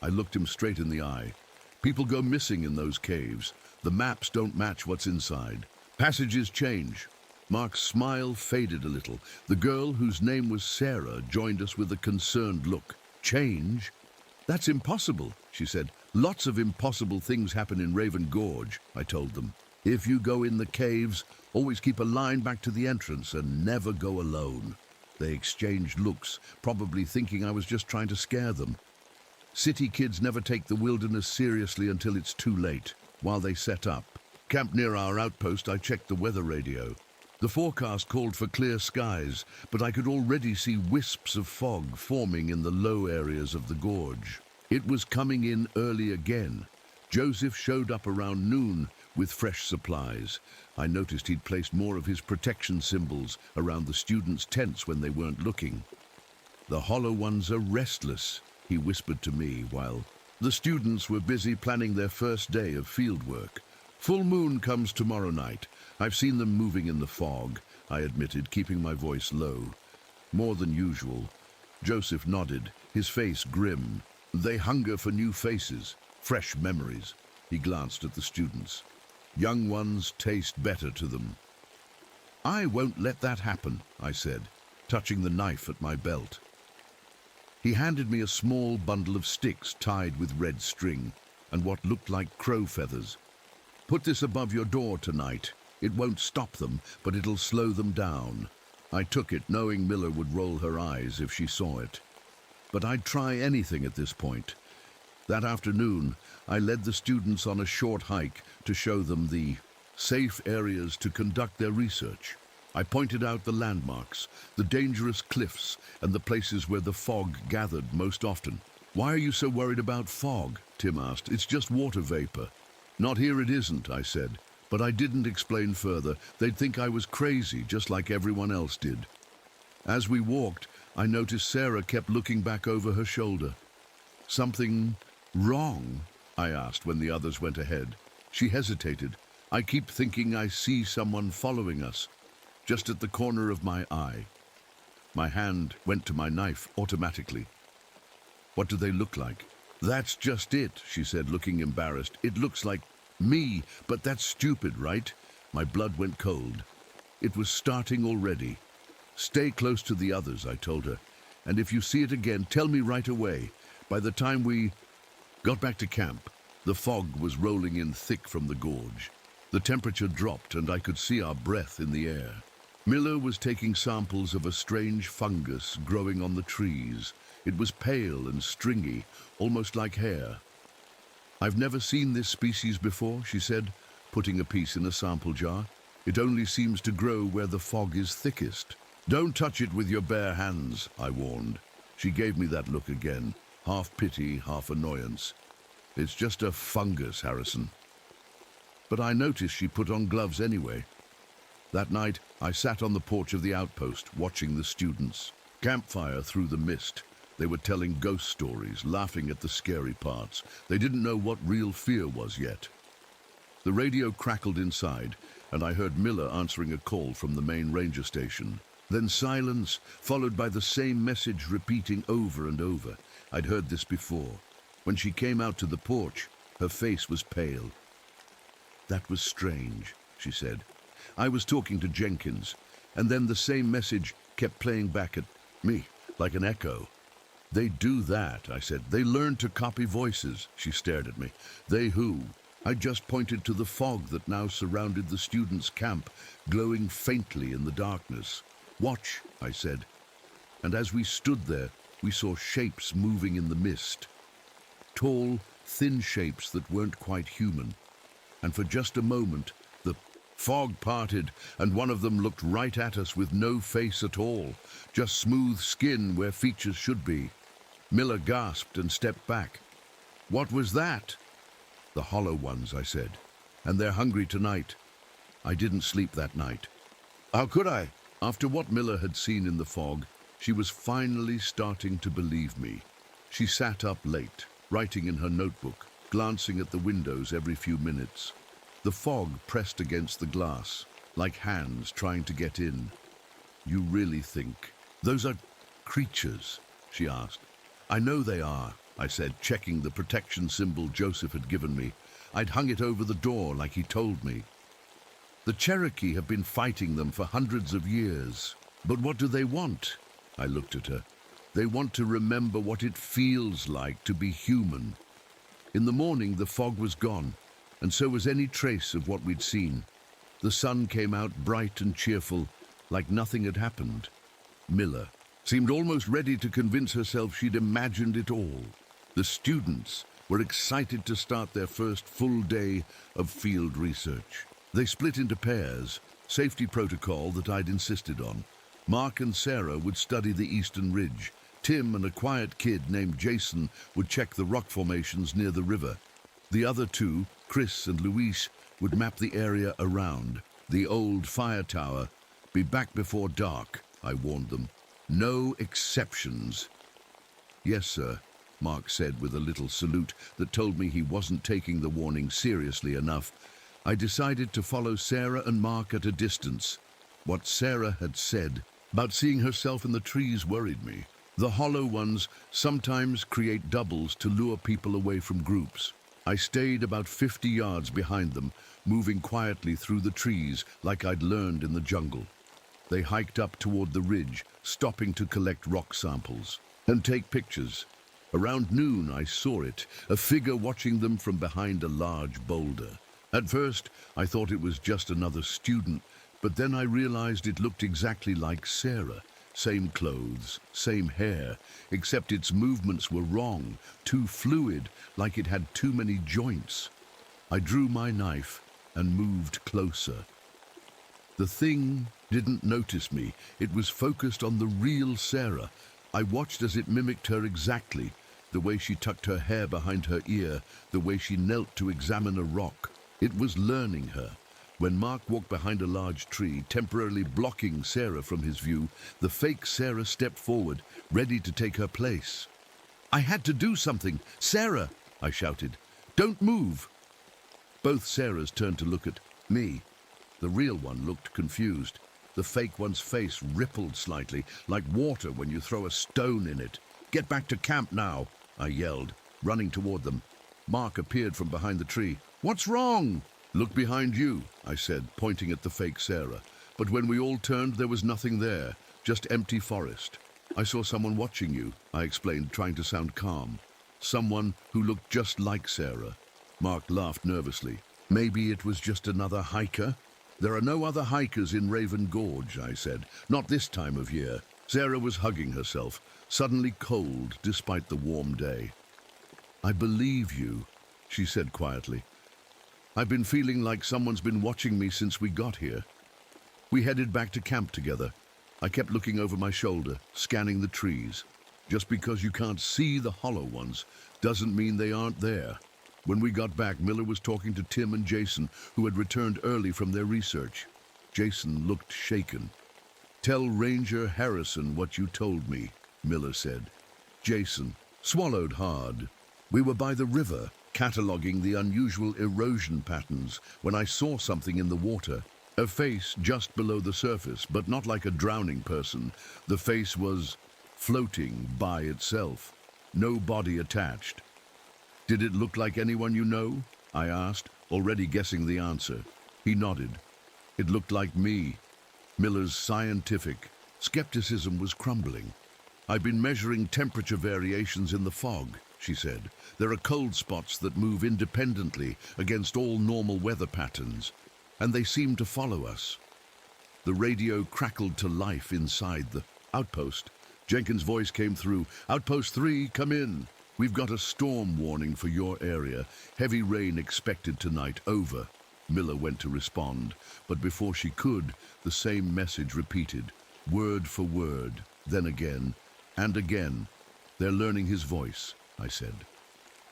I looked him straight in the eye. People go missing in those caves. The maps don't match what's inside. Passages change. Mark's smile faded a little. The girl, whose name was Sarah, joined us with a concerned look. Change? That's impossible, she said. Lots of impossible things happen in Raven Gorge, I told them. If you go in the caves, always keep a line back to the entrance and never go alone. They exchanged looks, probably thinking I was just trying to scare them. City kids never take the wilderness seriously until it's too late. While they set up, camped near our outpost, I checked the weather radio. The forecast called for clear skies, but I could already see wisps of fog forming in the low areas of the gorge. It was coming in early again. Joseph showed up around noon with fresh supplies. I noticed he'd placed more of his protection symbols around the students' tents when they weren't looking. The hollow ones are restless, he whispered to me while the students were busy planning their first day of field work. Full moon comes tomorrow night. I've seen them moving in the fog, I admitted, keeping my voice low. More than usual. Joseph nodded, his face grim. They hunger for new faces, fresh memories. He glanced at the students. Young ones taste better to them. I won't let that happen, I said, touching the knife at my belt. He handed me a small bundle of sticks tied with red string and what looked like crow feathers. Put this above your door tonight. It won't stop them, but it'll slow them down. I took it, knowing Miller would roll her eyes if she saw it. But I'd try anything at this point. That afternoon, I led the students on a short hike to show them the safe areas to conduct their research. I pointed out the landmarks, the dangerous cliffs, and the places where the fog gathered most often. Why are you so worried about fog? Tim asked. It's just water vapor. Not here it isn't, I said. But I didn't explain further. They'd think I was crazy, just like everyone else did. As we walked, I noticed Sarah kept looking back over her shoulder. Something wrong? I asked when the others went ahead. She hesitated. I keep thinking I see someone following us, just at the corner of my eye. My hand went to my knife automatically. What do they look like? That's just it, she said, looking embarrassed. It looks like me, but that's stupid, right? My blood went cold. It was starting already. Stay close to the others, I told her. And if you see it again, tell me right away. By the time we got back to camp, the fog was rolling in thick from the gorge. The temperature dropped and I could see our breath in the air. Miller was taking samples of a strange fungus growing on the trees. It was pale and stringy, almost like hair. I've never seen this species before, she said, putting a piece in a sample jar. It only seems to grow where the fog is thickest. Don't touch it with your bare hands, I warned. She gave me that look again, half pity, half annoyance. It's just a fungus, Harrison. But I noticed she put on gloves anyway. That night, I sat on the porch of the outpost, watching the students. Campfire through the mist. They were telling ghost stories, laughing at the scary parts. They didn't know what real fear was yet. The radio crackled inside, and I heard Miller answering a call from the main ranger station. Then silence, followed by the same message repeating over and over. I'd heard this before. When she came out to the porch, her face was pale. That was strange, she said. I was talking to Jenkins, and then the same message kept playing back at me, like an echo. They do that, I said. They learn to copy voices, she stared at me. They who? I just pointed to the fog that now surrounded the students' camp, glowing faintly in the darkness. Watch, I said. And as we stood there, we saw shapes moving in the mist. Tall, thin shapes that weren't quite human. And for just a moment, the fog parted, and one of them looked right at us with no face at all, just smooth skin where features should be. Miller gasped and stepped back. What was that? The hollow ones, I said. And they're hungry tonight. I didn't sleep that night. How could I? After what Miller had seen in the fog, she was finally starting to believe me. She sat up late, writing in her notebook, glancing at the windows every few minutes. The fog pressed against the glass, like hands trying to get in. You really think those are creatures? She asked. I know they are, I said, checking the protection symbol Joseph had given me. I'd hung it over the door like he told me. The Cherokee have been fighting them for hundreds of years. But what do they want? I looked at her. They want to remember what it feels like to be human. In the morning, the fog was gone, and so was any trace of what we'd seen. The sun came out bright and cheerful, like nothing had happened. Miller seemed almost ready to convince herself she'd imagined it all. The students were excited to start their first full day of field research. They split into pairs, safety protocol that I'd insisted on. Mark and Sarah would study the eastern ridge. Tim and a quiet kid named Jason would check the rock formations near the river. The other two, Chris and Luis, would map the area around. The old fire tower. Be back before dark, I warned them. No exceptions. Yes, sir, Mark said with a little salute that told me he wasn't taking the warning seriously enough. I decided to follow Sarah and Mark at a distance. What Sarah had said about seeing herself in the trees worried me. The hollow ones sometimes create doubles to lure people away from groups. I stayed about 50 yards behind them, moving quietly through the trees like I'd learned in the jungle. They hiked up toward the ridge, stopping to collect rock samples and take pictures. Around noon I saw it, a figure watching them from behind a large boulder. At first, I thought it was just another student, but then I realized it looked exactly like Sarah. Same clothes, same hair, except its movements were wrong, too fluid, like it had too many joints. I drew my knife and moved closer. The thing didn't notice me. It was focused on the real Sarah. I watched as it mimicked her exactly. The way she tucked her hair behind her ear, the way she knelt to examine a rock. It was learning her. When Mark walked behind a large tree, temporarily blocking Sarah from his view, the fake Sarah stepped forward, ready to take her place. "I had to do something. Sarah!" I shouted. "Don't move!" Both Sarahs turned to look at me. The real one looked confused. The fake one's face rippled slightly, like water when you throw a stone in it. "Get back to camp now!" I yelled, running toward them. Mark appeared from behind the tree. "What's wrong?" "Look behind you," I said, pointing at the fake Sarah. But when we all turned, there was nothing there, just empty forest. "I saw someone watching you," I explained, trying to sound calm. "Someone who looked just like Sarah." Mark laughed nervously. "Maybe it was just another hiker?" "There are no other hikers in Raven Gorge," I said. "Not this time of year." Sarah was hugging herself, suddenly cold despite the warm day. "I believe you," she said quietly. "I've been feeling like someone's been watching me since we got here." We headed back to camp together. I kept looking over my shoulder, scanning the trees. Just because you can't see the hollow ones doesn't mean they aren't there. When we got back, Miller was talking to Tim and Jason, who had returned early from their research. Jason looked shaken. "Tell Ranger Harrison what you told me," Miller said. Jason swallowed hard. "We were by the river, cataloging the unusual erosion patterns, when I saw something in the water. A face just below the surface, but not like a drowning person. The face was floating by itself, no body attached." "Did it look like anyone you know?" I asked, already guessing the answer. He nodded. "It looked like me." Miller's scientific skepticism was crumbling. "I've been measuring temperature variations in the fog," she said. "There are cold spots that move independently against all normal weather patterns, and they seem to follow us." The radio crackled to life inside the outpost. Jenkins' voice came through. "Outpost 3, come in. We've got a storm warning for your area. Heavy rain expected tonight. Over." Miller went to respond, but before she could, the same message repeated, word for word, then again, and again. "They're learning his voice," I said.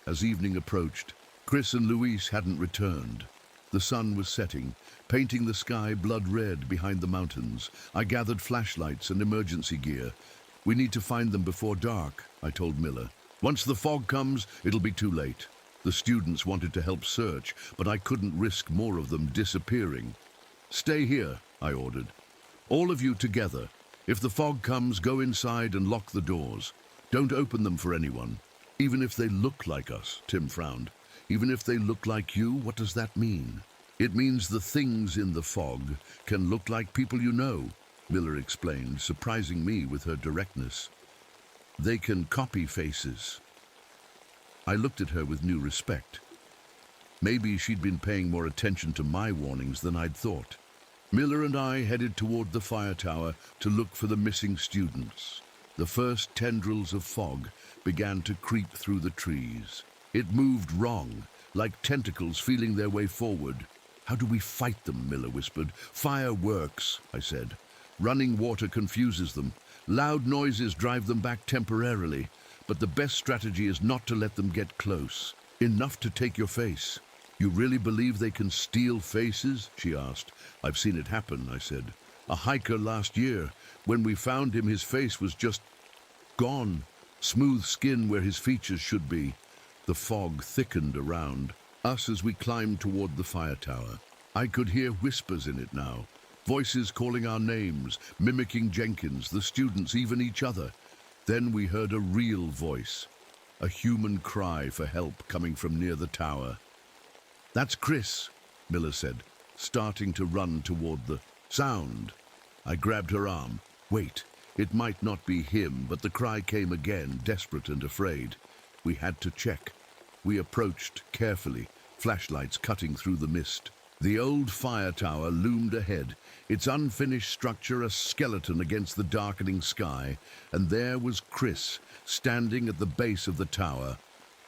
As evening approached, Chris and Luis hadn't returned. The sun was setting, painting the sky blood red behind the mountains. I gathered flashlights and emergency gear. "We need to find them before dark," I told Miller. "Once the fog comes, it'll be too late." The students wanted to help search, but I couldn't risk more of them disappearing. "Stay here," I ordered. "All of you together. If the fog comes, go inside and lock the doors. Don't open them for anyone. Even if they look like us," Tim frowned. "Even if they look like you, what does that mean?" "It means the things in the fog can look like people you know," Miller explained, surprising me with her directness. "They can copy faces." I looked at her with new respect. Maybe she'd been paying more attention to my warnings than I'd thought. Miller and I headed toward the fire tower to look for the missing students. The first tendrils of fog began to creep through the trees. It moved wrong, like tentacles feeling their way forward. "How do we fight them?" Miller whispered. "Fire works," I said. "Running water confuses them. Loud noises drive them back temporarily. But the best strategy is not to let them get close. Enough to take your face." "You really believe they can steal faces?" she asked. "I've seen it happen," I said. "A hiker last year. When we found him, his face was just gone. Smooth skin where his features should be." The fog thickened around us as we climbed toward the fire tower. I could hear whispers in it now. Voices calling our names, mimicking Jenkins, the students, even each other. Then we heard a real voice, a human cry for help coming from near the tower. "That's Chris," Miller said, starting to run toward the sound. I grabbed her arm. "Wait, it might not be him," but the cry came again, desperate and afraid. We had to check. We approached carefully, flashlights cutting through the mist. The old fire tower loomed ahead, its unfinished structure a skeleton against the darkening sky, and there was Chris, standing at the base of the tower.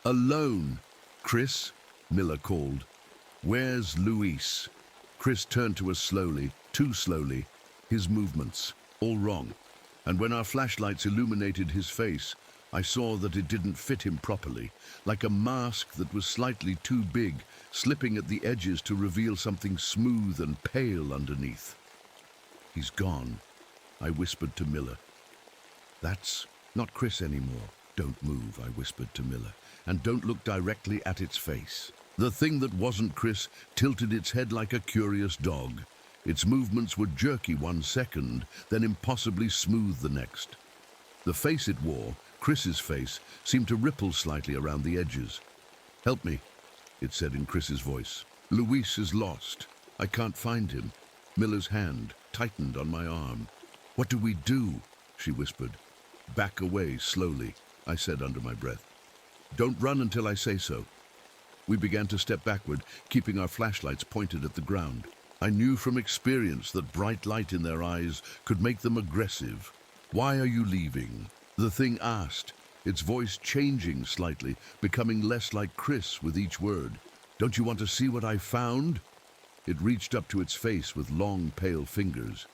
Alone. "Chris," Miller called. "Where's Luis?" Chris turned to us slowly, too slowly, his movements all wrong, and when our flashlights illuminated his face, I saw that it didn't fit him properly, like a mask that was slightly too big, slipping at the edges to reveal something smooth and pale underneath. "He's gone," I whispered to Miller. "That's not Chris anymore." "Don't move," I whispered to Miller, "and don't look directly at its face." The thing that wasn't Chris tilted its head like a curious dog. Its movements were jerky 1 second, then impossibly smooth the next. The face it wore, Chris's face, seemed to ripple slightly around the edges. "Help me," it said in Chris's voice. "Luis is lost. I can't find him." Miller's hand tightened on my arm. "What do we do?" she whispered. "Back away slowly," I said under my breath. "Don't run until I say so." We began to step backward, keeping our flashlights pointed at the ground. I knew from experience that bright light in their eyes could make them aggressive. "Why are you leaving?" the thing asked, its voice changing slightly, becoming less like Chris with each word. "Don't you want to see what I found?" It reached up to its face with long, pale fingers.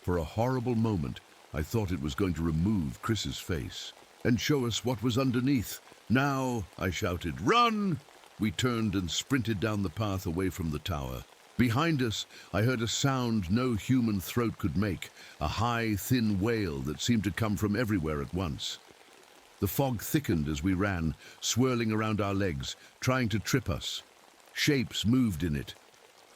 For a horrible moment, I thought it was going to remove Chris's face and show us what was underneath. "Now," I shouted, "run!" We turned and sprinted down the path away from the tower. Behind us, I heard a sound no human throat could make, a high, thin wail that seemed to come from everywhere at once. The fog thickened as we ran, swirling around our legs, trying to trip us. Shapes moved in it,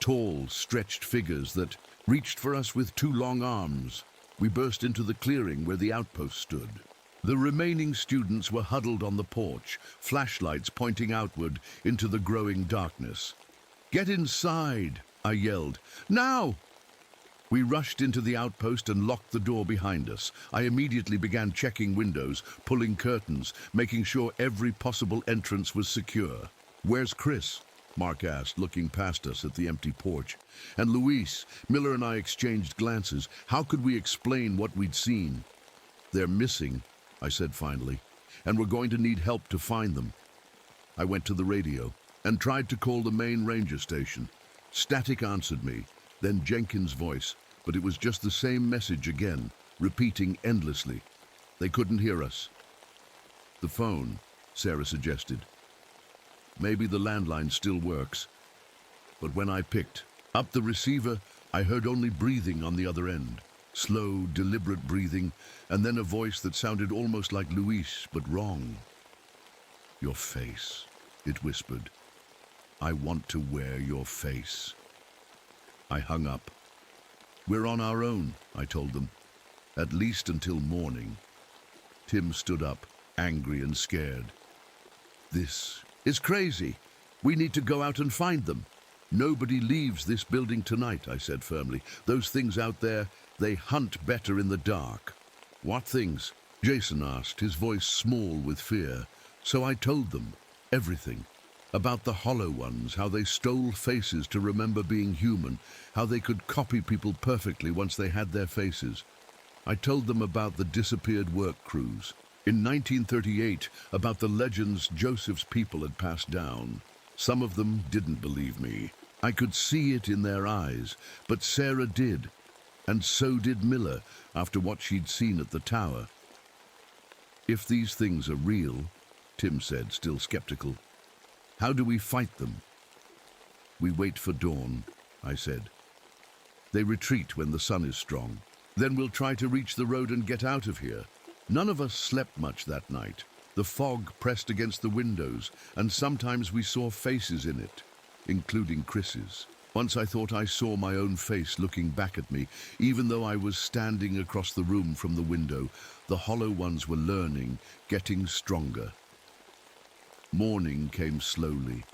tall, stretched figures that reached for us with 2 long arms. We burst into the clearing where the outpost stood. The remaining students were huddled on the porch, flashlights pointing outward into the growing darkness. "Get inside!" I yelled. "Now!" We rushed into the outpost and locked the door behind us. I immediately began checking windows, pulling curtains, making sure every possible entrance was secure. "Where's Chris?" Mark asked, looking past us at the empty porch. "And Luis?" Miller and I exchanged glances. How could we explain what we'd seen? "They're missing," I said finally, "and we're going to need help to find them." I went to the radio and tried to call the main ranger station. Static answered me, then Jenkins' voice, but it was just the same message again, repeating endlessly. They couldn't hear us. "The phone," Sarah suggested. "Maybe the landline still works." But when I picked up the receiver, I heard only breathing on the other end. Slow, deliberate breathing, and then a voice that sounded almost like Luis, but wrong. "Your face," it whispered. "I want to wear your face." I hung up. "We're on our own," I told them. "At least until morning." Tim stood up, angry and scared. "This is crazy. We need to go out and find them." "Nobody leaves this building tonight," I said firmly. "Those things out there, they hunt better in the dark." "What things?" Jason asked, his voice small with fear. So I told them everything. About the hollow ones, how they stole faces to remember being human, how they could copy people perfectly once they had their faces. I told them about the disappeared work crews. In 1938, about the legends Joseph's people had passed down. Some of them didn't believe me. I could see it in their eyes, but Sarah did, and so did Miller after what she'd seen at the tower. "If these things are real," Tim said, still skeptical, "how do we fight them?" "We wait for dawn," I said. "They retreat when the sun is strong. Then we'll try to reach the road and get out of here." None of us slept much that night. The fog pressed against the windows, and sometimes we saw faces in it, including Chris's. Once I thought I saw my own face looking back at me, even though I was standing across the room from the window. The hollow ones were learning, getting stronger. Morning came slowly.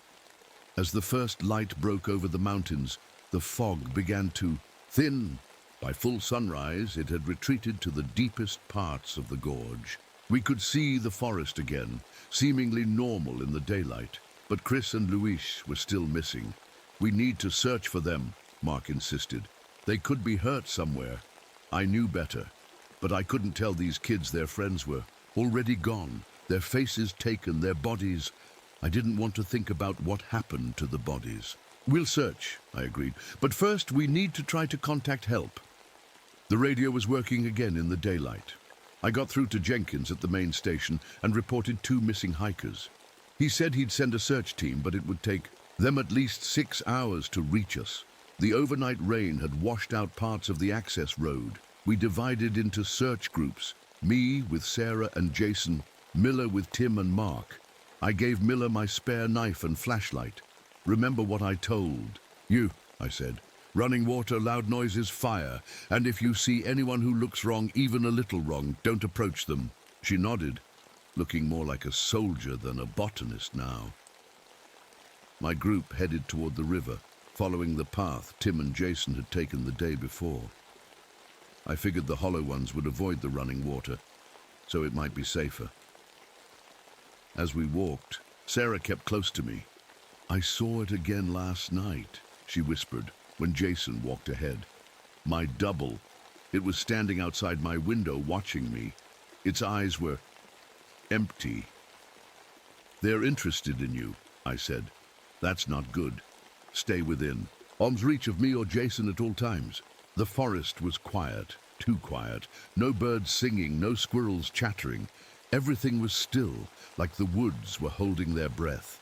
As the first light broke over the mountains, the fog began to thin. By full sunrise, it had retreated to the deepest parts of the gorge. We could see the forest again, seemingly normal in the daylight. But Chris and Luis were still missing. "We need to search for them," Mark insisted. "They could be hurt somewhere." I knew better, but I couldn't tell these kids their friends were already gone, their faces taken, their bodies. I didn't want to think about what happened to the bodies. "We'll search," I agreed, "but first we need to try to contact help." The radio was working again in the daylight. I got through to Jenkins at the main station and reported 2 missing hikers. He said he'd send a search team, but it would take them at least 6 hours to reach us. The overnight rain had washed out parts of the access road. We divided into search groups, me with Sarah and Jason, Miller with Tim and Mark. I gave Miller my spare knife and flashlight. Remember what I told you, I said. Running water, loud noises, fire. And if you see anyone who looks wrong, even a little wrong, don't approach them. She nodded, looking more like a soldier than a botanist now. My group headed toward the river, following the path Tim and Jason had taken the day before. I figured the hollow ones would avoid the running water, so it might be safer. As we walked, Sarah kept close to me. I saw it again last night, she whispered, when Jason walked ahead. My double. It was standing outside my window watching me. Its eyes were empty. They're interested in you, I said. That's not good. Stay within. Arm's reach of me or Jason at all times. The forest was quiet, too quiet. No birds singing, no squirrels chattering. Everything was still, like the woods were holding their breath.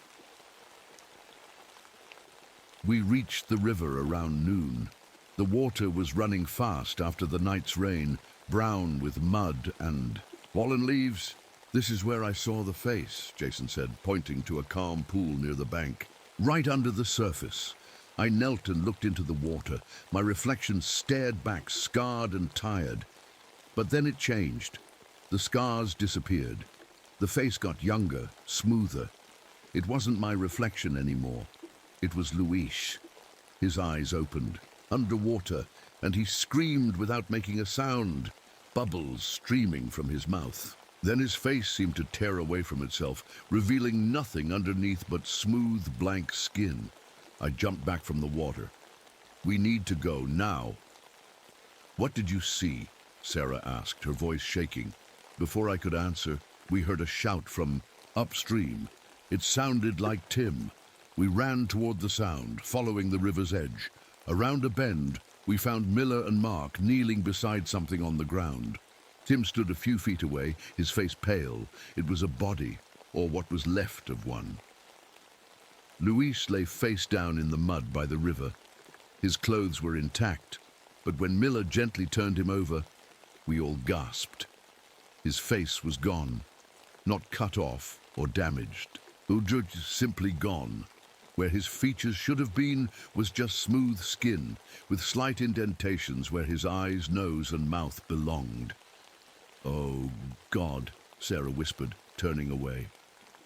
We reached the river around noon. The water was running fast after the night's rain, brown with mud and fallen leaves. This is where I saw the face, Jason said, pointing to a calm pool near the bank. Right under the surface. I knelt and looked into the water. My reflection stared back, scarred and tired. But then it changed. The scars disappeared. The face got younger, smoother. It wasn't my reflection anymore. It was Luis. His eyes opened, underwater, and he screamed without making a sound, bubbles streaming from his mouth. Then his face seemed to tear away from itself, revealing nothing underneath but smooth, blank skin. I jumped back from the water. We need to go now. What did you see? Sarah asked, her voice shaking. Before I could answer, we heard a shout from upstream. It sounded like Tim. We ran toward the sound, following the river's edge. Around a bend, we found Miller and Mark kneeling beside something on the ground. Tim stood a few feet away, his face pale. It was a body, or what was left of one. Luis lay face down in the mud by the river. His clothes were intact, but when Miller gently turned him over, we all gasped. His face was gone, not cut off or damaged. Simply gone. Where his features should have been was just smooth skin, with slight indentations where his eyes, nose, and mouth belonged. Oh, God, Sarah whispered, turning away.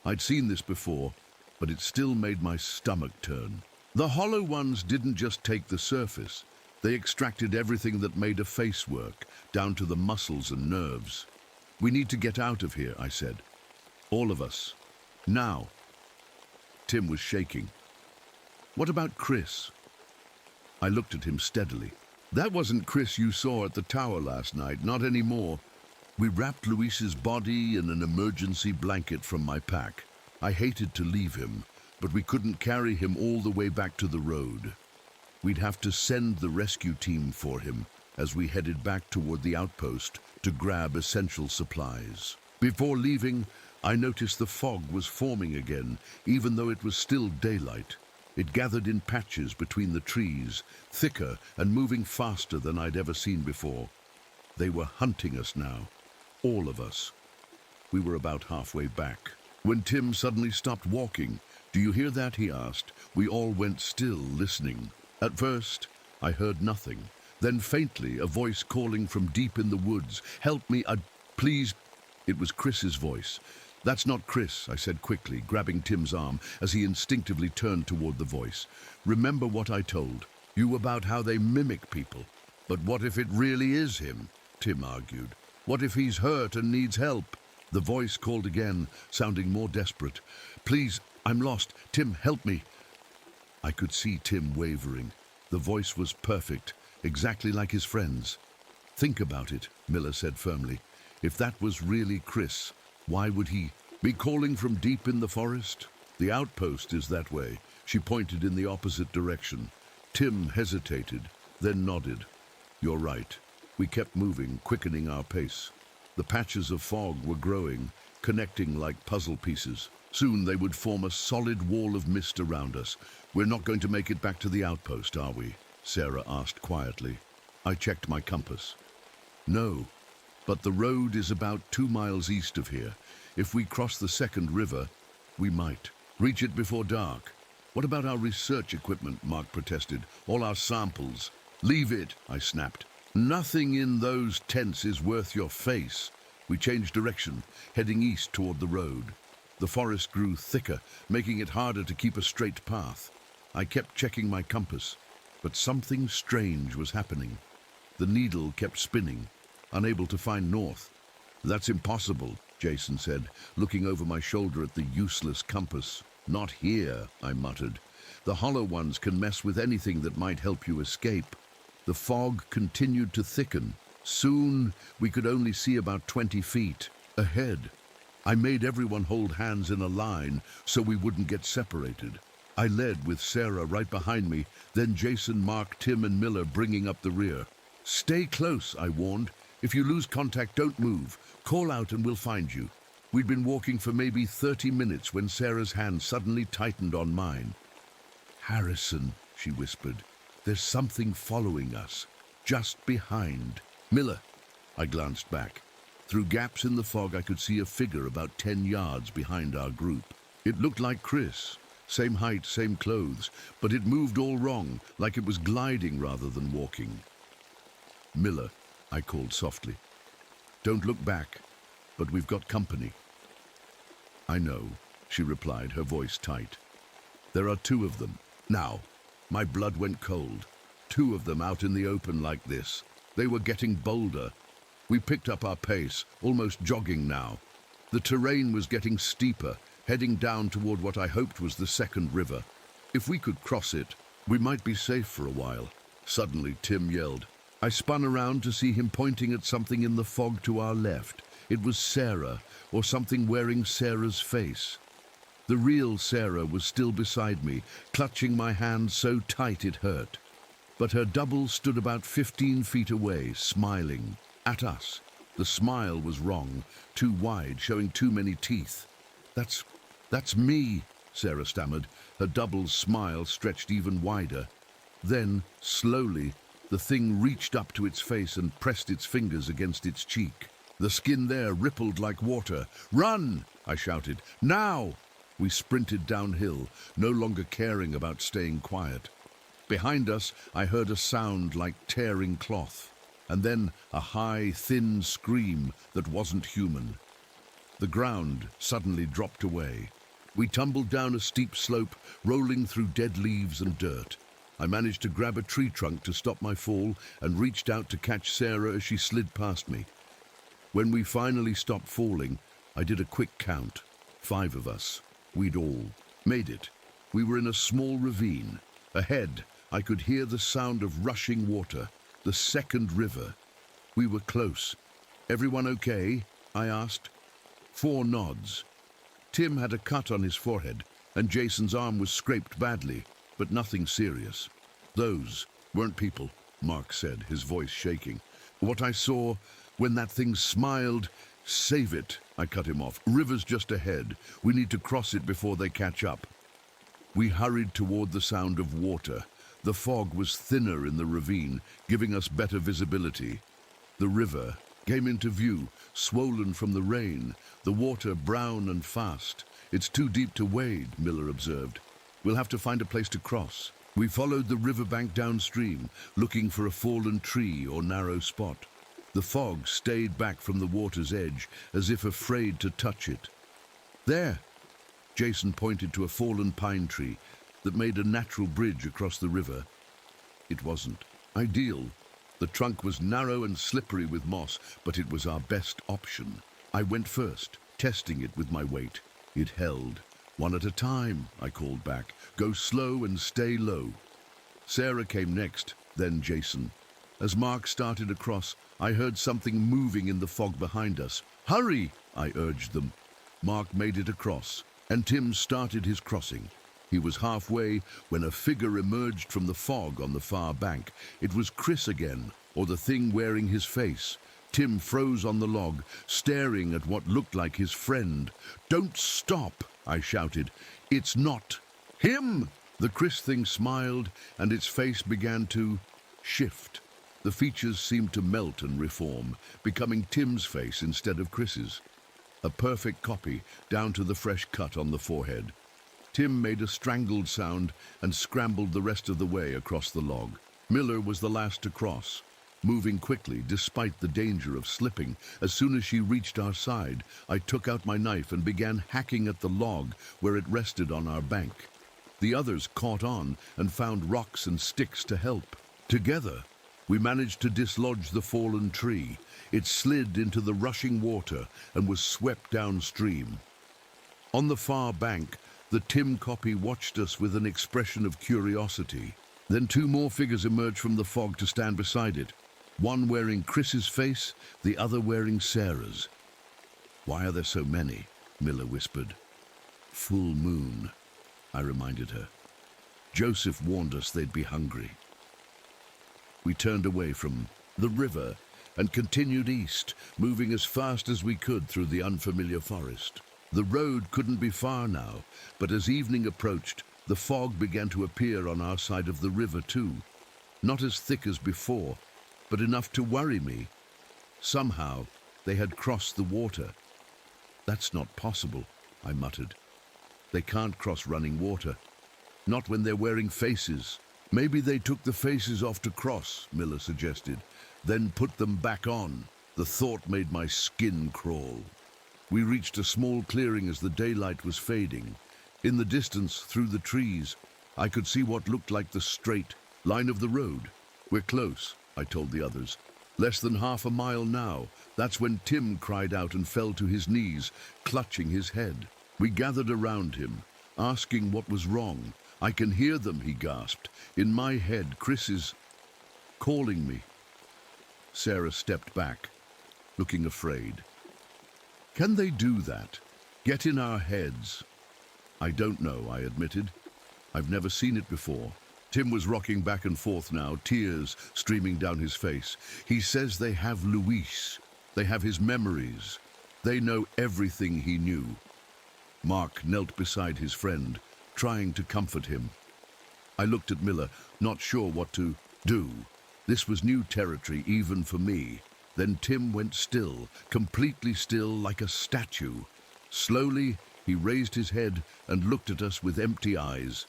I'd seen this before, but it still made my stomach turn. The hollow ones didn't just take the surface. They extracted everything that made a face work, down to the muscles and nerves. We need to get out of here, I said. All of us. Now. Tim was shaking. What about Chris? I looked at him steadily. That wasn't Chris you saw at the tower last night, not anymore. We wrapped Luis's body in an emergency blanket from my pack. I hated to leave him, but we couldn't carry him all the way back to the road. We'd have to send the rescue team for him as we headed back toward the outpost to grab essential supplies. Before leaving, I noticed the fog was forming again, even though it was still daylight. It gathered in patches between the trees, thicker and moving faster than I'd ever seen before. They were hunting us now, all of us. We were about halfway back, when Tim suddenly stopped walking. Do you hear that? He asked. We all went still, listening. At first, I heard nothing. Then faintly, a voice calling from deep in the woods. Help me, please. It was Chris's voice. That's not Chris, I said quickly, grabbing Tim's arm as he instinctively turned toward the voice. Remember what I told you about how they mimic people. But what if it really is him? Tim argued. What if he's hurt and needs help? The voice called again, sounding more desperate. Please, I'm lost. Tim, help me. I could see Tim wavering. The voice was perfect, exactly like his friend's. Think about it, Miller said firmly. If that was really Chris, why would he be calling from deep in the forest? The outpost is that way. She pointed in the opposite direction. Tim hesitated, then nodded. You're right. We kept moving, quickening our pace. The patches of fog were growing, connecting like puzzle pieces. Soon they would form a solid wall of mist around us. "We're not going to make it back to the outpost, are we?" Sarah asked quietly. I checked my compass. "No, but the road is about 2 miles east of here. If we cross the second river, we might reach it before dark." "What about our research equipment?" Mark protested. "All our samples." "Leave it," I snapped. "Nothing in those tents is worth your face." We changed direction, heading east toward the road. The forest grew thicker, making it harder to keep a straight path. I kept checking my compass, but something strange was happening. The needle kept spinning, unable to find north. "That's impossible," Jason said, looking over my shoulder at the useless compass. "Not here," I muttered. "The hollow ones can mess with anything that might help you escape." The fog continued to thicken. Soon we could only see about 20 feet ahead. I made everyone hold hands in a line so we wouldn't get separated. I led with Sarah right behind me, then Jason, Mark, Tim and Miller bringing up the rear. "Stay close," I warned. "If you lose contact, don't move. Call out and we'll find you." We'd been walking for maybe 30 minutes when Sarah's hand suddenly tightened on mine. "Harrison," she whispered, "there's something following us, just behind." "Miller." I glanced back. Through gaps in the fog, I could see a figure about 10 yards behind our group. It looked like Chris. Same height, same clothes, but it moved all wrong, like it was gliding rather than walking. "Miller," I called softly. "Don't look back, but we've got company." "I know," she replied, her voice tight. "There are 2 of them." Now, my blood went cold. 2 of them out in the open like this. They were getting bolder. We picked up our pace, almost jogging now. The terrain was getting steeper, heading down toward what I hoped was the second river. If we could cross it, we might be safe for a while. Suddenly, Tim yelled. I spun around to see him pointing at something in the fog to our left. It was Sarah, or something wearing Sarah's face. The real Sarah was still beside me, clutching my hand so tight it hurt. But her double stood about 15 feet away, smiling. At us. The smile was wrong, too wide, showing too many teeth. That's me, Sarah stammered, her double's smile stretched even wider. Then, slowly, the thing reached up to its face and pressed its fingers against its cheek. The skin there rippled like water. "Run!" I shouted. "Now!" We sprinted downhill, no longer caring about staying quiet. Behind us, I heard a sound like tearing cloth. And then a high, thin scream that wasn't human. The ground suddenly dropped away. We tumbled down a steep slope, rolling through dead leaves and dirt. I managed to grab a tree trunk to stop my fall and reached out to catch Sarah as she slid past me. When we finally stopped falling, I did a quick count. 5 of us. We'd all made it. We were in a small ravine. Ahead, I could hear the sound of rushing water. The second river. We were close. "Everyone okay?" I asked. 4 nods. Tim had a cut on his forehead, and Jason's arm was scraped badly, but nothing serious. "Those weren't people," Mark said, his voice shaking. "What I saw when that thing smiled—" "Save it," I cut him off. "River's just ahead. We need to cross it before they catch up." We hurried toward the sound of water. The fog was thinner in the ravine, giving us better visibility. The river came into view, swollen from the rain, the water brown and fast. "It's too deep to wade," Miller observed. "We'll have to find a place to cross." We followed the riverbank downstream, looking for a fallen tree or narrow spot. The fog stayed back from the water's edge, as if afraid to touch it. "There!" Jason pointed to a fallen pine tree that made a natural bridge across the river. It wasn't ideal. The trunk was narrow and slippery with moss, but it was our best option. I went first, testing it with my weight. It held. "One at a time," I called back. "Go slow and stay low." Sarah came next, then Jason. As Mark started across, I heard something moving in the fog behind us. "Hurry!" I urged them. Mark made it across, and Tim started his crossing. He was halfway when a figure emerged from the fog on the far bank. It was Chris again, or the thing wearing his face. Tim froze on the log, staring at what looked like his friend. "Don't stop," I shouted. "It's not him!" The Chris thing smiled, and its face began to shift. The features seemed to melt and reform, becoming Tim's face instead of Chris's. A perfect copy, down to the fresh cut on the forehead. Tim made a strangled sound and scrambled the rest of the way across the log. Miller was the last to cross, moving quickly despite the danger of slipping. As soon as she reached our side, I took out my knife and began hacking at the log where it rested on our bank. The others caught on and found rocks and sticks to help. Together, we managed to dislodge the fallen tree. It slid into the rushing water and was swept downstream. On the far bank, the Tim copy watched us with an expression of curiosity. Then two more figures emerged from the fog to stand beside it, one wearing Chris's face, the other wearing Sarah's. "Why are there so many?" Miller whispered. "Full moon," I reminded her. "Joseph warned us they'd be hungry." We turned away from the river and continued east, moving as fast as we could through the unfamiliar forest. The road couldn't be far now, but as evening approached, the fog began to appear on our side of the river too. Not as thick as before, but enough to worry me. Somehow, they had crossed the water. "That's not possible," I muttered. "They can't cross running water. Not when they're wearing faces." "Maybe they took the faces off to cross," Miller suggested, "then put them back on." The thought made my skin crawl. We reached a small clearing as the daylight was fading. In the distance, through the trees, I could see what looked like the straight line of the road. "We're close," I told the others. "Less than half a mile now." That's when Tim cried out and fell to his knees, clutching his head. We gathered around him, asking what was wrong. "I can hear them," he gasped. "In my head, Chris is calling me." Sarah stepped back, looking afraid. "Can they do that? Get in our heads?" "I don't know," I admitted. "I've never seen it before." Tim was rocking back and forth now, tears streaming down his face. "He says they have Luis. They have his memories. They know everything he knew." Mark knelt beside his friend, trying to comfort him. I looked at Miller, not sure what to do. This was new territory even for me. Then Tim went still, completely still, like a statue. Slowly, he raised his head and looked at us with empty eyes.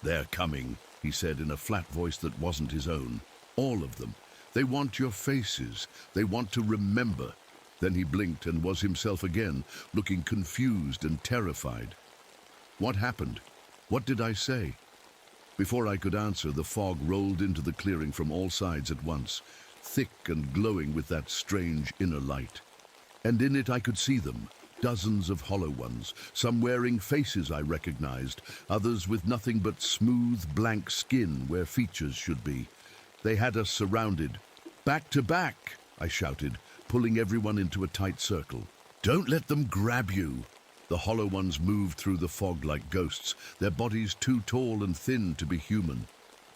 "They're coming," he said in a flat voice that wasn't his own. "All of them. They want your faces. They want to remember." Then he blinked and was himself again, looking confused and terrified. What happened? What did I say? Before I could answer, the fog rolled into the clearing from all sides at once, thick and glowing with that strange inner light. And in it I could see them, dozens of hollow ones, some wearing faces I recognized, others with nothing but smooth, blank skin where features should be. They had us surrounded. "Back to back," I shouted, pulling everyone into a tight circle. "Don't let them grab you." The hollow ones moved through the fog like ghosts, their bodies too tall and thin to be human.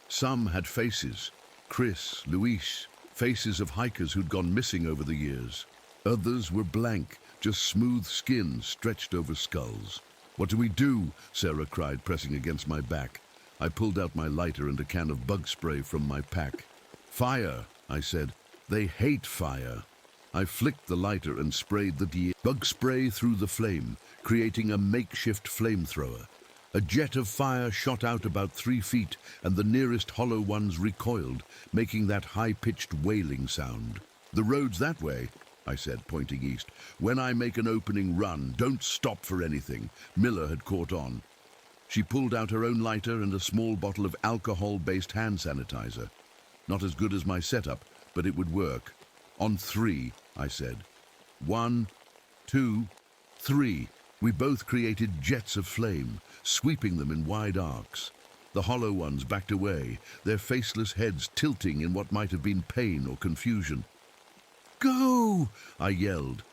Some had faces. Chris, Luis, faces of hikers who'd gone missing over the years. Others were blank, just smooth skin stretched over skulls. "What do we do?" Sarah cried, pressing against my back. I pulled out my lighter and a can of bug spray from my pack. "Fire," I said. "They hate fire." I flicked the lighter and sprayed the bug spray through the flame, creating a makeshift flamethrower. A jet of fire shot out about 3 feet, and the nearest hollow ones recoiled, making that high-pitched wailing sound. "The road's that way," I said, pointing east. "When I make an opening run, don't stop for anything." Miller had caught on. She pulled out her own lighter and a small bottle of alcohol-based hand sanitizer. Not as good as my setup, but it would work. "On 3, I said. 1, 2, 3. We both created jets of flame, sweeping them in wide arcs. The hollow ones backed away, their faceless heads tilting in what might have been pain or confusion. "Go!" I yelled.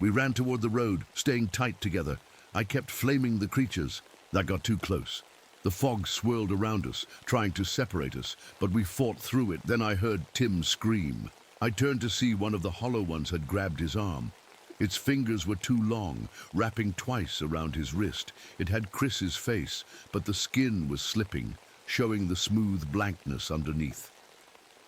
We ran toward the road, staying tight together. I kept flaming the creatures. That got too close. The fog swirled around us, trying to separate us, but we fought through it. Then I heard Tim scream. I turned to see one of the hollow ones had grabbed his arm. Its fingers were too long, wrapping twice around his wrist. It had Chris's face, but the skin was slipping, showing the smooth blankness underneath.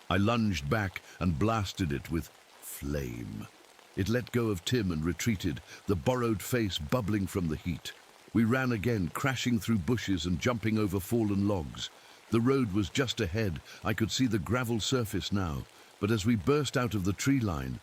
I lunged back and blasted it with flame. It let go of Tim and retreated, the borrowed face bubbling from the heat. We ran again, crashing through bushes and jumping over fallen logs. The road was just ahead. I could see the gravel surface now, but as we burst out of the tree line,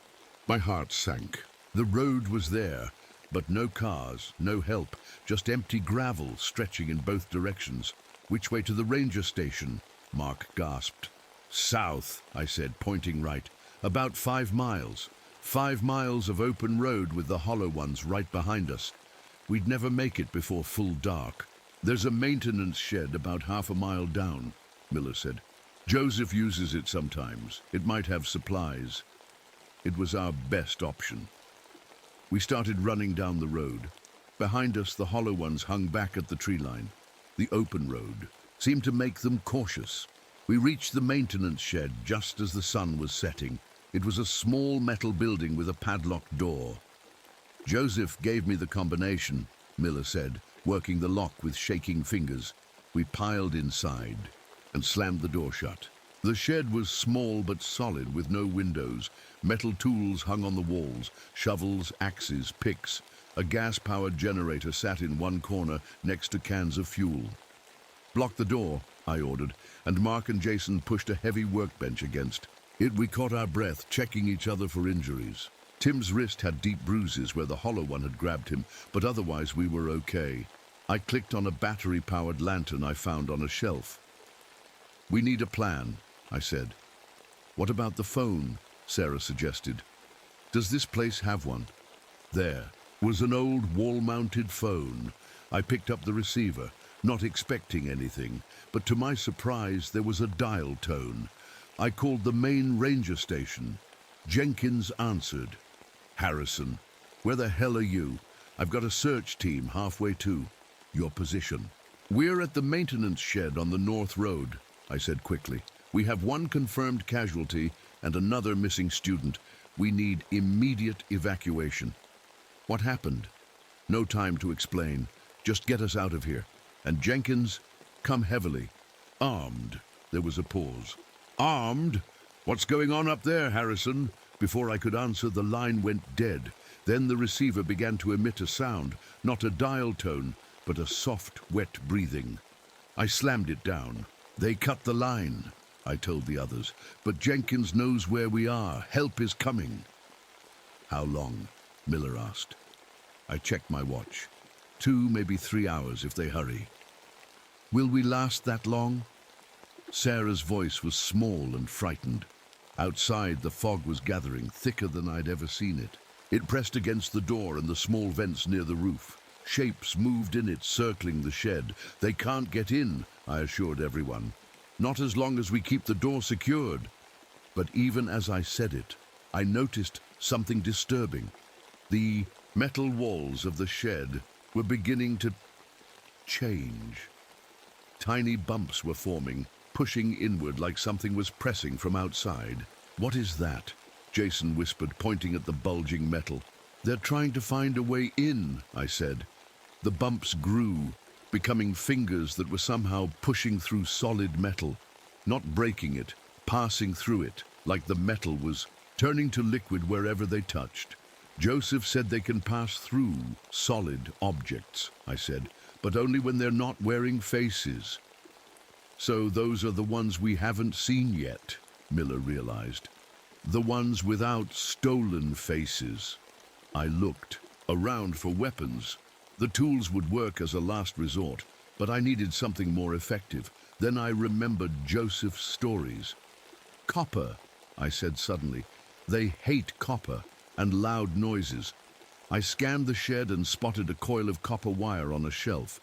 my heart sank. The road was there, but no cars, no help, just empty gravel stretching in both directions. Which way to the ranger station? Mark gasped. South, I said, pointing right. About 5 miles. 5 miles of open road with the hollow ones right behind us. We'd never make it before full dark. There's a maintenance shed about half a mile down, Miller said. Joseph uses it sometimes. It might have supplies. It was our best option. We started running down the road. Behind us, the hollow ones hung back at the tree line. The open road seemed to make them cautious. We reached the maintenance shed just as the sun was setting. It was a small metal building with a padlocked door. Joseph gave me the combination, Miller said, working the lock with shaking fingers. We piled inside and slammed the door shut. The shed was small but solid with no windows. Metal tools hung on the walls, shovels, axes, picks. A gas-powered generator sat in one corner next to cans of fuel. Block the door, I ordered, and Mark and Jason pushed a heavy workbench against it. We caught our breath, checking each other for injuries. Tim's wrist had deep bruises where the hollow one had grabbed him, but otherwise we were okay. I clicked on a battery-powered lantern I found on a shelf. We need a plan, I said. What about the phone? Sarah suggested. Does this place have one? There was an old wall-mounted phone. I picked up the receiver, not expecting anything, but to my surprise there was a dial tone. I called the main ranger station. Jenkins answered. Harrison, where the hell are you? I've got a search team halfway to your position. We're at the maintenance shed on the North Road, I said quickly. We have one confirmed casualty and another missing student. We need immediate evacuation. What happened? No time to explain. Just get us out of here. And Jenkins, come heavily. Armed. There was a pause. Armed? What's going on up there, Harrison? Before I could answer, the line went dead. Then the receiver began to emit a sound, not a dial tone, but a soft, wet breathing. I slammed it down. They cut the line, I told the others, but Jenkins knows where we are. Help is coming. How long? Miller asked. I checked my watch. 2, maybe 3 hours if they hurry. Will we last that long? Sarah's voice was small and frightened. Outside, the fog was gathering, thicker than I'd ever seen it. It pressed against the door and the small vents near the roof. Shapes moved in it, circling the shed. They can't get in, I assured everyone. Not as long as we keep the door secured. But even as I said it, I noticed something disturbing. The metal walls of the shed were beginning to change. Tiny bumps were forming, pushing inward like something was pressing from outside. What is that? Jason whispered, pointing at the bulging metal. They're trying to find a way in, I said. The bumps grew, becoming fingers that were somehow pushing through solid metal, not breaking it, passing through it, like the metal was turning to liquid wherever they touched. Joseph said they can pass through solid objects, I said, but only when they're not wearing faces. So those are the ones we haven't seen yet, Miller realized. The ones without stolen faces. I looked around for weapons. The tools would work as a last resort, but I needed something more effective. Then I remembered Joseph's stories. Copper, I said suddenly. They hate copper and loud noises. I scanned the shed and spotted a coil of copper wire on a shelf.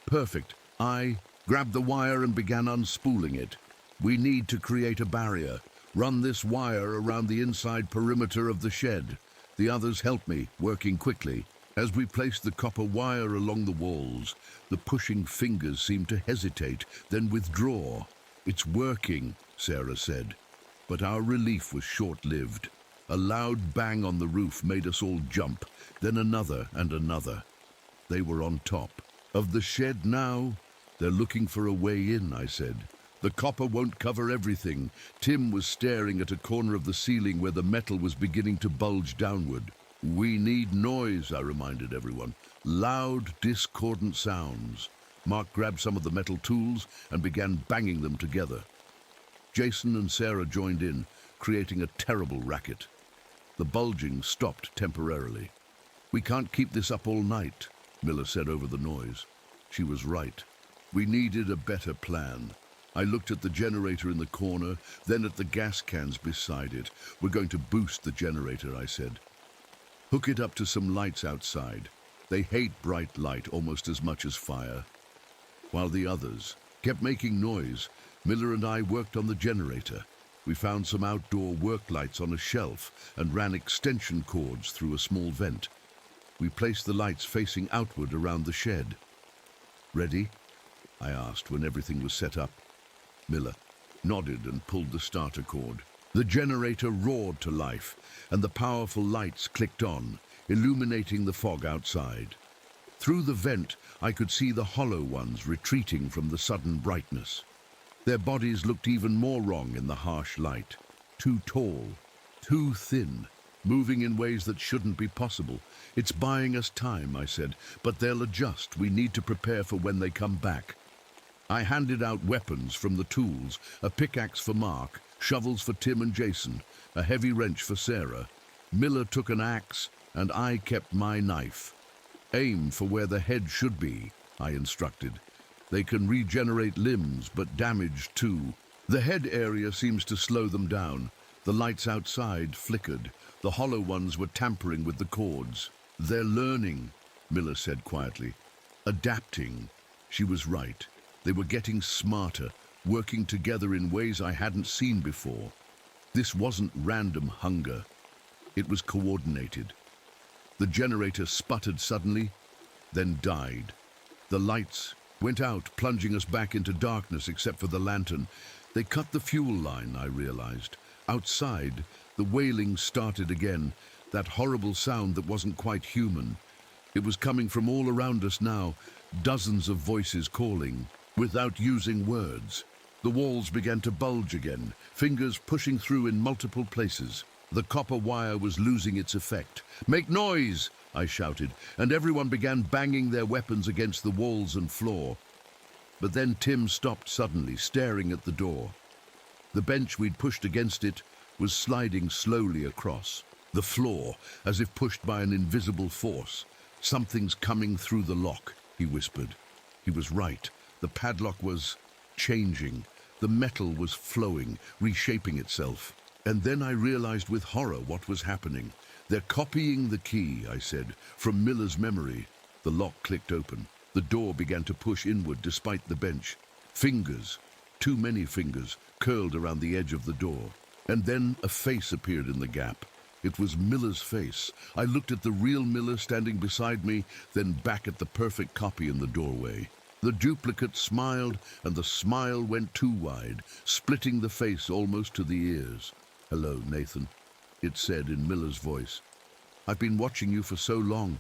Perfect. I grabbed the wire and began unspooling it. We need to create a barrier. Run this wire around the inside perimeter of the shed. The others helped me, working quickly. As we placed the copper wire along the walls, the pushing fingers seemed to hesitate, then withdraw. It's working, Sarah said. But our relief was short-lived. A loud bang on the roof made us all jump, then another and another. They were on top of the shed now. They're looking for a way in, I said. The copper won't cover everything. Tim was staring at a corner of the ceiling where the metal was beginning to bulge downward. We need noise, I reminded everyone. Loud, discordant sounds. Mark grabbed some of the metal tools and began banging them together. Jason and Sarah joined in, creating a terrible racket. The bulging stopped temporarily. We can't keep this up all night, Miller said over the noise. She was right. We needed a better plan. I looked at the generator in the corner, then at the gas cans beside it. We're going to boost the generator, I said. Hook it up to some lights outside. They hate bright light almost as much as fire. While the others kept making noise, Miller and I worked on the generator. We found some outdoor work lights on a shelf and ran extension cords through a small vent. We placed the lights facing outward around the shed. Ready? I asked when everything was set up. Miller nodded and pulled the starter cord. The generator roared to life, and the powerful lights clicked on, illuminating the fog outside. Through the vent, I could see the hollow ones retreating from the sudden brightness. Their bodies looked even more wrong in the harsh light. Too tall, too thin, moving in ways that shouldn't be possible. It's buying us time, I said, but they'll adjust. We need to prepare for when they come back. I handed out weapons from the tools, a pickaxe for Mark, shovels for Tim and Jason, a heavy wrench for Sarah. Miller took an axe, and I kept my knife. Aim for where the head should be, I instructed. They can regenerate limbs, but damage too. The head area seems to slow them down. The lights outside flickered. The hollow ones were tampering with the cords. They're learning, Miller said quietly. Adapting. She was right. They were getting smarter, working together in ways I hadn't seen before. This wasn't random hunger. It was coordinated. The generator sputtered suddenly, then died. The lights went out, plunging us back into darkness except for the lantern. They cut the fuel line, I realized. Outside, the wailing started again, that horrible sound that wasn't quite human. It was coming from all around us now, dozens of voices calling, without using words. The walls began to bulge again, fingers pushing through in multiple places. The copper wire was losing its effect. "Make noise!" I shouted, and everyone began banging their weapons against the walls and floor. But then Tim stopped suddenly, staring at the door. The bench we'd pushed against it was sliding slowly across. The floor, as if pushed by an invisible force. "Something's coming through the lock," he whispered. He was right. The padlock was changing. The metal was flowing, reshaping itself. And then I realized with horror what was happening. "They're copying the key," I said, "from Miller's memory." The lock clicked open. The door began to push inward despite the bench. Fingers, too many fingers, curled around the edge of the door. And then a face appeared in the gap. It was Miller's face. I looked at the real Miller standing beside me, then back at the perfect copy in the doorway. The duplicate smiled, and the smile went too wide, splitting the face almost to the ears. "Hello, Nathan," it said in Miller's voice. "I've been watching you for so long."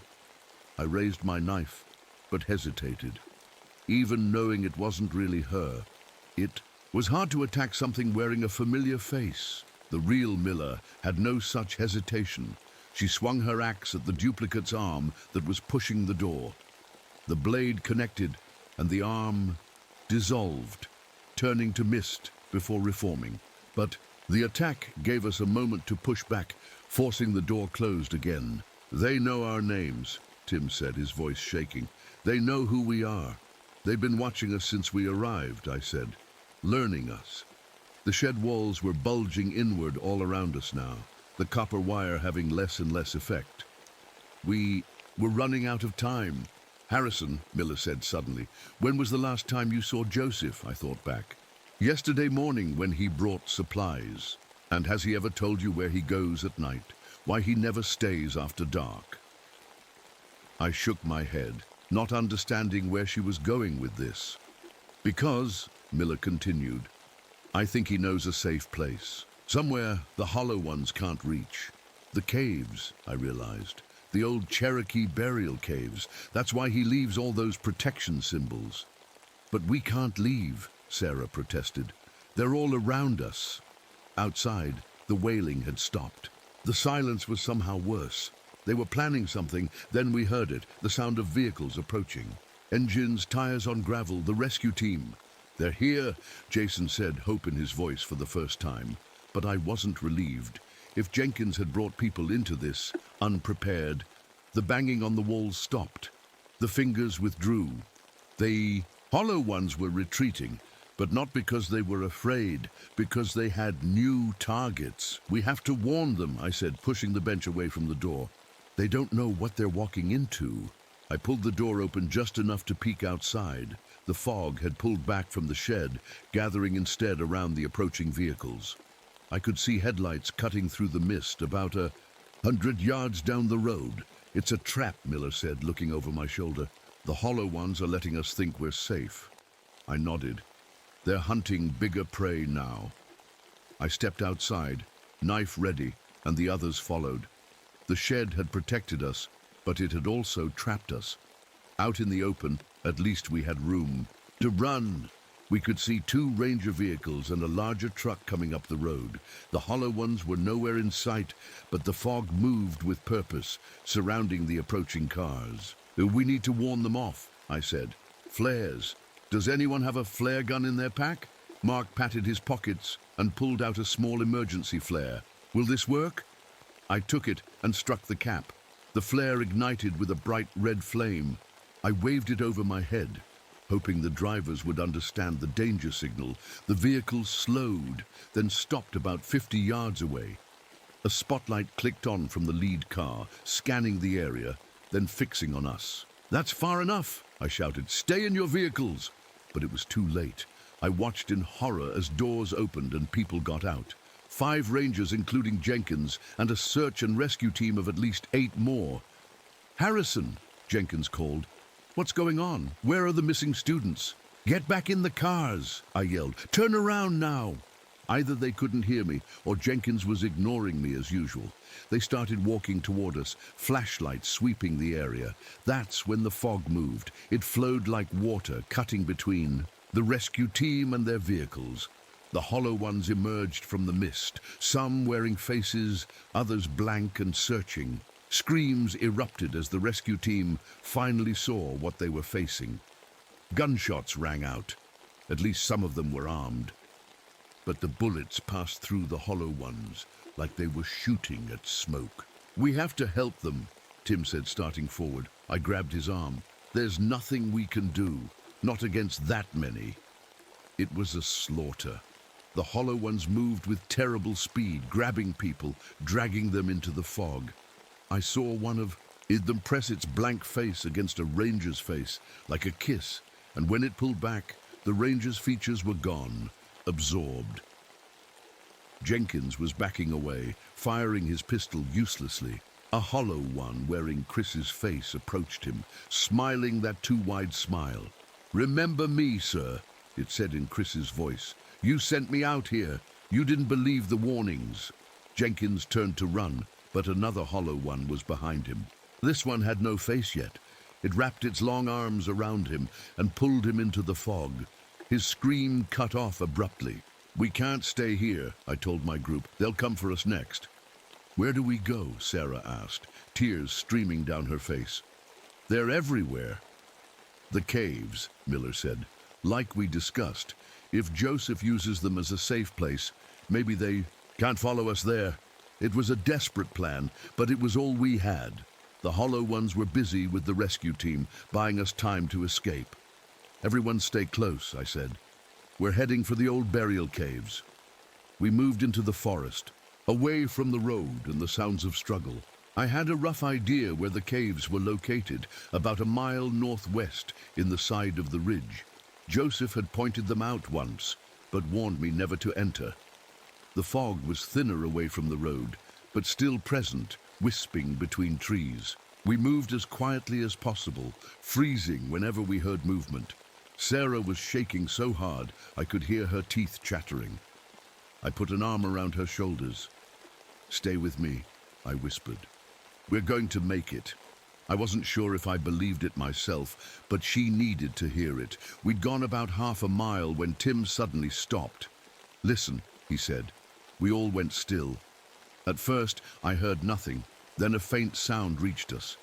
I raised my knife, but hesitated. Even knowing it wasn't really her, it was hard to attack something wearing a familiar face. The real Miller had no such hesitation. She swung her axe at the duplicate's arm that was pushing the door. The blade connected, and the arm dissolved, turning to mist before reforming. But the attack gave us a moment to push back, forcing the door closed again. "They know our names," Tim said, his voice shaking. "They know who we are. They've been watching us since we arrived," I said, "learning us." The shed walls were bulging inward all around us now, the copper wire having less and less effect. "We were running out of time." "Harrison," Miller said suddenly, "when was the last time you saw Joseph?" I thought back. "Yesterday morning when he brought supplies." "And has he ever told you where he goes at night? Why he never stays after dark?" I shook my head, not understanding where she was going with this. "Because," Miller continued, "I think he knows a safe place. Somewhere the hollow ones can't reach. The caves, I realized. The old Cherokee burial caves. That's why he leaves all those protection symbols. But we can't leave, Sarah protested. They're all around us. Outside, the wailing had stopped. The silence was somehow worse. They were planning something, then we heard it, the sound of vehicles approaching. Engines, tires on gravel, the rescue team. They're here, Jason said, hope in his voice for the first time. But I wasn't relieved. If Jenkins had brought people into this, unprepared, the banging on the walls stopped. The fingers withdrew. The hollow ones were retreating, but not because they were afraid, because they had new targets. We have to warn them, I said, pushing the bench away from the door. They don't know what they're walking into. I pulled the door open just enough to peek outside. The fog had pulled back from the shed, gathering instead around the approaching vehicles. I could see headlights cutting through the mist about 100 yards down the road. It's a trap, Miller said, looking over my shoulder. The hollow ones are letting us think we're safe. I nodded. They're hunting bigger prey now. I stepped outside, knife ready, and the others followed. The shed had protected us, but it had also trapped us. Out in the open, at least we had room to run. We could see 2 Ranger vehicles and a larger truck coming up the road. The hollow ones were nowhere in sight, but the fog moved with purpose, surrounding the approaching cars. We need to warn them off, I said. Flares. Does anyone have a flare gun in their pack? Mark patted his pockets and pulled out a small emergency flare. Will this work? I took it and struck the cap. The flare ignited with a bright red flame. I waved it over my head, hoping the drivers would understand the danger signal. The vehicle slowed, then stopped about 50 yards away. A spotlight clicked on from the lead car, scanning the area, then fixing on us. That's far enough, I shouted. Stay in your vehicles. But it was too late. I watched in horror as doors opened and people got out. 5 Rangers, including Jenkins, and a search and rescue team of at least 8 more. Harrison, Jenkins called. What's going on? Where are the missing students? Get back in the cars, I yelled. Turn around now. Either they couldn't hear me, or Jenkins was ignoring me as usual. They started walking toward us, flashlights sweeping the area. That's when the fog moved. It flowed like water, cutting between the rescue team and their vehicles. The hollow ones emerged from the mist, some wearing faces, others blank and searching. Screams erupted as the rescue team finally saw what they were facing. Gunshots rang out. At least some of them were armed. But the bullets passed through the hollow ones like they were shooting at smoke. We have to help them, Tim said, starting forward. I grabbed his arm. There's nothing we can do, not against that many. It was a slaughter. The hollow ones moved with terrible speed, grabbing people, dragging them into the fog. I saw one of them press its blank face against a ranger's face, like a kiss, and when it pulled back, the ranger's features were gone, absorbed. Jenkins was backing away, firing his pistol uselessly. A hollow one wearing Chris's face approached him, smiling that too wide smile. Remember me, sir, it said in Chris's voice. You sent me out here. You didn't believe the warnings. Jenkins turned to run, but another hollow one was behind him. This one had no face yet. It wrapped its long arms around him and pulled him into the fog. His scream cut off abruptly. We can't stay here, I told my group. They'll come for us next. Where do we go? Sarah asked, tears streaming down her face. They're everywhere. The caves, Miller said. Like we discussed, if Joseph uses them as a safe place, maybe they can't follow us there. It was a desperate plan, but it was all we had. The hollow ones were busy with the rescue team, buying us time to escape. Everyone stay close, I said. We're heading for the old burial caves. We moved into the forest, away from the road and the sounds of struggle. I had a rough idea where the caves were located, about a mile northwest in the side of the ridge. Joseph had pointed them out once, but warned me never to enter. The fog was thinner away from the road, but still present, wisping between trees. We moved as quietly as possible, freezing whenever we heard movement. Sarah was shaking so hard I could hear her teeth chattering. I put an arm around her shoulders. "Stay with me," I whispered. "We're going to make it." I wasn't sure if I believed it myself, but she needed to hear it. We'd gone about half a mile when Tim suddenly stopped. "Listen," he said. We all went still. At first, I heard nothing. Then a faint sound reached us.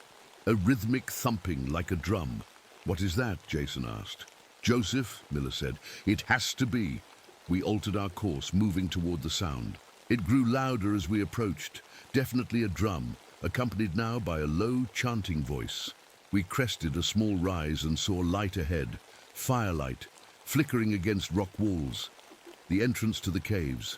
A rhythmic thumping like a drum. "What is that?" Jason asked. "Joseph," Miller said. "It has to be." We altered our course, moving toward the sound. It grew louder as we approached. Definitely a drum, accompanied now by a low, chanting voice. We crested a small rise and saw light ahead. Firelight, flickering against rock walls. The entrance to the caves.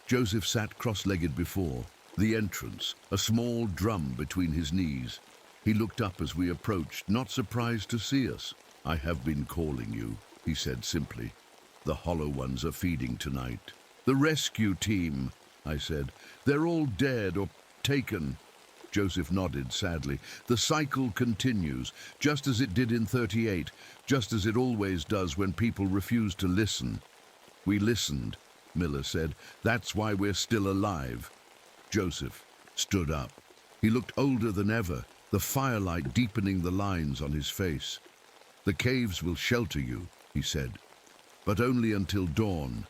Joseph sat cross-legged before. The entrance, a small drum between his knees. He looked up as we approached, not surprised to see us. "I have been calling you," he said simply. "The Hollow Ones are feeding tonight." "The rescue team," I said. "They're all dead or taken." Joseph nodded sadly. "The cycle continues, just as it did in 38, just as it always does when people refuse to listen." "We listened," Miller said. "That's why we're still alive." Joseph stood up. He looked older than ever, the firelight deepening the lines on his face. "The caves will shelter you," he said, "but only until dawn.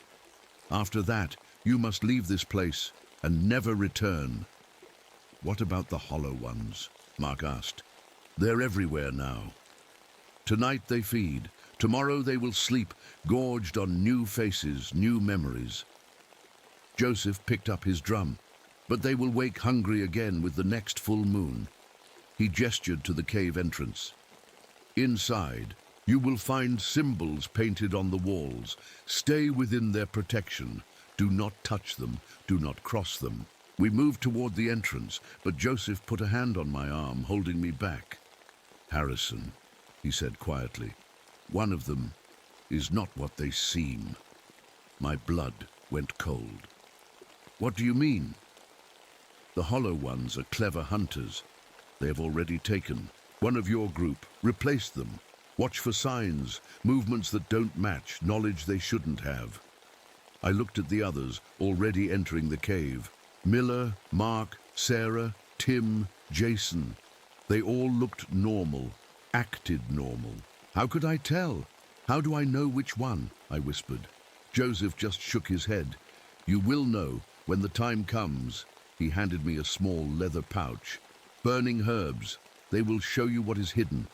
After that, you must leave this place and never return." "What about the Hollow Ones?" Mark asked. "They're everywhere now. Tonight they feed. Tomorrow they will sleep, gorged on new faces, new memories." Joseph picked up his drum. "But they will wake hungry again with the next full moon." He gestured to the cave entrance. "Inside, you will find symbols painted on the walls. Stay within their protection. Do not touch them. Do not cross them." We moved toward the entrance, but Joseph put a hand on my arm, holding me back. "Harrison," he said quietly, "one of them is not what they seem." My blood went cold. "What do you mean?" "The Hollow Ones are clever hunters. They have already taken one of your group, replaced them. Watch for signs, movements that don't match, knowledge they shouldn't have." I looked at the others, already entering the cave. Miller, Mark, Sarah, Tim, Jason. They all looked normal, acted normal. "How could I tell? How do I know which one?" I whispered. Joseph just shook his head. "You will know when the time comes." He handed me a small leather pouch. "Burning herbs. They will show you what is hidden."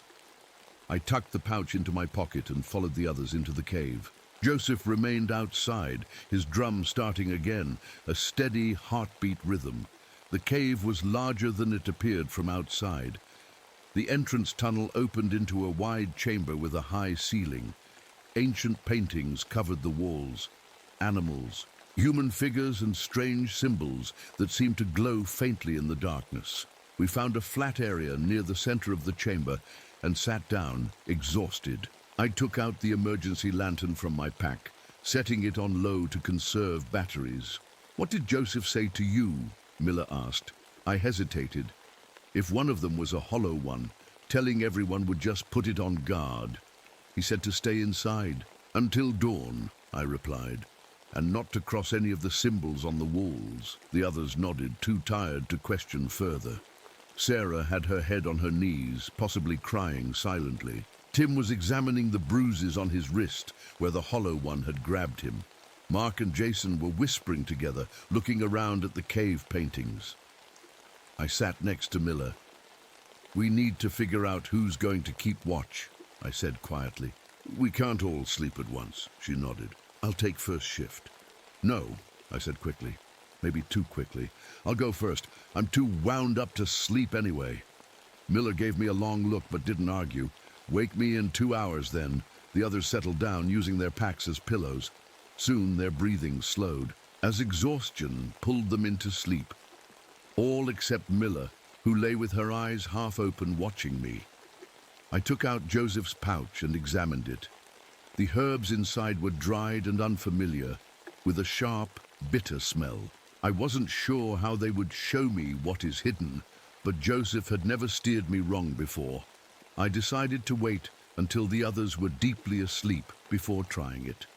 I tucked the pouch into my pocket and followed the others into the cave. Joseph remained outside, his drum starting again, a steady heartbeat rhythm. The cave was larger than it appeared from outside. The entrance tunnel opened into a wide chamber with a high ceiling. Ancient paintings covered the walls. Animals, human figures and strange symbols that seemed to glow faintly in the darkness. We found a flat area near the center of the chamber and sat down, exhausted. I took out the emergency lantern from my pack, setting it on low to conserve batteries. "What did Joseph say to you?" Miller asked. I hesitated. If one of them was a Hollow One, telling everyone would just put it on guard. "He said to stay inside. Until dawn," I replied, "and not to cross any of the symbols on the walls." The others nodded, too tired to question further. Sarah had her head on her knees, possibly crying silently. Tim was examining the bruises on his wrist where the Hollow One had grabbed him. Mark and Jason were whispering together, looking around at the cave paintings. I sat next to Miller. "We need to figure out who's going to keep watch," I said quietly. "We can't all sleep at once," she nodded. "I'll take first shift." "No," I said quickly. Maybe too quickly. "I'll go first. I'm too wound up to sleep anyway." Miller gave me a long look but didn't argue. "Wake me in 2 hours then." The others settled down, using their packs as pillows. Soon their breathing slowed, as exhaustion pulled them into sleep. All except Miller, who lay with her eyes half open watching me. I took out Joseph's pouch and examined it. The herbs inside were dried and unfamiliar, with a sharp, bitter smell. I wasn't sure how they would show me what is hidden, but Joseph had never steered me wrong before. I decided to wait until the others were deeply asleep before trying it.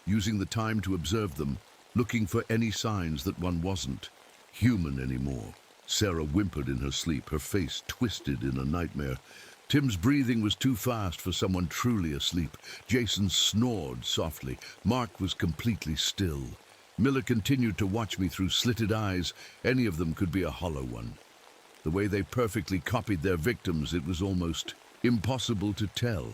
Using the time to observe them, looking for any signs that one wasn't human anymore. Sarah whimpered in her sleep, her face twisted in a nightmare. Tim's breathing was too fast for someone truly asleep. Jason snored softly. Mark was completely still. Miller continued to watch me through slitted eyes. Any of them could be a hollow one. The way they perfectly copied their victims, it was almost impossible to tell.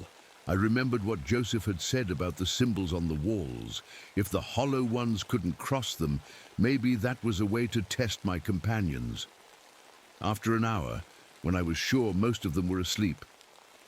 I remembered what Joseph had said about the symbols on the walls. If the hollow ones couldn't cross them, maybe that was a way to test my companions. After an hour, when I was sure most of them were asleep,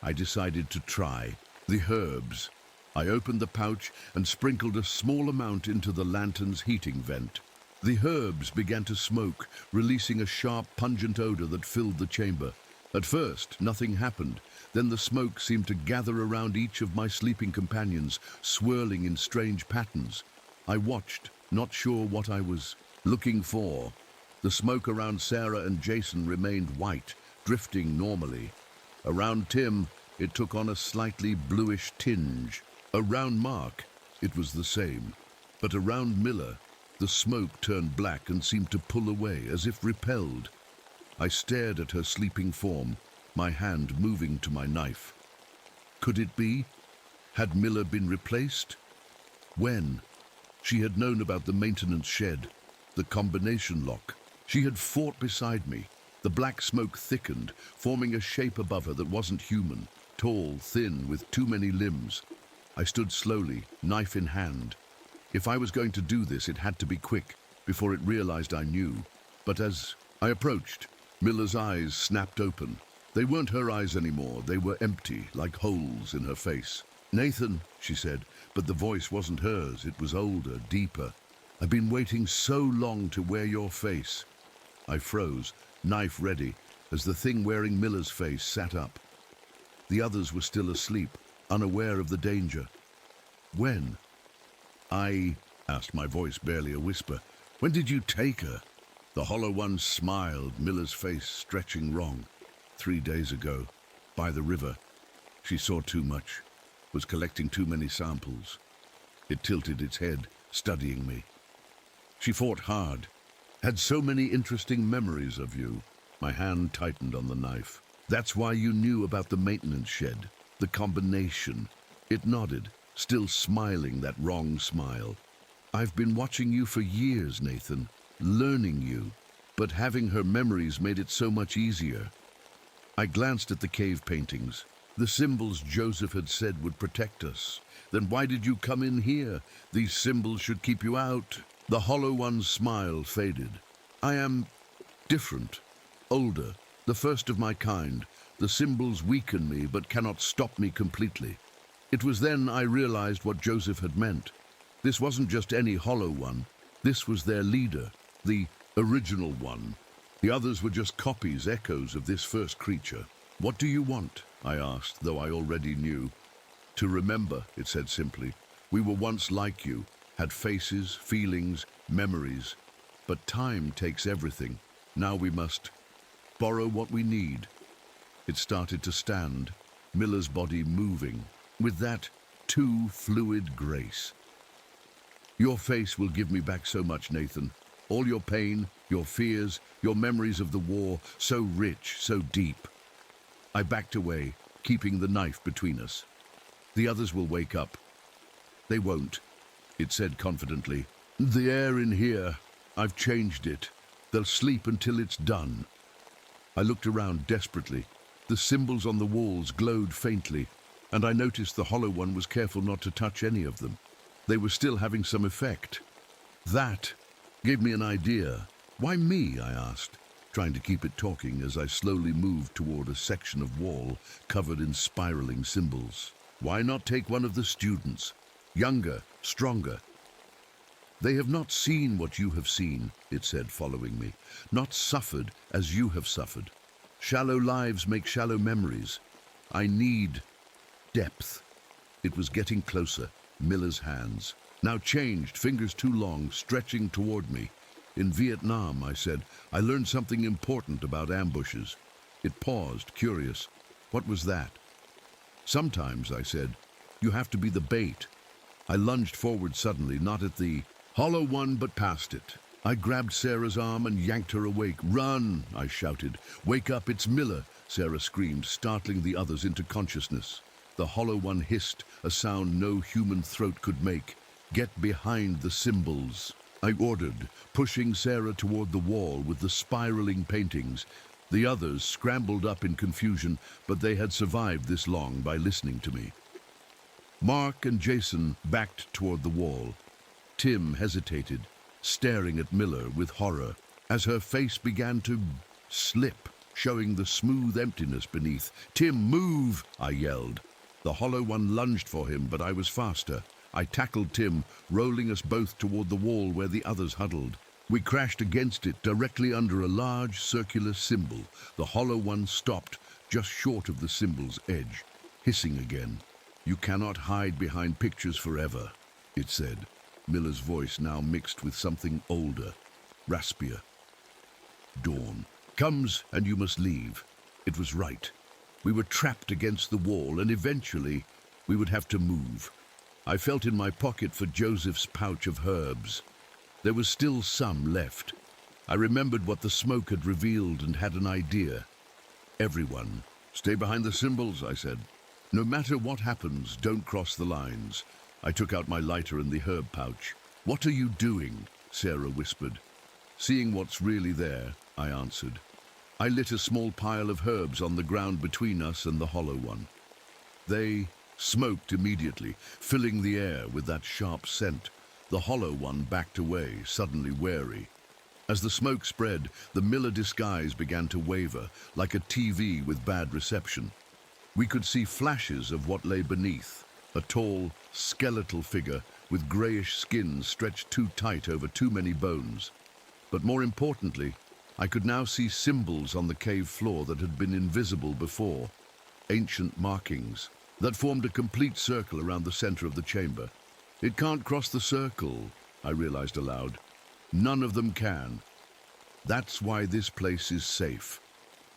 I decided to try the herbs. I opened the pouch and sprinkled a small amount into the lantern's heating vent. The herbs began to smoke, releasing a sharp, pungent odor that filled the chamber. At first, nothing happened. Then the smoke seemed to gather around each of my sleeping companions, swirling in strange patterns. I watched, not sure what I was looking for. The smoke around Sarah and Jason remained white, drifting normally. Around Tim, it took on a slightly bluish tinge. Around Mark, it was the same. But around Miller, the smoke turned black and seemed to pull away, as if repelled. I stared at her sleeping form, my hand moving to my knife. Could it be? Had Miller been replaced? When? She had known about the maintenance shed, the combination lock. She had fought beside me. The black smoke thickened, forming a shape above her that wasn't human, tall, thin, with too many limbs. I stood slowly, knife in hand. If I was going to do this, it had to be quick, before it realized I knew. But as I approached, Miller's eyes snapped open. They weren't her eyes anymore. They were empty, like holes in her face. "Nathan," she said, but the voice wasn't hers. It was older, deeper. "I've been waiting so long to wear your face." I froze, knife ready, as the thing wearing Miller's face sat up. The others were still asleep, unaware of the danger. "When?" I asked, my voice barely a whisper. "When did you take her?" The hollow one smiled, Miller's face stretching wrong. 3 days ago, by the river. She saw too much, was collecting too many samples. It tilted its head, studying me. She fought hard, had so many interesting memories of you. My hand tightened on the knife. "That's why you knew about the maintenance shed, the combination." It nodded, still smiling that wrong smile. "I've been watching you for years, Nathan, learning you, but having her memories made it so much easier." I glanced at the cave paintings, the symbols Joseph had said would protect us. "Then why did you come in here? These symbols should keep you out." The hollow one's smile faded. "I am different, older, the first of my kind. The symbols weaken me but cannot stop me completely." It was then I realized what Joseph had meant. This wasn't just any hollow one. This was their leader, the original one. The others were just copies, echoes of this first creature. "What do you want?" I asked, though I already knew. "To remember," it said simply. "We were once like you, had faces, feelings, memories. But time takes everything. Now we must borrow what we need." It started to stand, Miller's body moving, with that too fluid grace. "Your face will give me back so much, Nathan. All your pain, your fears, your memories of the war, so rich, so deep." I backed away, keeping the knife between us. "The others will wake up." "They won't," it said confidently. "The air in here, I've changed it. They'll sleep until it's done." I looked around desperately. The symbols on the walls glowed faintly, and I noticed the hollow one was careful not to touch any of them. They were still having some effect. That gave me an idea. "Why me?" I asked, trying to keep it talking as I slowly moved toward a section of wall covered in spiraling symbols. "Why not take one of the students? Younger, stronger." "They have not seen what you have seen," it said, following me. "Not suffered as you have suffered. Shallow lives make shallow memories. I need depth." It was getting closer, Miller's hands. Now changed, fingers too long, stretching toward me. "In Vietnam," I said, "I learned something important about ambushes." It paused, curious. "What was that?" "Sometimes," I said, "you have to be the bait." I lunged forward suddenly, not at the Hollow one, but past it. I grabbed Sarah's arm and yanked her awake. "Run!" I shouted. "Wake up, it's Miller!" Sarah screamed, startling the others into consciousness. The hollow one hissed, a sound no human throat could make. "Get behind the symbols," I ordered, pushing Sarah toward the wall with the spiraling paintings. The others scrambled up in confusion, but they had survived this long by listening to me. Mark and Jason backed toward the wall. Tim hesitated, staring at Miller with horror, as her face began to slip, showing the smooth emptiness beneath. "Tim, move!" I yelled. The hollow one lunged for him, but I was faster. I tackled Tim, rolling us both toward the wall where the others huddled. We crashed against it, directly under a large circular symbol. The hollow one stopped, just short of the symbol's edge, hissing again. "You cannot hide behind pictures forever," it said. Miller's voice now mixed with something older, raspier. "Dawn comes and you must leave." It was right. We were trapped against the wall, and eventually we would have to move. I felt in my pocket for Joseph's pouch of herbs. There was still some left. I remembered what the smoke had revealed and had an idea. "Everyone, stay behind the symbols," I said. "No matter what happens, don't cross the lines." I took out my lighter and the herb pouch. "What are you doing?" Sarah whispered. "Seeing what's really there," I answered. I lit a small pile of herbs on the ground between us and the hollow one. They smoked immediately, filling the air with that sharp scent. The hollow one backed away, suddenly wary. As the smoke spread, the Miller disguise began to waver, like a TV with bad reception. We could see flashes of what lay beneath. A tall, skeletal figure with grayish skin stretched too tight over too many bones. But more importantly, I could now see symbols on the cave floor that had been invisible before. Ancient markings that formed a complete circle around the center of the chamber. "It can't cross the circle," I realized aloud. "None of them can. That's why this place is safe."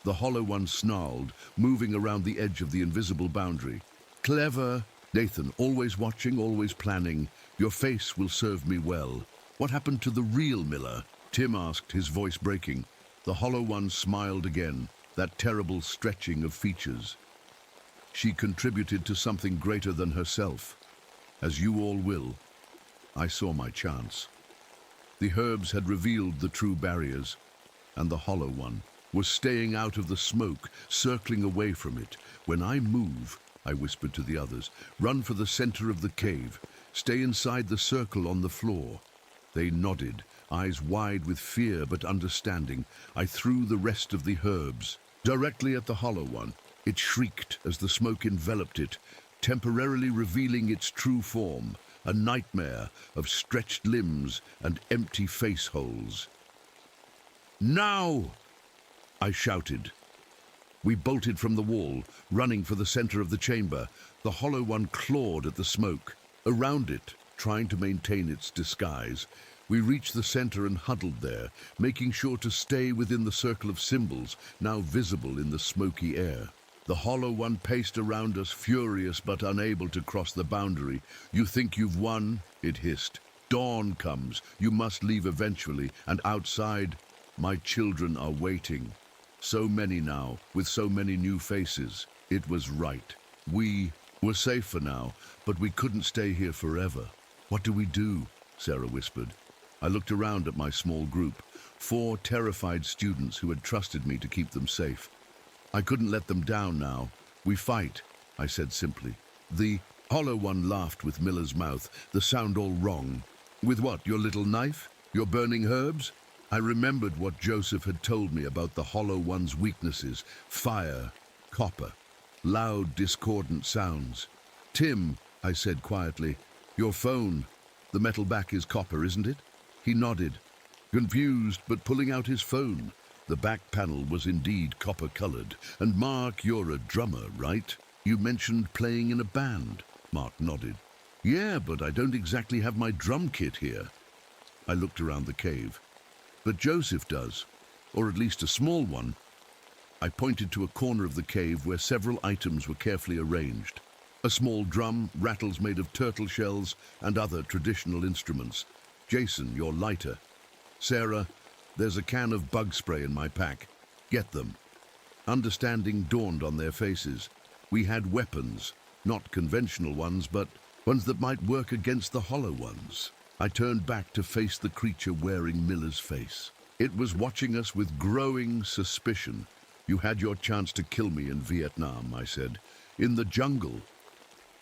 The hollow one snarled, moving around the edge of the invisible boundary. "Clever, Nathan, always watching, always planning. Your face will serve me well." "What happened to the real Miller?" Tim asked, his voice breaking. The hollow one smiled again, that terrible stretching of features. "She contributed to something greater than herself, as you all will." I saw my chance. The herbs had revealed the true barriers, and the hollow one was staying out of the smoke, circling away from it. "When I move," I whispered to the others, "run for the center of the cave. Stay inside the circle on the floor." They nodded, eyes wide with fear but understanding. I threw the rest of the herbs directly at the hollow one. It shrieked as the smoke enveloped it, temporarily revealing its true form, a nightmare of stretched limbs and empty face holes. "Now!" I shouted. We bolted from the wall, running for the center of the chamber. The hollow one clawed at the smoke, around it, trying to maintain its disguise. We reached the center and huddled there, making sure to stay within the circle of symbols, now visible in the smoky air. The hollow one paced around us, furious but unable to cross the boundary. "You think you've won?" it hissed. "Dawn comes. You must leave eventually, and outside, my children are waiting. So many now, with so many new faces." It was right. We were safe for now, but we couldn't stay here forever. "What do we do?" Sarah whispered. I looked around at my small group, 4 terrified students who had trusted me to keep them safe. I couldn't let them down now. "We fight," I said simply. The hollow one laughed with Miller's mouth, the sound all wrong. "With what, your little knife? Your burning herbs?" I remembered what Joseph had told me about the hollow one's weaknesses: fire, copper, loud, discordant sounds. "Tim," I said quietly, "your phone, the metal back is copper, isn't it?" He nodded, confused but pulling out his phone. The back panel was indeed copper-colored. "And Mark, you're a drummer, right? You mentioned playing in a band." Mark nodded. "Yeah, but I don't exactly have my drum kit here." I looked around the cave. "But Joseph does, or at least a small one." I pointed to a corner of the cave where several items were carefully arranged. A small drum, rattles made of turtle shells, and other traditional instruments. Jason, your lighter. Sarah, there's a can of bug spray in my pack. Get them. Understanding dawned on their faces. We had weapons, not conventional ones, but ones that might work against the hollow ones. I turned back to face the creature wearing Miller's face. It was watching us with growing suspicion. You had your chance to kill me in Vietnam, I said. In the jungle.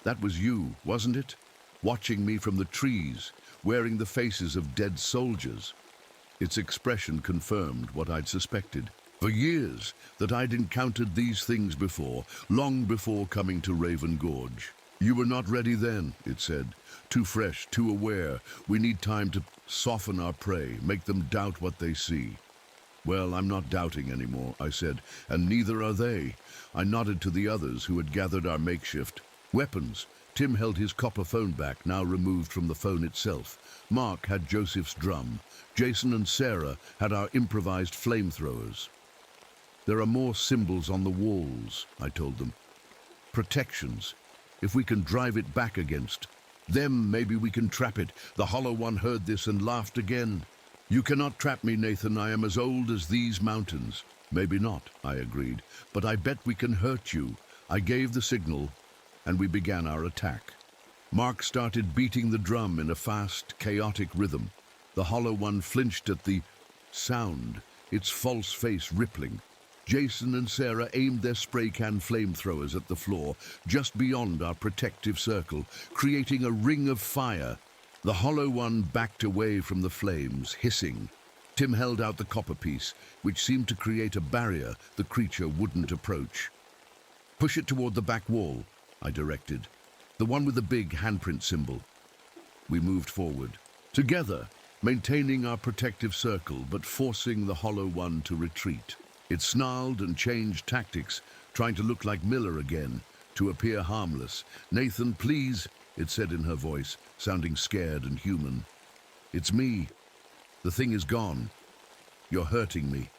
That was you, wasn't it? Watching me from the trees, wearing the faces of dead soldiers. Its expression confirmed what I'd suspected. For years, that I'd encountered these things before, long before coming to Raven Gorge. You were not ready then, it said. Too fresh, too aware. We need time to soften our prey, make them doubt what they see. Well, I'm not doubting anymore, I said, and neither are they. I nodded to the others who had gathered our makeshift. Weapons. Tim held his copper phone back, now removed from the phone itself. Mark had Joseph's drum. Jason and Sarah had our improvised flamethrowers. There are more symbols on the walls, I told them. Protections. If we can drive it back against them, maybe we can trap it. The Hollow One heard this and laughed again. You cannot trap me, Nathan. I am as old as these mountains. Maybe not, I agreed, but I bet we can hurt you. I gave the signal, and we began our attack. Mark started beating the drum in a fast, chaotic rhythm. The Hollow One flinched at the sound, its false face rippling. Jason and Sarah aimed their spray can flamethrowers at the floor, just beyond our protective circle, creating a ring of fire. The Hollow One backed away from the flames, hissing. Tim held out the copper piece, which seemed to create a barrier the creature wouldn't approach. Push it toward the back wall, I directed. The one with the big handprint symbol. We moved forward. Together, maintaining our protective circle, but forcing the Hollow One to retreat. It snarled and changed tactics, trying to look like Miller again, to appear harmless. Nathan, please, it said in her voice, sounding scared and human. It's me. The thing is gone. You're hurting me.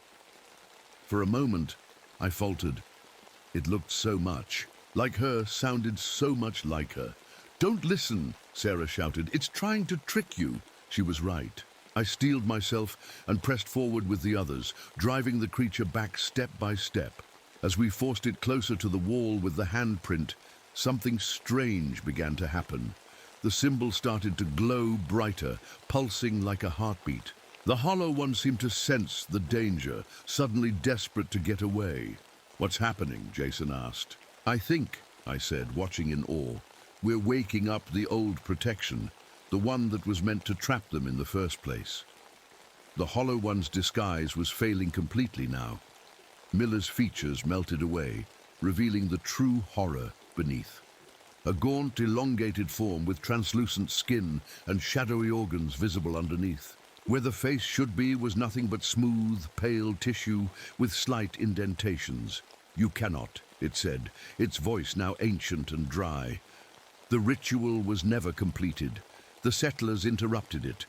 For a moment, I faltered. It looked so much like her, sounded so much like her. Don't listen, Sarah shouted. It's trying to trick you. She was right. I steeled myself and pressed forward with the others, driving the creature back step by step. As we forced it closer to the wall with the handprint, something strange began to happen. The symbol started to glow brighter, pulsing like a heartbeat. The Hollow One seemed to sense the danger, suddenly desperate to get away. What's happening? Jason asked. I think, I said, watching in awe, we're waking up the old protection, the one that was meant to trap them in the first place. The Hollow One's disguise was failing completely now. Miller's features melted away, revealing the true horror beneath. A gaunt, elongated form with translucent skin and shadowy organs visible underneath. Where the face should be was nothing but smooth, pale tissue with slight indentations. You cannot, it said, its voice now ancient and dry. The ritual was never completed. The settlers interrupted it.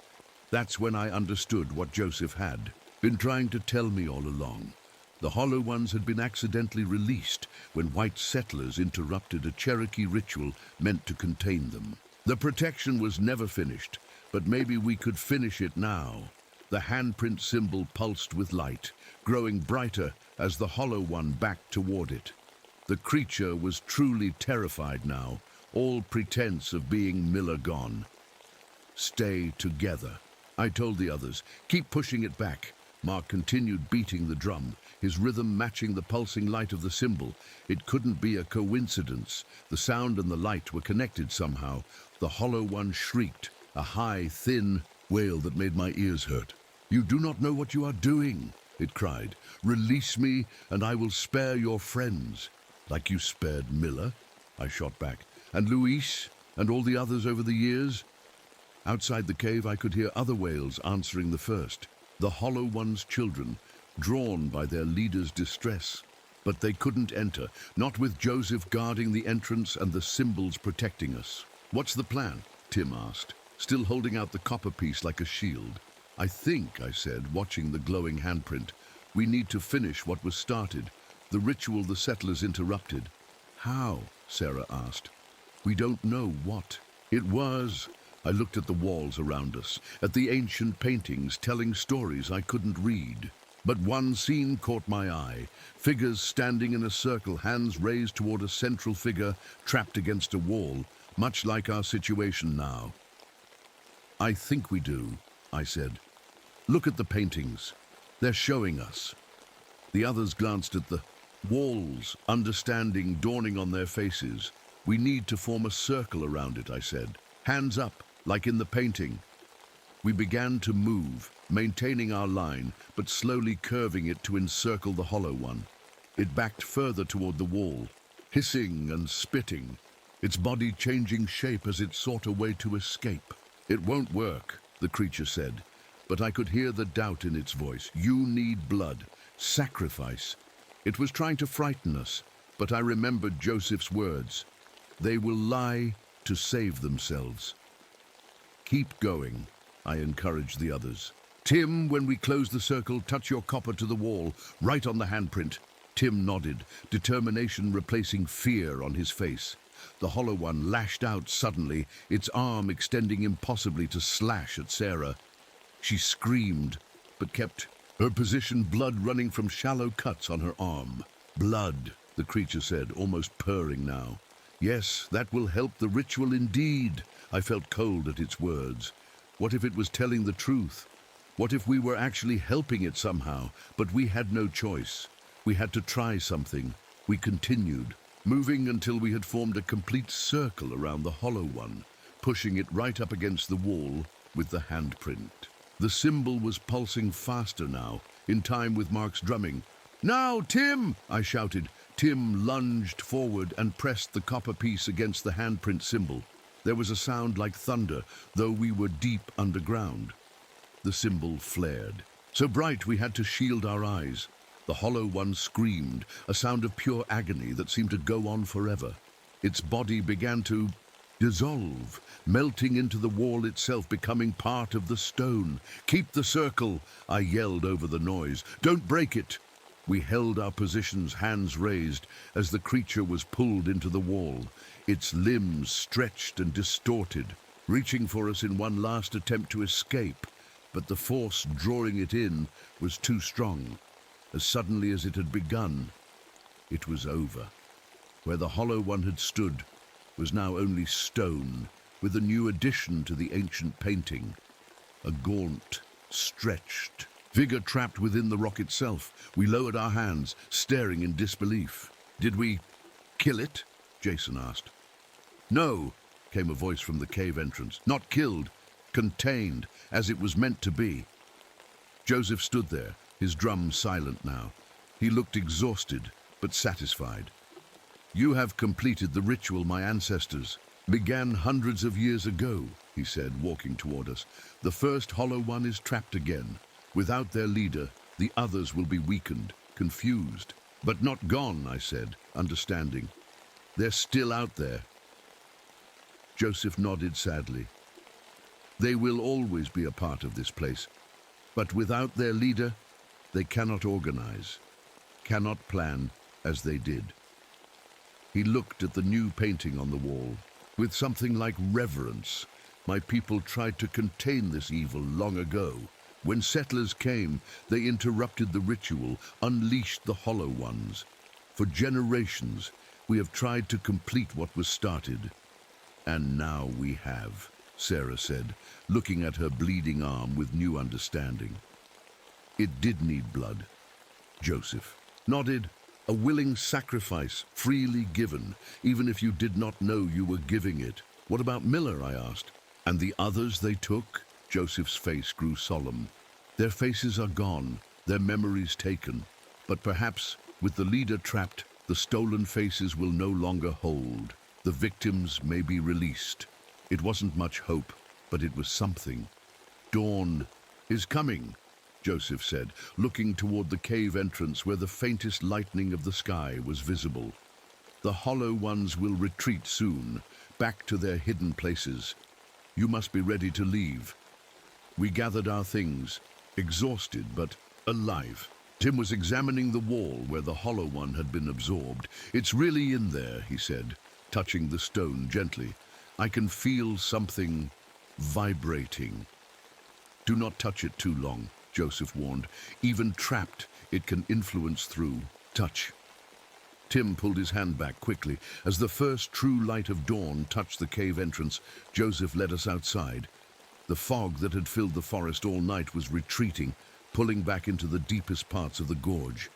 That's when I understood what Joseph had been trying to tell me all along. The Hollow Ones had been accidentally released when white settlers interrupted a Cherokee ritual meant to contain them. The protection was never finished, but maybe we could finish it now. The handprint symbol pulsed with light, growing brighter as the Hollow One backed toward it. The creature was truly terrified now, all pretense of being Miller gone. Stay together, I told the others. Keep pushing it back. Mark continued beating the drum, his rhythm matching the pulsing light of the symbol. It couldn't be a coincidence. The sound and the light were connected somehow. The Hollow One shrieked, a high, thin wail that made my ears hurt. You do not know what you are doing, it cried. Release me, and I will spare your friends. Like you spared Miller, I shot back. And Luis, and all the others over the years? Outside the cave, I could hear other wails answering the first. The Hollow One's children, drawn by their leader's distress. But they couldn't enter, not with Joseph guarding the entrance and the symbols protecting us. What's the plan? Tim asked, still holding out the copper piece like a shield. I think, I said, watching the glowing handprint, we need to finish what was started, the ritual the settlers interrupted. How? Sarah asked. We don't know what. It was I looked at the walls around us, at the ancient paintings telling stories I couldn't read. But one scene caught my eye. Figures standing in a circle, hands raised toward a central figure trapped against a wall, much like our situation now. "I think we do," I said. "Look at the paintings. They're showing us." The others glanced at the walls, understanding dawning on their faces. "We need to form a circle around it," I said. "Hands up, like in the painting." We began to move, maintaining our line, but slowly curving it to encircle the hollow one. It backed further toward the wall, hissing and spitting, its body changing shape as it sought a way to escape. "It won't work," the creature said, but I could hear the doubt in its voice. "You need blood, sacrifice." It was trying to frighten us, but I remembered Joseph's words. "They will lie to save themselves." "Keep going," I encouraged the others. "Tim, when we close the circle, touch your copper to the wall, right on the handprint." Tim nodded, determination replacing fear on his face. The hollow one lashed out suddenly, its arm extending impossibly to slash at Sarah. She screamed, but kept her position, blood running from shallow cuts on her arm. "Blood," the creature said, almost purring now. "Yes, that will help the ritual indeed." I felt cold at its words. What if it was telling the truth? What if we were actually helping it somehow? But we had no choice. We had to try something. We continued, moving until we had formed a complete circle around the hollow one, pushing it right up against the wall with the handprint. The symbol was pulsing faster now, in time with Mark's drumming. "Now, Tim!" I shouted. Tim lunged forward and pressed the copper piece against the handprint symbol. There was a sound like thunder, though we were deep underground. The symbol flared, so bright we had to shield our eyes. The hollow one screamed, a sound of pure agony that seemed to go on forever. Its body began to dissolve, melting into the wall itself, becoming part of the stone. "Keep the circle," I yelled over the noise. "Don't break it." We held our positions, hands raised, as the creature was pulled into the wall. Its limbs stretched and distorted, reaching for us in one last attempt to escape, but the force drawing it in was too strong. As suddenly as it had begun, it was over. Where the hollow one had stood was now only stone, with a new addition to the ancient painting. A gaunt, stretched figure trapped within the rock itself. We lowered our hands, staring in disbelief. "Did we kill it?" Jason asked. "No," came a voice from the cave entrance. "Not killed, contained, as it was meant to be." Joseph stood there, his drum silent now. He looked exhausted, but satisfied. "You have completed the ritual my ancestors began hundreds of years ago," he said, walking toward us. "The first hollow one is trapped again. Without their leader, the others will be weakened, confused. But not gone," I said, understanding. "They're still out there." Joseph nodded sadly. "They will always be a part of this place. But without their leader, they cannot organize, cannot plan as they did." He looked at the new painting on the wall with something like reverence. "My people tried to contain this evil long ago. When settlers came, they interrupted the ritual, unleashed the hollow ones. For generations, we have tried to complete what was started. And now we have," Sarah said, looking at her bleeding arm with new understanding. "It did need blood." Joseph nodded, "A willing sacrifice, freely given, even if you did not know you were giving it." "What about Miller?" I asked. "And the others they took?" Joseph's face grew solemn. "Their faces are gone, their memories taken. But perhaps, with the leader trapped, the stolen faces will no longer hold. The victims may be released." It wasn't much hope, but it was something. "Dawn is coming," Joseph said, looking toward the cave entrance where the faintest lightening of the sky was visible. "The hollow ones will retreat soon, back to their hidden places. You must be ready to leave." We gathered our things, exhausted but alive. Tim was examining the wall where the hollow one had been absorbed. "It's really in there," he said, touching the stone gently. "I can feel something vibrating. Do not touch it too long, Joseph warned. Even trapped, it can influence through touch. Tim pulled his hand back quickly. As the first true light of dawn touched the cave entrance, Joseph led us outside. The fog that had filled the forest all night was retreating, pulling back into the deepest parts of the gorge.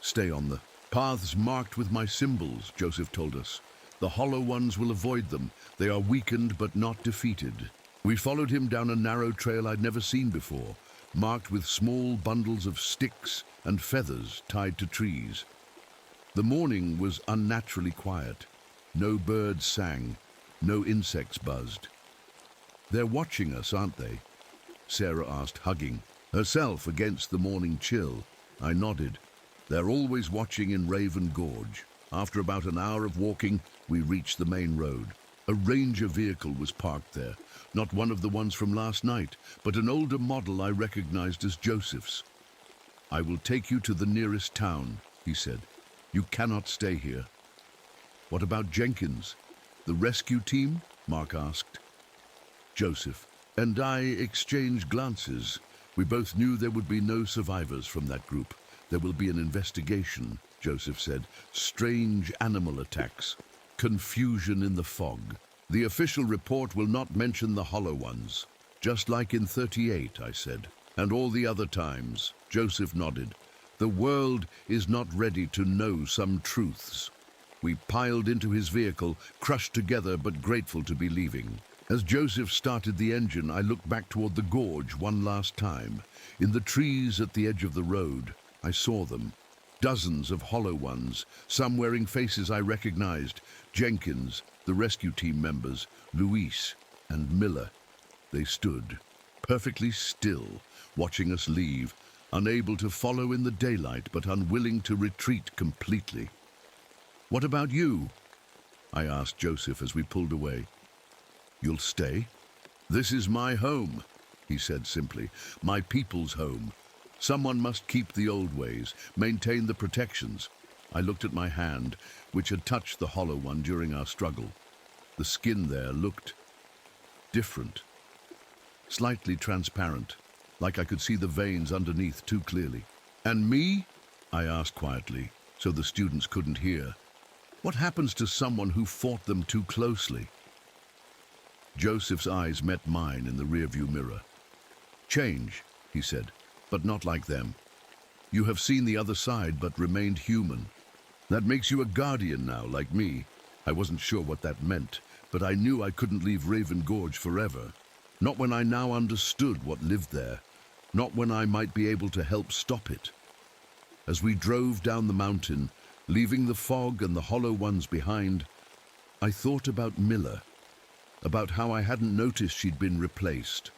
Stay on the paths marked with my symbols, Joseph told us. The hollow ones will avoid them. They are weakened but not defeated. We followed him down a narrow trail I'd never seen before, marked with small bundles of sticks and feathers tied to trees. The morning was unnaturally quiet. No birds sang, no insects buzzed. They're watching us, aren't they? Sarah asked, hugging herself against the morning chill. I nodded. They're always watching in Raven Gorge. After about an hour of walking, we reached the main road. A Ranger vehicle was parked there, not one of the ones from last night, but an older model I recognized as Joseph's. I will take you to the nearest town, he said. You cannot stay here. What about Jenkins? The rescue team? Mark asked. Joseph and I exchanged glances. We both knew there would be no survivors from that group. There will be an investigation, Joseph said. Strange animal attacks. Confusion in the fog. The official report will not mention the hollow ones. Just like in 38, I said. And all the other times, Joseph nodded. The world is not ready to know some truths. We piled into his vehicle, crushed together but grateful to be leaving. As Joseph started the engine, I looked back toward the gorge one last time. In the trees at the edge of the road, I saw them. Dozens of hollow ones, some wearing faces I recognized. Jenkins, the rescue team members, Luis, and Miller. They stood, perfectly still, watching us leave, unable to follow in the daylight but unwilling to retreat completely. What about you? I asked Joseph as we pulled away. You'll stay? This is my home, he said simply. My people's home. Someone must keep the old ways, maintain the protections. I looked at my hand, which had touched the hollow one during our struggle. The skin there looked different, slightly transparent, like I could see the veins underneath too clearly. And me? I asked quietly, so the students couldn't hear. What happens to someone who fought them too closely? Joseph's eyes met mine in the rearview mirror. Change, he said, but not like them. You have seen the other side but remained human. That makes you a guardian now, like me. I wasn't sure what that meant, but I knew I couldn't leave Raven Gorge forever. Not when I now understood what lived there. Not when I might be able to help stop it. As we drove down the mountain, leaving the fog and the hollow ones behind, I thought about Miller. About how I hadn't noticed she'd been replaced.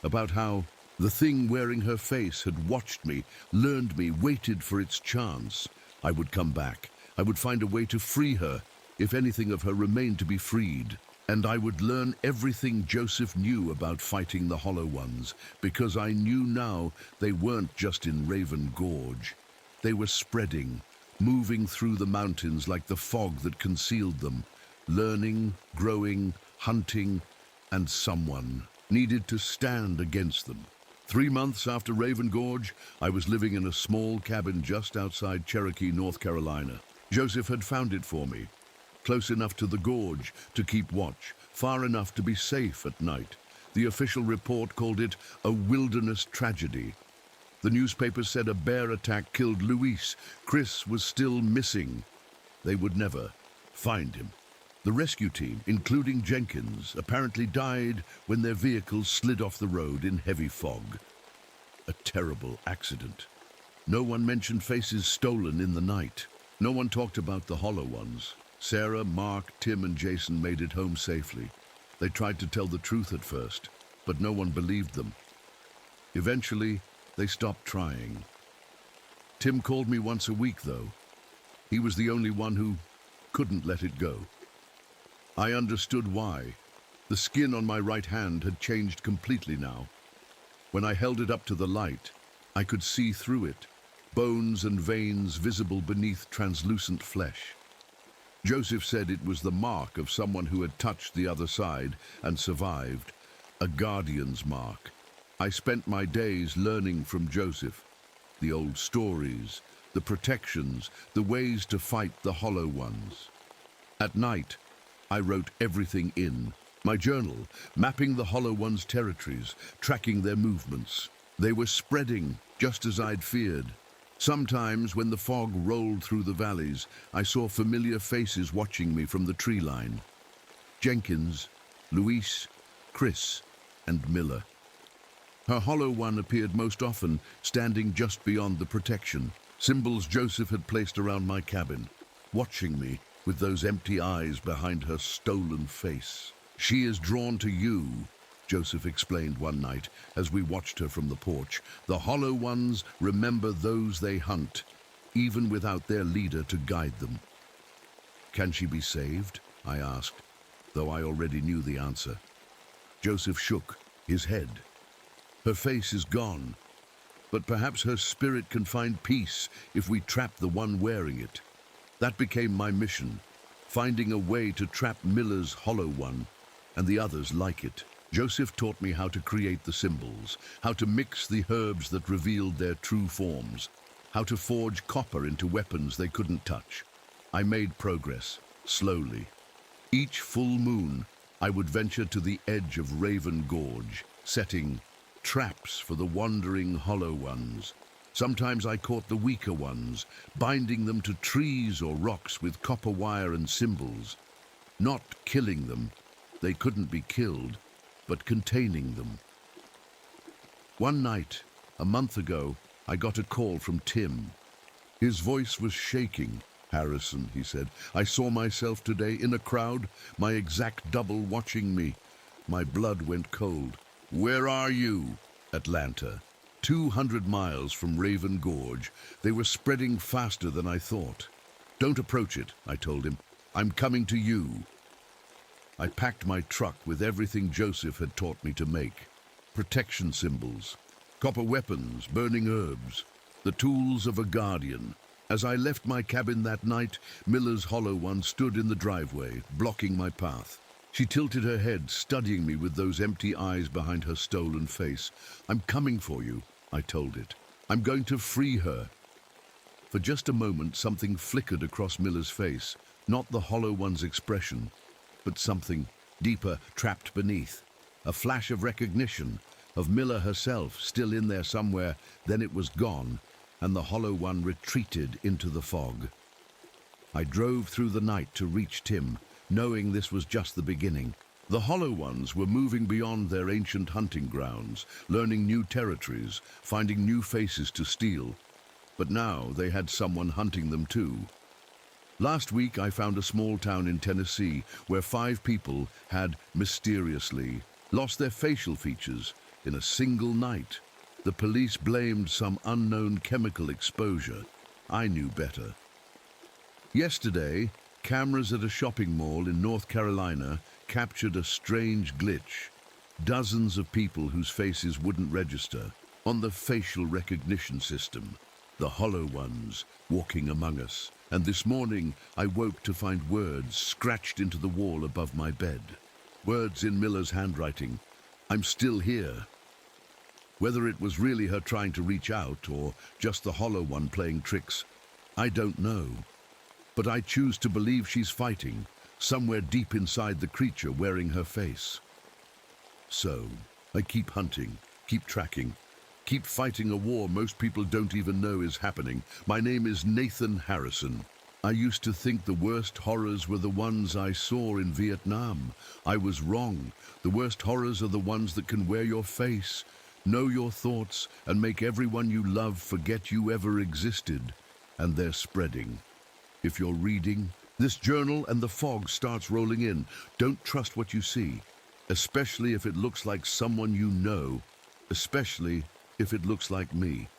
About how the thing wearing her face had watched me, learned me, waited for its chance. I would come back. I would find a way to free her, if anything of her remained to be freed. And I would learn everything Joseph knew about fighting the hollow ones, because I knew now they weren't just in Raven Gorge. They were spreading, moving through the mountains like the fog that concealed them, learning, growing, hunting, and someone needed to stand against them. 3 months after Raven Gorge, I was living in a small cabin just outside Cherokee, North Carolina. Joseph had found it for me, close enough to the gorge to keep watch, far enough to be safe at night. The official report called it a wilderness tragedy. The newspapers said a bear attack killed Luis. Chris was still missing. They would never find him. The rescue team, including Jenkins, apparently died when their vehicle slid off the road in heavy fog. A terrible accident. No one mentioned faces stolen in the night. No one talked about the hollow ones. Sarah, Mark, Tim, and Jason made it home safely. They tried to tell the truth at first, but no one believed them. Eventually, they stopped trying. Tim called me once a week, though. He was the only one who couldn't let it go. I understood why. The skin on my right hand had changed completely now. When I held it up to the light, I could see through it, bones and veins visible beneath translucent flesh. Joseph said it was the mark of someone who had touched the other side and survived. a guardian's mark. I spent my days learning from Joseph, the old stories, the protections, the ways to fight the hollow ones. At night, I wrote everything in my journal, mapping the hollow ones' territories, tracking their movements. They were spreading, just as I'd feared. Sometimes, when the fog rolled through the valleys, I saw familiar faces watching me from the tree line. Jenkins, Luis, Chris, and Miller. Her hollow one appeared most often, standing just beyond the protection, symbols Joseph had placed around my cabin, watching me with those empty eyes behind her stolen face. "She is drawn to you," Joseph explained one night as we watched her from the porch. "The hollow ones remember those they hunt, even without their leader to guide them." "Can she be saved?" I asked, though I already knew the answer. Joseph shook his head. "Her face is gone, but perhaps her spirit can find peace if we trap the one wearing it." That became my mission, finding a way to trap Miller's hollow one and the others like it. Joseph taught me how to create the symbols, how to mix the herbs that revealed their true forms, how to forge copper into weapons they couldn't touch. I made progress, slowly. Each full moon, I would venture to the edge of Raven Gorge, setting traps for the wandering hollow ones. Sometimes I caught the weaker ones, binding them to trees or rocks with copper wire and symbols. Not killing them, they couldn't be killed, but containing them. One night, a month ago, I got a call from Tim. His voice was shaking. "Harrison," he said, "I saw myself today in a crowd, my exact double watching me." My blood went cold. "Where are you?" "Atlanta. 200 miles from Raven Gorge." They were spreading faster than I thought. "Don't approach it," I told him. "I'm coming to you." I packed my truck with everything Joseph had taught me to make. Protection symbols, copper weapons, burning herbs, the tools of a guardian. As I left my cabin that night, Miller's hollow one stood in the driveway, blocking my path. She tilted her head, studying me with those empty eyes behind her stolen face. "I'm coming for you," I told it. "I'm going to free her." For just a moment, something flickered across Miller's face, not the hollow one's expression, but something deeper trapped beneath. A flash of recognition, of Miller herself still in there somewhere. Then it was gone, and the hollow one retreated into the fog. I drove through the night to reach Tim, knowing this was just the beginning. The hollow ones were moving beyond their ancient hunting grounds, learning new territories, finding new faces to steal. But now they had someone hunting them too. Last week I found a small town in Tennessee where 5 people had mysteriously lost their facial features in a single night. The police blamed some unknown chemical exposure. I knew better. Yesterday, cameras at a shopping mall in North Carolina captured a strange glitch. Dozens of people whose faces wouldn't register on the facial recognition system. The hollow ones walking among us. And this morning, I woke to find words scratched into the wall above my bed. Words in Miller's handwriting. "I'm still here." Whether it was really her trying to reach out or just the hollow one playing tricks, I don't know. But I choose to believe she's fighting, somewhere deep inside the creature wearing her face. So, I keep hunting, keep tracking, keep fighting a war most people don't even know is happening. My name is Nathan Harrison. I used to think the worst horrors were the ones I saw in Vietnam. I was wrong. The worst horrors are the ones that can wear your face, know your thoughts, and make everyone you love forget you ever existed. And they're spreading. If you're reading this journal and the fog starts rolling in, don't trust what you see, especially if it looks like someone you know, especially if it looks like me.